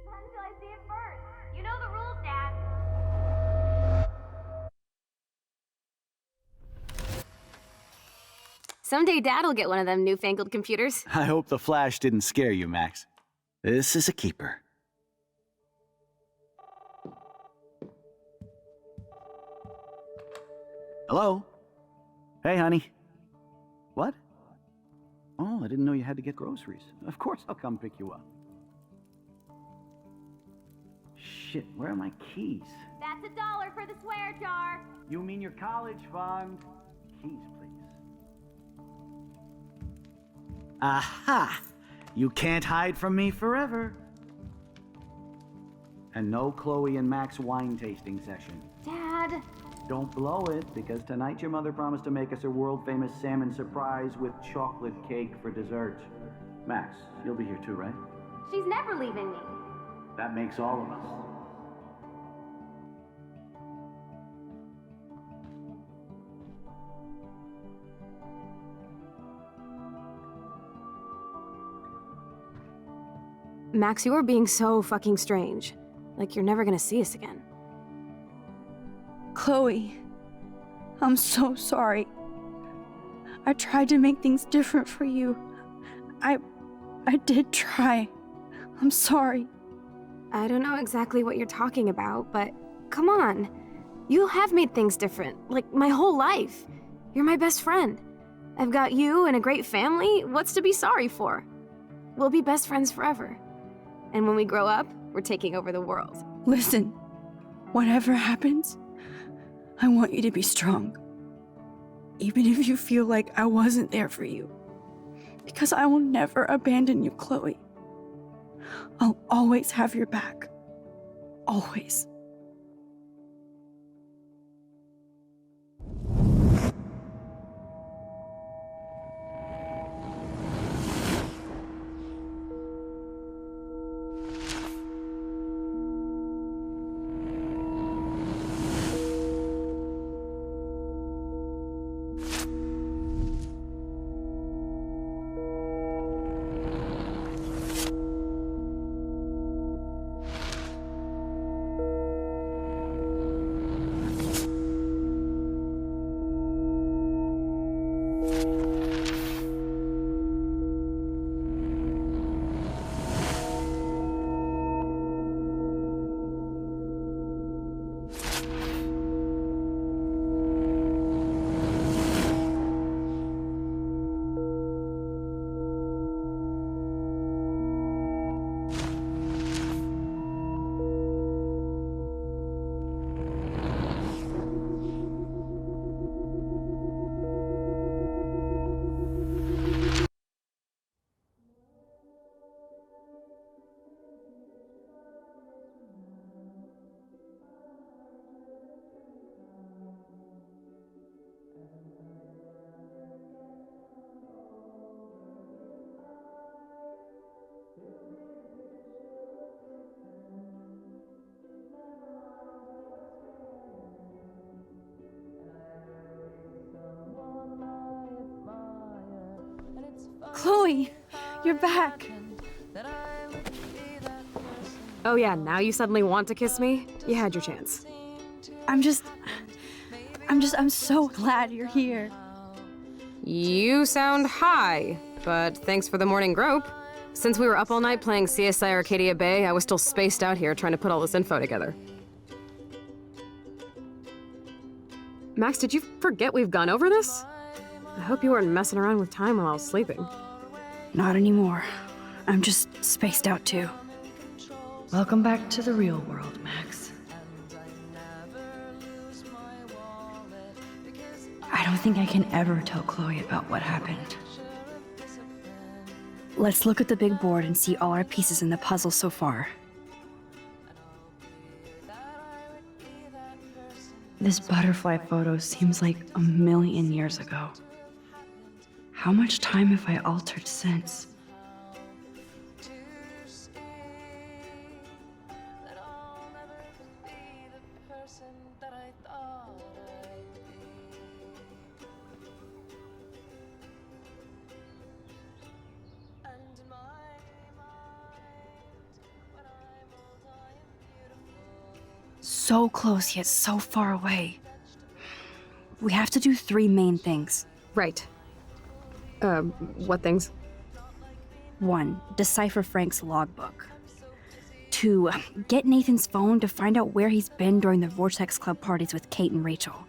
Not until I see it first. You know the rules, Dad. Someday Dad'll get one of them newfangled computers. I hope the flash didn't scare you, Max. This is a keeper. Hello? Hey, honey. What? Oh, I didn't know you had to get groceries. Of course I'll come pick you up. Shit, where are my keys? That's $1 for the swear jar. You mean your college fund? Keys, please. Aha! You can't hide from me forever. And no Chloe and Max wine tasting session. Dad. Don't blow it, because tonight your mother promised to make us a world-famous salmon surprise with chocolate cake for dessert. Max, you'll be here too, right? She's never leaving me. That makes all of us. Max, you're being so fucking strange. Like you're never gonna see us again. Chloe, I'm so sorry. I tried to make things different for you. I did try. I'm sorry. I don't know exactly what you're talking about, but come on. You have made things different, like my whole life. You're my best friend. I've got you and a great family. What's to be sorry for? We'll be best friends forever. And when we grow up, we're taking over the world. Listen, whatever happens, I want you to be strong. Even if you feel like I wasn't there for you. Because I will never abandon you, Chloe. I'll always have your back. Always. Chloe, you're back. Oh yeah, now you suddenly want to kiss me? You had your chance. I'm so glad you're here. You sound high, but thanks for the morning grope. Since we were up all night playing CSI Arcadia Bay, I was still spaced out here trying to put all this info together. Max, did you forget we've gone over this? I hope you weren't messing around with time while I was sleeping. Not anymore. I'm just spaced out too. Welcome back to the real world, Max. I don't think I can ever tell Chloe about what happened. Let's look at the big board and see all our pieces in the puzzle so far. This butterfly photo seems like a million years ago. How much time have I altered since? So close yet so far away. We have to do 3 main things. Right. What things? 1, decipher Frank's logbook. 2, get Nathan's phone to find out where he's been during the Vortex Club parties with Kate and Rachel.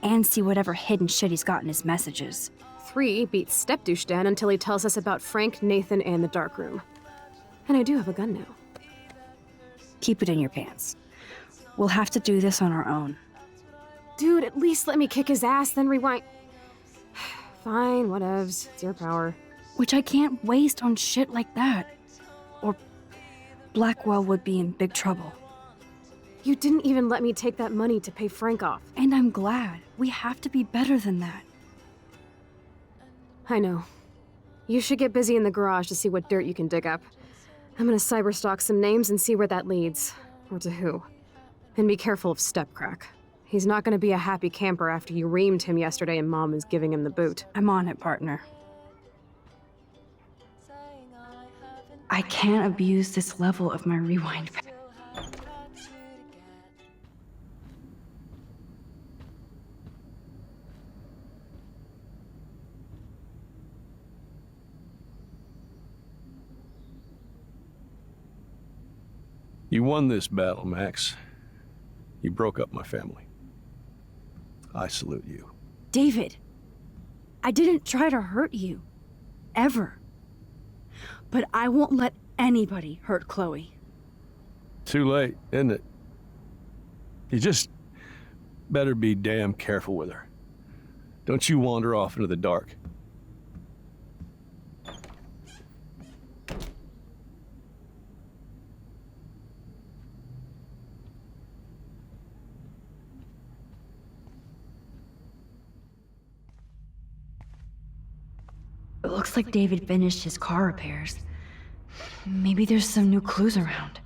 And see whatever hidden shit he's got in his messages. 3, beat Step-douche Dan until he tells us about Frank, Nathan, and the dark room. And I do have a gun now. Keep it in your pants. We'll have to do this on our own. Dude, at least let me kick his ass, then rewind. Fine, whatevs. It's your power. Which I can't waste on shit like that. Or Blackwell would be in big trouble. You didn't even let me take that money to pay Frank off. And I'm glad. We have to be better than that. I know. You should get busy in the garage to see what dirt you can dig up. I'm gonna cyberstalk some names and see where that leads. Or to who. And be careful of Stepcrack. He's not gonna be a happy camper after you reamed him yesterday and Mom is giving him the boot. I'm on it, partner. I can't abuse this level of my rewind. You won this battle, Max. You broke up my family. I salute you. David, I didn't try to hurt you. Ever. But I won't let anybody hurt Chloe. Too late, isn't it? You just better be damn careful with her. Don't you wander off into the dark. It looks like David finished his car repairs. Maybe there's some new clues around.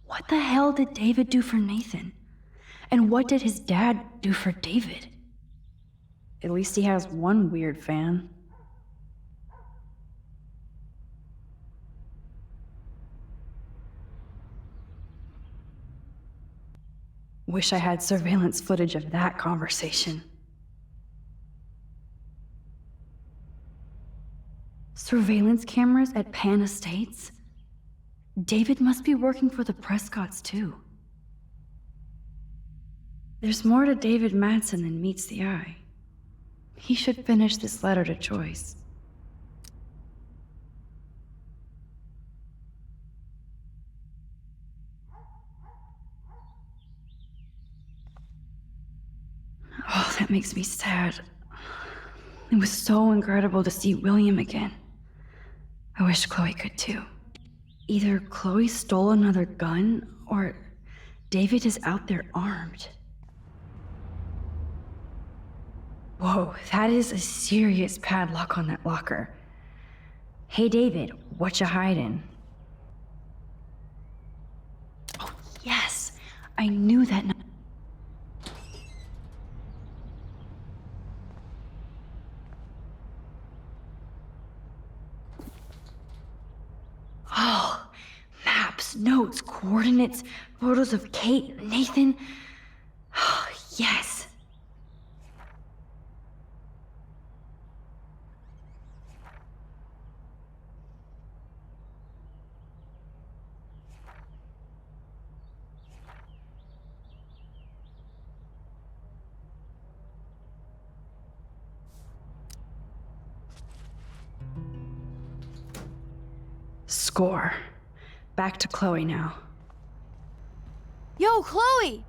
What the hell did David do for Nathan? And what did his dad do for David? At least he has one weird fan. Wish I had surveillance footage of that conversation. Surveillance cameras at Pan Estates? David must be working for the Prescotts, too. There's more to David Madsen than meets the eye. He should finish this letter to Joyce. Oh, that makes me sad. It was so incredible to see William again. I wish Chloe could too. Either Chloe stole another gun, or David is out there armed. Whoa, that is a serious padlock on that locker. Hey David, what you hiding? Oh yes, I knew that. Oh, maps, notes, coordinates, photos of Kate, Nathan. Oh, yes. Score. Back to Chloe now. Yo, Chloe!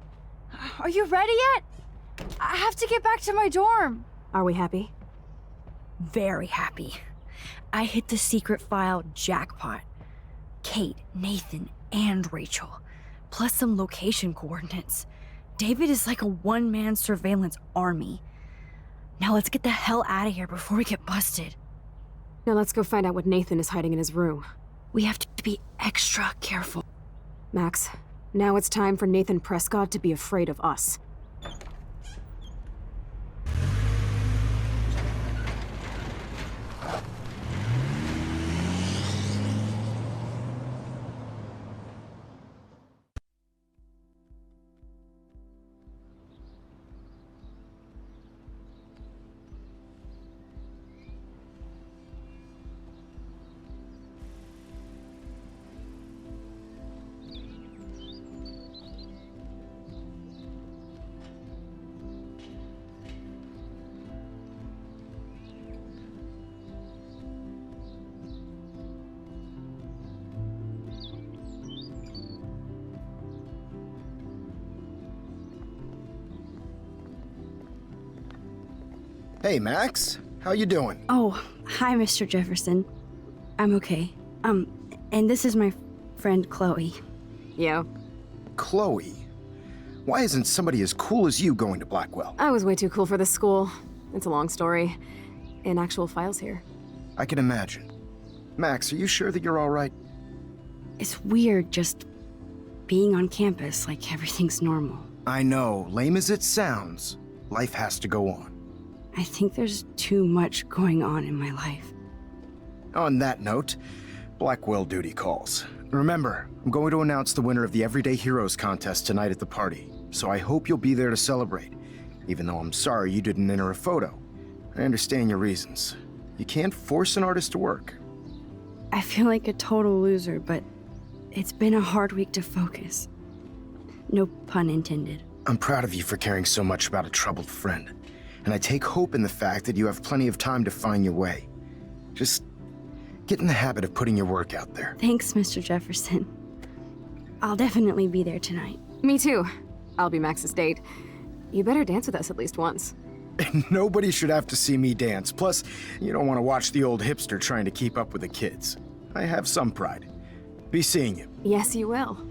Are you ready yet? I have to get back to my dorm. Are we happy? Very happy. I hit the secret file jackpot. Kate, Nathan, and Rachel. Plus some location coordinates. David is like a one-man surveillance army. Now let's get the hell out of here before we get busted. Now let's go find out what Nathan is hiding in his room. We have to be extra careful. Max, now it's time for Nathan Prescott to be afraid of us. Hey, Max. How you doing? Oh, hi, Mr. Jefferson. I'm okay. And this is my friend Chloe. Yeah. Chloe? Why isn't somebody as cool as you going to Blackwell? I was way too cool for this school. It's a long story. In actual files here. I can imagine. Max, are you sure that you're all right? It's weird just being on campus like everything's normal. I know, lame as it sounds, life has to go on. I think there's too much going on in my life. On that note, Blackwell duty calls. Remember, I'm going to announce the winner of the Everyday Heroes contest tonight at the party, so I hope you'll be there to celebrate, even though I'm sorry you didn't enter a photo. I understand your reasons. You can't force an artist to work. I feel like a total loser, but it's been a hard week to focus. No pun intended. I'm proud of you for caring so much about a troubled friend, and I take hope in the fact that you have plenty of time to find your way. Just get in the habit of putting your work out there. Thanks, Mr. Jefferson. I'll definitely be there tonight. Me too. I'll be Max's date. You better dance with us at least once. Nobody should have to see me dance. Plus, you don't want to watch the old hipster trying to keep up with the kids. I have some pride. Be seeing you. Yes, you will.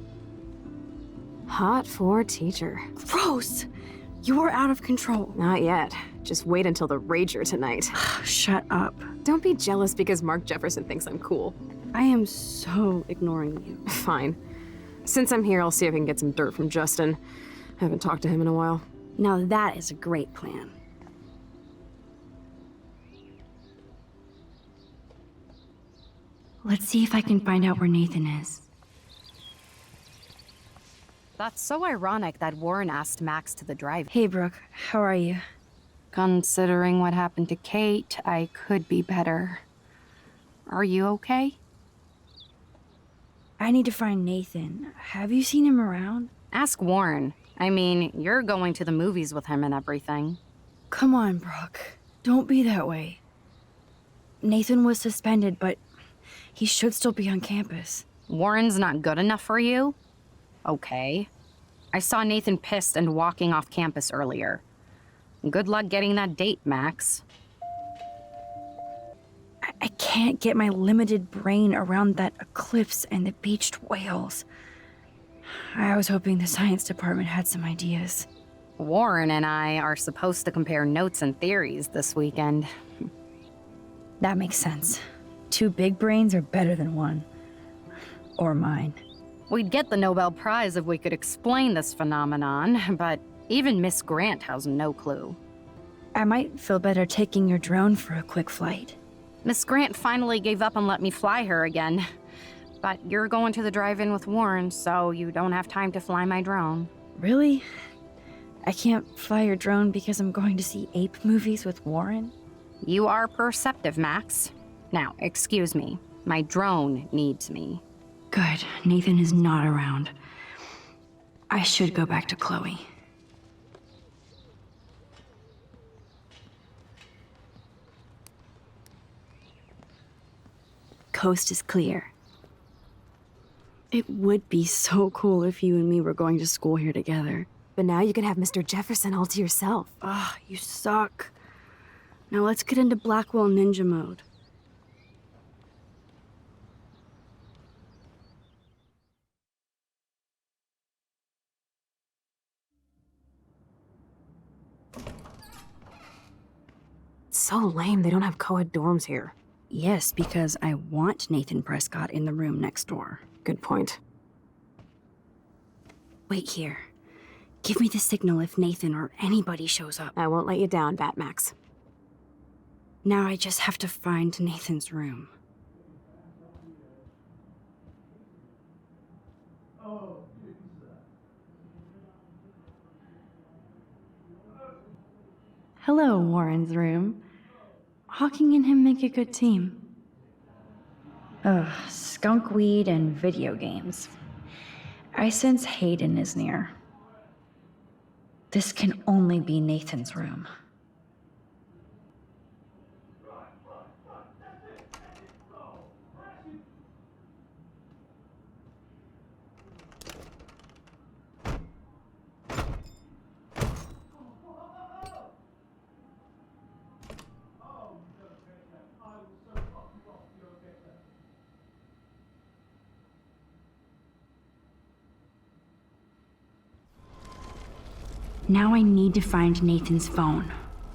Hot for teacher. Gross! You're out of control. Not yet. Just wait until the rager tonight. Shut up. Don't be jealous because Mark Jefferson thinks I'm cool. I am so ignoring you. Fine. Since I'm here, I'll see if I can get some dirt from Justin. I haven't talked to him in a while. Now that is a great plan. Let's see if I can find out where Nathan is. That's so ironic that Warren asked Max to the drive. Hey, Brooke. How are you? Considering what happened to Kate, I could be better. Are you okay? I need to find Nathan. Have you seen him around? Ask Warren. I mean, you're going to the movies with him and everything. Come on, Brooke. Don't be that way. Nathan was suspended, but he should still be on campus. Warren's not good enough for you? Okay. I saw Nathan pissed and walking off campus earlier. Good luck getting that date, Max. I can't get my limited brain around that eclipse and the beached whales. I was hoping the science department had some ideas. Warren and I are supposed to compare notes and theories this weekend. That makes sense. 2 big brains are better than 1. Or mine. We'd get the Nobel Prize if we could explain this phenomenon, but even Miss Grant has no clue. I might feel better taking your drone for a quick flight. Miss Grant finally gave up and let me fly her again. But you're going to the drive-in with Warren, so you don't have time to fly my drone. Really? I can't fly your drone because I'm going to see ape movies with Warren? You are perceptive, Max. Now, excuse me. My drone needs me. Good. Nathan is not around. I should go back to Chloe. Coast is clear. It would be so cool if you and me were going to school here together. But now you can have Mr. Jefferson all to yourself. Ah, you suck. Now let's get into Blackwell Ninja mode. It's so lame they don't have co-ed dorms here. Yes, because I want Nathan Prescott in the room next door. Good point. Wait here. Give me the signal if Nathan or anybody shows up. I won't let you down, Batmax. Now I just have to find Nathan's room. Hello, Warren's room. Hawking and him make a good team. Ugh, skunk weed and video games. I sense Hayden is near. This can only be Nathan's room. Now I need to find Nathan's phone,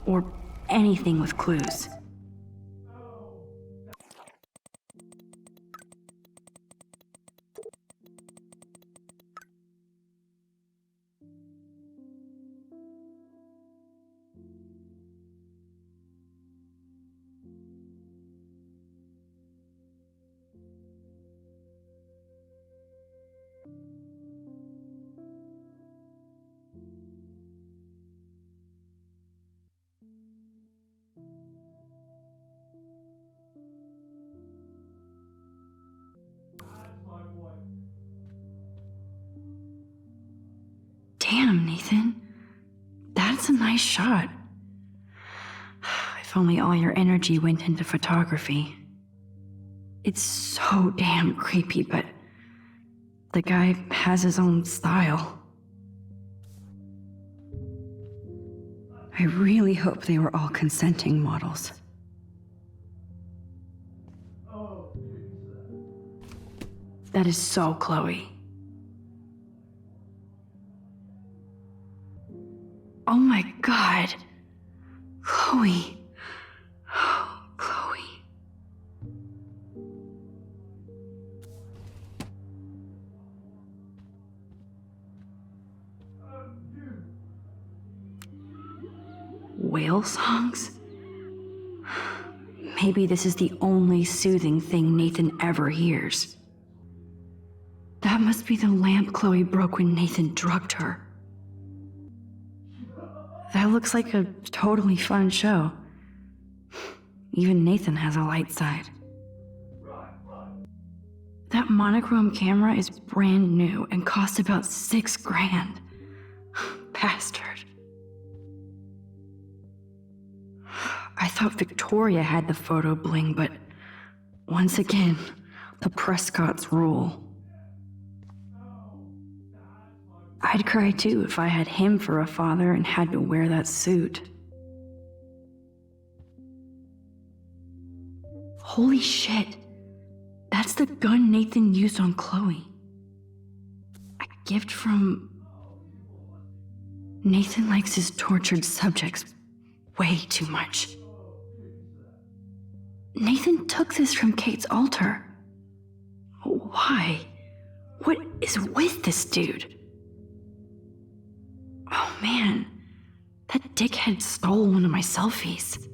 or anything with clues. Damn, Nathan. That's a nice shot. If only all your energy went into photography. It's so damn creepy, but the guy has his own style. I really hope they were all consenting models. That is so Chloe. Oh my God. Chloe. Oh, Chloe. Whale songs? Maybe this is the only soothing thing Nathan ever hears. That must be the lamp Chloe broke when Nathan drugged her. That looks like a totally fun show. Even Nathan has a light side. That monochrome camera is brand new and cost about $6,000. Bastard. I thought Victoria had the photo bling, but once again, the Prescotts rule. I'd cry too if I had him for a father and had to wear that suit. Holy shit. That's the gun Nathan used on Chloe. A gift from... Nathan likes his tortured subjects way too much. Nathan took this from Kate's altar. Why? What is with this dude? Oh man, that dickhead stole one of my selfies.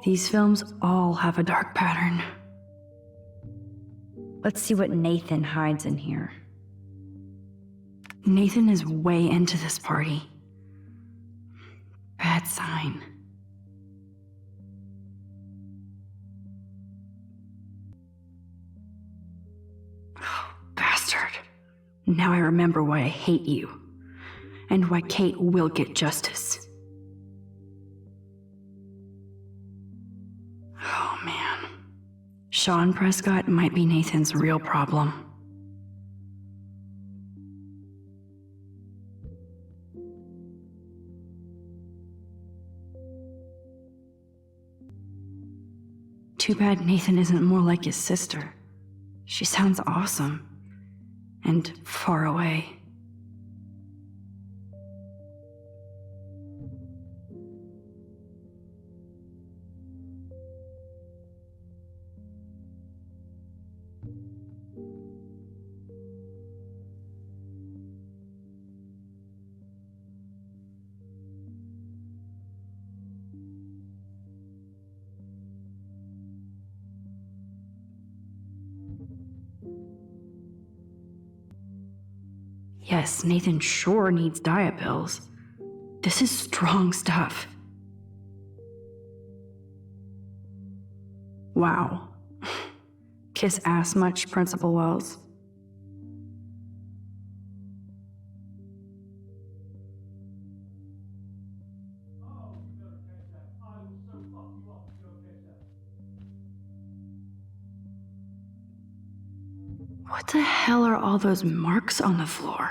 These films all have a dark pattern. Let's see what Nathan hides in here. Nathan is way into this party. Bad sign. Oh, bastard. Now I remember why I hate you, and why Kate will get justice. Oh man. Sean Prescott might be Nathan's real problem. Too bad Nathan isn't more like his sister. She sounds awesome. And far away. Yes, Nathan sure needs diet pills. This is strong stuff. Wow. Kiss ass much, Principal Wells? What the hell are all those marks on the floor?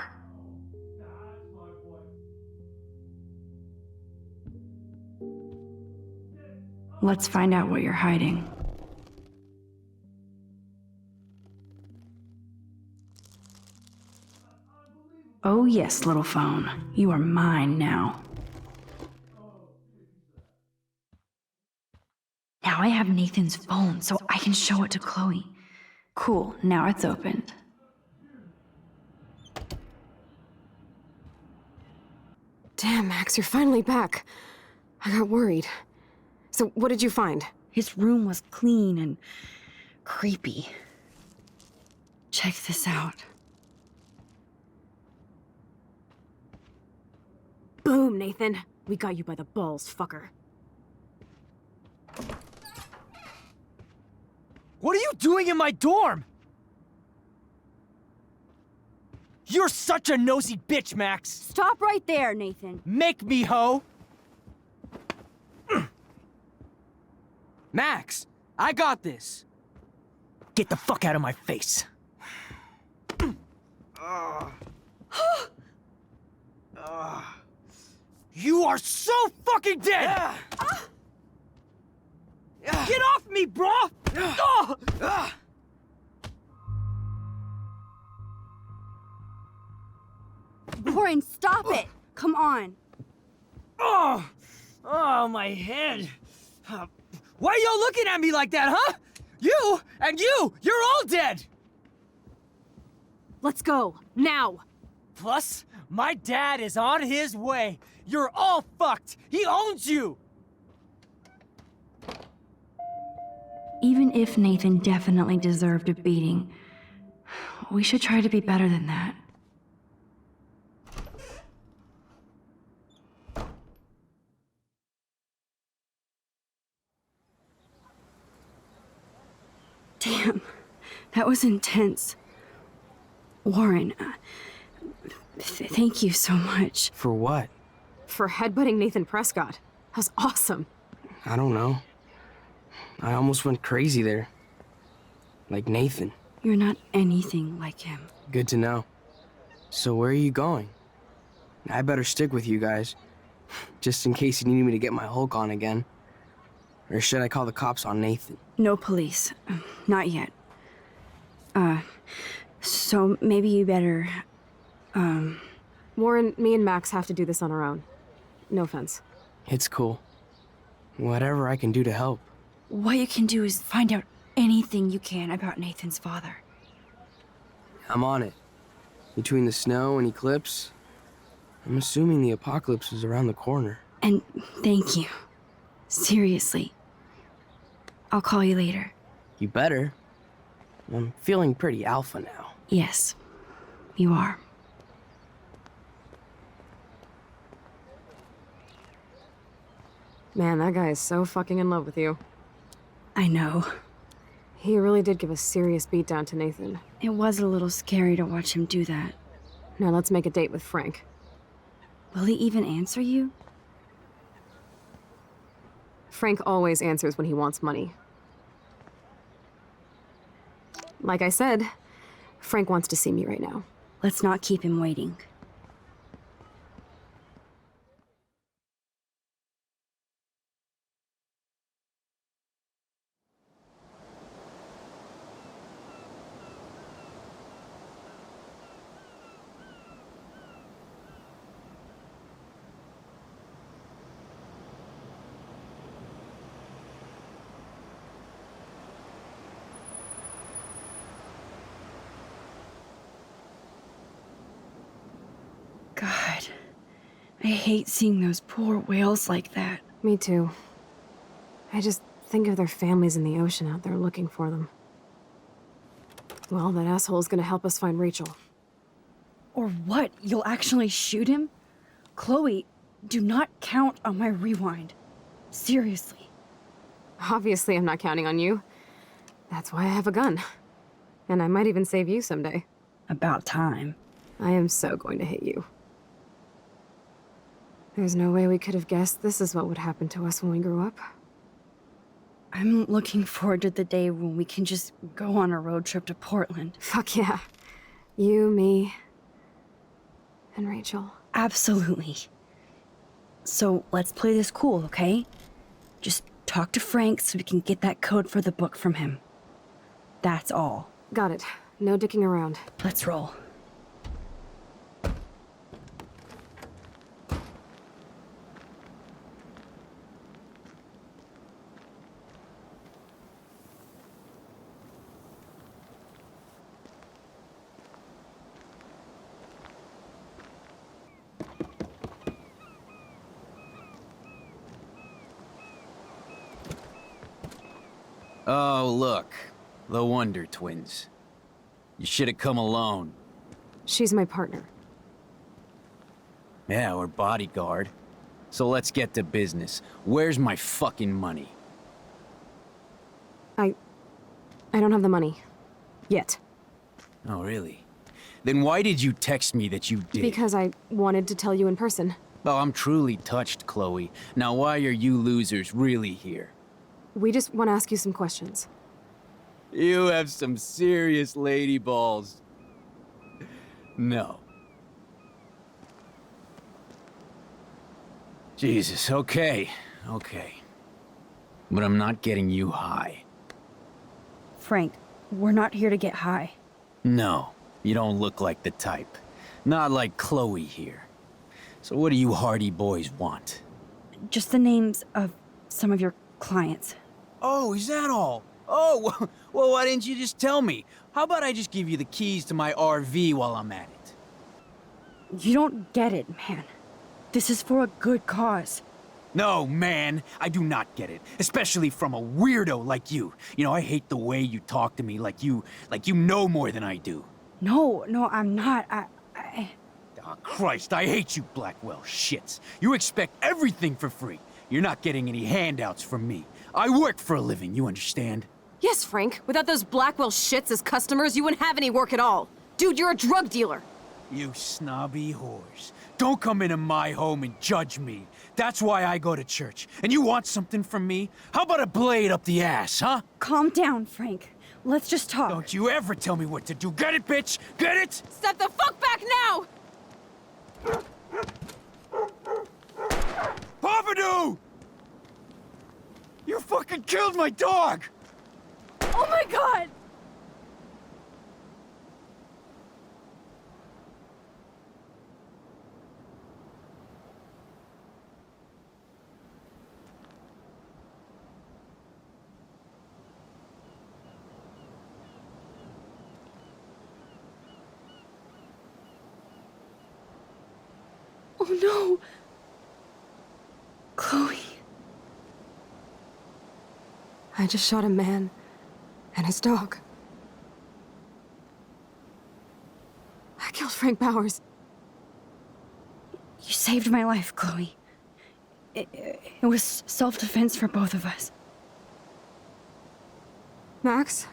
Let's find out what you're hiding. Oh yes, little phone. You are mine now. Now I have Nathan's phone, so I can show it to Chloe. Cool, now it's opened. Damn, Max, you're finally back. I got worried. So, what did you find? His room was clean and creepy. Check this out. Boom, Nathan. We got you by the balls, fucker. What are you doing in my dorm? You're such a nosy bitch, Max. Stop right there, Nathan. Make me, ho. Max, I got this. Get the fuck out of my face. You are so fucking dead! Get off me, bro! Warren, stop it! Come on. Oh, my head. Why are y'all looking at me like that, huh? You and you're all dead! Let's go, now! Plus, my dad is on his way. You're all fucked. He owns you. Even if Nathan definitely deserved a beating, we should try to be better than that. Damn, that was intense. Warren, thank you so much. For what? For headbutting Nathan Prescott. That was awesome. I don't know. I almost went crazy there. Like Nathan. You're not anything like him. Good to know. So where are you going? I better stick with you guys. Just in case you need me to get my Hulk on again. Or should I call the cops on Nathan? No police. Not yet. So maybe you better, Warren, me and Max have to do this on our own. No offense. It's cool. Whatever I can do to help. What you can do is find out anything you can about Nathan's father. I'm on it. Between the snow and eclipse, I'm assuming the apocalypse is around the corner. And thank you. Seriously. I'll call you later. You better. I'm feeling pretty alpha now. Yes, you are. Man, that guy is so fucking in love with you. I know. He really did give a serious beatdown to Nathan. It was a little scary to watch him do that. Now let's make a date with Frank. Will he even answer you? Frank always answers when he wants money. Like I said, Frank wants to see me right now. Let's not keep him waiting. God, I hate seeing those poor whales like that. Me too. I just think of their families in the ocean out there looking for them. Well, that asshole's gonna help us find Rachel. Or what? You'll actually shoot him? Chloe, do not count on my rewind. Seriously. Obviously, I'm not counting on you. That's why I have a gun. And I might even save you someday. About time. I am so going to hit you. There's no way we could have guessed this is what would happen to us when we grew up. I'm looking forward to the day when we can just go on a road trip to Portland. Fuck yeah. You, me, and Rachel. Absolutely. So let's play this cool, okay? Just talk to Frank so we can get that code for the book from him. That's all. Got it. No dicking around. Let's roll. Oh, look. The Wonder Twins. You should have come alone. She's my partner. Yeah, or bodyguard. So let's get to business. Where's my fucking money? I don't have the money. Yet. Oh, really? Then why did you text me that you did? Because I wanted to tell you in person. Oh, I'm truly touched, Chloe. Now why are you losers really here? We just want to ask you some questions. You have some serious lady balls. No. Jesus, okay. But I'm not getting you high. Frank, we're not here to get high. No, you don't look like the type. Not like Chloe here. So what do you hardy boys want? Just the names of some of your clients. Oh, is that all? Oh, well, why didn't you just tell me? How about I just give you the keys to my RV while I'm at it? You don't get it, man. This is for a good cause. No, man, I do not get it. Especially from a weirdo like you. You know, I hate the way you talk to me like you know more than I do. No, I'm not. Oh, Christ, I hate you, Blackwell shits. You expect everything for free. You're not getting any handouts from me. I work for a living, you understand? Yes, Frank. Without those Blackwell shits as customers, you wouldn't have any work at all. Dude, you're a drug dealer. You snobby whores. Don't come into my home and judge me. That's why I go to church. And you want something from me? How about a blade up the ass, huh? Calm down, Frank. Let's just talk. Don't you ever tell me what to do. Get it, bitch? Get it? Step the fuck back now! Papadoo! You fucking killed my dog! Oh my god! Oh no! Chloe. I just shot a man and his dog. I killed Frank Bowers. You saved my life, Chloe. It was self-defense for both of us. Max?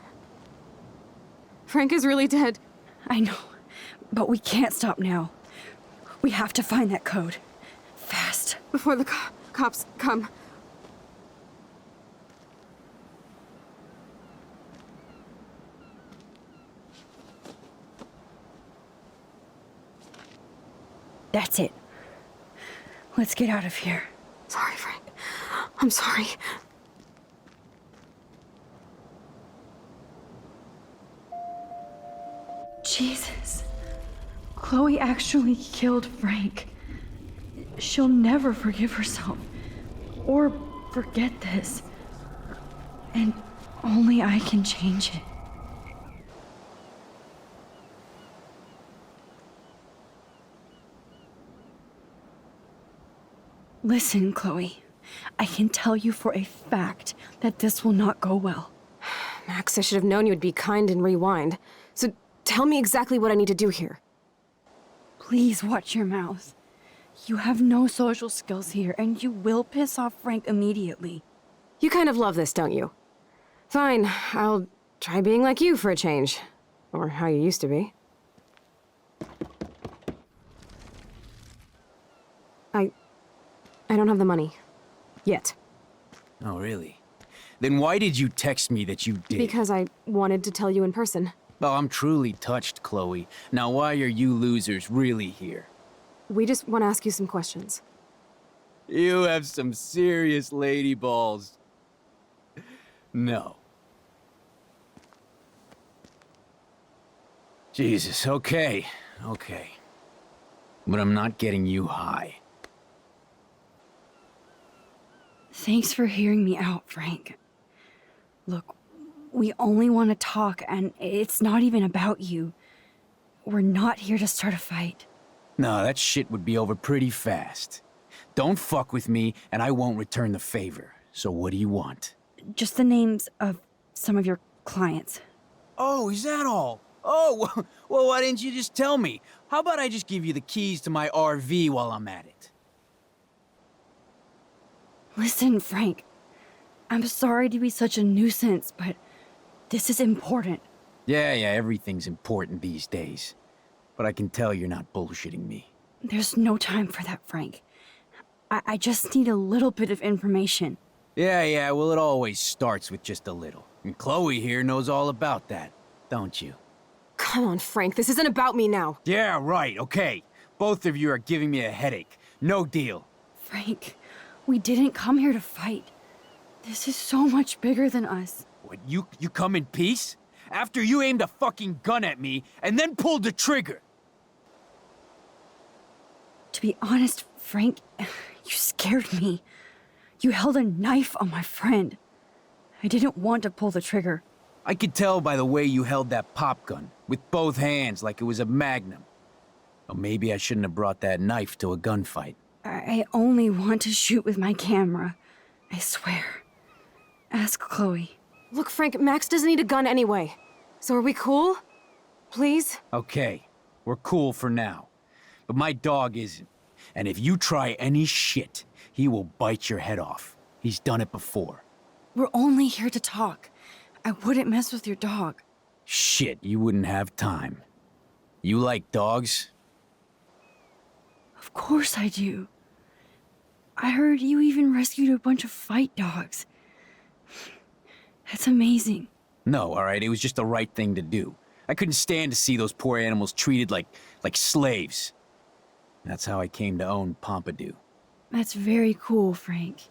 Frank is really dead. I know, but we can't stop now. We have to find that code. Fast. Before the cops come. That's it. Let's get out of here. Sorry, Frank. I'm sorry. Jesus. Chloe actually killed Frank. She'll never forgive herself. Or forget this. And only I can change it. Listen, Chloe. I can tell you for a fact that this will not go well. Max, I should have known you would be kind and rewind. So tell me exactly what I need to do here. Please watch your mouth. You have no social skills here, and you will piss off Frank immediately. You kind of love this, don't you? Fine, I'll try being like you for a change. Or how you used to be. I don't have the money. Yet. Oh, really? Then why did you text me that you did? Because I wanted to tell you in person. Oh, I'm truly touched, Chloe. Now why are you losers really here? We just want to ask you some questions. You have some serious lady balls. No. Jesus, okay. But I'm not getting you high. Thanks for hearing me out, Frank. Look, we only want to talk, and it's not even about you. We're not here to start a fight. No, that shit would be over pretty fast. Don't fuck with me, and I won't return the favor. So what do you want? Just the names of some of your clients. Oh, is that all? Oh, well, why didn't you just tell me? How about I just give you the keys to my RV while I'm at it? Listen, Frank. I'm sorry to be such a nuisance, but this is important. Yeah, everything's important these days. But I can tell you're not bullshitting me. There's no time for that, Frank. I just need a little bit of information. Yeah, well, it always starts with just a little. And Chloe here knows all about that, don't you? Come on, Frank, this isn't about me now. Yeah, right, okay. Both of you are giving me a headache. No deal. Frank, we didn't come here to fight. This is so much bigger than us. What, you come in peace? After you aimed a fucking gun at me and then pulled the trigger? To be honest, Frank, you scared me. You held a knife on my friend. I didn't want to pull the trigger. I could tell by the way you held that pop gun, with both hands like it was a magnum. Or maybe I shouldn't have brought that knife to a gunfight. I only want to shoot with my camera. I swear. Ask Chloe. Look, Frank, Max doesn't need a gun anyway. So are we cool? Please? Okay, we're cool for now. But my dog isn't. And if you try any shit, he will bite your head off. He's done it before. We're only here to talk. I wouldn't mess with your dog. Shit, you wouldn't have time. You like dogs? Of course I do. I heard you even rescued a bunch of fight dogs. That's amazing. No, all right, it was just the right thing to do. I couldn't stand to see those poor animals treated like slaves. That's how I came to own Pompidou. That's very cool, Frank.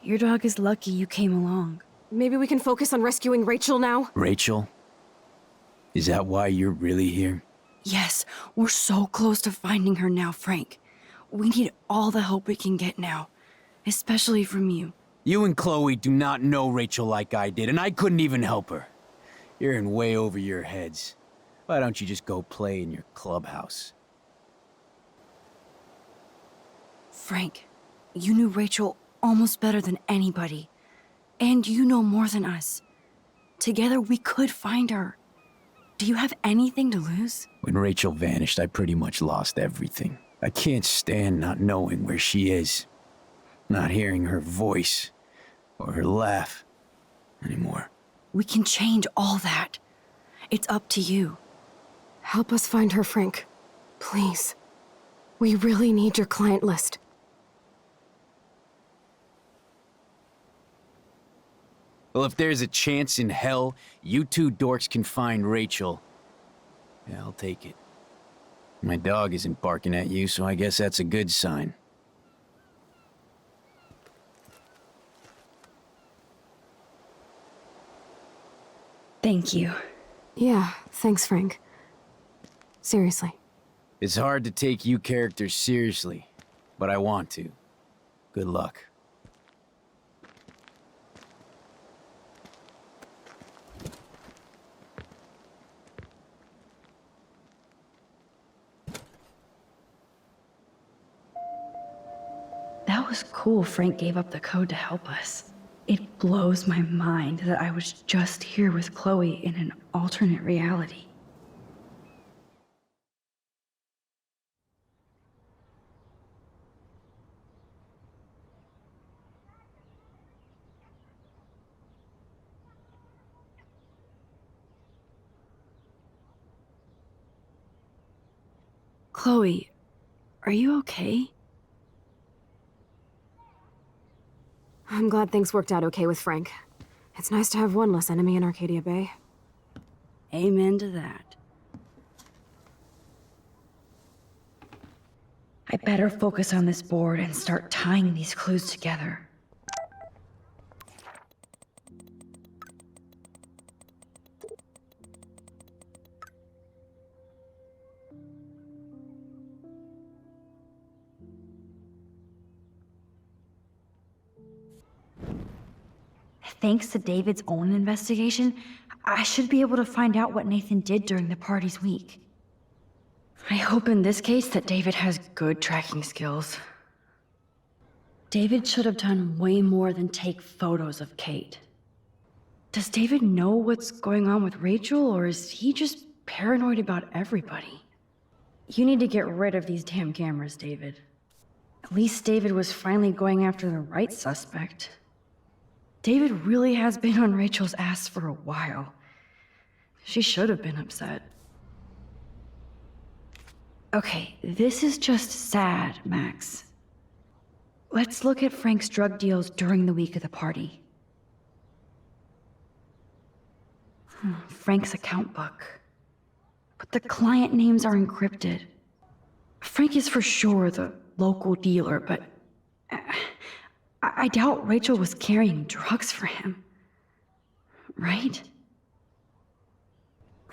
Your dog is lucky you came along. Maybe we can focus on rescuing Rachel now? Rachel? Is that why you're really here? Yes, we're so close to finding her now, Frank. We need all the help we can get now, especially from you. You and Chloe do not know Rachel like I did, and I couldn't even help her. You're in way over your heads. Why don't you just go play in your clubhouse? Frank, you knew Rachel almost better than anybody. And you know more than us. Together we could find her. Do you have anything to lose? When Rachel vanished, I pretty much lost everything. I can't stand not knowing where she is. Not hearing her voice or her laugh anymore. We can change all that. It's up to you. Help us find her, Frank. Please. We really need your client list. Well, if there's a chance in hell, you two dorks can find Rachel. Yeah, I'll take it. My dog isn't barking at you, so I guess that's a good sign. Thank you. Yeah, thanks, Frank. Seriously. It's hard to take you characters seriously, but I want to. Good luck. That was cool Frank gave up the code to help us. It blows my mind that I was just here with Chloe in an alternate reality. Chloe, are you okay? I'm glad things worked out okay with Frank. It's nice to have one less enemy in Arcadia Bay. Amen to that. I better focus on this board and start tying these clues together. Thanks to David's own investigation, I should be able to find out what Nathan did during the party's week. I hope in this case that David has good tracking skills. David should have done way more than take photos of Kate. Does David know what's going on with Rachel, or is he just paranoid about everybody? You need to get rid of these damn cameras, David. At least David was finally going after the right suspect. David really has been on Rachel's ass for a while. She should have been upset. Okay, this is just sad, Max. Let's look at Frank's drug deals during the week of the party. Frank's account book. But the client names are encrypted. Frank is for sure the local dealer, but I doubt Rachel was carrying drugs for him. Right?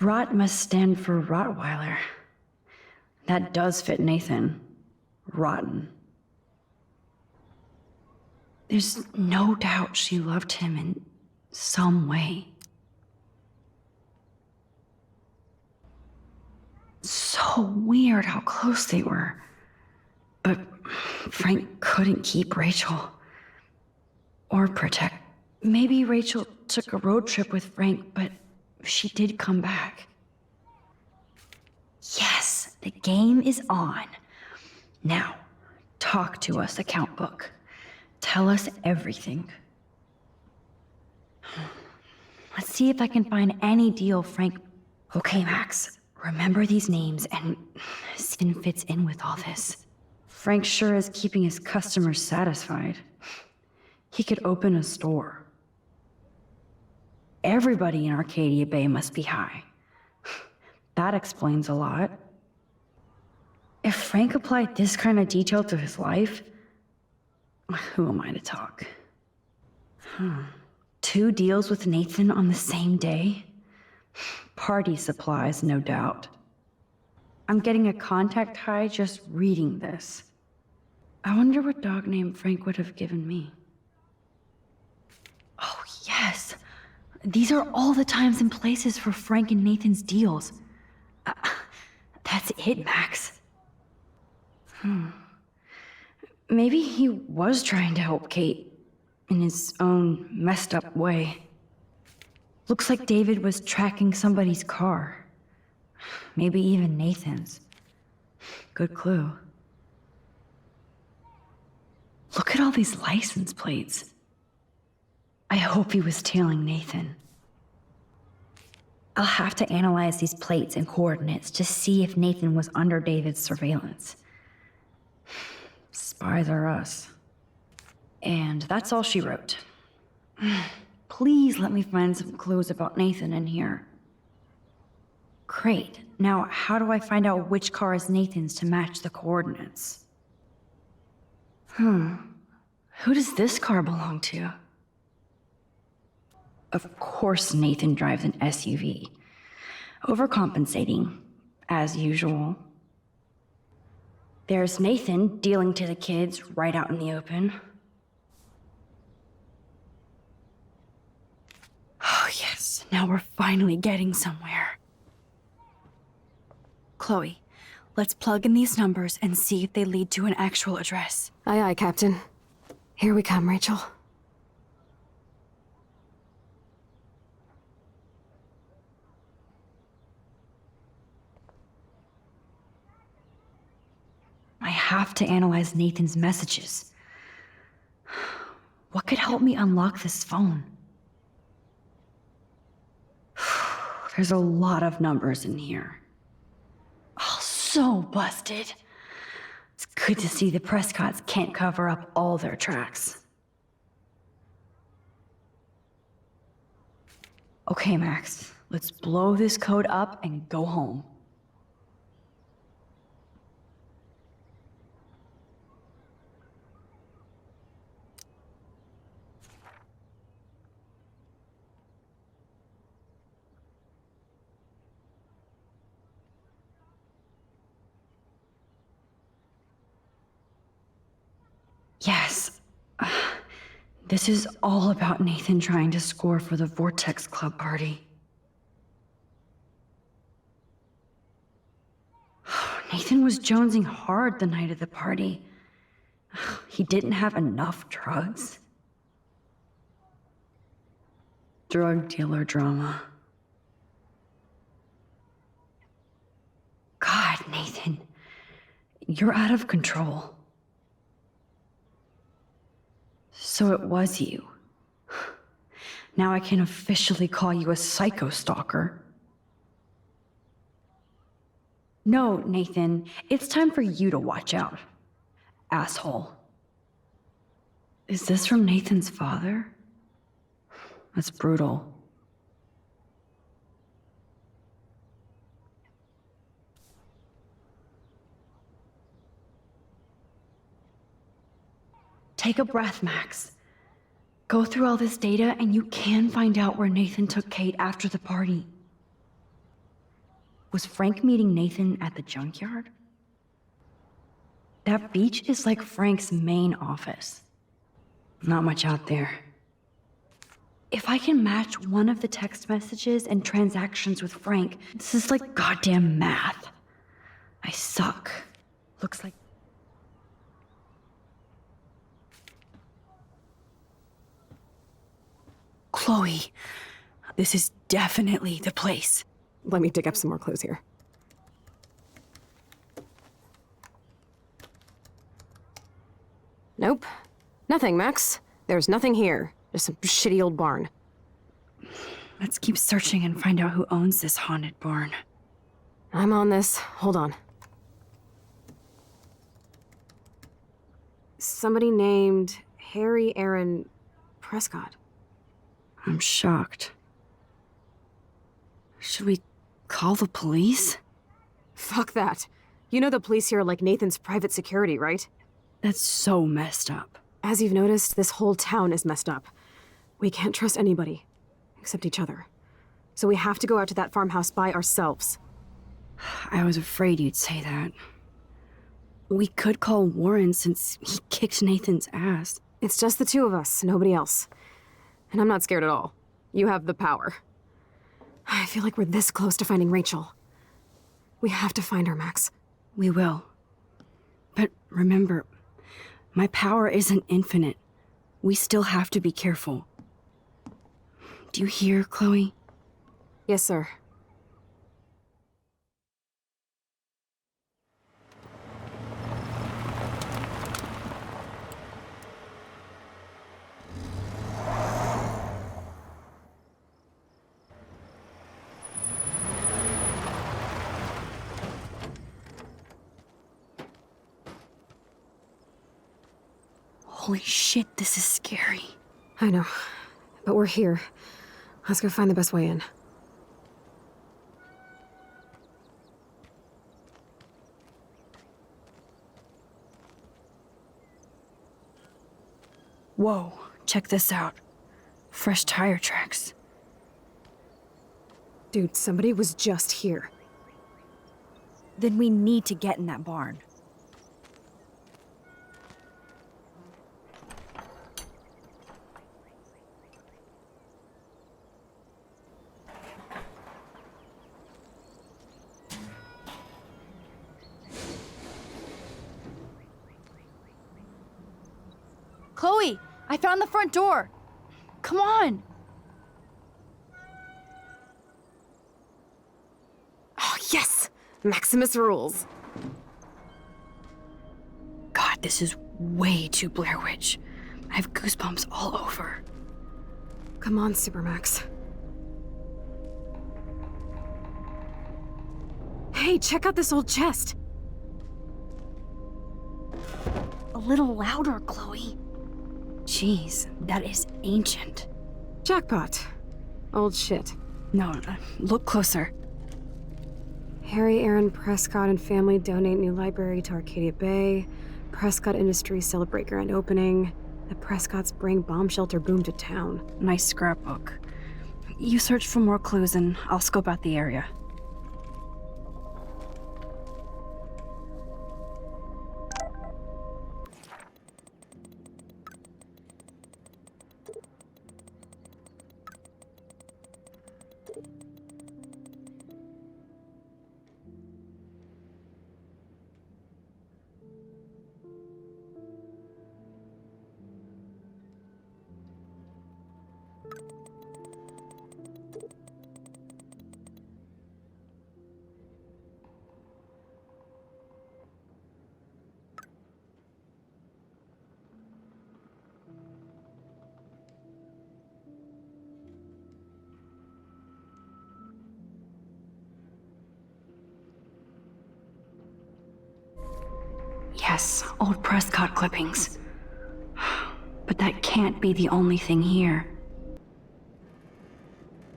Rot must stand for Rottweiler. That does fit Nathan. Rotten. There's no doubt she loved him in some way. So weird how close they were. But Frank couldn't keep Rachel. Or protect. Maybe Rachel took a road trip with Frank, but she did come back. Yes, the game is on. Now, talk to us, account book. Tell us everything. Let's see if I can find any deal Frank... Okay, Max, remember these names and Sin fits in with all this. Frank sure is keeping his customers satisfied. He could open a store. Everybody in Arcadia Bay must be high. That explains a lot. If Frank applied this kind of detail to his life, who am I to talk? 2 deals with Nathan on the same day? Party supplies, no doubt. I'm getting a contact high just reading this. I wonder what dog name Frank would have given me. Oh, yes. These are all the times and places for Frank and Nathan's deals. That's it, Max. Maybe he was trying to help Kate in his own messed up way. Looks like David was tracking somebody's car. Maybe even Nathan's. Good clue. Look at all these license plates. I hope he was tailing Nathan. I'll have to analyze these plates and coordinates to see if Nathan was under David's surveillance. Spies are us. And that's all she wrote. Please let me find some clues about Nathan in here. Great. Now, how do I find out which car is Nathan's to match the coordinates? Who does this car belong to? Of course Nathan drives an SUV. Overcompensating, as usual. There's Nathan dealing to the kids right out in the open. Oh yes, now we're finally getting somewhere. Chloe, let's plug in these numbers and see if they lead to an actual address. Aye, aye, Captain. Here we come, Rachel. I have to analyze Nathan's messages. What could help me unlock this phone? There's a lot of numbers in here. Oh, so busted. It's good to see the Prescotts can't cover up all their tracks. Okay, Max, let's blow this code up and go home. Yes. This is all about Nathan trying to score for the Vortex Club party. Nathan was jonesing hard the night of the party. He didn't have enough drugs. Drug dealer drama. God, Nathan. You're out of control. So it was you. Now I can officially call you a psycho stalker. No, Nathan, it's time for you to watch out. Asshole. Is this from Nathan's father? That's brutal. Take a breath, Max. Go through all this data and you can find out where Nathan took Kate after the party. Was Frank meeting Nathan at the junkyard? That beach is like Frank's main office. Not much out there. If I can match one of the text messages and transactions with Frank, this is like goddamn math. I suck. Looks like... Chloe, this is definitely the place. Let me dig up some more clues here. Nope. Nothing, Max. There's nothing here. Just some shitty old barn. Let's keep searching and find out who owns this haunted barn. I'm on this. Hold on. Somebody named Harry Aaron Prescott. I'm shocked. Should we call the police? Fuck that. You know the police here are like Nathan's private security, right? That's so messed up. As you've noticed, this whole town is messed up. We can't trust anybody, except each other. So we have to go out to that farmhouse by ourselves. I was afraid you'd say that. We could call Warren since he kicked Nathan's ass. It's just the two of us, nobody else. And I'm not scared at all. You have the power. I feel like we're this close to finding Rachel. We have to find her, Max. We will. But remember, my power isn't infinite. We still have to be careful. Do you hear, Chloe? Yes, sir. Holy shit, this is scary. I know, but we're here. Let's go find the best way in. Whoa, check this out. Fresh tire tracks. Dude, somebody was just here. Then we need to get in that barn. Chloe, I found the front door. Come on. Oh, yes! Maximus rules. God, this is way too Blair Witch. I have goosebumps all over. Come on, Supermax. Hey, check out this old chest. A little louder, Chloe. Jeez, that is ancient. Jackpot. Old shit. No, look closer. Harry Aaron Prescott and family donate new library to Arcadia Bay. Prescott Industries celebrate grand opening. The Prescotts bring bomb shelter boom to town. Nice scrapbook. You search for more clues and I'll scope out the area. Yes, old Prescott clippings. But that can't be the only thing here.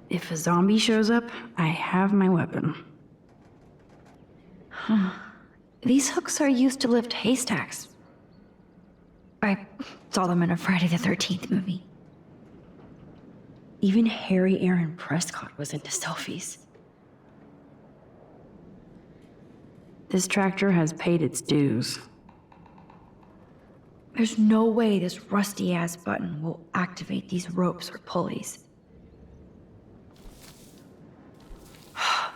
If a zombie shows up, I have my weapon. Huh. These hooks are used to lift haystacks. I saw them in a Friday the 13th movie. Even Harry Aaron Prescott was into selfies. This tractor has paid its dues. There's no way this rusty-ass button will activate these ropes or pulleys.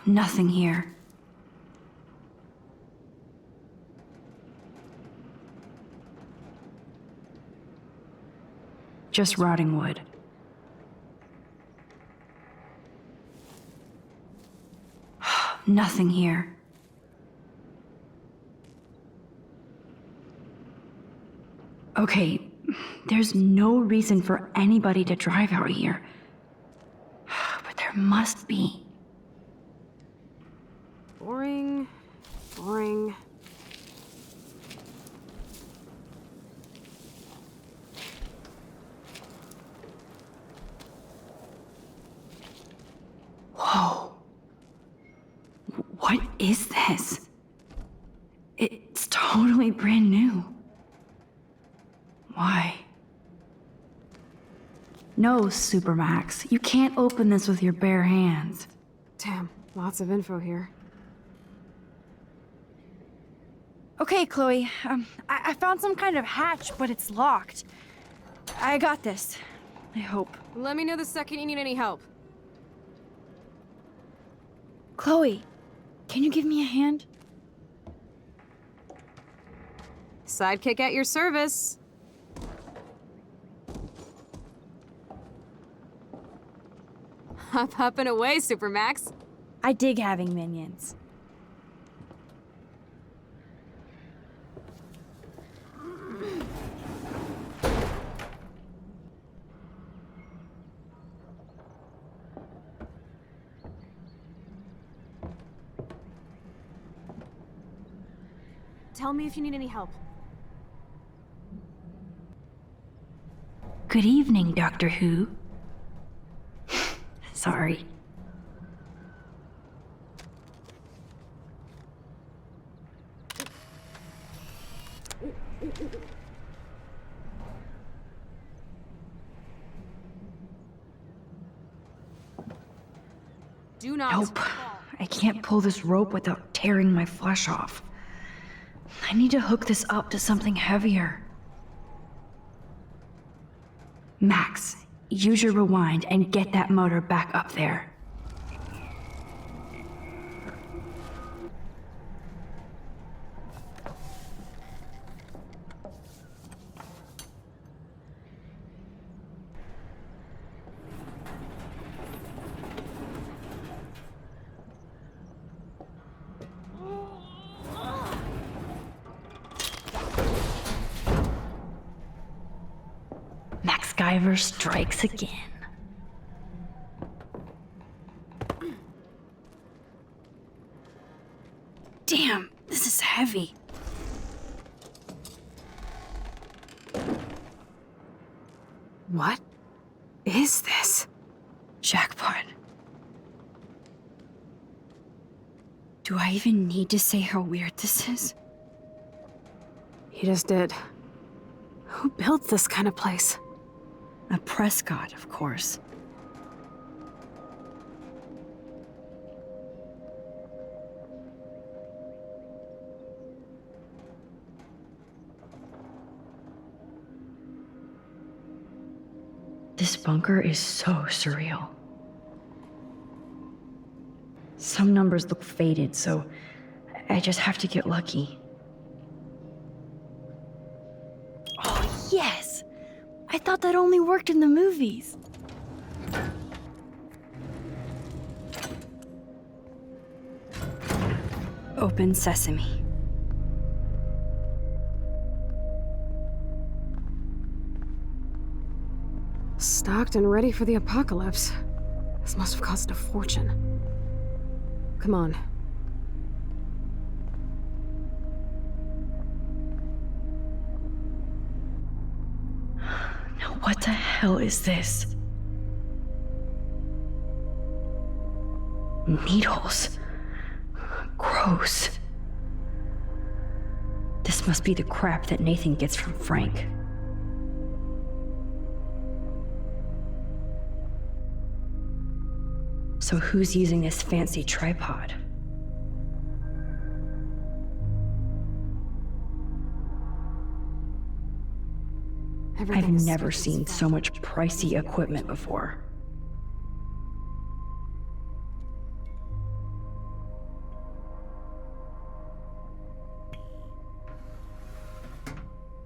Nothing here. Just rotting wood. Nothing here. Okay, there's no reason for anybody to drive out here. But there must be. Boring. Boring. Whoa. What is this? It's totally brand new. Why? No, Supermax. You can't open this with your bare hands. Damn, lots of info here. Okay, Chloe. I found some kind of hatch, but it's locked. I got this. I hope. Let me know the second you need any help. Chloe, can you give me a hand? Sidekick at your service. Up and away, Supermax. I dig having minions. Tell me if you need any help. Good evening, Doctor Who. Sorry. Do not. Nope. I can't pull this rope without tearing my flesh off. I need to hook this up to something heavier. Max, use your rewind and get that motor back up there. Max Guyver strikes again. Damn, this is heavy. What is this? Jackpot. Do I even need to say how weird this is? You just did. Who built this kind of place? A Prescott, of course. This bunker is so surreal. Some numbers look faded, so I just have to get lucky. Oh, yes! I thought that only worked in the movies. Open sesame. Stocked and ready for the apocalypse. This must have cost a fortune. Come on. What the hell is this? Needles. Gross. This must be the crap that Nathan gets from Frank. So who's using this fancy tripod? I've never seen so much pricey equipment before.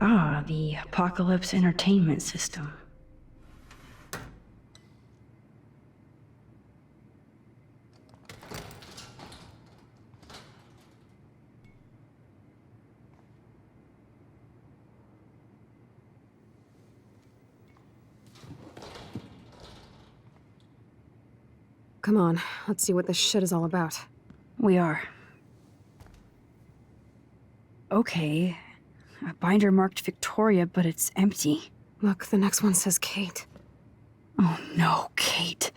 Ah, the Apocalypse Entertainment System. Come on, let's see what this shit is all about. We are. Okay. A binder marked Victoria, but it's empty. Look, the next one says Kate. Oh no, Kate.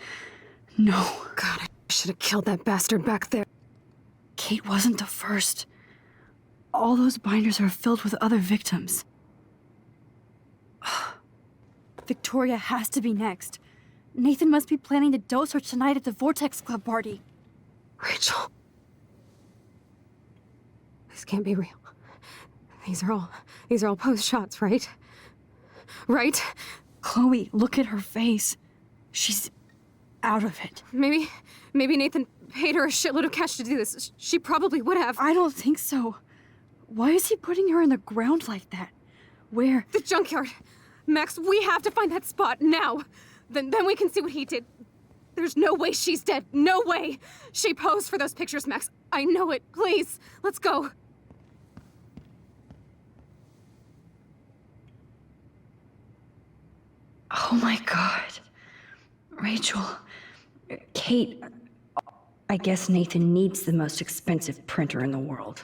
No. God, I should have killed that bastard back there. Kate wasn't the first. All those binders are filled with other victims. Victoria has to be next. Nathan must be planning the dose search tonight at the Vortex Club party. Rachel. This can't be real. These are all post shots, right? Right? Chloe, look at her face. She's out of it. Maybe Nathan paid her a shitload of cash to do this. She probably would have. I don't think so. Why is he putting her in the ground like that? Where? The junkyard. Max, we have to find that spot now. Then we can see what he did. There's no way she's dead. No way. She posed for those pictures, Max. I know it. Please, let's go. Oh my God. Rachel. Kate. I guess Nathan needs the most expensive printer in the world.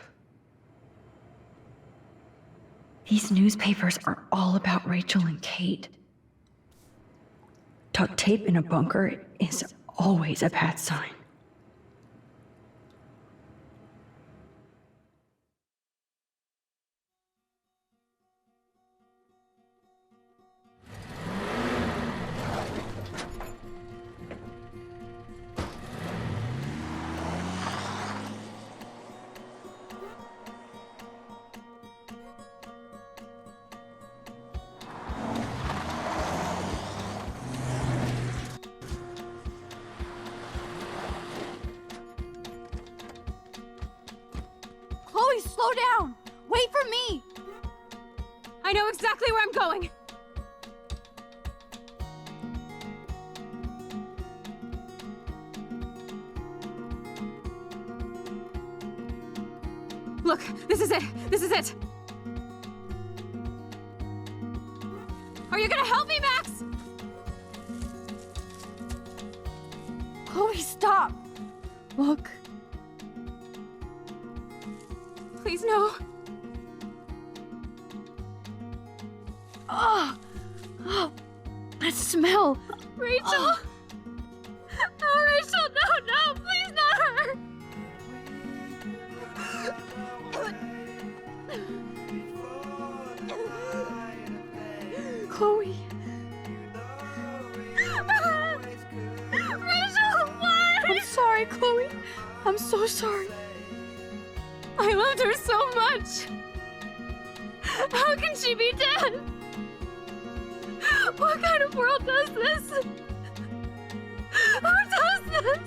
These newspapers are all about Rachel and Kate. Duct tape in a bunker is always a bad sign. Chloe, slow down! Wait for me! I know exactly where I'm going. Look, this is it. This is it. Are you gonna help me, Max? Chloe, stop! Look. Please, no. Oh, that smell. Rachel. Oh, Rachel, no, please not her. Chloe. Rachel, what? I'm sorry, Chloe. I'm so sorry. I loved her so much. How can she be dead? What kind of world does this? Who does this?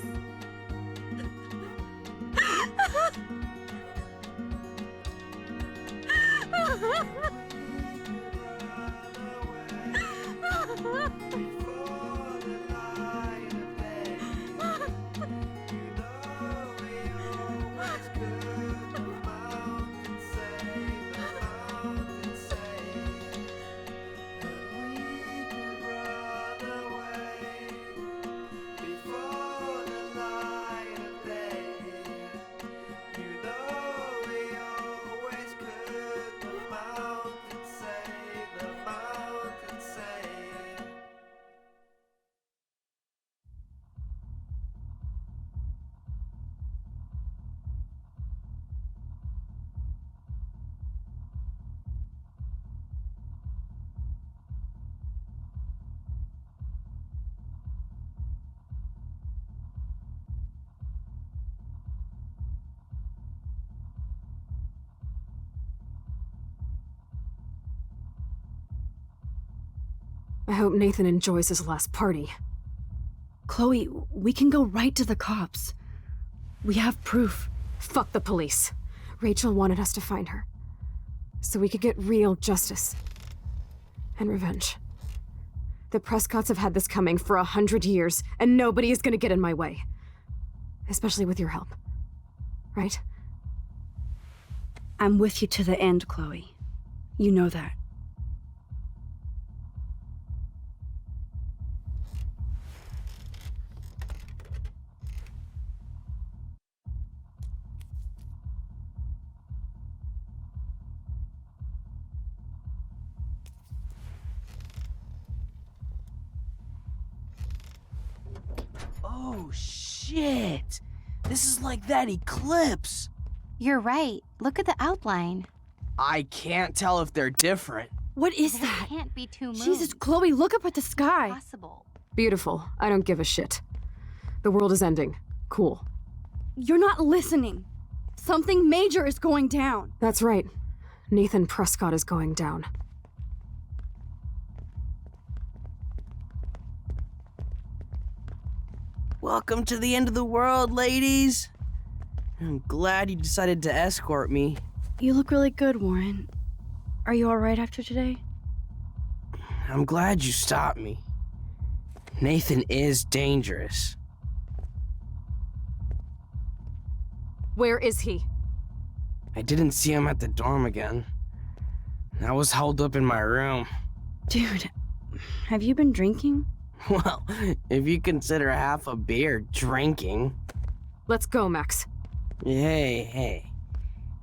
You know we always could. The mountains I hope Nathan enjoys his last party. Chloe, we can go right to the cops. We have proof. Fuck the police. Rachel wanted us to find her, so we could get real justice. And revenge. The Prescotts have had this coming for 100 years, and nobody is gonna get in my way. Especially with your help. Right? I'm with you to the end, Chloe. You know that. Oh, shit! This is like that eclipse! You're right. Look at the outline. I can't tell if they're different. What is that? Can't be two moons. Jesus, Chloe, look up at the sky. Possible. Beautiful. I don't give a shit. The world is ending. Cool. You're not listening. Something major is going down. That's right. Nathan Prescott is going down. Welcome to the end of the world, ladies. I'm glad you decided to escort me. You look really good, Warren. Are you alright after today? I'm glad you stopped me. Nathan is dangerous. Where is he? I didn't see him at the dorm again. I was holed up in my room. Dude, have you been drinking? Well, if you consider half a beer drinking. Let's go, Max. Hey.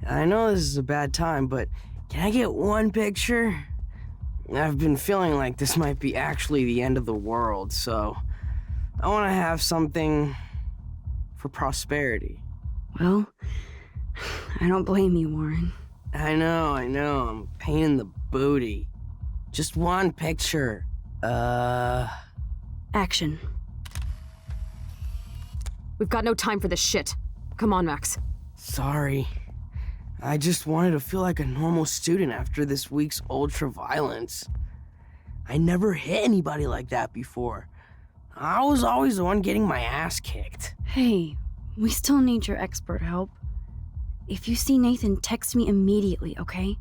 I know this is a bad time, but can I get one picture? I've been feeling like this might be actually the end of the world, so I want to have something for prosperity. Well, I don't blame you, Warren. I know, I'm a pain in the booty. Just one picture. Action. We've got no time for this shit. Come on, Max. Sorry. I just wanted to feel like a normal student after this week's ultra-violence. I never hit anybody like that before. I was always the one getting my ass kicked. Hey, we still need your expert help. If you see Nathan, text me immediately, okay?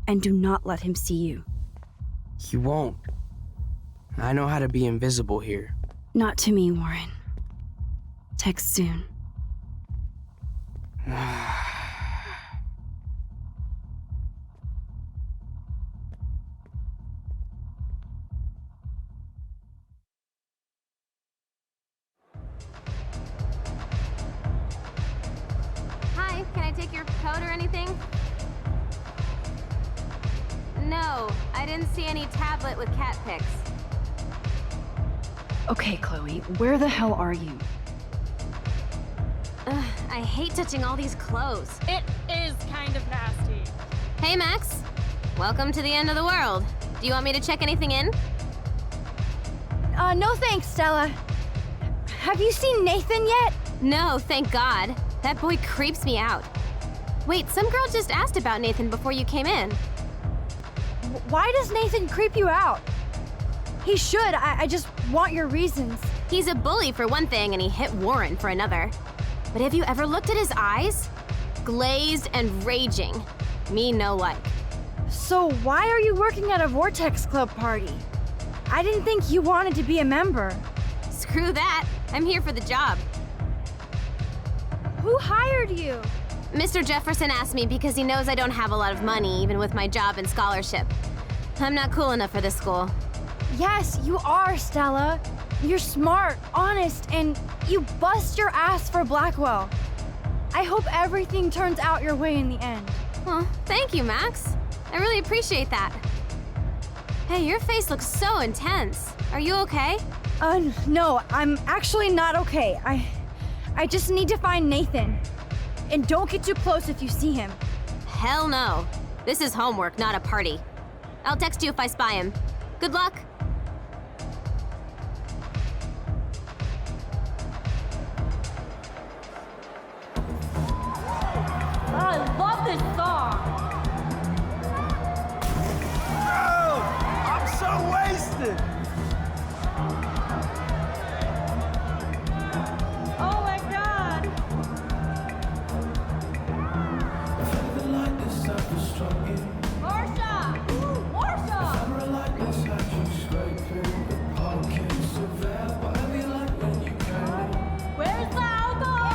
And do not let him see you. He won't. I know how to be invisible here. Not to me, Warren. Text soon. Hi, can I take your coat or anything? No, I didn't see any tablet with cat pics. Okay, Chloe, where the hell are you? Ugh, I hate touching all these clothes. It is kind of nasty. Hey, Max. Welcome to the end of the world. Do you want me to check anything in? No thanks, Stella. Have you seen Nathan yet? No, thank God. That boy creeps me out. Wait, some girl just asked about Nathan before you came in. Why does Nathan creep you out? He should. I just want your reasons. He's a bully for one thing, and he hit Warren for another. But have you ever looked at his eyes? Glazed and raging. Me no like. So why are you working at a Vortex Club party? I didn't think you wanted to be a member. Screw that. I'm here for the job. Who hired you? Mr. Jefferson asked me because he knows I don't have a lot of money, even with my job and scholarship. I'm not cool enough for this school. Yes, you are, Stella. You're smart, honest, and you bust your ass for Blackwell. I hope everything turns out your way in the end. Well, thank you, Max. I really appreciate that. Hey, your face looks so intense. Are you okay? No, I'm actually not okay. I just need to find Nathan. And don't get too close if you see him. Hell no. This is homework, not a party. I'll text you if I spy him. Good luck. I love this song. Oh, I'm so wasted. Nathan! Oh my god! Marsha! Marsha! Where's the alcohol?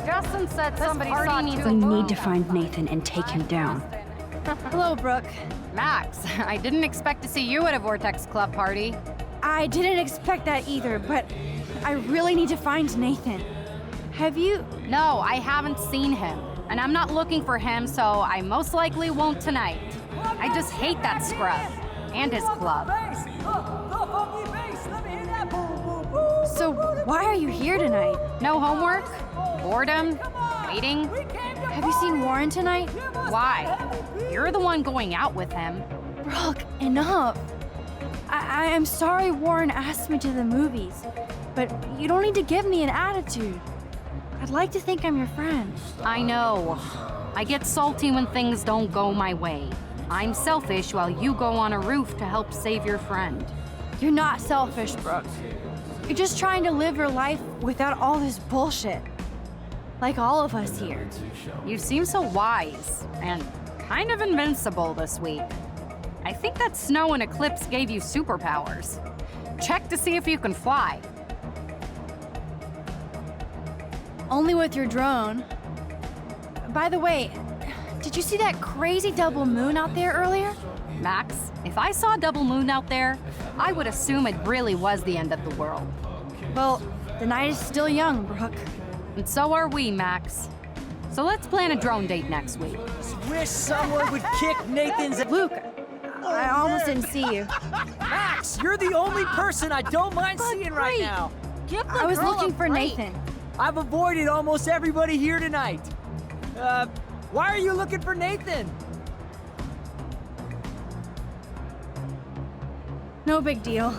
Justin said somebody party saw needs two a We balloons need to find Nathan and take him down. Hello, Brooke. Max, I didn't expect to see you at a Vortex Club party. I didn't expect that either, but I really need to find Nathan. Have you? No, I haven't seen him. And I'm not looking for him, so I most likely won't tonight. I just hate that scrub. And his club. So, why are you here tonight? No homework? Boredom? Waiting? Have you seen Warren tonight? Why? You're the one going out with him. Brooke, enough. I am sorry Warren asked me to the movies, but you don't need to give me an attitude. I'd like to think I'm your friend. I know. I get salty when things don't go my way. I'm selfish while you go on a roof to help save your friend. You're not selfish, Brooke. You're just trying to live your life without all this bullshit. Like all of us here. You seem so wise and kind of invincible this week. I think that snow and eclipse gave you superpowers. Check to see if you can fly. Only with your drone. By the way, did you see that crazy double moon out there earlier? Max, if I saw a double moon out there, I would assume it really was the end of the world. Well, the night is still young, Brooke. And so are we, Max. So let's plan a drone date next week. Wish someone would kick Nathan's... Luke, I almost didn't see you. Max, you're the only person I don't mind seeing right now. Give the I was girl looking a for break. Nathan. I've avoided almost everybody here tonight. Why are you looking for Nathan? No big deal.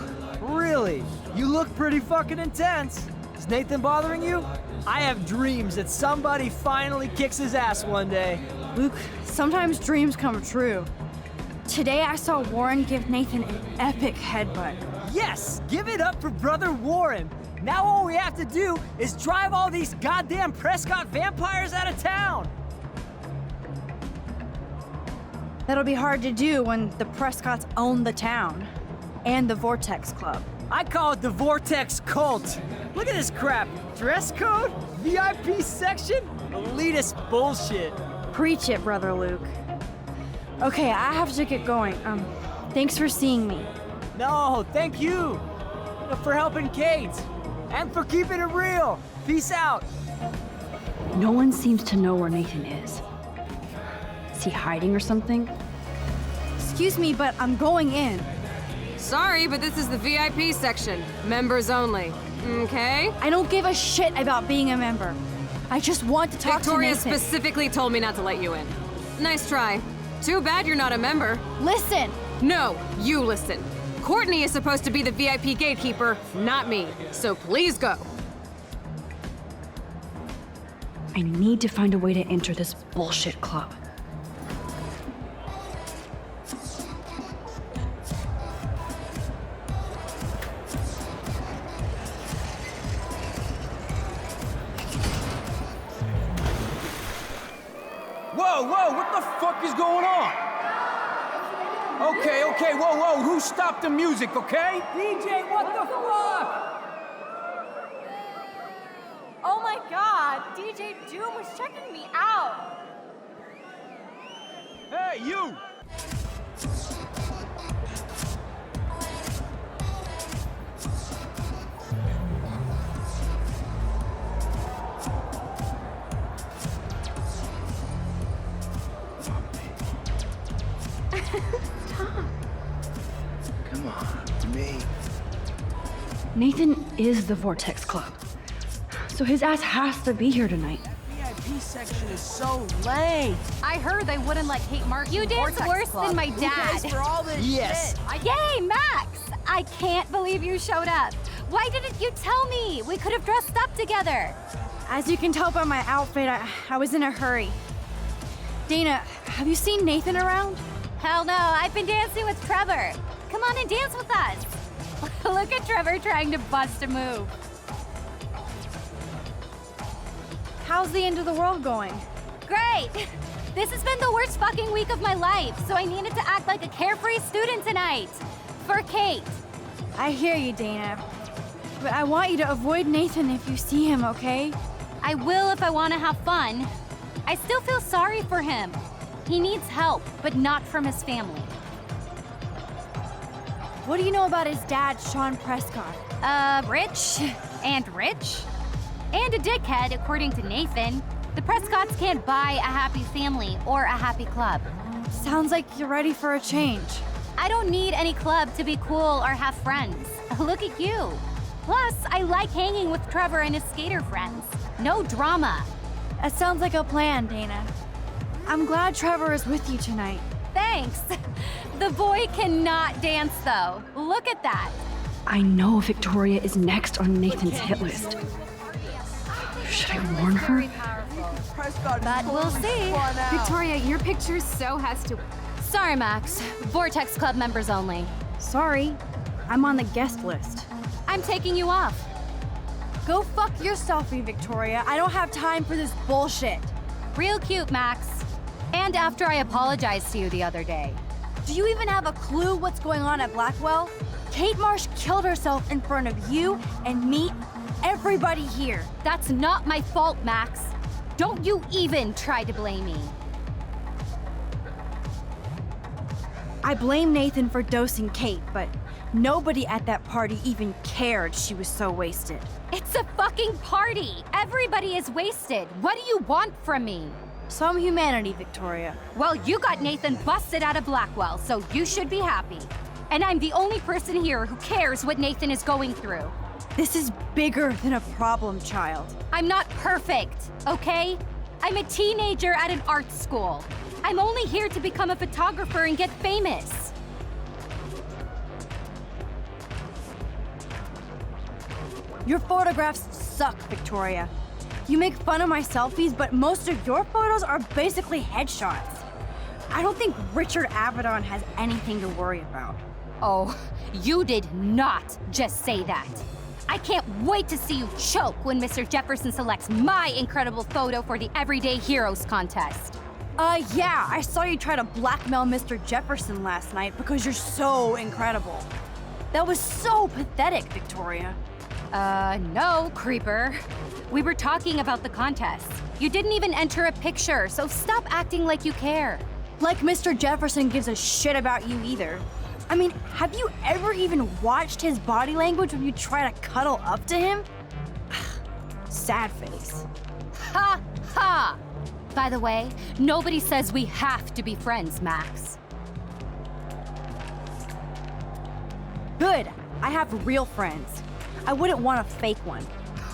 Really? You look pretty fucking intense. Is Nathan bothering you? I have dreams that somebody finally kicks his ass one day. Luke, sometimes dreams come true. Today I saw Warren give Nathan an epic headbutt. Yes! Give it up for Brother Warren! Now all we have to do is drive all these goddamn Prescott vampires out of town! That'll be hard to do when the Prescotts own the town. And the Vortex Club. I call it the Vortex Cult. Look at this crap. Dress code? VIP section? Elitist bullshit. Preach it, Brother Luke. Okay, I have to get going. Thanks for seeing me. No, thank you. For helping Kate. And for keeping it real. Peace out. No one seems to know where Nathan is. Is he hiding or something? Excuse me, but I'm going in. Sorry, but this is the VIP section. Members only. Okay? I don't give a shit about being a member. I just want to talk Victoria to Nathan. specifically told me not to let you in. Nice try. Too bad you're not a member. Listen! No, you listen. Courtney is supposed to be the VIP gatekeeper, not me. So please go. I need to find a way to enter this bullshit club. Whoa, what the fuck is going on? Okay, whoa, who stopped the music, okay? DJ, what the fuck? Oh my god, DJ Doom was checking me out. Hey, you! Come on, me. Nathan is the Vortex Club. So his ass has to be here tonight. VIP section is so lame. I heard they wouldn't let Kate Martin. You dance Vortex worse Club. than my Who dad. pays for all this Yes. shit? Yay, Max! I can't believe you showed up. Why didn't you tell me? We could have dressed up together. As you can tell by my outfit, I was in a hurry. Dana, have you seen Nathan around? Hell no, I've been dancing with Trevor. Come on and dance with us. Look at Trevor trying to bust a move. How's the end of the world going? Great! This has been the worst fucking week of my life, so I needed to act like a carefree student tonight. For Kate. I hear you, Dana. But I want you to avoid Nathan if you see him, okay? I will if I want to have fun. I still feel sorry for him. He needs help, but not from his family. What do you know about his dad, Sean Prescott? Rich. And rich. And a dickhead, according to Nathan. The Prescotts can't buy a happy family or a happy club. Sounds like you're ready for a change. I don't need any club to be cool or have friends. Look at you. Plus, I like hanging with Trevor and his skater friends. No drama. That sounds like a plan, Dana. I'm glad Trevor is with you tonight. Thanks. The boy cannot dance, though. Look at that. I know Victoria is next on Nathan's hit list. Should I warn her? But we'll see. Victoria, your picture so has to... Sorry, Max. Vortex Club members only. Sorry. I'm on the guest list. I'm taking you off. Go fuck yourself, Victoria. I don't have time for this bullshit. Real cute, Max. And after I apologized to you the other day. Do you even have a clue what's going on at Blackwell? Kate Marsh killed herself in front of you and me, everybody here. That's not my fault, Max. Don't you even try to blame me. I blame Nathan for dosing Kate, but nobody at that party even cared she was so wasted. It's a fucking party. Everybody is wasted. What do you want from me? Some humanity, Victoria. Well, you got Nathan busted out of Blackwell, so you should be happy. And I'm the only person here who cares what Nathan is going through. This is bigger than a problem, child. I'm not perfect, okay? I'm a teenager at an art school. I'm only here to become a photographer and get famous. Your photographs suck, Victoria. You make fun of my selfies, but most of your photos are basically headshots. I don't think Richard Avedon has anything to worry about. Oh, you did not just say that. I can't wait to see you choke when Mr. Jefferson selects my incredible photo for the Everyday Heroes contest. Yeah, I saw you try to blackmail Mr. Jefferson last night because you're so incredible. That was so pathetic, Victoria. No, creeper. We were talking about the contest. You didn't even enter a picture, so stop acting like you care. Like Mr. Jefferson gives a shit about you either. I mean, have you ever even watched his body language when you try to cuddle up to him? Sad face. Ha ha! By the way, nobody says we have to be friends, Max. Good. I have real friends. I wouldn't want a fake one.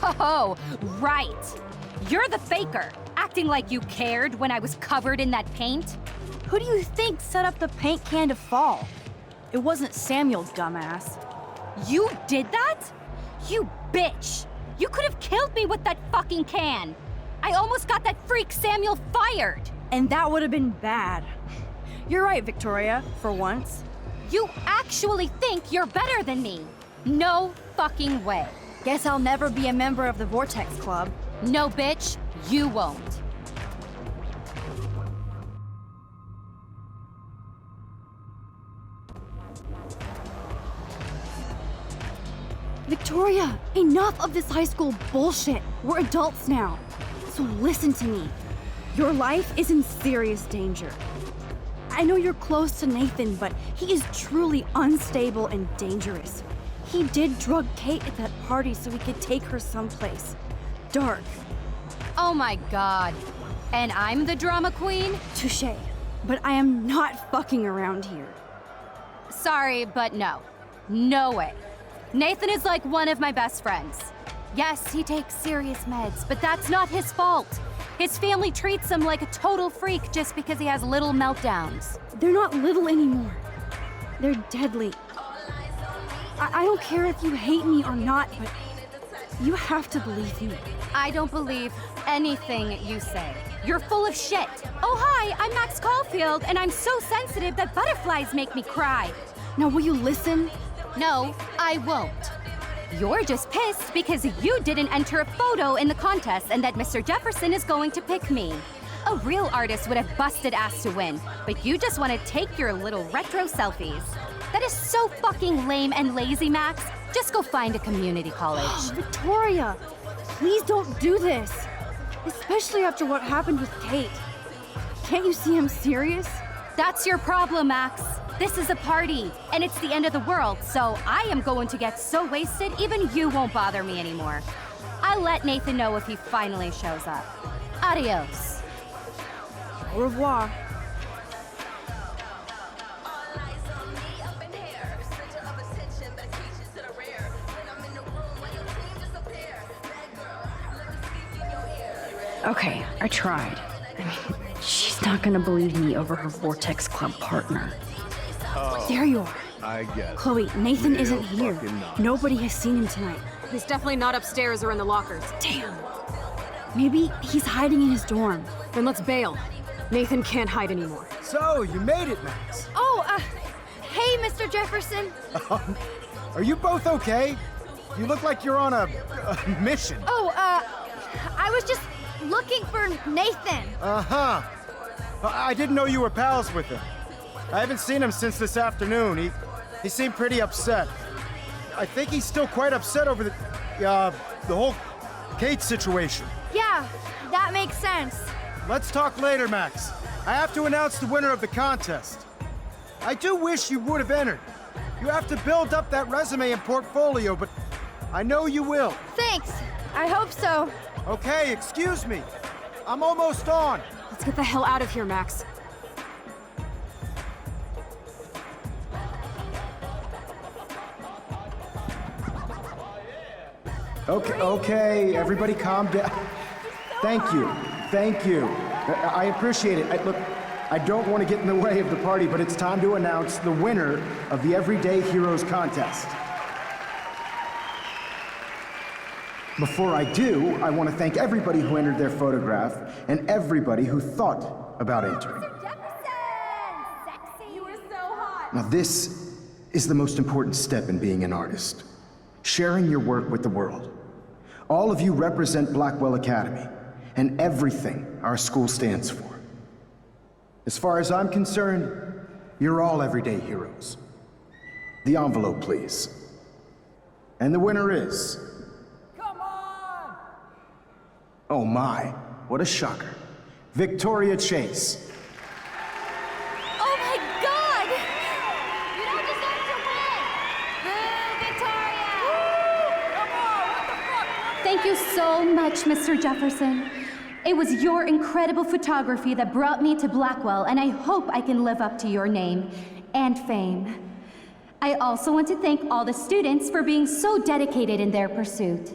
Oh, right. You're the faker, acting like you cared when I was covered in that paint. Who do you think set up the paint can to fall? It wasn't Samuel, dumbass. You did that? You bitch! You could have killed me with that fucking can! I almost got that freak Samuel fired! And that would have been bad. You're right, Victoria, for once. You actually think you're better than me? No fucking way. Guess I'll never be a member of the Vortex Club. No, bitch, you won't. Victoria, enough of this high school bullshit. We're adults now. So listen to me. Your life is in serious danger. I know you're close to Nathan, but he is truly unstable and dangerous. He did drug Kate at that party so he could take her someplace dark. Oh my god. And I'm the drama queen? Touché. But I am not fucking around here. Sorry, but no. No way. Nathan is like one of my best friends. Yes, he takes serious meds, but that's not his fault. His family treats him like a total freak just because he has little meltdowns. They're not little anymore. They're deadly. I don't care if you hate me or not, but You have to believe me. I don't believe anything you say. You're full of shit. Oh, hi, I'm Max Caulfield, and I'm so sensitive that butterflies make me cry. Now, will you listen? No, I won't. You're just pissed because you didn't enter a photo in the contest and that Mr. Jefferson is going to pick me. A real artist would have busted ass to win, but you just want to take your little retro selfies. That is so fucking lame and lazy, Max. Just go find a community college. Victoria, please don't do this. Especially after what happened with Kate. Can't you see I'm serious? That's your problem, Max. This is a party, and it's the end of the world, so I am going to get so wasted even you won't bother me anymore. I'll let Nathan know if he finally shows up. Adios. Au revoir. Okay, I tried. I mean, she's not gonna believe me over her Vortex Club partner. There you are. I guess. Chloe, Nathan Real isn't here. fucking nice. Nobody has seen him tonight. He's definitely not upstairs or in the lockers. Damn. Maybe he's hiding in his dorm. Then let's bail. Nathan can't hide anymore. So, you made it, Max. Oh, hey, Mr. Jefferson. Are you both okay? You look like you're on a mission. Oh, I was just looking for Nathan. Uh-huh. I didn't know you were pals with him. I haven't seen him since this afternoon. He seemed pretty upset. I think he's still quite upset over the whole Kate situation. Yeah, that makes sense. Let's talk later, Max. I have to announce the winner of the contest. I do wish you would have entered. You have to build up that resume and portfolio, but I know you will. Thanks. I hope so. Okay, excuse me. I'm almost on. Let's get the hell out of here, Max. Okay, everybody calm down. Thank you. I appreciate it. Look, I don't want to get in the way of the party, but it's time to announce the winner of the Everyday Heroes contest. Before I do, I want to thank everybody who entered their photograph and everybody who thought about entering. You were so hot. Now this is the most important step in being an artist. Sharing your work with the world. All of you represent Blackwell Academy and everything our school stands for. As far as I'm concerned, you're all everyday heroes. The envelope, please. And the winner is... Come on! Oh my, what a shocker. Victoria Chase. Oh my God! You don't deserve to win! Boo, Victoria! Come on, what the fuck? Thank you so much, Mr. Jefferson. It was your incredible photography that brought me to Blackwell, and I hope I can live up to your name and fame. I also want to thank all the students for being so dedicated in their pursuit.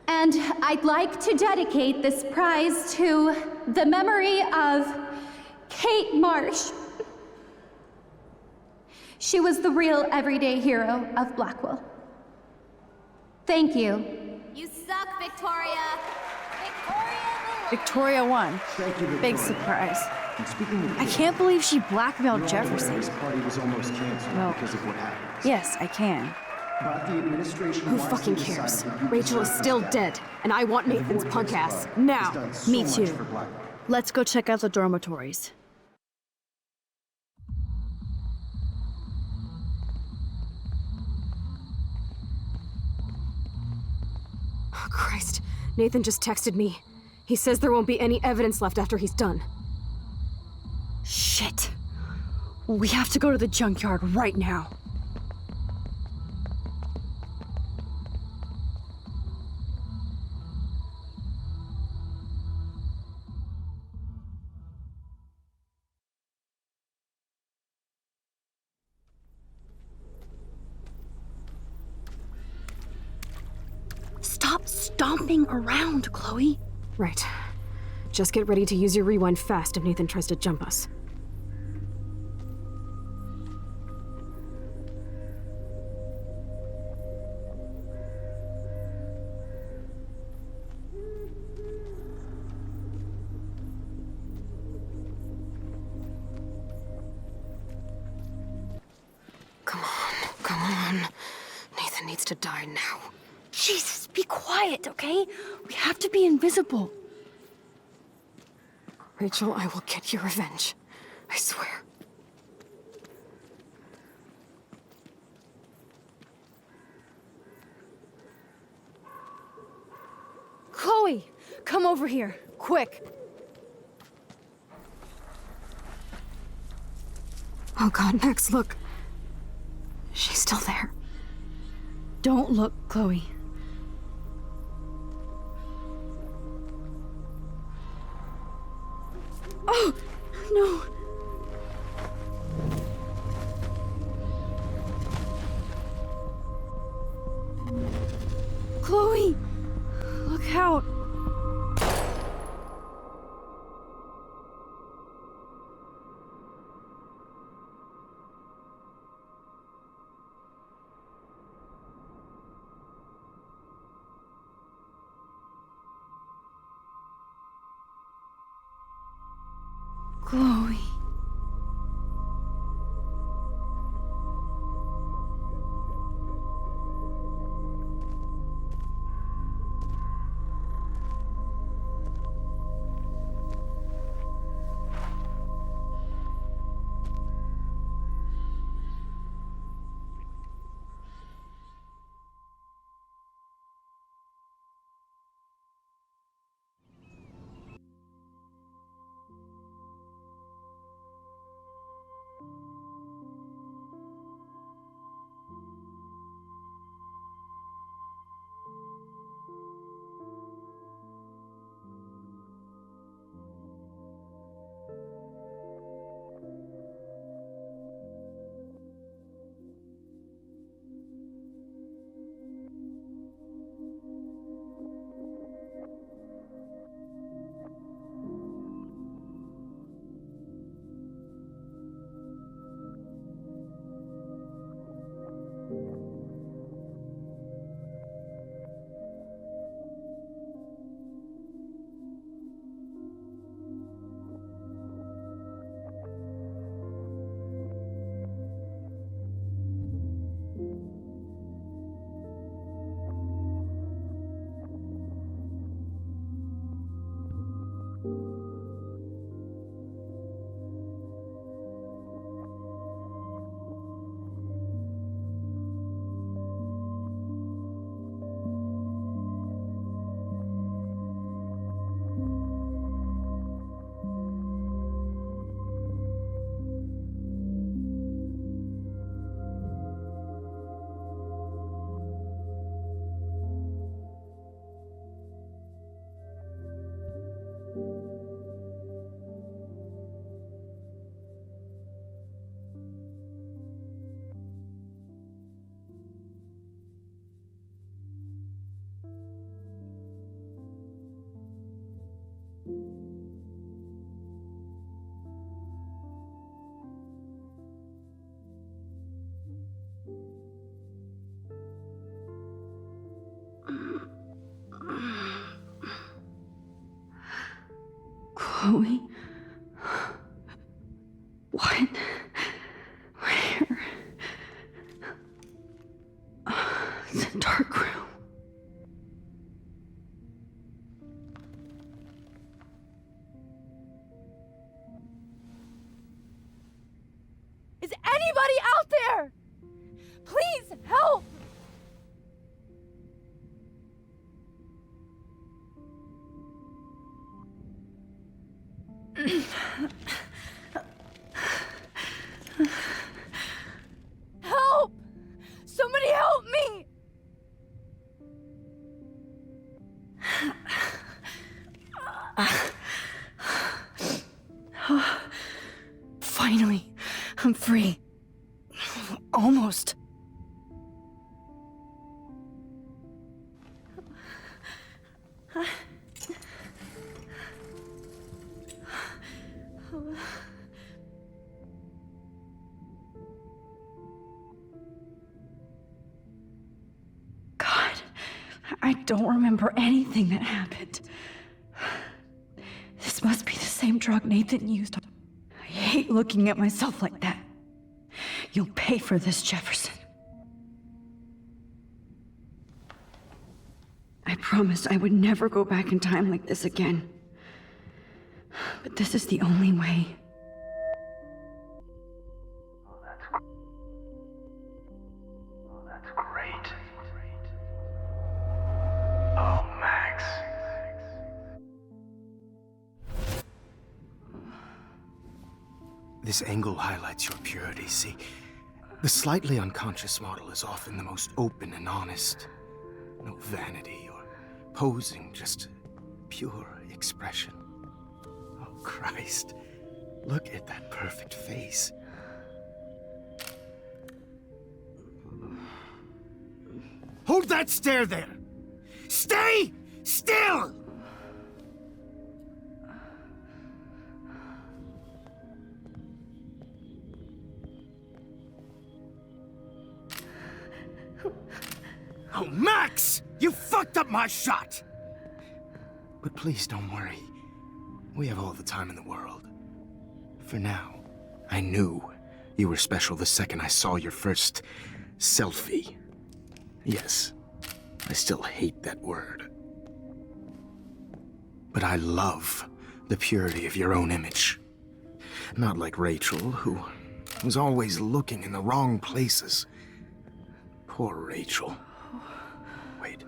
And I'd like to dedicate this prize to the memory of Kate Marsh. She was the real everyday hero of Blackwell. Thank you. You suck, Victoria. Victoria won. Thank you, Victoria. Big surprise. And speaking of I can't believe she blackmailed you're all Jefferson. aware this party was almost canceled Well, because of what happened. Yes, I can. But the administration Who wisely fucking decided cares? that you Rachel is deserve still this dead, and I want And the Nathan's Vortex punk ass Club now. has done so Me much too. for Blackwell. Let's go check out the dormitories. Oh, Christ. Nathan just texted me. He says there won't be any evidence left after he's done. Shit. We have to go to the junkyard right now. Stop stomping around, Chloe. Right. Just get ready to use your rewind fast if Nathan tries to jump us. needs to die now. Jesus, be quiet, okay? We have to be invisible. Rachel, I will get your revenge. I swear. Chloe, come over here, quick. Oh God, Max, look. She's still there. Don't look, Chloe. Oh, no. Chloe! Look out! Chloe. Chloe? What? Where? It's a dark room. Is anybody out there? Please help! Help! Somebody help me! Finally, I'm free. Almost. God, I don't remember anything that happened. This must be the same drug Nathan used. I hate looking at myself like that. You'll pay for this, Jefferson. I promised I would never go back in time like this again. But this is the only way. That's great. Oh, Max. This angle highlights your purity, see? The slightly unconscious model is often the most open and honest. No vanity or posing, just pure expression. Oh, Christ. Look at that perfect face. Hold that stare there! Stay still! Oh, Max! You fucked up my shot! But please don't worry. We have all the time in the world. For now, I knew you were special the second I saw your first selfie. Yes, I still hate that word. But I love the purity of your own image. Not like Rachel, who was always looking in the wrong places. Poor Rachel. Wait.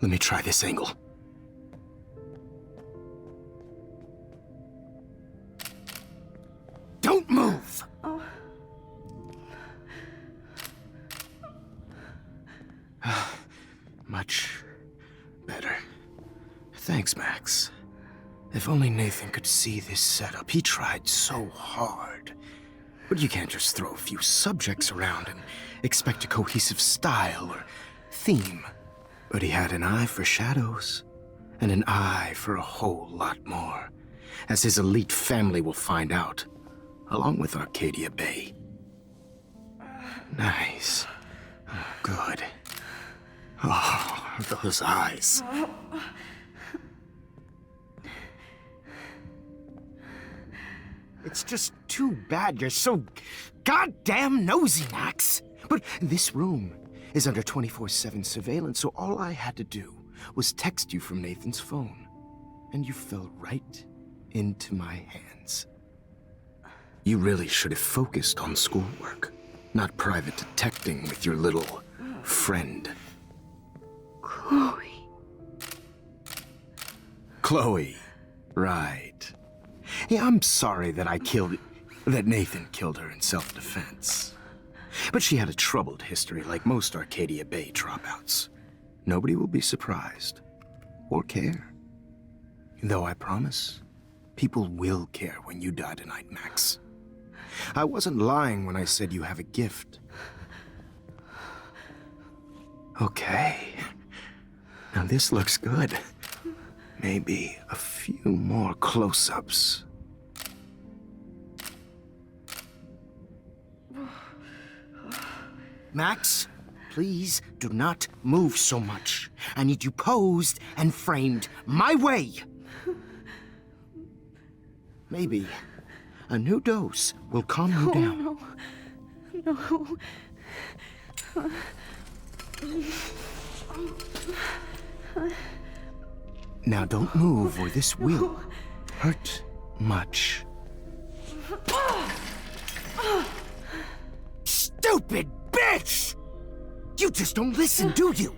Let me try this angle. Don't move! Much better. Thanks, Max. If only Nathan could see this setup. He tried so hard. But you can't just throw a few subjects around and expect a cohesive style or theme. But he had an eye for shadows, and an eye for a whole lot more, as his elite family will find out, along with Arcadia Bay. Nice. Oh, good. Oh, those eyes. It's just too bad you're so goddamn nosy, Max. But this room is under 24/7 surveillance, so all I had to do was text you from Nathan's phone, and you fell right into my hands. You really should have focused on schoolwork, not private detecting with your little friend. Chloe. Chloe, right. Yeah, I'm sorry that that Nathan killed her in self-defense. But she had a troubled history like most Arcadia Bay dropouts. Nobody will be surprised or care. Though I promise, people will care when you die tonight, Max. I wasn't lying when I said you have a gift. Okay. Now this looks good. Maybe a few more close-ups. Max, please do not move so much. I need you posed and framed my way. Maybe a new dose will calm you down. No. Now don't move or this will hurt much. Stupid bitch! You just don't listen, do you?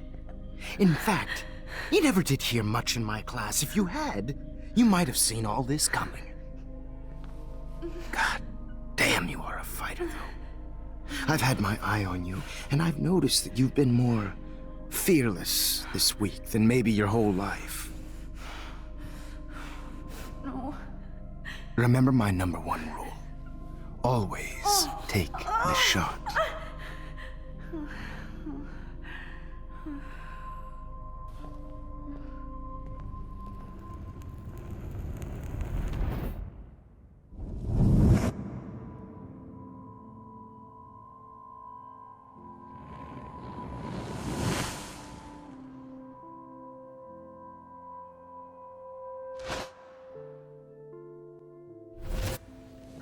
In fact, you never did hear much in my class. If you had, you might have seen all this coming. God damn, you are a fighter, though. I've had my eye on you, and I've noticed that you've been more fearless this week than maybe your whole life. No. Remember my #1 rule. Always take the shot.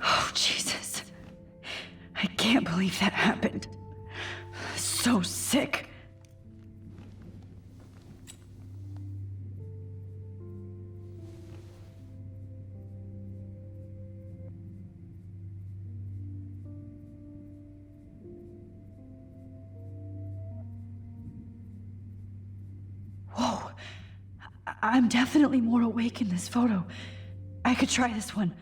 Oh, Jesus. I can't believe that happened. So sick. I'm definitely more awake in this photo. I could try this one.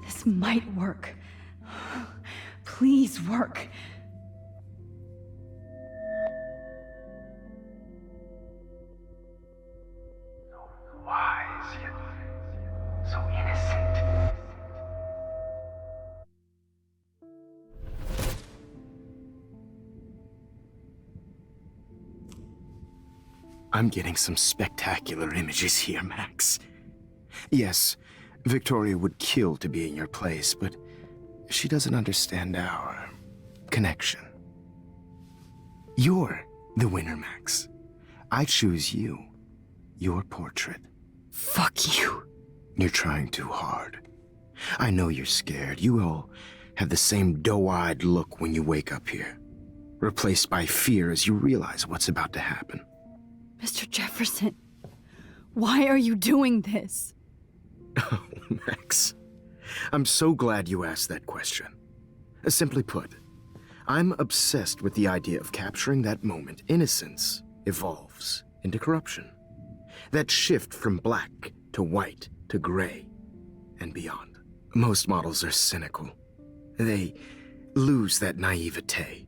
This might work. Please work. Wise, yet so innocent. I'm getting some spectacular images here, Max. Yes, Victoria would kill to be in your place, but she doesn't understand our connection. You're the winner, Max. I choose you. Your portrait. Fuck you. You're trying too hard. I know you're scared. You all have the same doe-eyed look when you wake up here, replaced by fear as you realize what's about to happen. Mr. Jefferson, why are you doing this? Oh, Max. I'm so glad you asked that question. Simply put, I'm obsessed with the idea of capturing that moment innocence evolves into corruption. That shift from black to white to gray and beyond. Most models are cynical. They lose that naivete.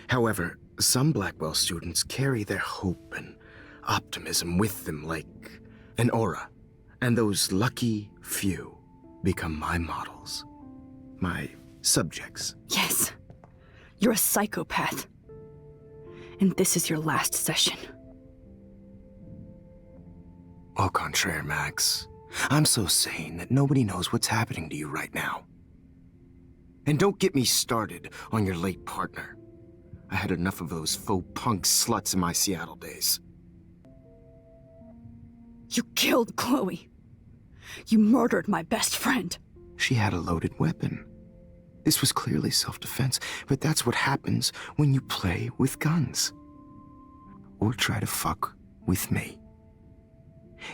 However, some Blackwell students carry their hope and optimism with them like an aura. And those lucky few become my models. My subjects. Yes. You're a psychopath. And this is your last session. Au contraire, Max. I'm so sane that nobody knows what's happening to you right now. And don't get me started on your late partner. I had enough of those faux punk sluts in my Seattle days. You killed Chloe. You murdered my best friend. She had a loaded weapon. This was clearly self-defense, but that's what happens when you play with guns. Or try to fuck with me.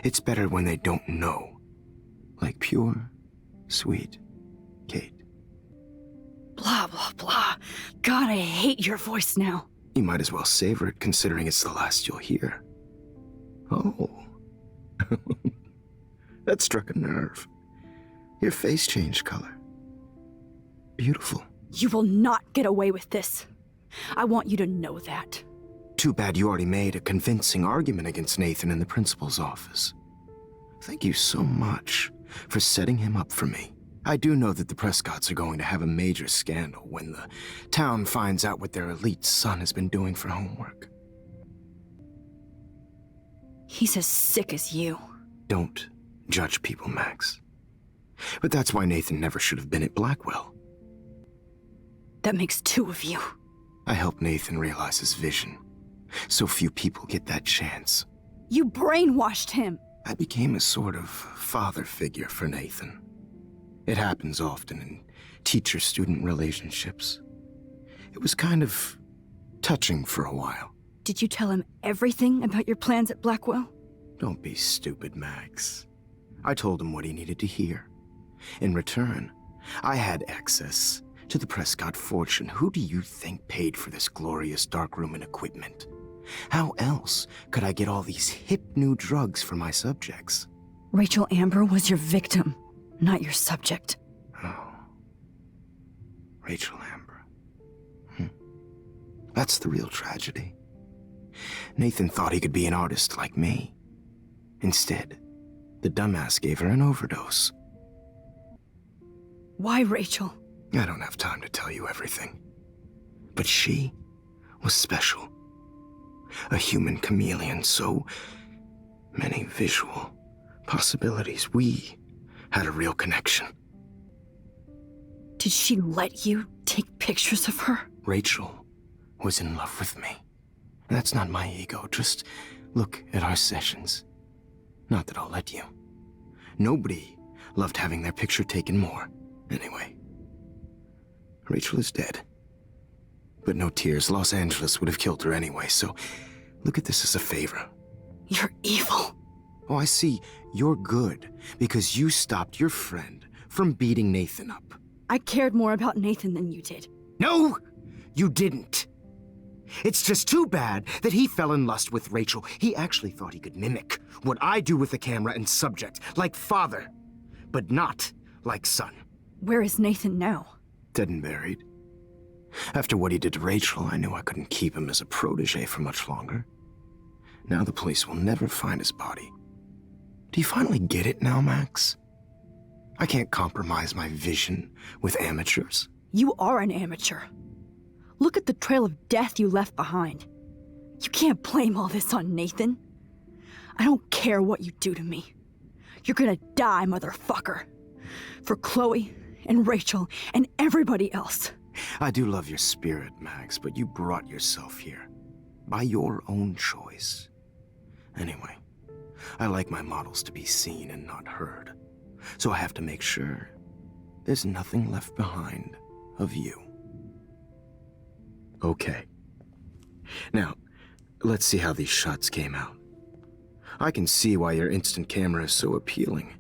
It's better when they don't know. Like pure, sweet Kate. Blah, blah, blah. God, I hate your voice now. You might as well savor it, considering it's the last you'll hear. Oh. That struck a nerve. Your face changed color. Beautiful. You will not get away with this. I want you to know that. Too bad you already made a convincing argument against Nathan in the principal's office. Thank you so much for setting him up for me. I do know that the Prescotts are going to have a major scandal when the town finds out what their elite son has been doing for homework. He's as sick as you. Don't judge people, Max. But that's why Nathan never should have been at Blackwell. That makes two of you. I helped Nathan realize his vision. So few people get that chance. You brainwashed him. I became a sort of father figure for Nathan. It happens often in teacher-student relationships. It was kind of touching for a while. Did you tell him everything about your plans at Blackwell? Don't be stupid, Max. I told him what he needed to hear. In return, I had access to the Prescott fortune. Who do you think paid for this glorious darkroom and equipment? How else could I get all these hip new drugs for my subjects? Rachel Amber was your victim, not your subject. Oh. Rachel Amber. That's the real tragedy. Nathan thought he could be an artist like me. Instead, the dumbass gave her an overdose. Why Rachel? I don't have time to tell you everything. But she was special. A human chameleon, so many visual possibilities. We had a real connection. Did she let you take pictures of her? Rachel was in love with me. That's not my ego. Just look at our sessions. Not that I'll let you. Nobody loved having their picture taken more. Anyway, Rachel is dead. But no tears. Los Angeles would have killed her anyway, so look at this as a favor. You're evil. Oh, I see. You're good because you stopped your friend from beating Nathan up. I cared more about Nathan than you did. No, you didn't. It's just too bad that he fell in lust with Rachel. He actually thought he could mimic what I do with the camera and subject, like father, but not like son. Where is Nathan now? Dead and buried. After what he did to Rachel, I knew I couldn't keep him as a protege for much longer. Now the police will never find his body. Do you finally get it now, Max? I can't compromise my vision with amateurs. You are an amateur. Look at the trail of death you left behind. You can't blame all this on Nathan. I don't care what you do to me. You're gonna die, motherfucker. For Chloe and Rachel and everybody else. I do love your spirit, Max, but you brought yourself here. By your own choice. Anyway, I like my models to be seen and not heard. So I have to make sure there's nothing left behind of you. Okay. Now, let's see how these shots came out. I can see why your instant camera is so appealing.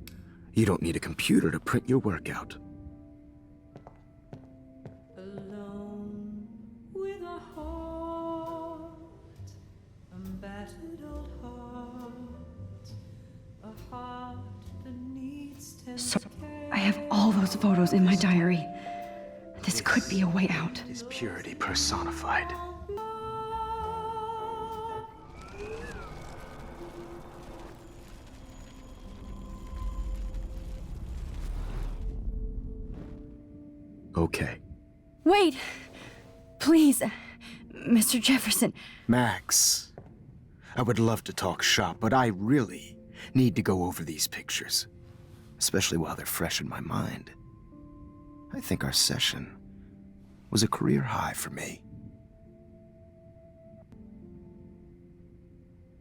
You don't need a computer to print your work out. Alone with a heart, a battered old heart, a heart that needs So, tender I have all those photos in my diary. This could be a way out. It is purity personified. Okay. Wait! Please, Mr. Jefferson. Max, I would love to talk shop, but I really need to go over these pictures, especially while they're fresh in my mind. I think our session was a career high for me.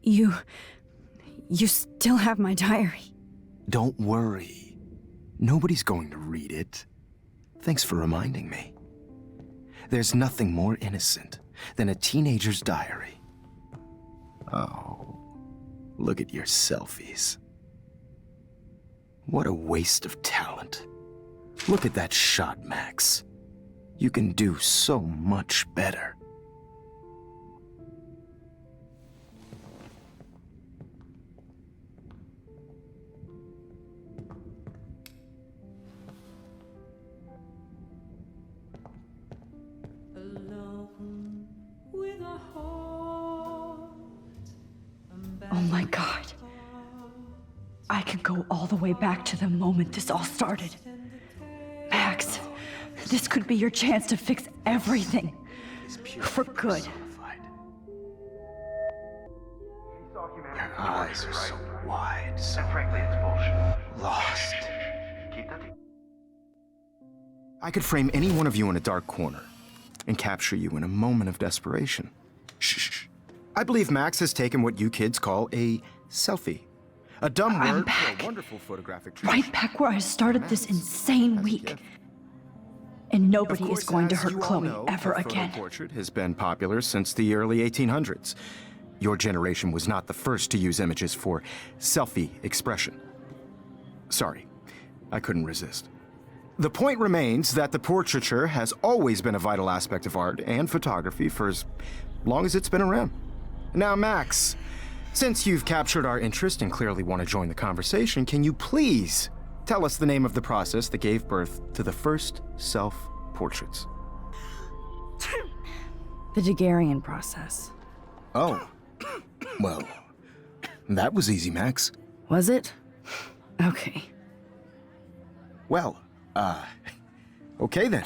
You still have my diary. Don't worry. Nobody's going to read it. Thanks for reminding me. There's nothing more innocent than a teenager's diary. Oh, look at your selfies. What a waste of talent. Look at that shot, Max. You can do so much better. alone with a heart. Oh my God. I can go all the way back to the moment this all started. Max, this could be your chance to fix everything. For good. Your eyes are so wide, so And frankly, it's bullshit. lost. Keep that. I could frame any one of you in a dark corner and capture you in a moment of desperation. Shh. I believe Max has taken what you kids call a selfie. A dumb I'm word back. for a wonderful photographic tradition. Right back where I started this insane week. And nobody is going to hurt Chloe ever again. Portrait has been popular since the early 1800s. Your generation was not the first to use images for selfie expression. Sorry, I couldn't resist. The point remains that the portraiture has always been a vital aspect of art and photography for as long as it's been around. Now, Max, since you've captured our interest and clearly want to join the conversation, can you please tell us the name of the process that gave birth to the first self-portraits? The Daguerrean process. Oh. Well, that was easy, Max. Was it? Okay. Well, okay then.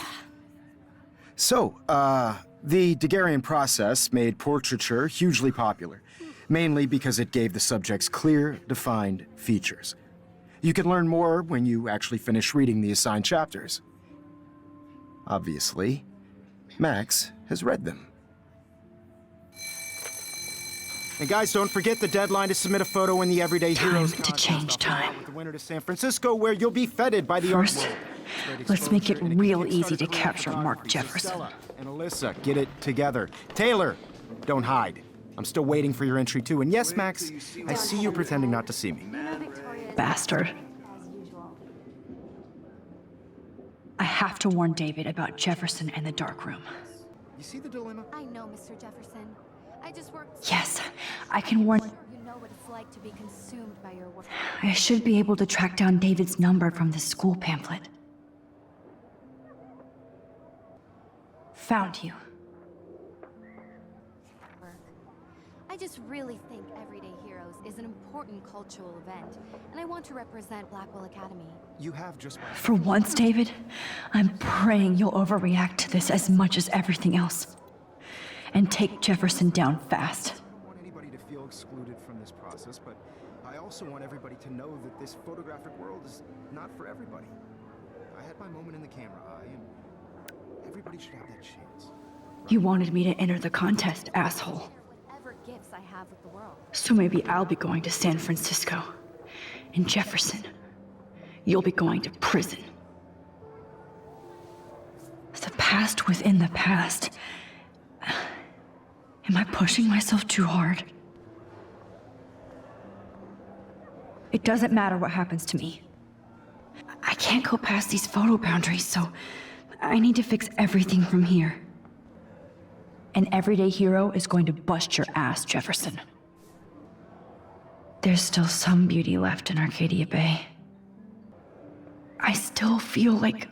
So, the Daguerrean process made portraiture hugely popular, mainly because it gave the subjects clear, defined features. You can learn more when you actually finish reading the assigned chapters. Obviously, Max has read them. And guys, don't forget the deadline to submit a photo in the Everyday Heroes to change time. with the winner to San Francisco, where you'll be feted by the art First, world. let's make it real easy to capture Mark Jefferson. Stella and Alyssa, get it together. Taylor, don't hide. I'm still waiting for your entry too. And yes, Max, I see you pretending not to see me. Bastard. I have to warn David about Jefferson and the dark room. You see the dilemma? I know, Mr. Jefferson. I just worked. Yes, I can warn. You know what it's like to be consumed by your work. I should be able to track down David's number from the school pamphlet. Found you. I just really think Everyday Heroes is an important cultural event, and I want to represent Blackwell Academy. You have just... For once, David, I'm praying you'll overreact to this as much as everything else. And take Jefferson down fast. I don't want anybody to feel excluded from this process, but I also want everybody to know that this photographic world is not for everybody. I had my moment in the camera eye, and everybody should have that chance. You wanted me to enter the contest, asshole. Whatever gifts I have with the world. So maybe I'll be going to San Francisco. And Jefferson, you'll be going to prison. The past within the past. Am I pushing myself too hard? It doesn't matter what happens to me. I can't go past these photo boundaries, so I need to fix everything from here. An everyday hero is going to bust your ass, Jefferson. There's still some beauty left in Arcadia Bay. I still feel like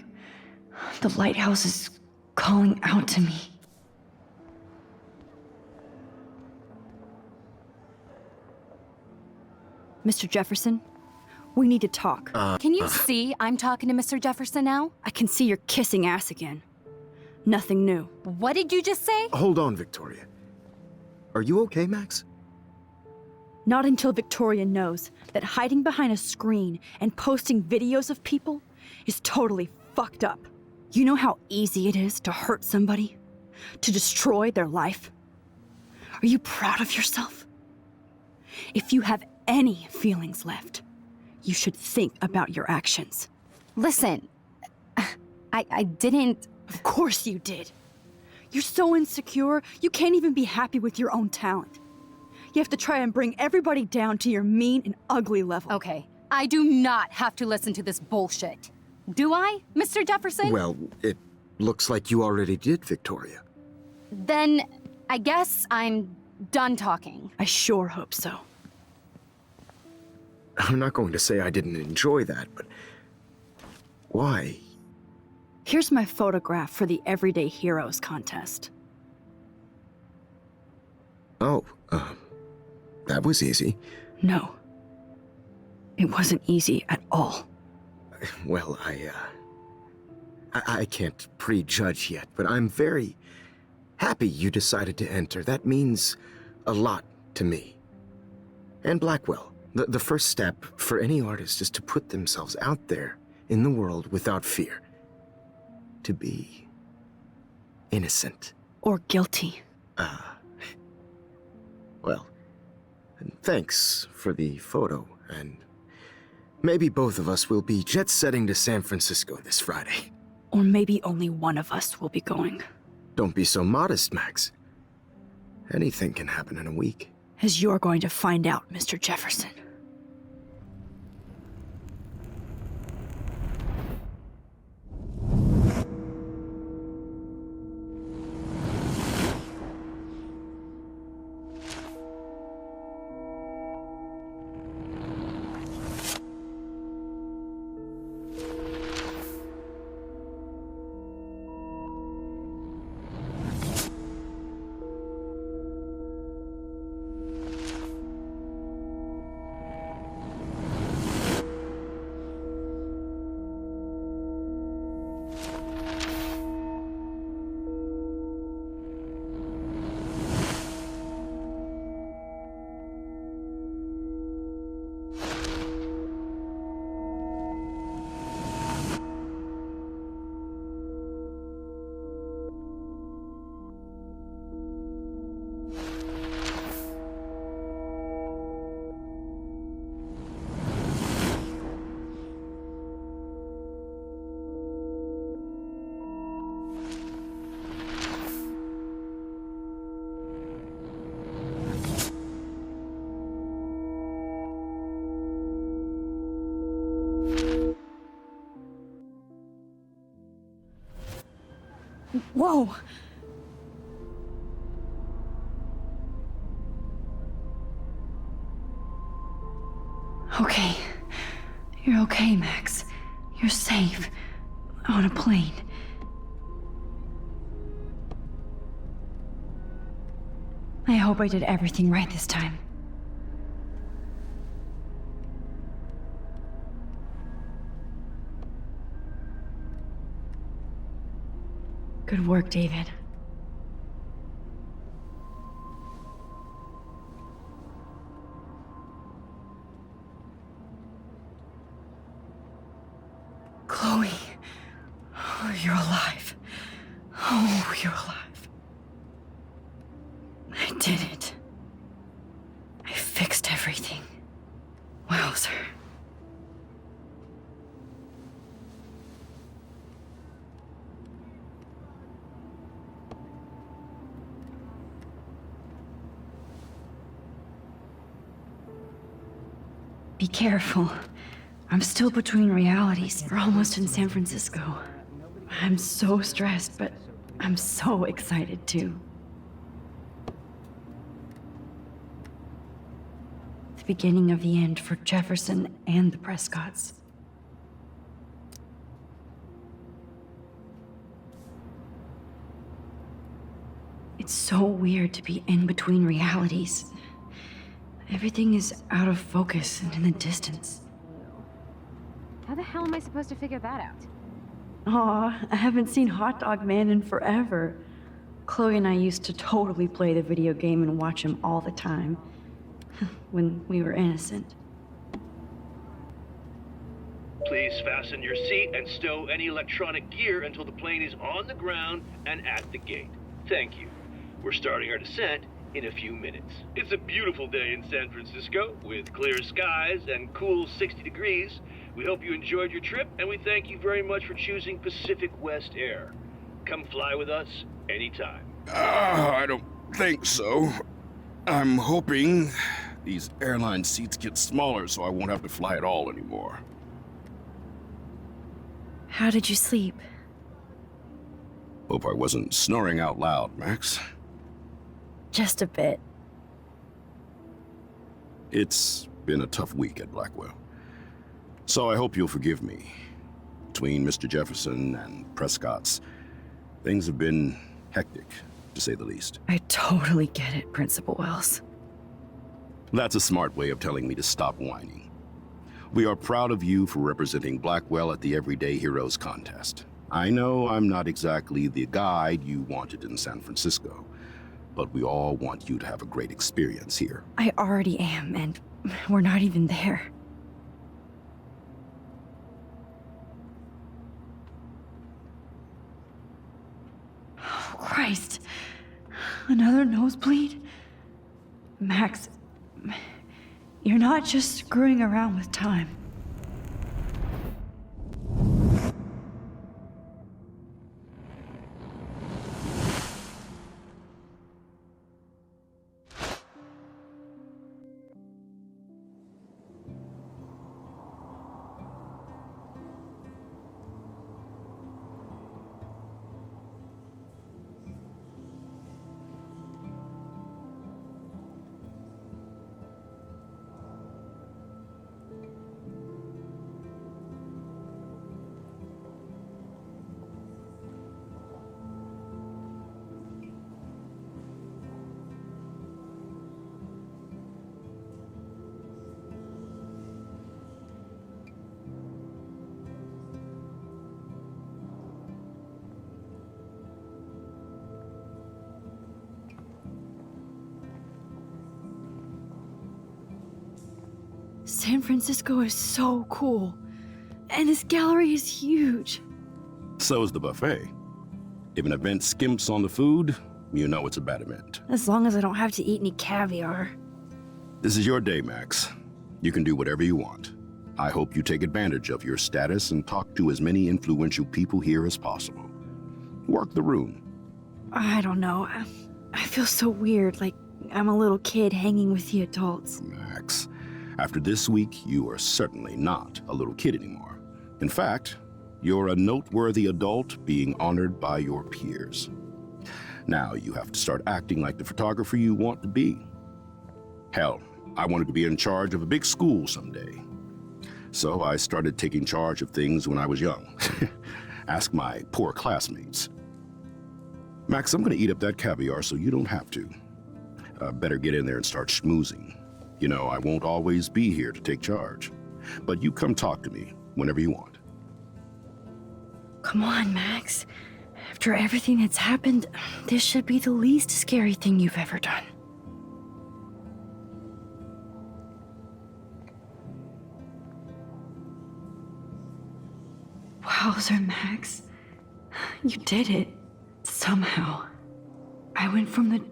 the lighthouse is calling out to me. Mr. Jefferson, we need to talk. Can you see I'm talking to Mr. Jefferson now? I can see you're kissing ass again. Nothing new. What did you just say? Hold on, Victoria. Are you okay, Max? Not until Victoria knows that hiding behind a screen and posting videos of people is totally fucked up. You know how easy it is to hurt somebody? To destroy their life? Are you proud of yourself? If you have any feelings left, you should think about your actions. Listen, I didn't... Of course you did. You're so insecure, you can't even be happy with your own talent. You have to try and bring everybody down to your mean and ugly level. Okay, I do not have to listen to this bullshit. Do I, Mr. Jefferson? Well, it looks like you already did, Victoria. Then I guess I'm done talking. I sure hope so. I'm not going to say I didn't enjoy that, but why? Here's my photograph for the Everyday Heroes contest. Oh, that was easy. No. It wasn't easy at all. Well, I can't prejudge yet, but I'm very happy you decided to enter. That means a lot to me. And Blackwell. The first step for any artist is to put themselves out there in the world without fear. To be innocent. Or guilty. Well, thanks for the photo, and maybe both of us will be jet-setting to San Francisco this Friday. Or maybe only one of us will be going. Don't be so modest, Max. Anything can happen in a week. As you're going to find out, Mr. Jefferson. Whoa! You're okay, Max. You're safe. On a plane. I hope I did everything right this time. Good work, David. Chloe. Oh, you're alive. Oh, you're alive. I did it. I fixed everything. Wowzer. Be careful. I'm still between realities. We're almost in San Francisco. I'm so stressed, but I'm so excited too. The beginning of the end for Jefferson and the Prescotts. It's so weird to be in between realities. Everything is out of focus and in the distance. How the hell am I supposed to figure that out? Aw, I haven't seen Hot Dog Man in forever. Chloe and I used to totally play the video game and watch him all the time. When we were innocent. Please fasten your seat and stow any electronic gear until the plane is on the ground and at the gate. Thank you. We're starting our descent in a few minutes. It's a beautiful day in San Francisco with clear skies and cool 60 degrees. We hope you enjoyed your trip, and we thank you very much for choosing Pacific West Air. Come fly with us anytime. I don't think so. I'm hoping these airline seats get smaller so I won't have to fly at all anymore. How did you sleep? Hope I wasn't snoring out loud, Max. Just a bit. It's been a tough week at Blackwell. So I hope you'll forgive me. Between Mr. Jefferson and Prescott's, things have been hectic, to say the least. I totally get it, Principal Wells. That's a smart way of telling me to stop whining. We are proud of you for representing Blackwell at the Everyday Heroes contest. I know I'm not exactly the guide you wanted in San Francisco, but we all want you to have a great experience here. I already am, and we're not even there. Oh, Christ. Another nosebleed? Max, you're not just screwing around with time. San Francisco is so cool. And this gallery is huge. So is the buffet. If an event skimps on the food, you know it's a bad event. As long as I don't have to eat any caviar. This is your day, Max. You can do whatever you want. I hope you take advantage of your status and talk to as many influential people here as possible. Work the room. I don't know. I feel so weird, like I'm a little kid hanging with the adults. Max, after this week, you are certainly not a little kid anymore. In fact, you're a noteworthy adult being honored by your peers. Now you have to start acting like the photographer you want to be. Hell, I wanted to be in charge of a big school someday. So I started taking charge of things when I was young. Ask my poor classmates. Max, I'm gonna eat up that caviar so you don't have to. Better get in there and start schmoozing. You know, I won't always be here to take charge. But you come talk to me whenever you want. Come on, Max. After everything that's happened, this should be the least scary thing you've ever done. Wowzer, Max. You did it. Somehow. I went from the...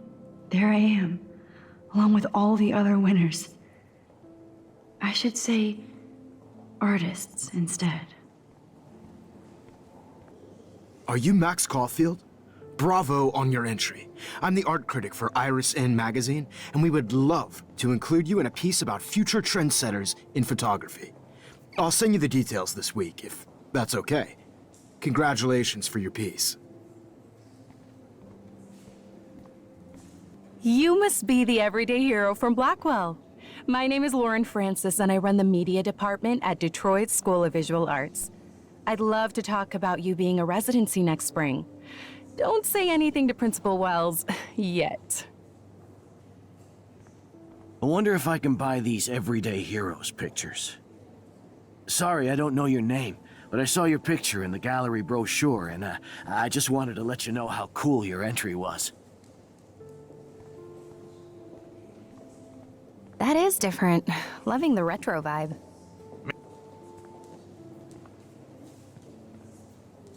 There I am, along with all the other winners. I should say artists instead. Are you Max Caulfield? Bravo on your entry. I'm the art critic for Iris N magazine, and we would love to include you in a piece about future trendsetters in photography. I'll send you the details this week, if that's okay. Congratulations for your piece. You must be the everyday hero from Blackwell. My name is Lauren Francis, and I run the media department at Detroit School of Visual Arts. I'd love to talk about you being a residency next spring. Don't say anything to Principal Wells yet. I wonder if I can buy these Everyday Heroes pictures. Sorry, I don't know your name, but I saw your picture in the gallery brochure, and I just wanted to let you know how cool your entry was. That is different. Loving the retro vibe.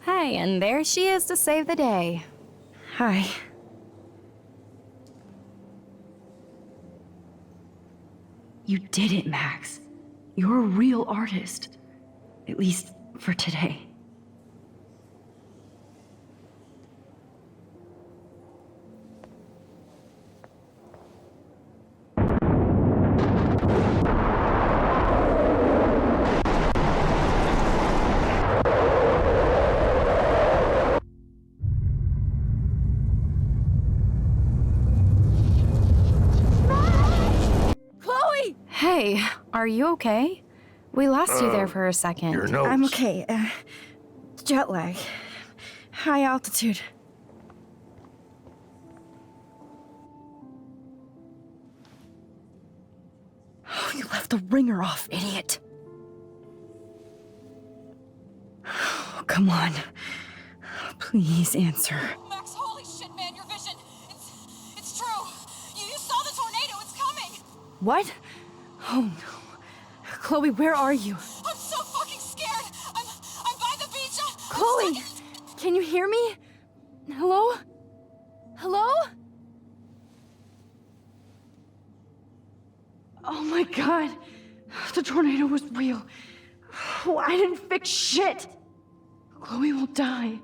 Hi, and there she is to save the day. Hi. You did it, Max. You're a real artist. At least for today. Hey, are you okay? We lost you there for a second. Your nose. I'm okay. Jet lag. High altitude. Oh, you left the ringer off, idiot. Oh, come on. Please answer. Max, holy shit, man, your vision. It's true. You saw the tornado. It's coming. What? Oh no. Chloe, where are you? I'm so fucking scared. I'm by the beach. Chloe! Can you hear me? Hello? Hello? Oh my god. The tornado was real. Oh, I didn't fix shit. Chloe will die.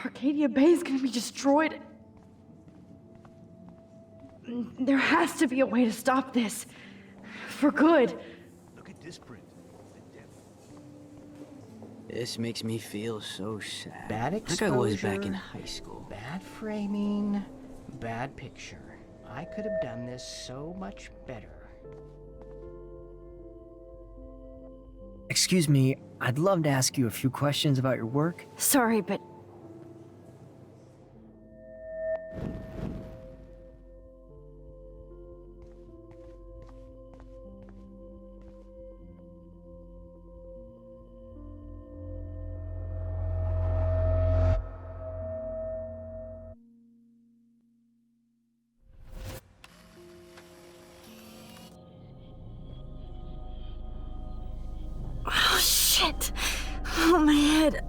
Arcadia Bay is gonna be destroyed. There has to be a way to stop this. For good. Look at this print. This makes me feel so sad. Bad Like exposure. I was back in high school. Bad framing. Bad picture. I could have done this so much better. Excuse me, I'd love to ask you a few questions about your work. Sorry, but... Oh, shit! Oh, my head.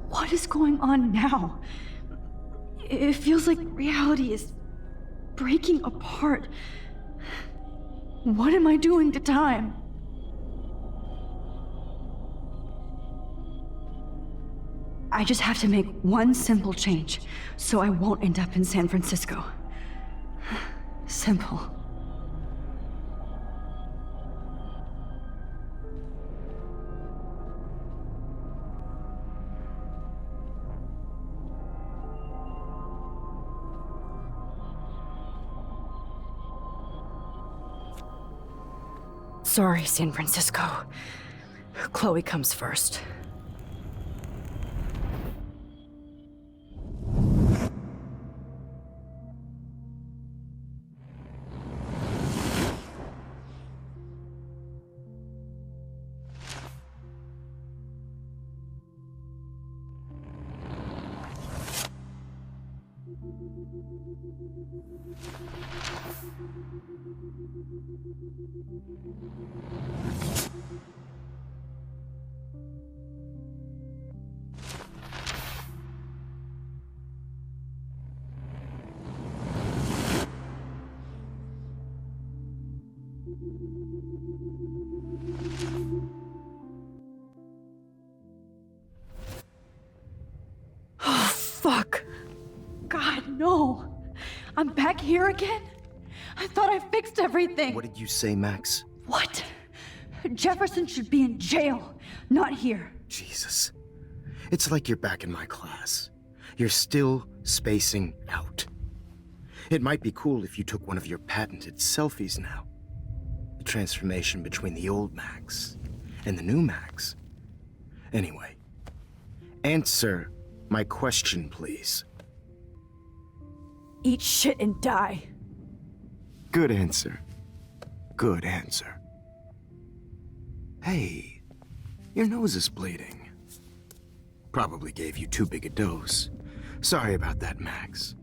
What is going on now? It feels like reality is breaking apart. What am I doing to time? I just have to make one simple change, so I won't end up in San Francisco. Simple. Sorry, San Francisco. Chloe comes first. Oh, fuck. God, no. I'm back here again? I thought I fixed everything. What did you say, Max? What? Jefferson should be in jail, not here. Jesus. It's like you're back in my class. You're still spacing out. It might be cool if you took one of your patented selfies now. The transformation between the old Max and the new Max. Anyway, answer my question, please. Eat shit and die. Good answer. Good answer. Hey, your nose is bleeding. Probably gave you too big a dose. Sorry about that, Max.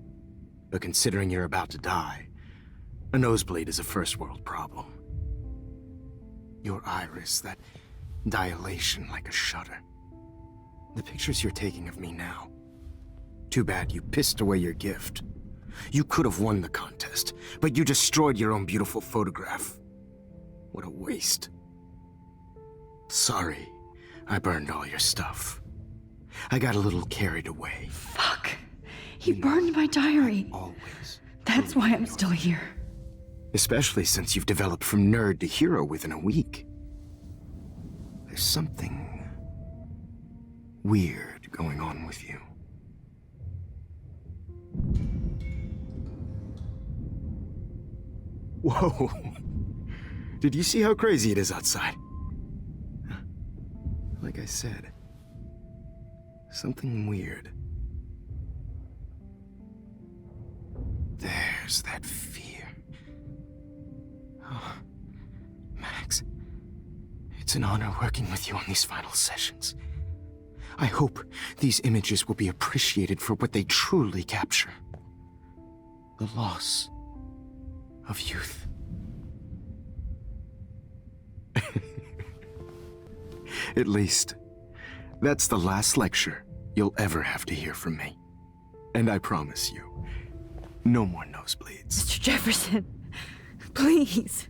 But considering you're about to die, a nosebleed is a first world problem. Your iris, that dilation like a shutter. The pictures you're taking of me now. Too bad you pissed away your gift. You could have won the contest, but you destroyed your own beautiful photograph. What a waste. Sorry, I burned all your stuff. I got a little carried away. Fuck. He burned my diary. Always. That's why I'm still here. Especially since you've developed from nerd to hero within a week. There's something weird going on with you. Whoa. Did you see how crazy it is outside? Like I said, something weird. There's that fear. Oh, Max, it's an honor working with you on these final sessions. I hope these images will be appreciated for what they truly capture. The loss of youth. At least, that's the last lecture you'll ever have to hear from me. And I promise you, no more nosebleeds. Mr. Jefferson, please,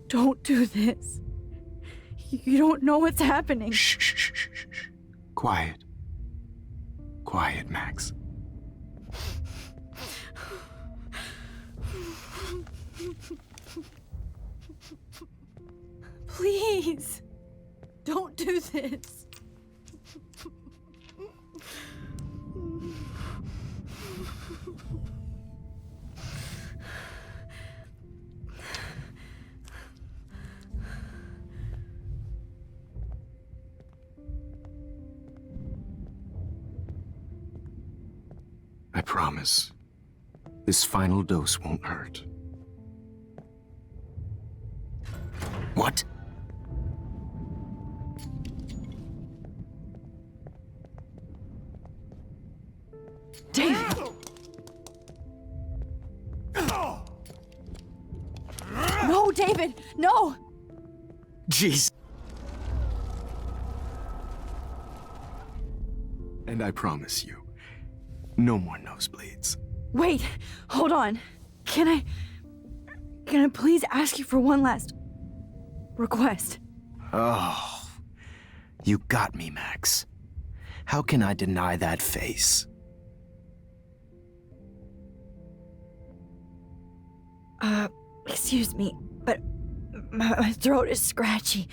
don't do this. You don't know what's happening. Shh, shh, shh, shh, shh. Quiet. Quiet, Max. Please, don't do this. I promise, this final dose won't hurt. What? David! No, David! No! Jeez. And I promise you, no more nosebleeds. Wait, hold on. Can I please ask you for one last request? Oh, you got me, Max. How can I deny that face? Excuse me, but my throat is scratchy.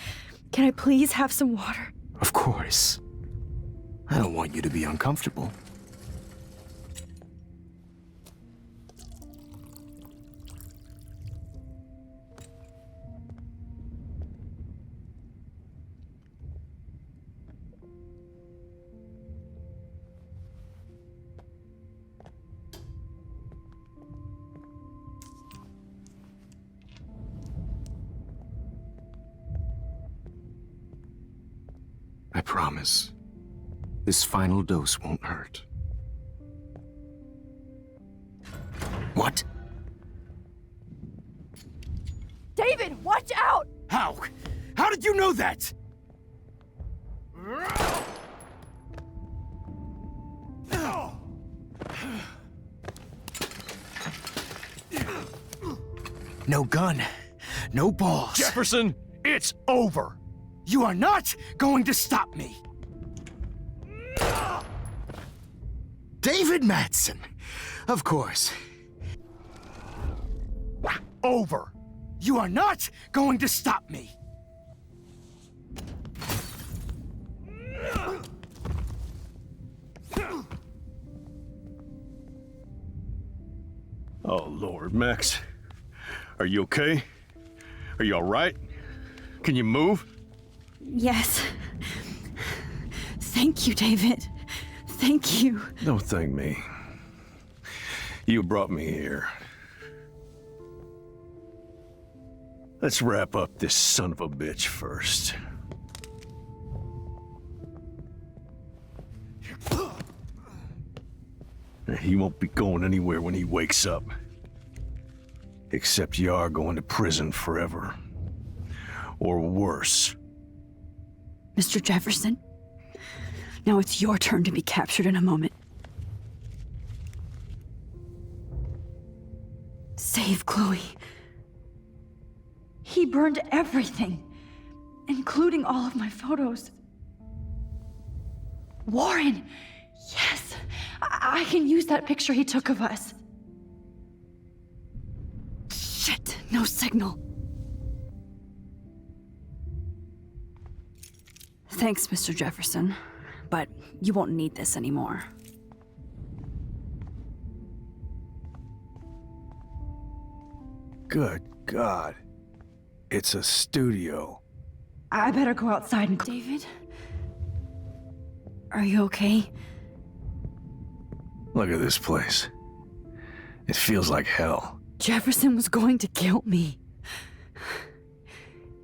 Can I please have some water? Of course. I don't want you to be uncomfortable. I promise. This final dose won't hurt. What? David, watch out! How? How did you know that? No gun. No balls. Jefferson, it's over. You are not going to stop me. David Madsen. Of course. Over. You are not going to stop me. Oh, Lord, Max. Are you okay? Are you all right? Can you move? Yes. Thank you, David. Thank you. Don't thank me. You brought me here. Let's wrap up this son of a bitch first. He won't be going anywhere when he wakes up. Except you are going to prison forever. Or worse. Mr. Jefferson, now it's your turn to be captured in a moment. Save Chloe. He burned everything, including all of my photos. Warren! Yes! I can use that picture he took of us. Shit, no signal. Thanks, Mr. Jefferson, but you won't need this anymore. Good God. It's a studio. I better go outside and... David? Are you okay? Look at this place. It feels like hell. Jefferson was going to kill me.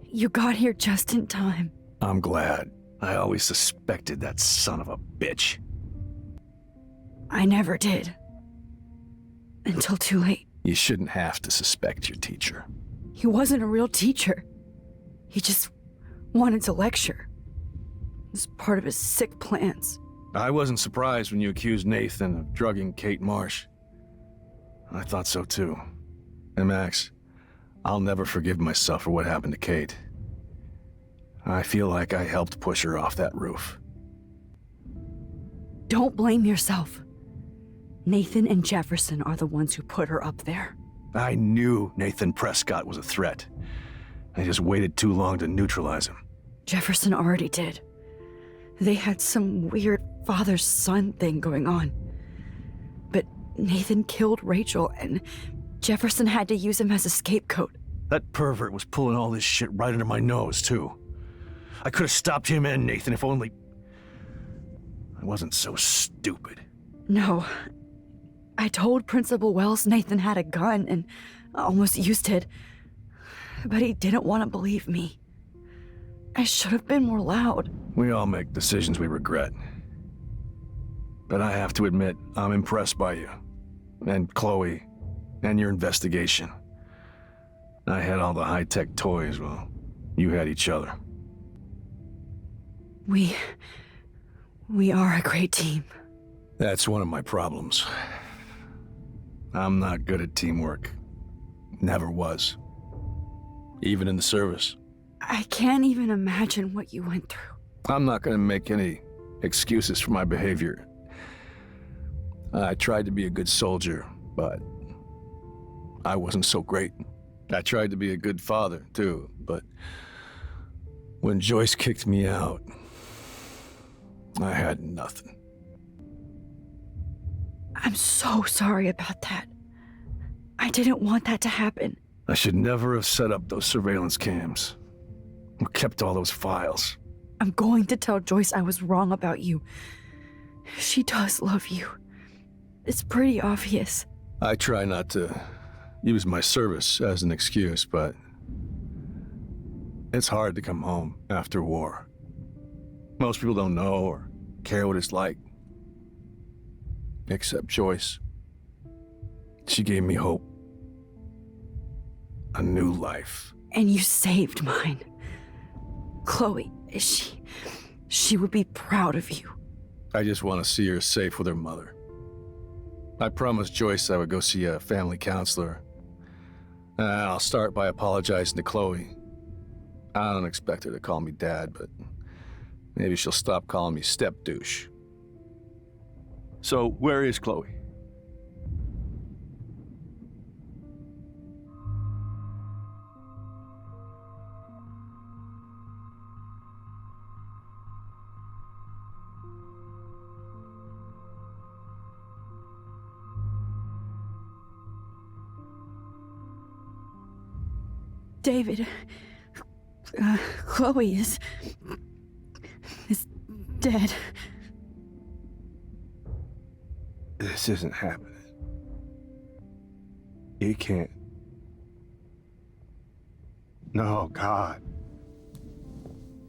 You got here just in time. I'm glad. I always suspected that son of a bitch. I never did. Until too late. You shouldn't have to suspect your teacher. He wasn't a real teacher. He just wanted to lecture. It was part of his sick plans. I wasn't surprised when you accused Nathan of drugging Kate Marsh. I thought so too. And Max, I'll never forgive myself for what happened to Kate. I feel like I helped push her off that roof. Don't blame yourself. Nathan and Jefferson are the ones who put her up there. I knew Nathan Prescott was a threat. I just waited too long to neutralize him. Jefferson already did. They had some weird father-son thing going on. But Nathan killed Rachel, and Jefferson had to use him as a scapegoat. That pervert was pulling all this shit right under my nose, too. I could have stopped him and Nathan if only... I wasn't so stupid. No. I told Principal Wells Nathan had a gun and almost used it. But he didn't want to believe me. I should have been more loud. We all make decisions we regret. But I have to admit, I'm impressed by you. And Chloe. And your investigation. I had all the high-tech toys, well, you had each other. We are a great team. That's one of my problems. I'm not good at teamwork. Never was. Even in the service. I can't even imagine what you went through. I'm not gonna make any excuses for my behavior. I tried to be a good soldier, but I wasn't so great. I tried to be a good father, too, but when Joyce kicked me out, I had nothing. I'm so sorry about that. I didn't want that to happen. I should never have set up those surveillance cams. Or kept all those files. I'm going to tell Joyce I was wrong about you. She does love you. It's pretty obvious. I try not to use my service as an excuse, but it's hard to come home after war. Most people don't know or care what it's like. Except Joyce. She gave me hope. A new life. And you saved mine. Chloe, she would be proud of you. I just want to see her safe with her mother. I promised Joyce I would go see a family counselor. I'll start by apologizing to Chloe. I don't expect her to call me Dad, but maybe she'll stop calling me step-douche. So, where is Chloe? David, Chloe is dead. This isn't happening. It can't. No, God.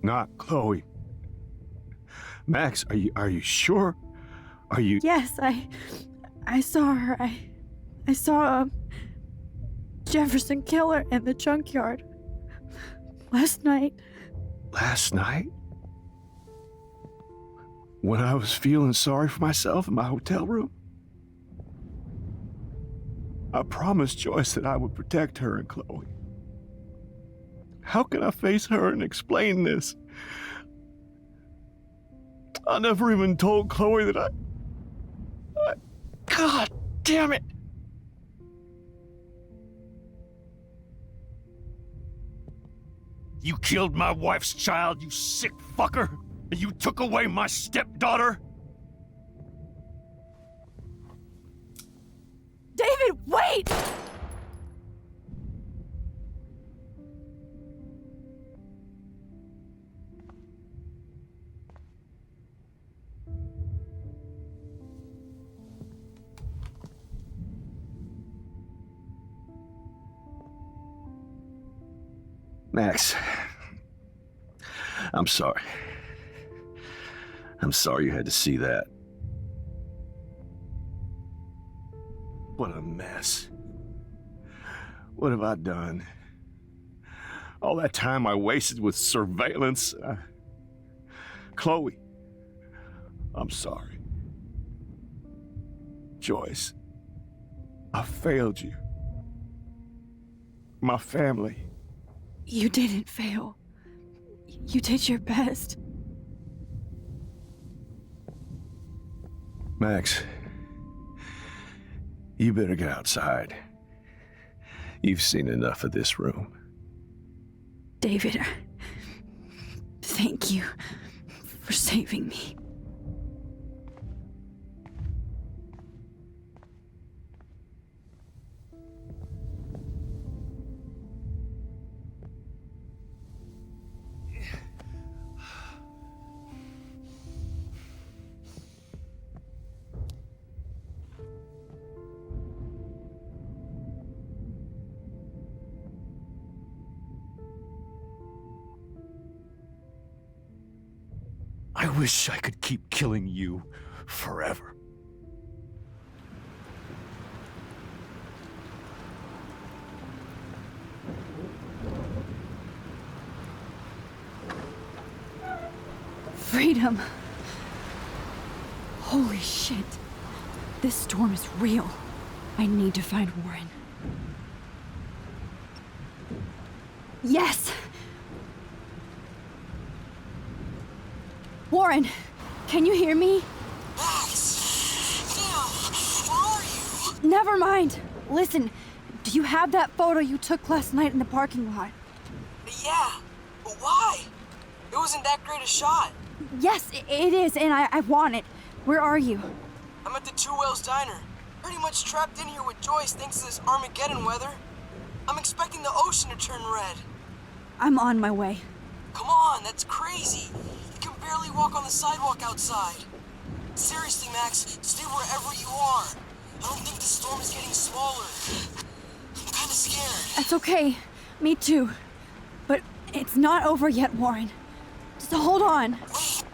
Not Chloe. Max, are you sure? Are you... Yes, I saw her. I saw Jefferson kill her in the junkyard last night. Last night? When I was feeling sorry for myself in my hotel room? I promised Joyce that I would protect her and Chloe. How can I face her and explain this? I never even told Chloe that I... God damn it! You killed my wife's child, you sick fucker! And you took away my stepdaughter? David, wait! Max, I'm sorry. I'm sorry you had to see that. What a mess. What have I done? All that time I wasted with surveillance. Chloe, I'm sorry. Joyce, I failed you. My family. You didn't fail. You did your best. Max, you better get outside. You've seen enough of this room. David, thank you for saving me. I wish I could keep killing you forever. Freedom. Holy shit. This storm is real. I need to find Warren. Yes! Warren, can you hear me? Max! Damn! Where are you? Never mind. Listen, do you have that photo you took last night in the parking lot? Yeah, but why? It wasn't that great a shot. Yes, it is, and I want it. Where are you? I'm at the Two Whales Diner. Pretty much trapped in here with Joyce thanks to this Armageddon weather. I'm expecting the ocean to turn red. I'm on my way. Come on, that's crazy. You can barely walk on the sidewalk outside. Seriously, Max, stay wherever you are. I don't think the storm is getting smaller. I'm kinda scared. That's okay. Me too. But it's not over yet, Warren. Just hold on. Wait,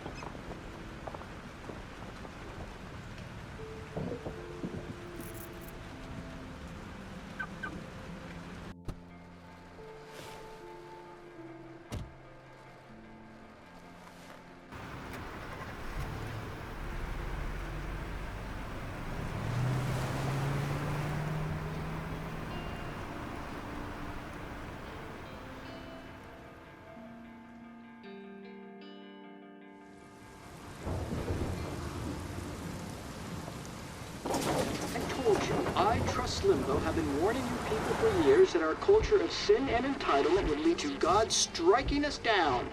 I, Trust Limbo, have been warning you people for years that our culture of sin and entitlement would lead to God striking us down.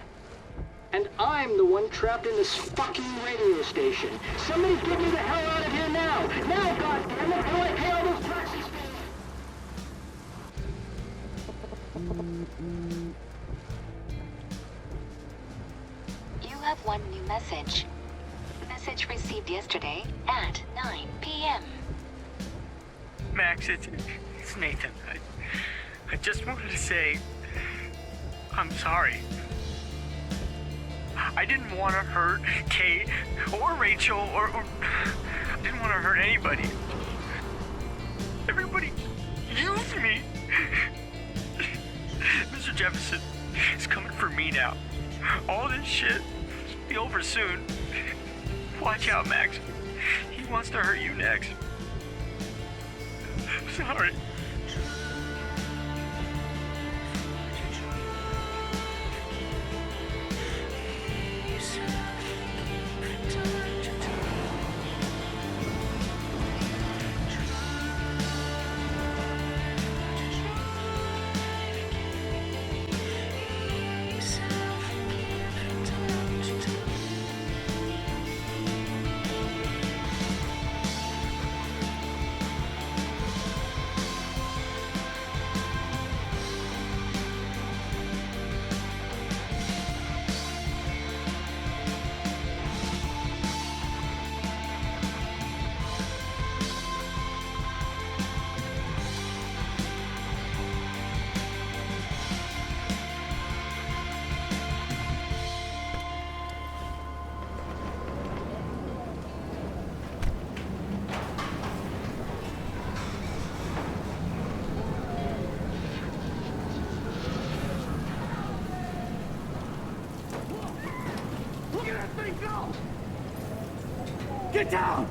And I'm the one trapped in this fucking radio station. Somebody get me the hell out of here now! Now, goddammit, how do I pay all those taxes? You have one new message. Message received yesterday at 9 p.m. Max, it's Nathan. I just wanted to say, I'm sorry. I didn't want to hurt Kate or Rachel or I didn't want to hurt anybody. Everybody used me. Mr. Jefferson is coming for me now. All this shit will be over soon. Watch out, Max. He wants to hurt you next. Sorry. Get down!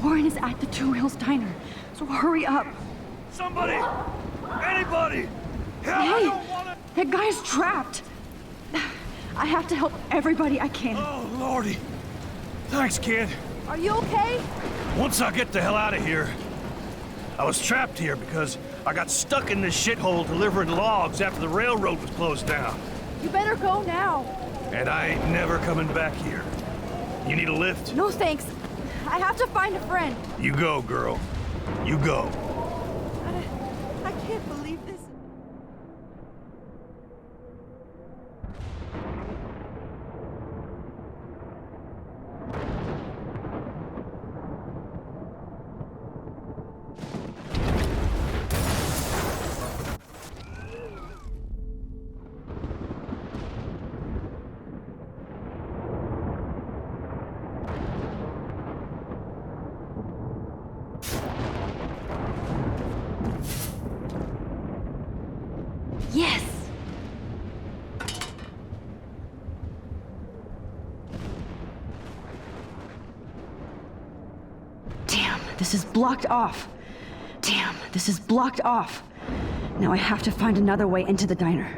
Warren is at the Two Wheels Diner, so hurry up. Somebody! Anybody! Hey! That guy's trapped! I have to help everybody I can. Oh, Lordy! Thanks, kid. Are you okay? Once I get the hell out of here, I was trapped here because I got stuck in this shithole delivering logs after the railroad was closed down. You better go now. And I ain't never coming back here. You need a lift? No thanks. I have to find a friend. You go, girl. You go. I can't believe this. Yes! Damn, this is blocked off. Damn, this is blocked off. Now I have to find another way into the diner.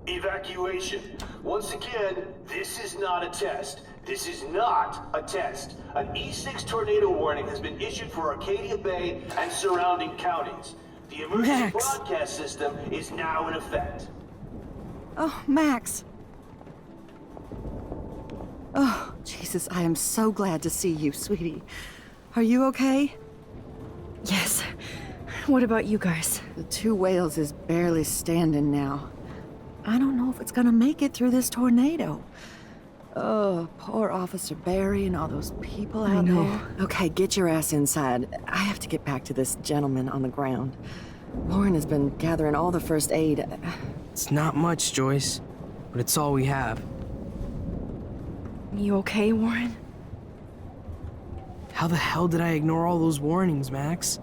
Evacuation. Once again, this is not a test. This is not a test. An E6 tornado warning has been issued for Arcadia Bay and surrounding counties. The emergency broadcast system is now in effect. Oh, Max. Oh, Jesus, I am so glad to see you, sweetie. Are you okay? Yes. What about you guys? The Two Whales is barely standing now. I don't know if it's gonna make it through this tornado. Oh, poor Officer Barry and all those people I out know. there. Okay, get your ass inside. I have to get back to this gentleman on the ground. Lauren has been gathering all the first aid. It's not much, Joyce, but it's all we have. You okay, Warren? How the hell did I ignore all those warnings, Max?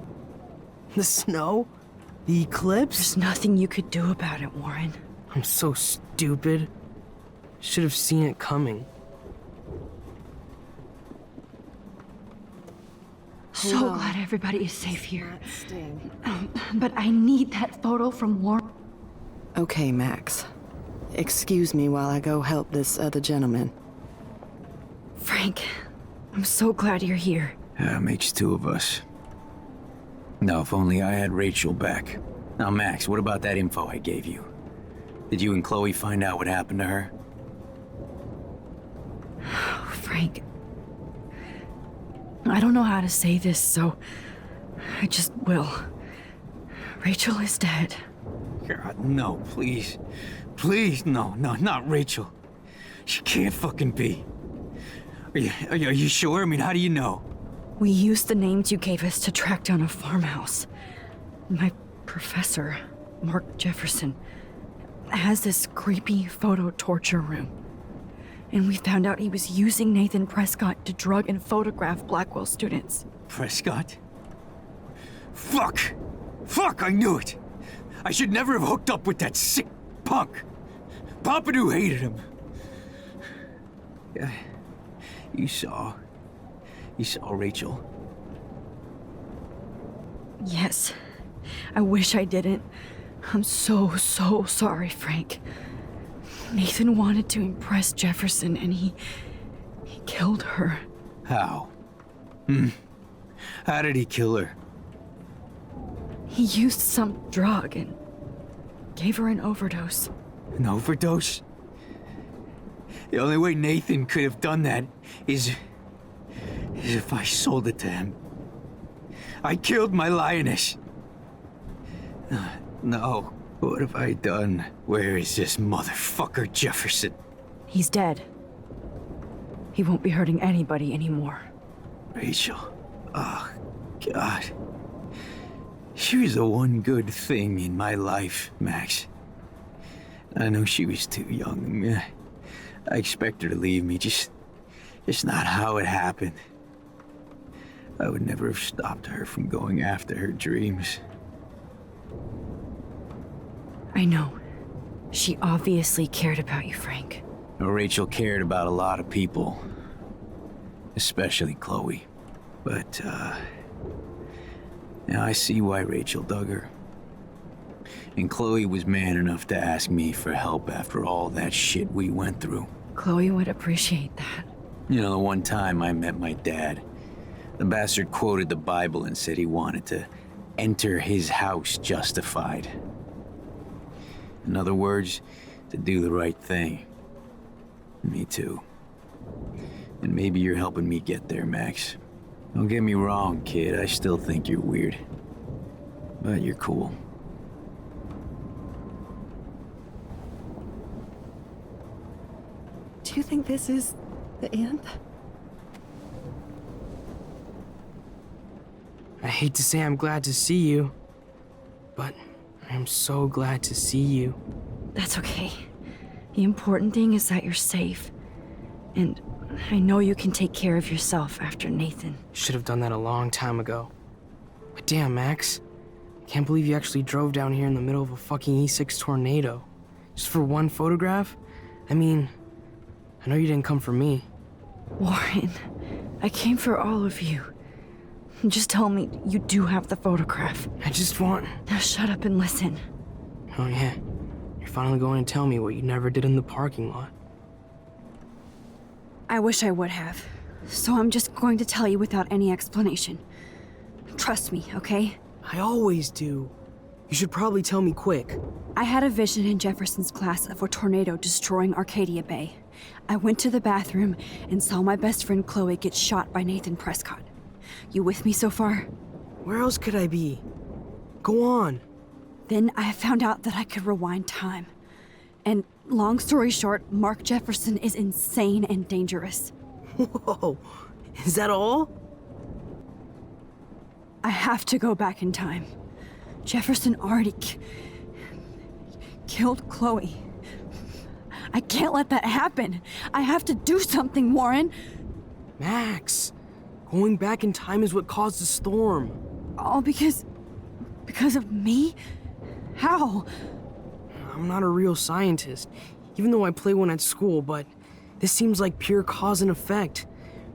The snow? The eclipse? There's nothing you could do about it, Warren. I'm so stupid. Should have seen it coming. So Hold on. glad everybody is safe here. Not sting. But I need that photo from Warren. Okay, Max. Excuse me while I go help this other gentleman. Frank, I'm so glad you're here. Makes two of us. Now, if only I had Rachel back. Now, Max, what about that info I gave you? Did you and Chloe find out what happened to her? Frank, I don't know how to say this, so I just will. Rachel is dead. God, no, please. Please, no, not Rachel. She can't fucking be. Are you sure? I mean, how do you know? We used the names you gave us to track down a farmhouse. My professor, Mark Jefferson, has this creepy photo torture room. And we found out he was using Nathan Prescott to drug and photograph Blackwell students. Prescott? Fuck! Fuck, I knew it! I should never have hooked up with that sick punk! Pompidou hated him. Yeah, you saw Rachel. Yes. I wish I didn't. I'm so sorry, Frank. Nathan wanted to impress Jefferson, and he killed her. How? How did he kill her? He used some drug and gave her an overdose. An overdose? The only way Nathan could have done that is if I sold it to him. I killed my lioness. No. What have I done? Where is this motherfucker Jefferson? He's dead. He won't be hurting anybody anymore. Rachel. Oh, God. She was the one good thing in my life, Max. I know she was too young. I expect her to leave me, just not how it happened. I would never have stopped her from going after her dreams. I know. She obviously cared about you, Frank. Well, Rachel cared about a lot of people. Especially Chloe. But, now I see why Rachel dug her. And Chloe was man enough to ask me for help after all that shit we went through. Chloe would appreciate that. You know, the one time I met my dad, the bastard quoted the Bible and said he wanted to enter his house justified. In other words, to do the right thing. Me too. And maybe you're helping me get there, Max. Don't get me wrong, kid. I still think you're weird. But you're cool. Do you think this is the end? I hate to say I'm glad to see you, but I'm so glad to see you. That's okay. The important thing is that you're safe. And I know you can take care of yourself after Nathan. Should have done that a long time ago. But damn, Max. Can't believe you actually drove down here in the middle of a fucking E6 tornado. Just for one photograph? I mean, I know you didn't come for me. Warren, I came for all of you. Just tell me you do have the photograph. I just want... Now shut up and listen. Oh yeah, you're finally going to tell me what you never did in the parking lot. I wish I would have. So I'm just going to tell you without any explanation. Trust me, okay? I always do. You should probably tell me quick. I had a vision in Jefferson's class of a tornado destroying Arcadia Bay. I went to the bathroom and saw my best friend Chloe get shot by Nathan Prescott. You with me so far? Where else could I be? Go on. Then I found out that I could rewind time. And long story short, Mark Jefferson is insane and dangerous. Whoa, is that all? I have to go back in time. Jefferson already killed Chloe. I can't let that happen. I have to do something, Warren. Max, going back in time is what caused the storm. All because of me? How? I'm not a real scientist, even though I play one at school, but this seems like pure cause and effect.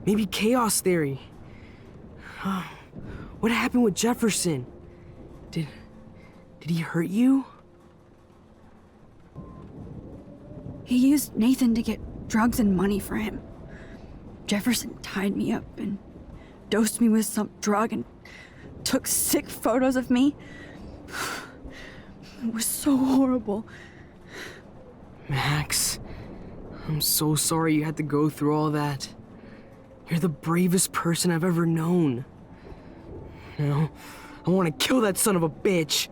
Maybe chaos theory. What happened with Jefferson? Did he hurt you? He used Nathan to get drugs and money for him. Jefferson tied me up and dosed me with some drug and took sick photos of me. It was so horrible. Max, I'm so sorry you had to go through all that. You're the bravest person I've ever known. You know, I want to kill that son of a bitch.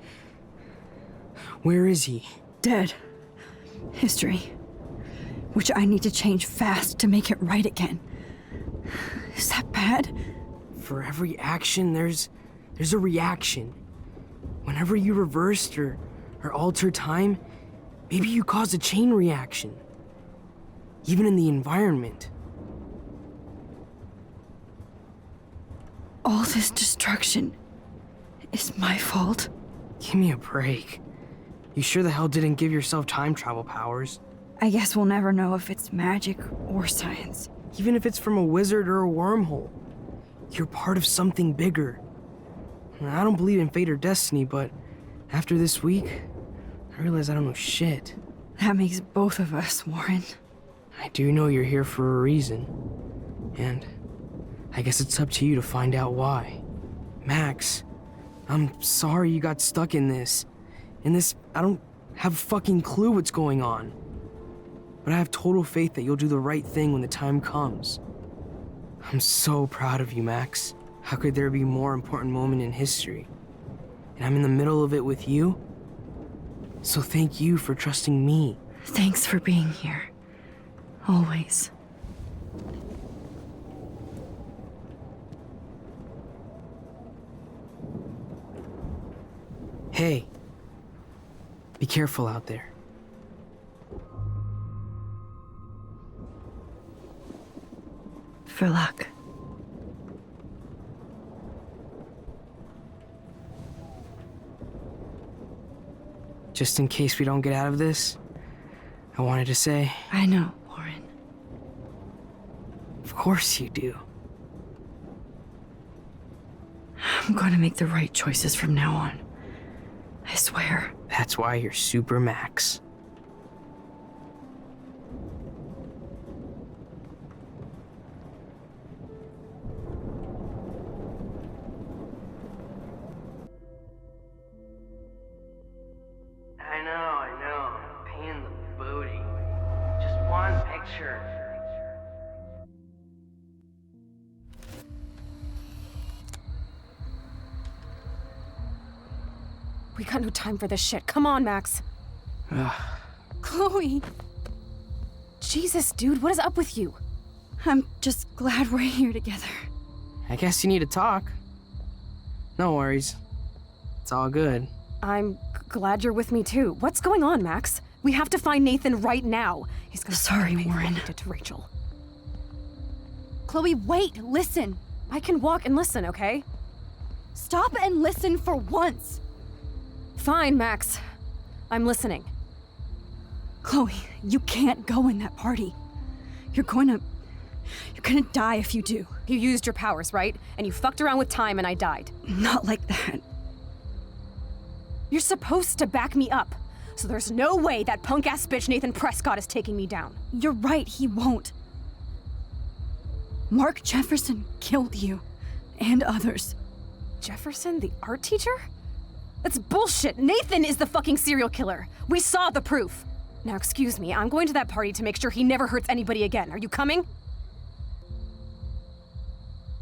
Where is he? Dead. History. Which I need to change fast to make it right again. Is that bad? For every action, there's a reaction. Whenever you reversed or alter time, maybe you caused a chain reaction. Even in the environment. All this destruction is my fault. Give me a break. You sure the hell didn't give yourself time travel powers? I guess we'll never know if it's magic or science. Even if it's from a wizard or a wormhole, you're part of something bigger. I don't believe in fate or destiny, but after this week, I realize I don't know shit. That makes both of us, Warren. I do know you're here for a reason. And I guess it's up to you to find out why. Max, I'm sorry you got stuck in this. I don't have a fucking clue what's going on. But I have total faith that you'll do the right thing when the time comes. I'm so proud of you, Max. How could there be a more important moment in history? And I'm in the middle of it with you? So thank you for trusting me. Thanks for being here. Always. Hey, be careful out there. For luck. Just in case we don't get out of this, I wanted to say... I know, Warren. Of course you do. I'm going to make the right choices from now on. I swear. That's why you're Super Max. I know. Pain in the booty. Just one picture. We got no time for this shit. Come on, Max. Chloe. Jesus, dude, what is up with you? I'm just glad we're here together. I guess you need to talk. No worries. It's all good. I'm glad you're with me too. What's going on, Max? We have to find Nathan right now. He's gonna Sorry, Warren. Did to Rachel. Chloe, wait, listen. I can walk and listen, okay? Stop and listen for once. Fine, Max. I'm listening. Chloe, you can't go in that party. You're gonna die if you do. You used your powers, right? And you fucked around with time and I died. Not like that. You're supposed to back me up. So there's no way that punk-ass bitch Nathan Prescott is taking me down. You're right, he won't. Mark Jefferson killed you. And others. Jefferson, the art teacher? That's bullshit! Nathan is the fucking serial killer! We saw the proof! Now excuse me, I'm going to that party to make sure he never hurts anybody again. Are you coming?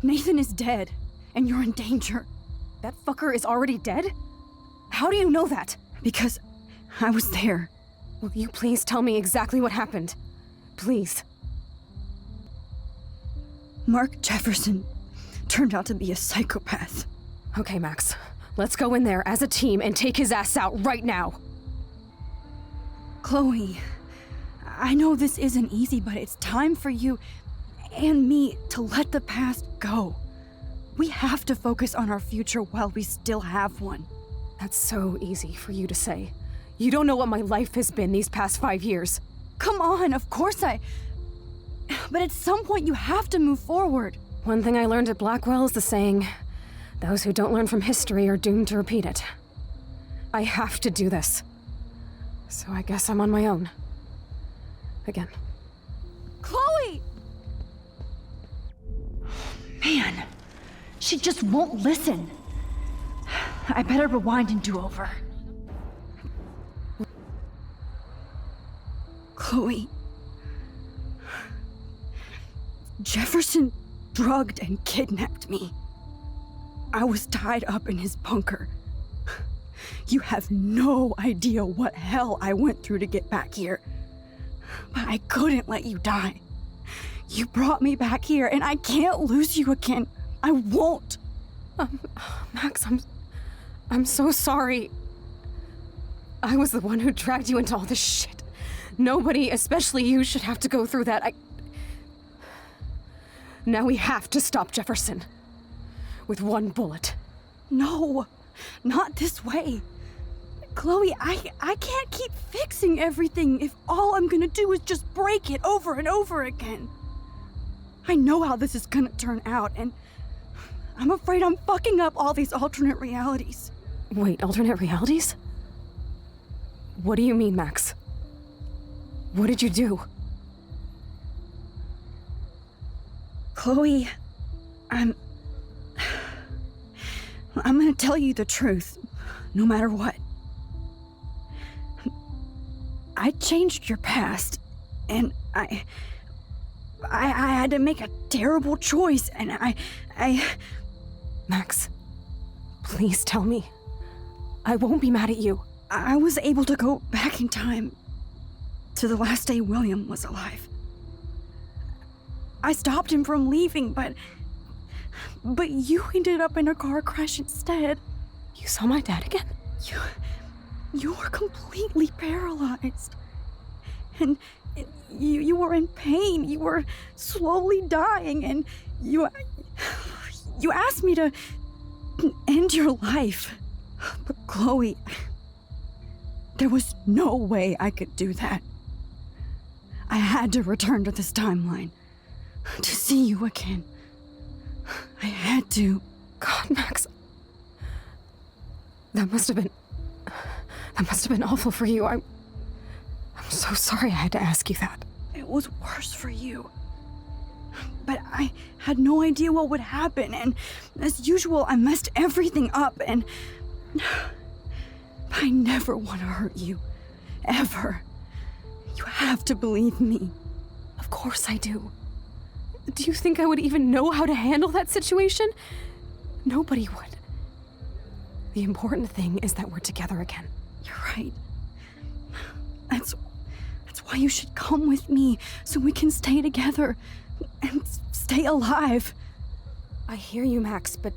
Nathan is dead, and you're in danger. That fucker is already dead? How do you know that? Because I was there. Will you please tell me exactly what happened? Please. Mark Jefferson turned out to be a psychopath. Okay, Max. Let's go in there as a team and take his ass out right now. Chloe, I know this isn't easy, but it's time for you and me to let the past go. We have to focus on our future while we still have one. That's so easy for you to say. You don't know what my life has been these past 5 years. Come on, of course But at some point you have to move forward. One thing I learned at Blackwell is the saying, those who don't learn from history are doomed to repeat it. I have to do this. So I guess I'm on my own. Again. Chloe! Man, she just won't listen. I better rewind and do over. Chloe. Jefferson drugged and kidnapped me. I was tied up in his bunker. You have no idea what hell I went through to get back here. But I couldn't let you die. You brought me back here, and I can't lose you again. I won't. Max, I'm so sorry. I was the one who dragged you into all this shit. Nobody, especially you, should have to go through that. Now we have to stop Jefferson. With one bullet. No, not this way. Chloe, I can't keep fixing everything if all I'm gonna do is just break it over and over again. I know how this is gonna turn out, and I'm afraid I'm fucking up all these alternate realities. Wait, alternate realities? What do you mean, Max? What did you do? Chloe, I'm gonna tell you the truth, no matter what. I changed your past, and I had to make a terrible choice, and I... Max, please tell me. I won't be mad at you. I was able to go back in time to the last day William was alive. I stopped him from leaving, but you ended up in a car crash instead. You saw my dad again? You were completely paralyzed. And you were in pain. You were slowly dying, and you asked me to end your life. But Chloe, there was no way I could do that. I had to return to this timeline to see you again. I had to. God, Max. That must have been awful for you. I'm so sorry I had to ask you that. It was worse for you. But I had no idea what would happen, and as usual, I messed everything up, and I never want to hurt you. Ever. You have to believe me. Of course I do. Do you think I would even know how to handle that situation? Nobody would. The important thing is that we're together again. You're right. That's why you should come with me, so we can stay together and stay alive. I hear you, Max, but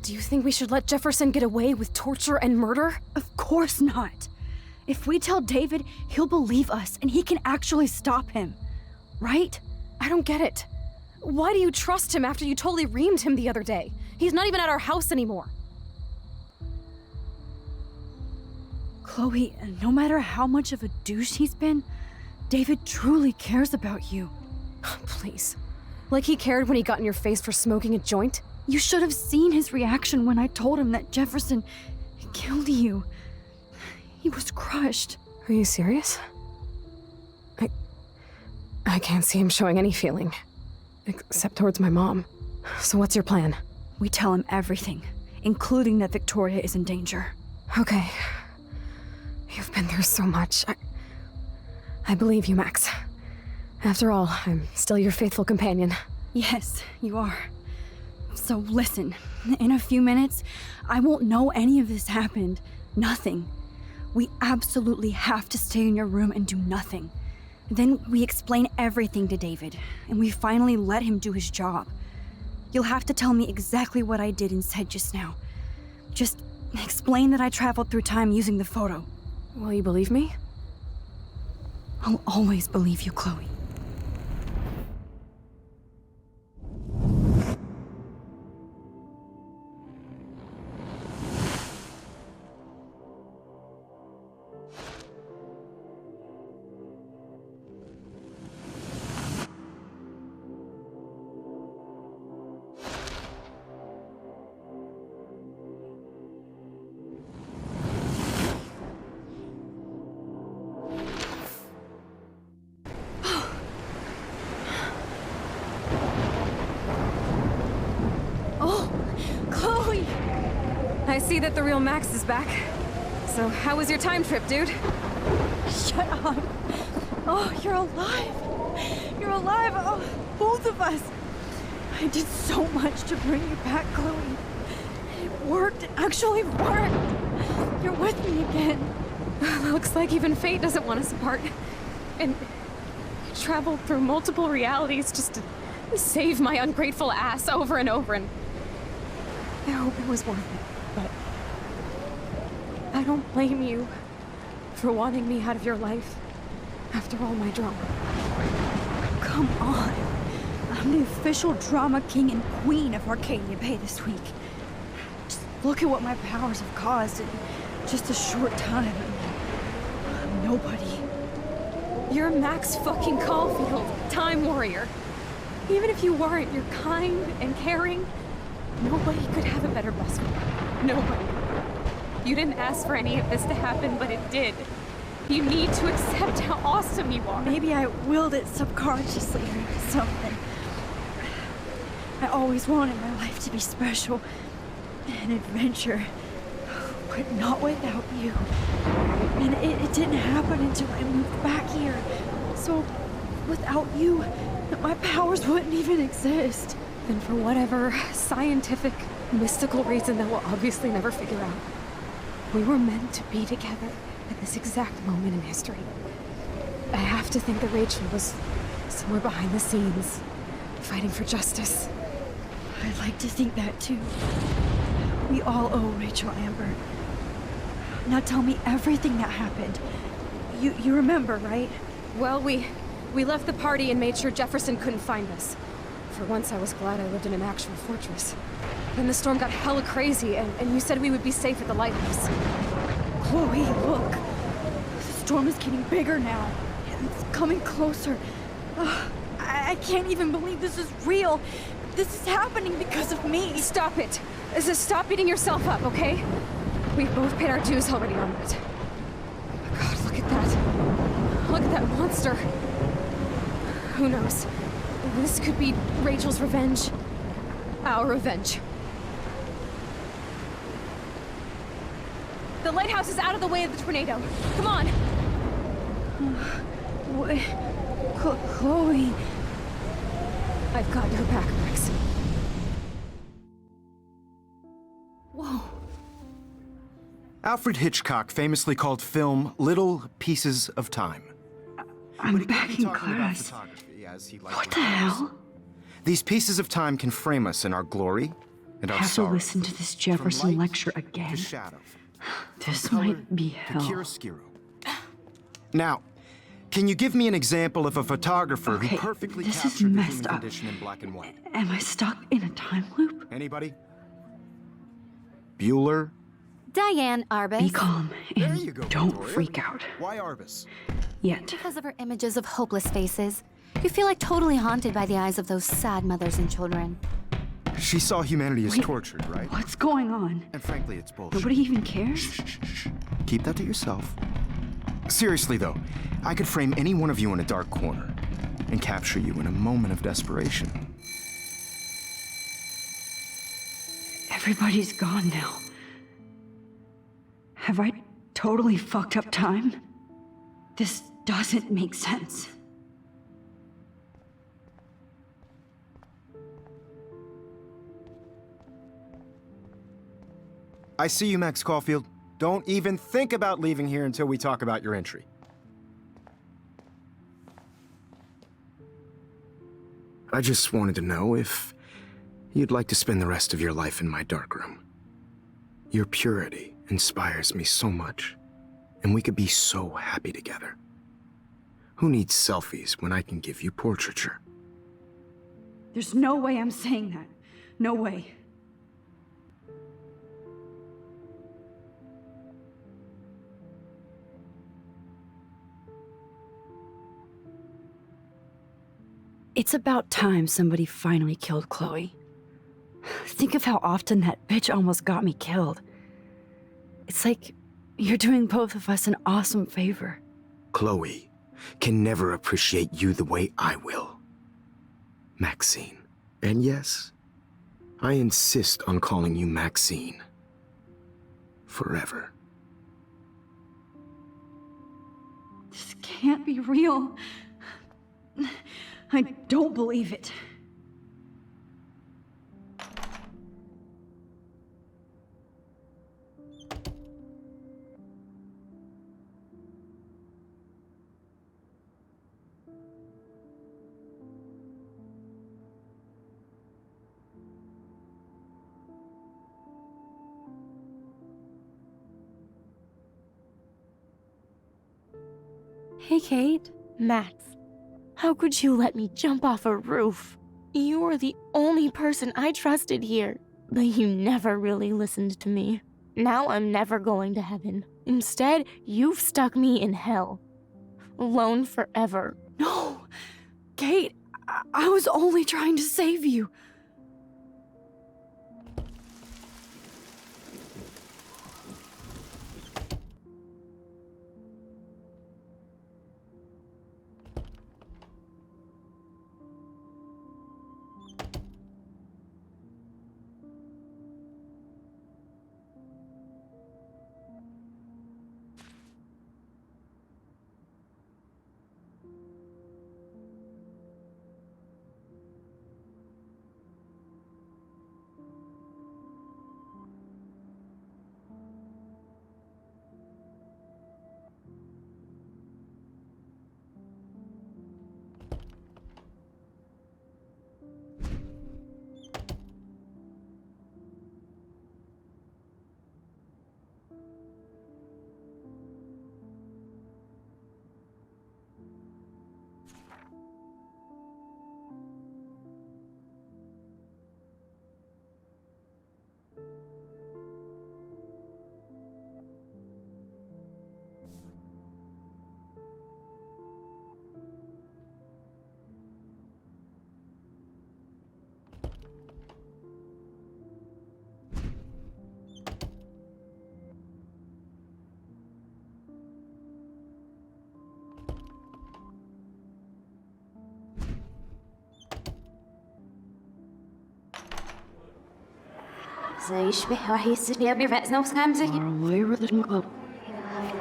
do you think we should let Jefferson get away with torture and murder? Of course not. If we tell David, he'll believe us, and he can actually stop him. Right? I don't get it. Why do you trust him after you totally reamed him the other day? He's not even at our house anymore. Chloe, no matter how much of a douche he's been, David truly cares about you. Please. Like he cared when he got in your face for smoking a joint? You should have seen his reaction when I told him that Jefferson killed you. He was crushed. Are you serious? I can't see him showing any feeling. Except towards my mom. So what's your plan? We tell him everything, including that Victoria is in danger. Okay. You've been through so much. I believe you, Max. After all, I'm still your faithful companion. Yes, you are. So listen, in a few minutes, I won't know any of this happened. Nothing. We absolutely have to stay in your room and do nothing. Then we explain everything to David, and we finally let him do his job. You'll have to tell me exactly what I did and said just now. Just explain that I traveled through time using the photo. Will you believe me? I'll always believe you, Chloe. I see that the real Max is back. So, how was your time trip, dude? Shut up. Oh, you're alive. You're alive. Oh, both of us. I did so much to bring you back, Chloe. It worked. It actually worked. You're with me again. Looks like even fate doesn't want us apart. And I traveled through multiple realities just to save my ungrateful ass over and over, and I hope it was worth it. But I don't blame you for wanting me out of your life after all my drama. Come on. I'm the official drama king and queen of Arcadia Bay this week. Just look at what my powers have caused in just a short time. I'm nobody. You're Max fucking Caulfield, Time Warrior. Even if you weren't, you're kind and caring. Nobody could have a better best friend. Nobody. You didn't ask for any of this to happen, but it did. You need to accept how awesome you are. Maybe I willed it subconsciously or something. I always wanted my life to be special, an adventure, but not without you. And it didn't happen until I moved back here. So, without you, my powers wouldn't even exist. And for whatever scientific, mystical reason that we'll obviously never figure out, we were meant to be together at this exact moment in history. I have to think that Rachel was somewhere behind the scenes, fighting for justice. I'd like to think that too. We all owe Rachel Amber. Now tell me everything that happened. You remember, right? Well, we left the party and made sure Jefferson couldn't find us. For once, I was glad I lived in an actual fortress. Then the storm got hella crazy, and you said we would be safe at the lighthouse. Chloe, look. The storm is getting bigger now. It's coming closer. I can't even believe this is real. This is happening because of me. Stop it. Stop beating yourself up, okay? We've both paid our dues already on that. Oh my God, look at that. Look at that monster. Who knows? This could be Rachel's revenge. Our revenge. The lighthouse is out of the way of the tornado. Come on! Wait, Chloe. I've got your back, Max. Whoa. Alfred Hitchcock famously called film little pieces of time. I'm back in class. What the hell? These pieces of time can frame us in our glory and our I have to sorrow. listen to this Jefferson lecture again. This might be hell. Now, can you give me an example of a photographer Okay, who perfectly this is captured the messed human up. condition in black and white? Am I stuck in a time loop? Anybody? Bueller? Diane Arbus. Be calm and don't freak out. Why Arbus? Yet. Because of her images of hopeless faces. You feel like totally haunted by the eyes of those sad mothers and children. She saw humanity as Wait, tortured, right? What's going on? And frankly, it's bullshit. Nobody even cares? Shh. Keep that to yourself. Seriously, though, I could frame any one of you in a dark corner and capture you in a moment of desperation. Everybody's gone now. Have I totally fucked up time? This doesn't make sense. I see you, Max Caulfield. Don't even think about leaving here until we talk about your entry. I just wanted to know if you'd like to spend the rest of your life in my darkroom. Your purity inspires me so much, and we could be so happy together. Who needs selfies when I can give you portraiture? There's no way I'm saying that. No way. It's about time somebody finally killed Chloe. Think of how often that bitch almost got me killed. It's like you're doing both of us an awesome favor. Chloe can never appreciate you the way I will. Maxine. And yes, I insist on calling you Maxine. Forever. This can't be real. I don't believe it. Hey, Kate. Max, how could you let me jump off a roof? You were the only person I trusted here, but you never really listened to me. Now I'm never going to heaven. Instead, you've stuck me in hell. Alone forever. No! Kate, I was only trying to save you. يشبه راح يستجيب برأس نفس خمسة.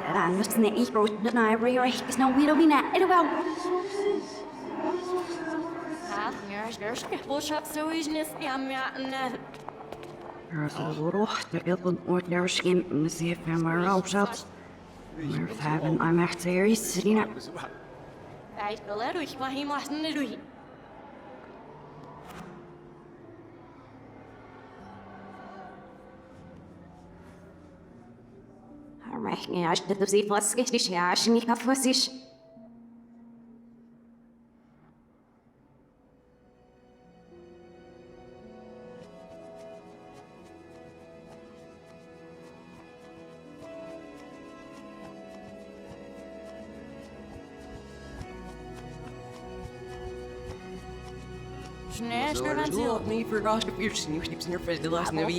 أنا نفس نعيش بروتنا عبري راح يسنو ويرو بينا إلو. روح تقبل وتدرشين نسيف مرة وشاط. مرتبا I'm actually sitting up. عيد بلادو يشبهي محسن ندوي. راح نعيش تدوسي فاسكش ليش عشان يكفوسيش. Help me for gosh, if you're snips in your face, the last never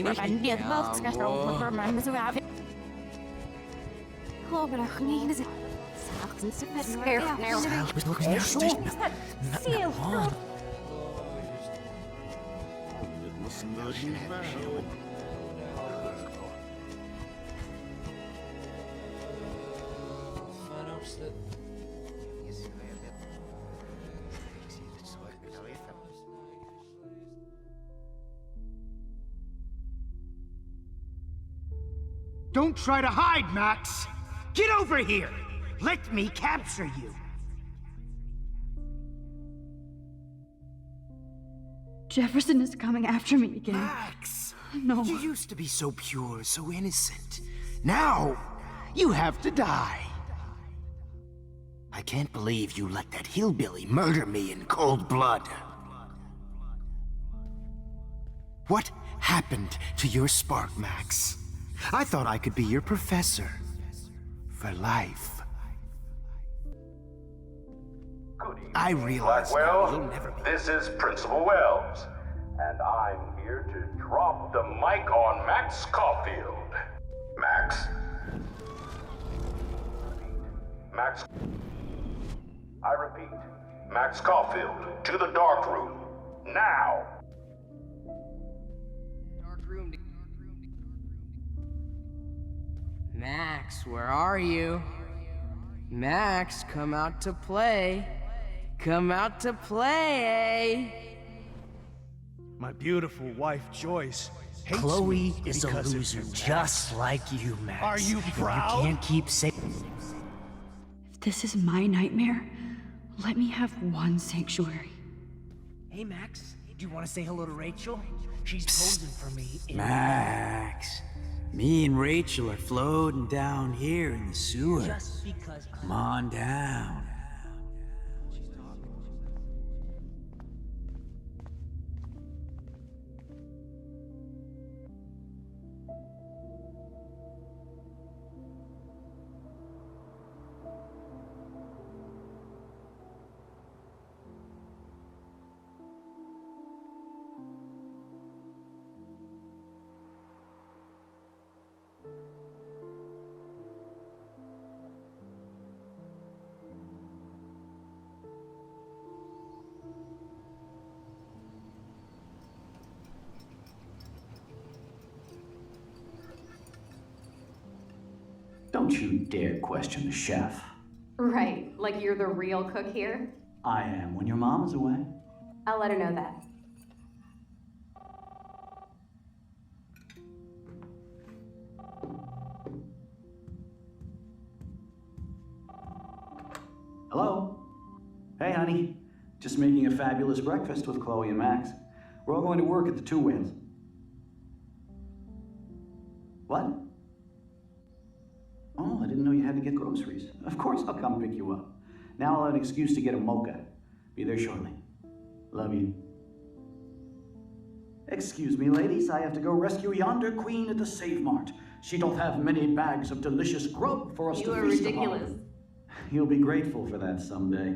Don't try to hide, Max! Get over here! Let me capture you! Jefferson is coming after me again. Max! No. You used to be so pure, so innocent. Now, you have to die. I can't believe you let that hillbilly murder me in cold blood. What happened to your spark, Max? I thought I could be your professor. For life. I realize now you'll never be. This is Principal Wells, and I'm here to drop the mic on Max Caulfield. Max? Max? I repeat, Max Caulfield, to the dark room, now! Dark room. Max, where are you? Max, come out to play. Come out to play. My beautiful wife, Joyce, hates Chloe me is a because of loser you, Max. just like you, Max. Are you proud? You can't keep saying. If this is my nightmare, let me have one sanctuary. Hey, Max, do you want to say hello to Rachel? She's posing for me. Max, me and Rachel are floating down here in the sewer. Just because. Come on down. Don't you dare question the chef. Right, like you're the real cook here? I am when your mom is away. I'll let her know that. Hello? Hey, honey. Just making a fabulous breakfast with Chloe and Max. We're all going to work at the Two Whales. What? Oh, I didn't know you had to get groceries. Of course I'll come pick you up. Now I'll have an excuse to get a mocha. Be there shortly. Love you. Excuse me, ladies. I have to go rescue yonder queen at the Save Mart. She doth have many bags of delicious grub for us to You are feast ridiculous. upon. You'll be grateful for that someday.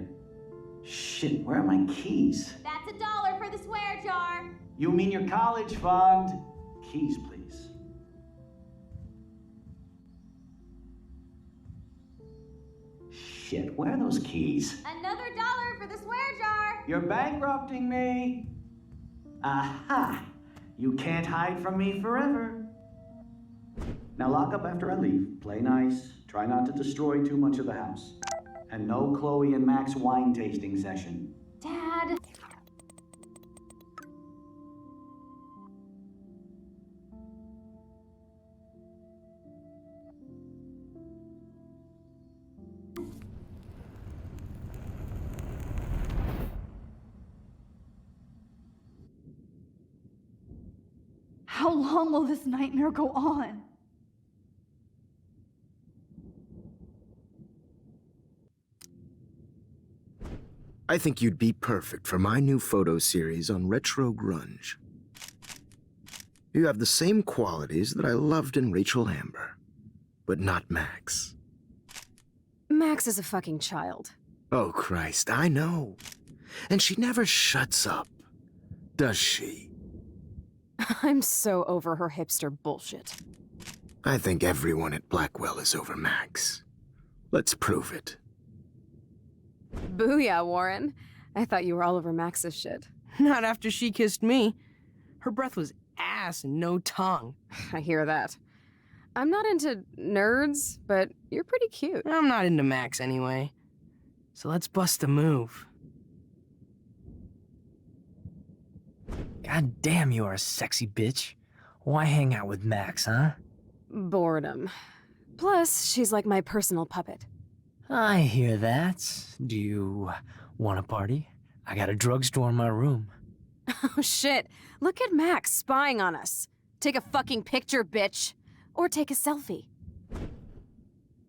Shit, where are my keys? That's $1 for the swear jar. You mean your college fund? Keys, please. Shit, where are those keys? Another $1 for the swear jar. You're bankrupting me. Aha! You can't hide from me forever. Now lock up after I leave. Play nice. Try not to destroy too much of the house. And no Chloe and Max wine tasting session. Dad. How long will this nightmare go on? I think you'd be perfect for my new photo series on retro grunge. You have the same qualities that I loved in Rachel Amber, but not Max. Max is a fucking child. Oh, Christ, I know. And she never shuts up, does she? I'm so over her hipster bullshit. I think everyone at Blackwell is over Max. Let's prove it. Booyah, Warren. I thought you were all over Max's shit. Not after she kissed me. Her breath was ass and no tongue. I hear that. I'm not into nerds, but you're pretty cute. I'm not into Max anyway. So let's bust a move. God damn, you are a sexy bitch. Why hang out with Max, huh? Boredom. Plus, she's like my personal puppet. I hear that. Do you want a party? I got a drugstore in my room. Oh shit, look at Max spying on us. Take a fucking picture, bitch. Or take a selfie.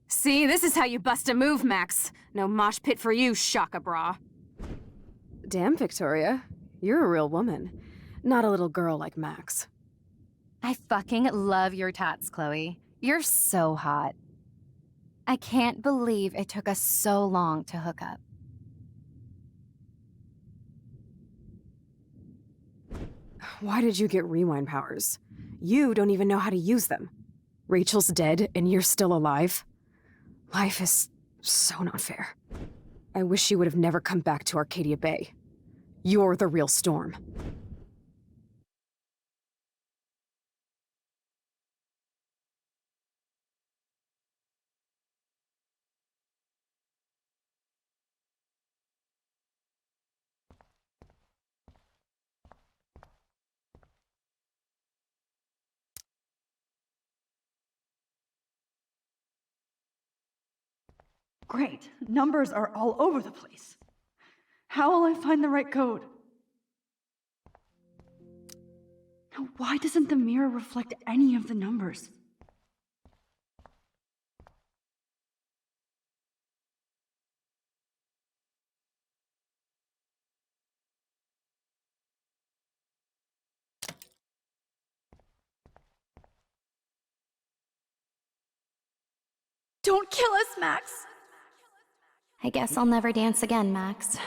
See, this is how you bust a move, Max. No mosh pit for you, Shaka Bra. Damn, Victoria. You're a real woman. Not a little girl like Max. I fucking love your tats, Chloe. You're so hot. I can't believe it took us so long to hook up. Why did you get rewind powers? You don't even know how to use them. Rachel's dead and you're still alive. Life is so not fair. I wish you would have never come back to Arcadia Bay. You're the real Storm. Great. Numbers are all over the place. How will I find the right code? Now, why doesn't the mirror reflect any of the numbers? Don't kill us, Max! I guess I'll never dance again, Max.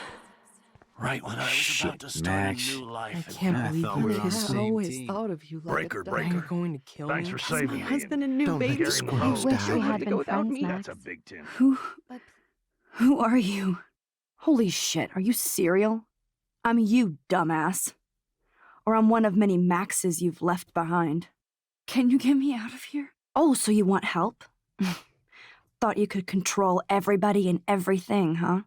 Right when I was about to start Max. a new life. I can't believe thought we were on the I same always team. thought of you like Breaker, a dog. breaker. You're going to kill Thanks me. for That's saving my me. husband and new Don't let baby. the squirrels I wish die. we had to been go without friends, me. Max. That's a big Tim. Who are you? Holy shit, are you cereal? I'm you, dumbass. Or I'm one of many Maxes you've left behind. Can you get me out of here? Oh, so you want help? Thought you could control everybody and everything, huh?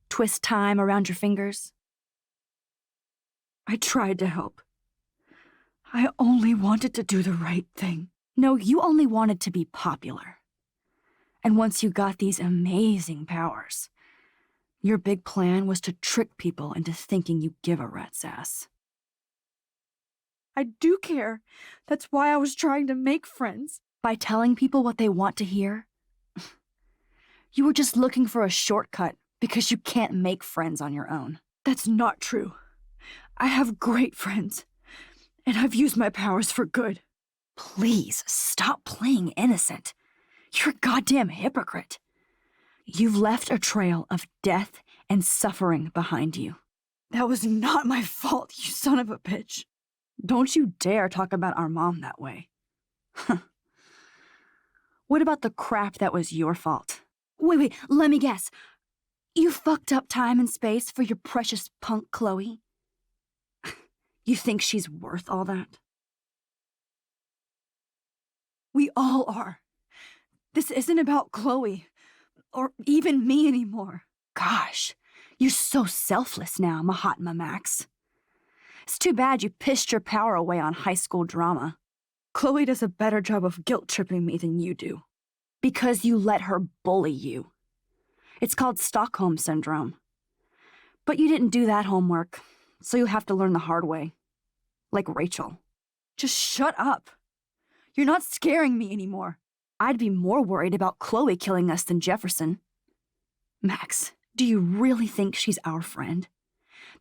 Twist time around your fingers? I tried to help. I only wanted to do the right thing. No, you only wanted to be popular. And once you got these amazing powers, your big plan was to trick people into thinking you give a rat's ass. I do care. That's why I was trying to make friends. By telling people what they want to hear? You were just looking for a shortcut because you can't make friends on your own. That's not true. I have great friends, and I've used my powers for good. Please, stop playing innocent. You're a goddamn hypocrite. You've left a trail of death and suffering behind you. That was not my fault, you son of a bitch. Don't you dare talk about our mom that way. What about the crap that was your fault? Wait, let me guess. You fucked up time and space for your precious punk Chloe? You think she's worth all that? We all are. This isn't about Chloe, or even me anymore. Gosh, you're so selfless now, Mahatma Max. It's too bad you pissed your power away on high school drama. Chloe does a better job of guilt-tripping me than you do. Because you let her bully you. It's called Stockholm Syndrome. But you didn't do that homework, so you'll have to learn the hard way. Like Rachel. Just shut up. You're not scaring me anymore. I'd be more worried about Chloe killing us than Jefferson. Max, do you really think she's our friend?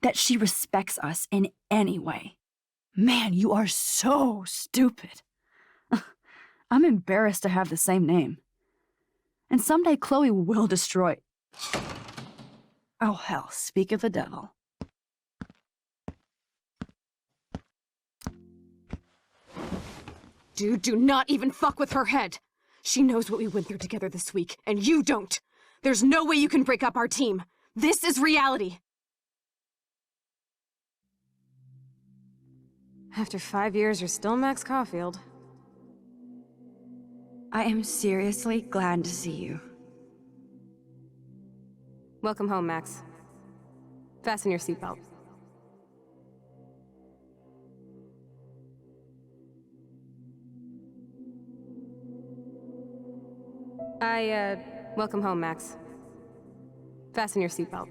That she respects us in any way? Man, you are so stupid. I'm embarrassed to have the same name. And someday Chloe will destroy... Oh hell, speak of the devil. Dude, do not even fuck with her head. She knows what we went through together this week, and you don't. There's no way you can break up our team. This is reality. After 5 years, you're still Max Caulfield. I am seriously glad to see you. Welcome home, Max. Fasten your seatbelt. Welcome home, Max. Fasten your seatbelt.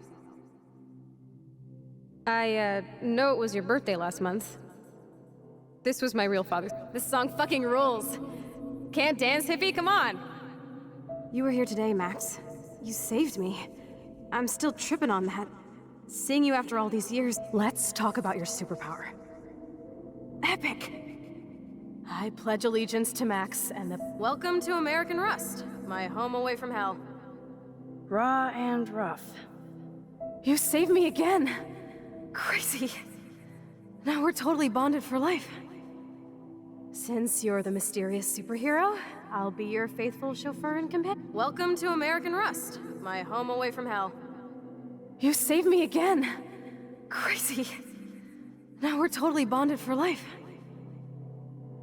I know it was your birthday last month. This was my real father. This song fucking rules. Can't dance, hippie? Come on! You were here today, Max. You saved me. I'm still tripping on that. Seeing you after all these years, let's talk about your superpower. Epic! I pledge allegiance to Max and the... Welcome to American Rust, my home away from hell. Raw and rough. You saved me again! Crazy. Now we're totally bonded for life. Since you're the mysterious superhero, I'll be your faithful chauffeur and companion. Welcome to American Rust, my home away from hell. You saved me again! Crazy. Now we're totally bonded for life.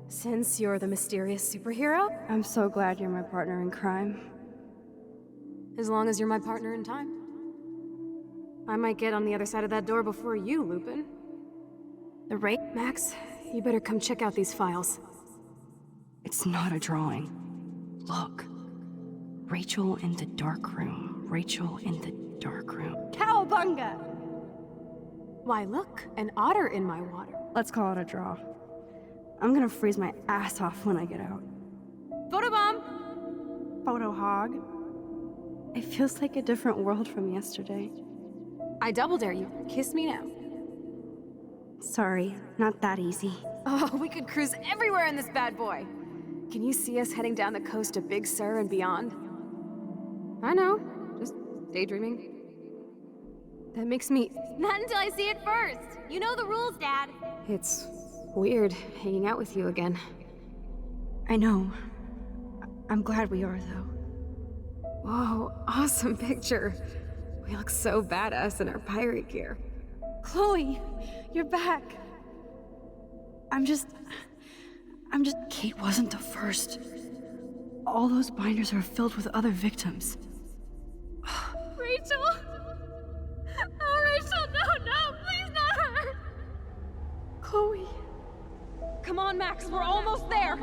Since you're the mysterious superhero, I'm so glad you're my partner in crime. as long as you're my partner in time. I might get on the other side of that door before you, Lupin. The rate? Max, you better come check out these files. It's not a drawing. Look. Rachel in the dark room. Rachel in the dark room. Cowabunga! Why, look, an otter in my water. Let's call it a draw. I'm gonna freeze my ass off when I get out. Photobomb! Photo hog. It feels like a different world from yesterday. I double dare you. Kiss me now. Sorry, not that easy. Oh, we could cruise everywhere in this bad boy. Can you see us heading down the coast to Big Sur and beyond? I know, just daydreaming. That makes me... Not until I see it first. You know the rules, Dad. It's weird hanging out with you again. I know. I'm glad we are, though. Whoa, awesome picture. We look so badass in our pirate gear. Chloe, you're back. I'm just... Kate wasn't the first. All those binders are filled with other victims. Rachel? Oh, Rachel, no, please not her. Chloe. Come on, Max, we're almost there.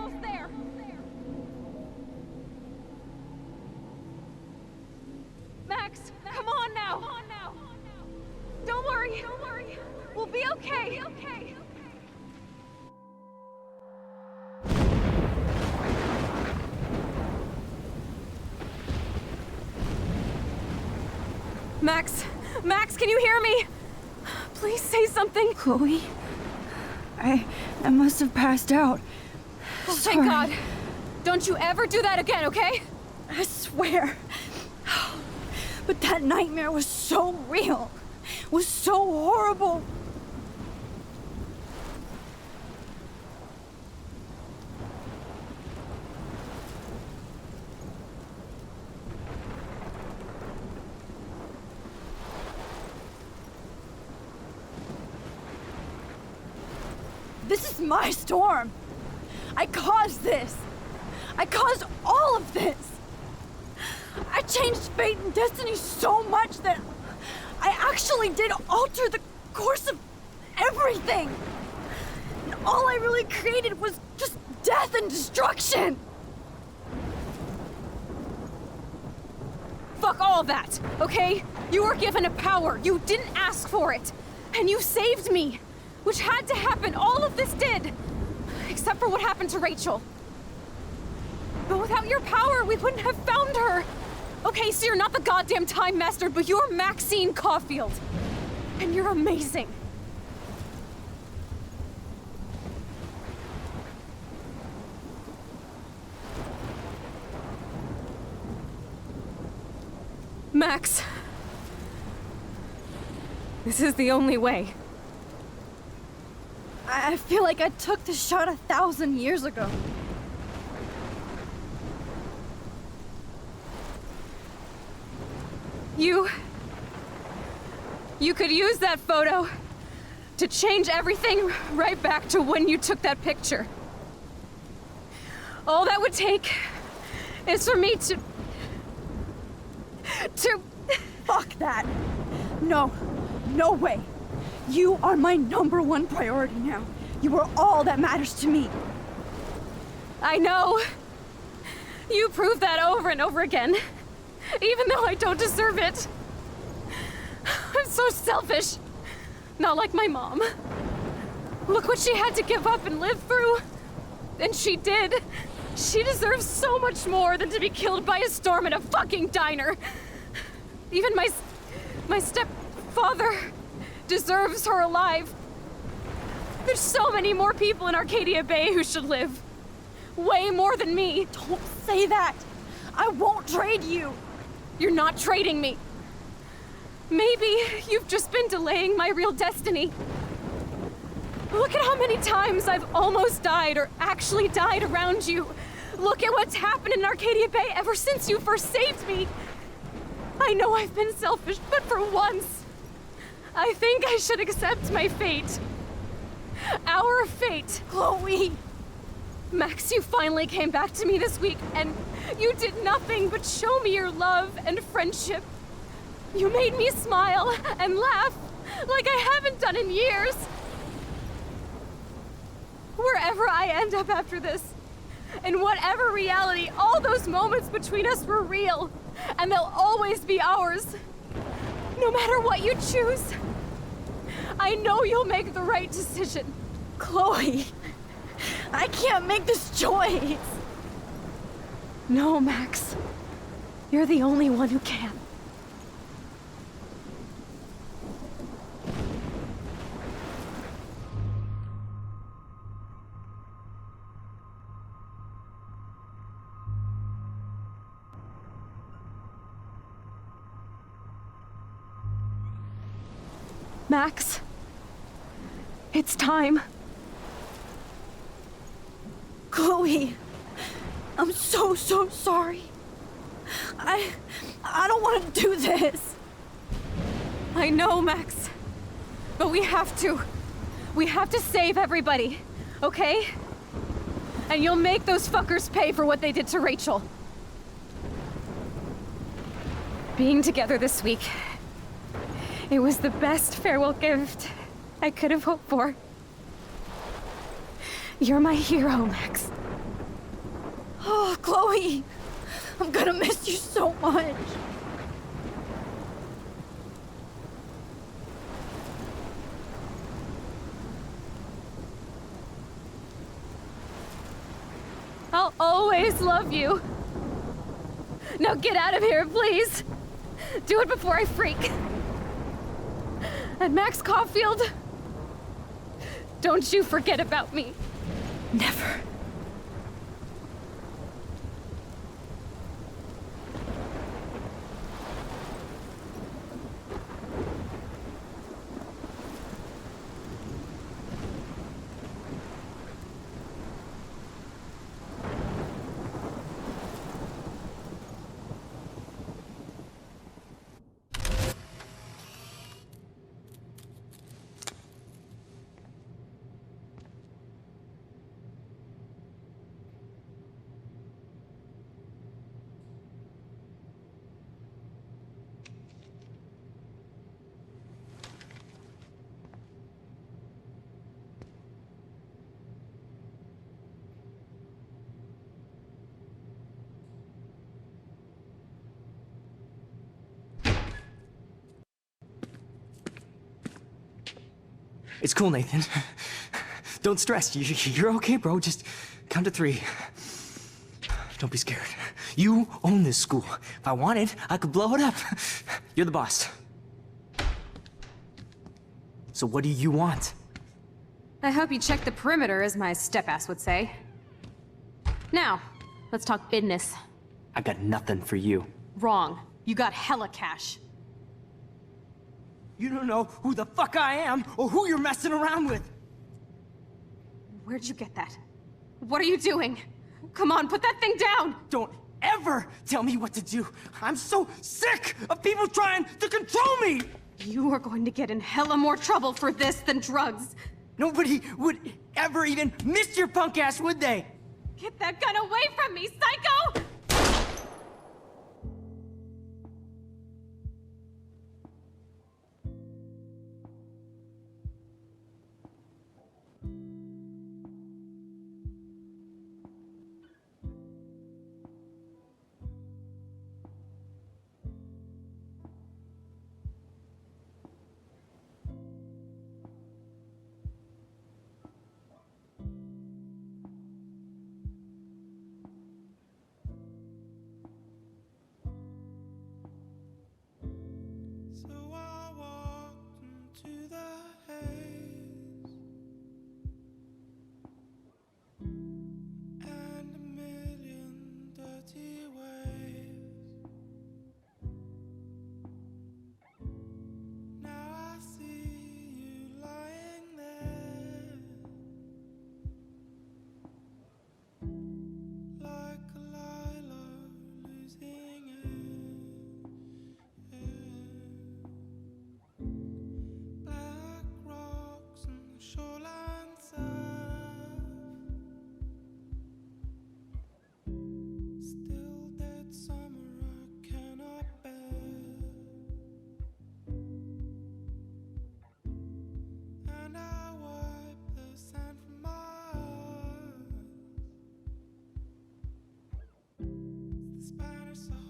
Max, come on now. Don't worry. We'll be okay. Max, can you hear me? Please say something. Chloe? I must have passed out. Oh, thank God. Don't you ever do that again, okay? I swear. But that nightmare was so real. Was so horrible. This is my storm. I caused this. I caused all of this. I changed fate and destiny so much that I actually did alter the course of everything. And all I really created was just death and destruction. Fuck all of that, okay? You were given a power. You didn't ask for it. And you saved me. Which had to happen. All of this did. Except for what happened to Rachel. But without your power, we wouldn't have found her. Okay, so you're not the goddamn Time Master, but you're Maxine Caulfield. And you're amazing. Max. This is the only way. I feel like I took the shot 1,000 years ago. You could use that photo to change everything right back to when you took that picture. All that would take is for me to... Fuck that. No way. You are my #1 priority now. You are all that matters to me. I know. You prove that over and over again, even though I don't deserve it. I'm so selfish. Not like my mom. Look what she had to give up and live through. And she did. She deserves so much more than to be killed by a storm in a fucking diner. Even my stepfather deserves her alive. There's so many more people in Arcadia Bay who should live. Way more than me. Don't say that. I won't trade you. You're not trading me. Maybe you've just been delaying my real destiny. Look at how many times I've almost died or actually died around you. Look at what's happened in Arcadia Bay ever since you first saved me. I know I've been selfish, but for once, I think I should accept my fate. Our fate. Chloe! Max, you finally came back to me this week, and you did nothing but show me your love and friendship. You made me smile and laugh like I haven't done in years. Wherever I end up after this, in whatever reality, all those moments between us were real, and they'll always be ours. No matter what you choose, I know you'll make the right decision. Chloe, I can't make this choice. No, Max. You're the only one who can. Max, it's time. Chloe, I'm so sorry. I don't want to do this. I know, Max. But we have to. We have to save everybody, okay? And you'll make those fuckers pay for what they did to Rachel. Being together this week, it was the best farewell gift I could have hoped for. You're my hero, Max. Oh, Chloe, I'm gonna miss you so much. I'll always love you. Now get out of here, please. Do it before I freak. And Max Caulfield, don't you forget about me. Never. It's cool, Nathan. Don't stress. You're okay, bro. Just count to 3. Don't be scared. You own this school. If I wanted, I could blow it up. You're the boss. So what do you want? I hope you check the perimeter, as my step-ass would say. Now, let's talk business. I got nothing for you. Wrong. You got hella cash. You don't know who the fuck I am or who you're messing around with. Where'd you get that? What are you doing? Come on, put that thing down! Don't ever tell me what to do. I'm so sick of people trying to control me! You are going to get in hella more trouble for this than drugs. Nobody would ever even miss your punk ass, would they? Get that gun away from me, psycho! so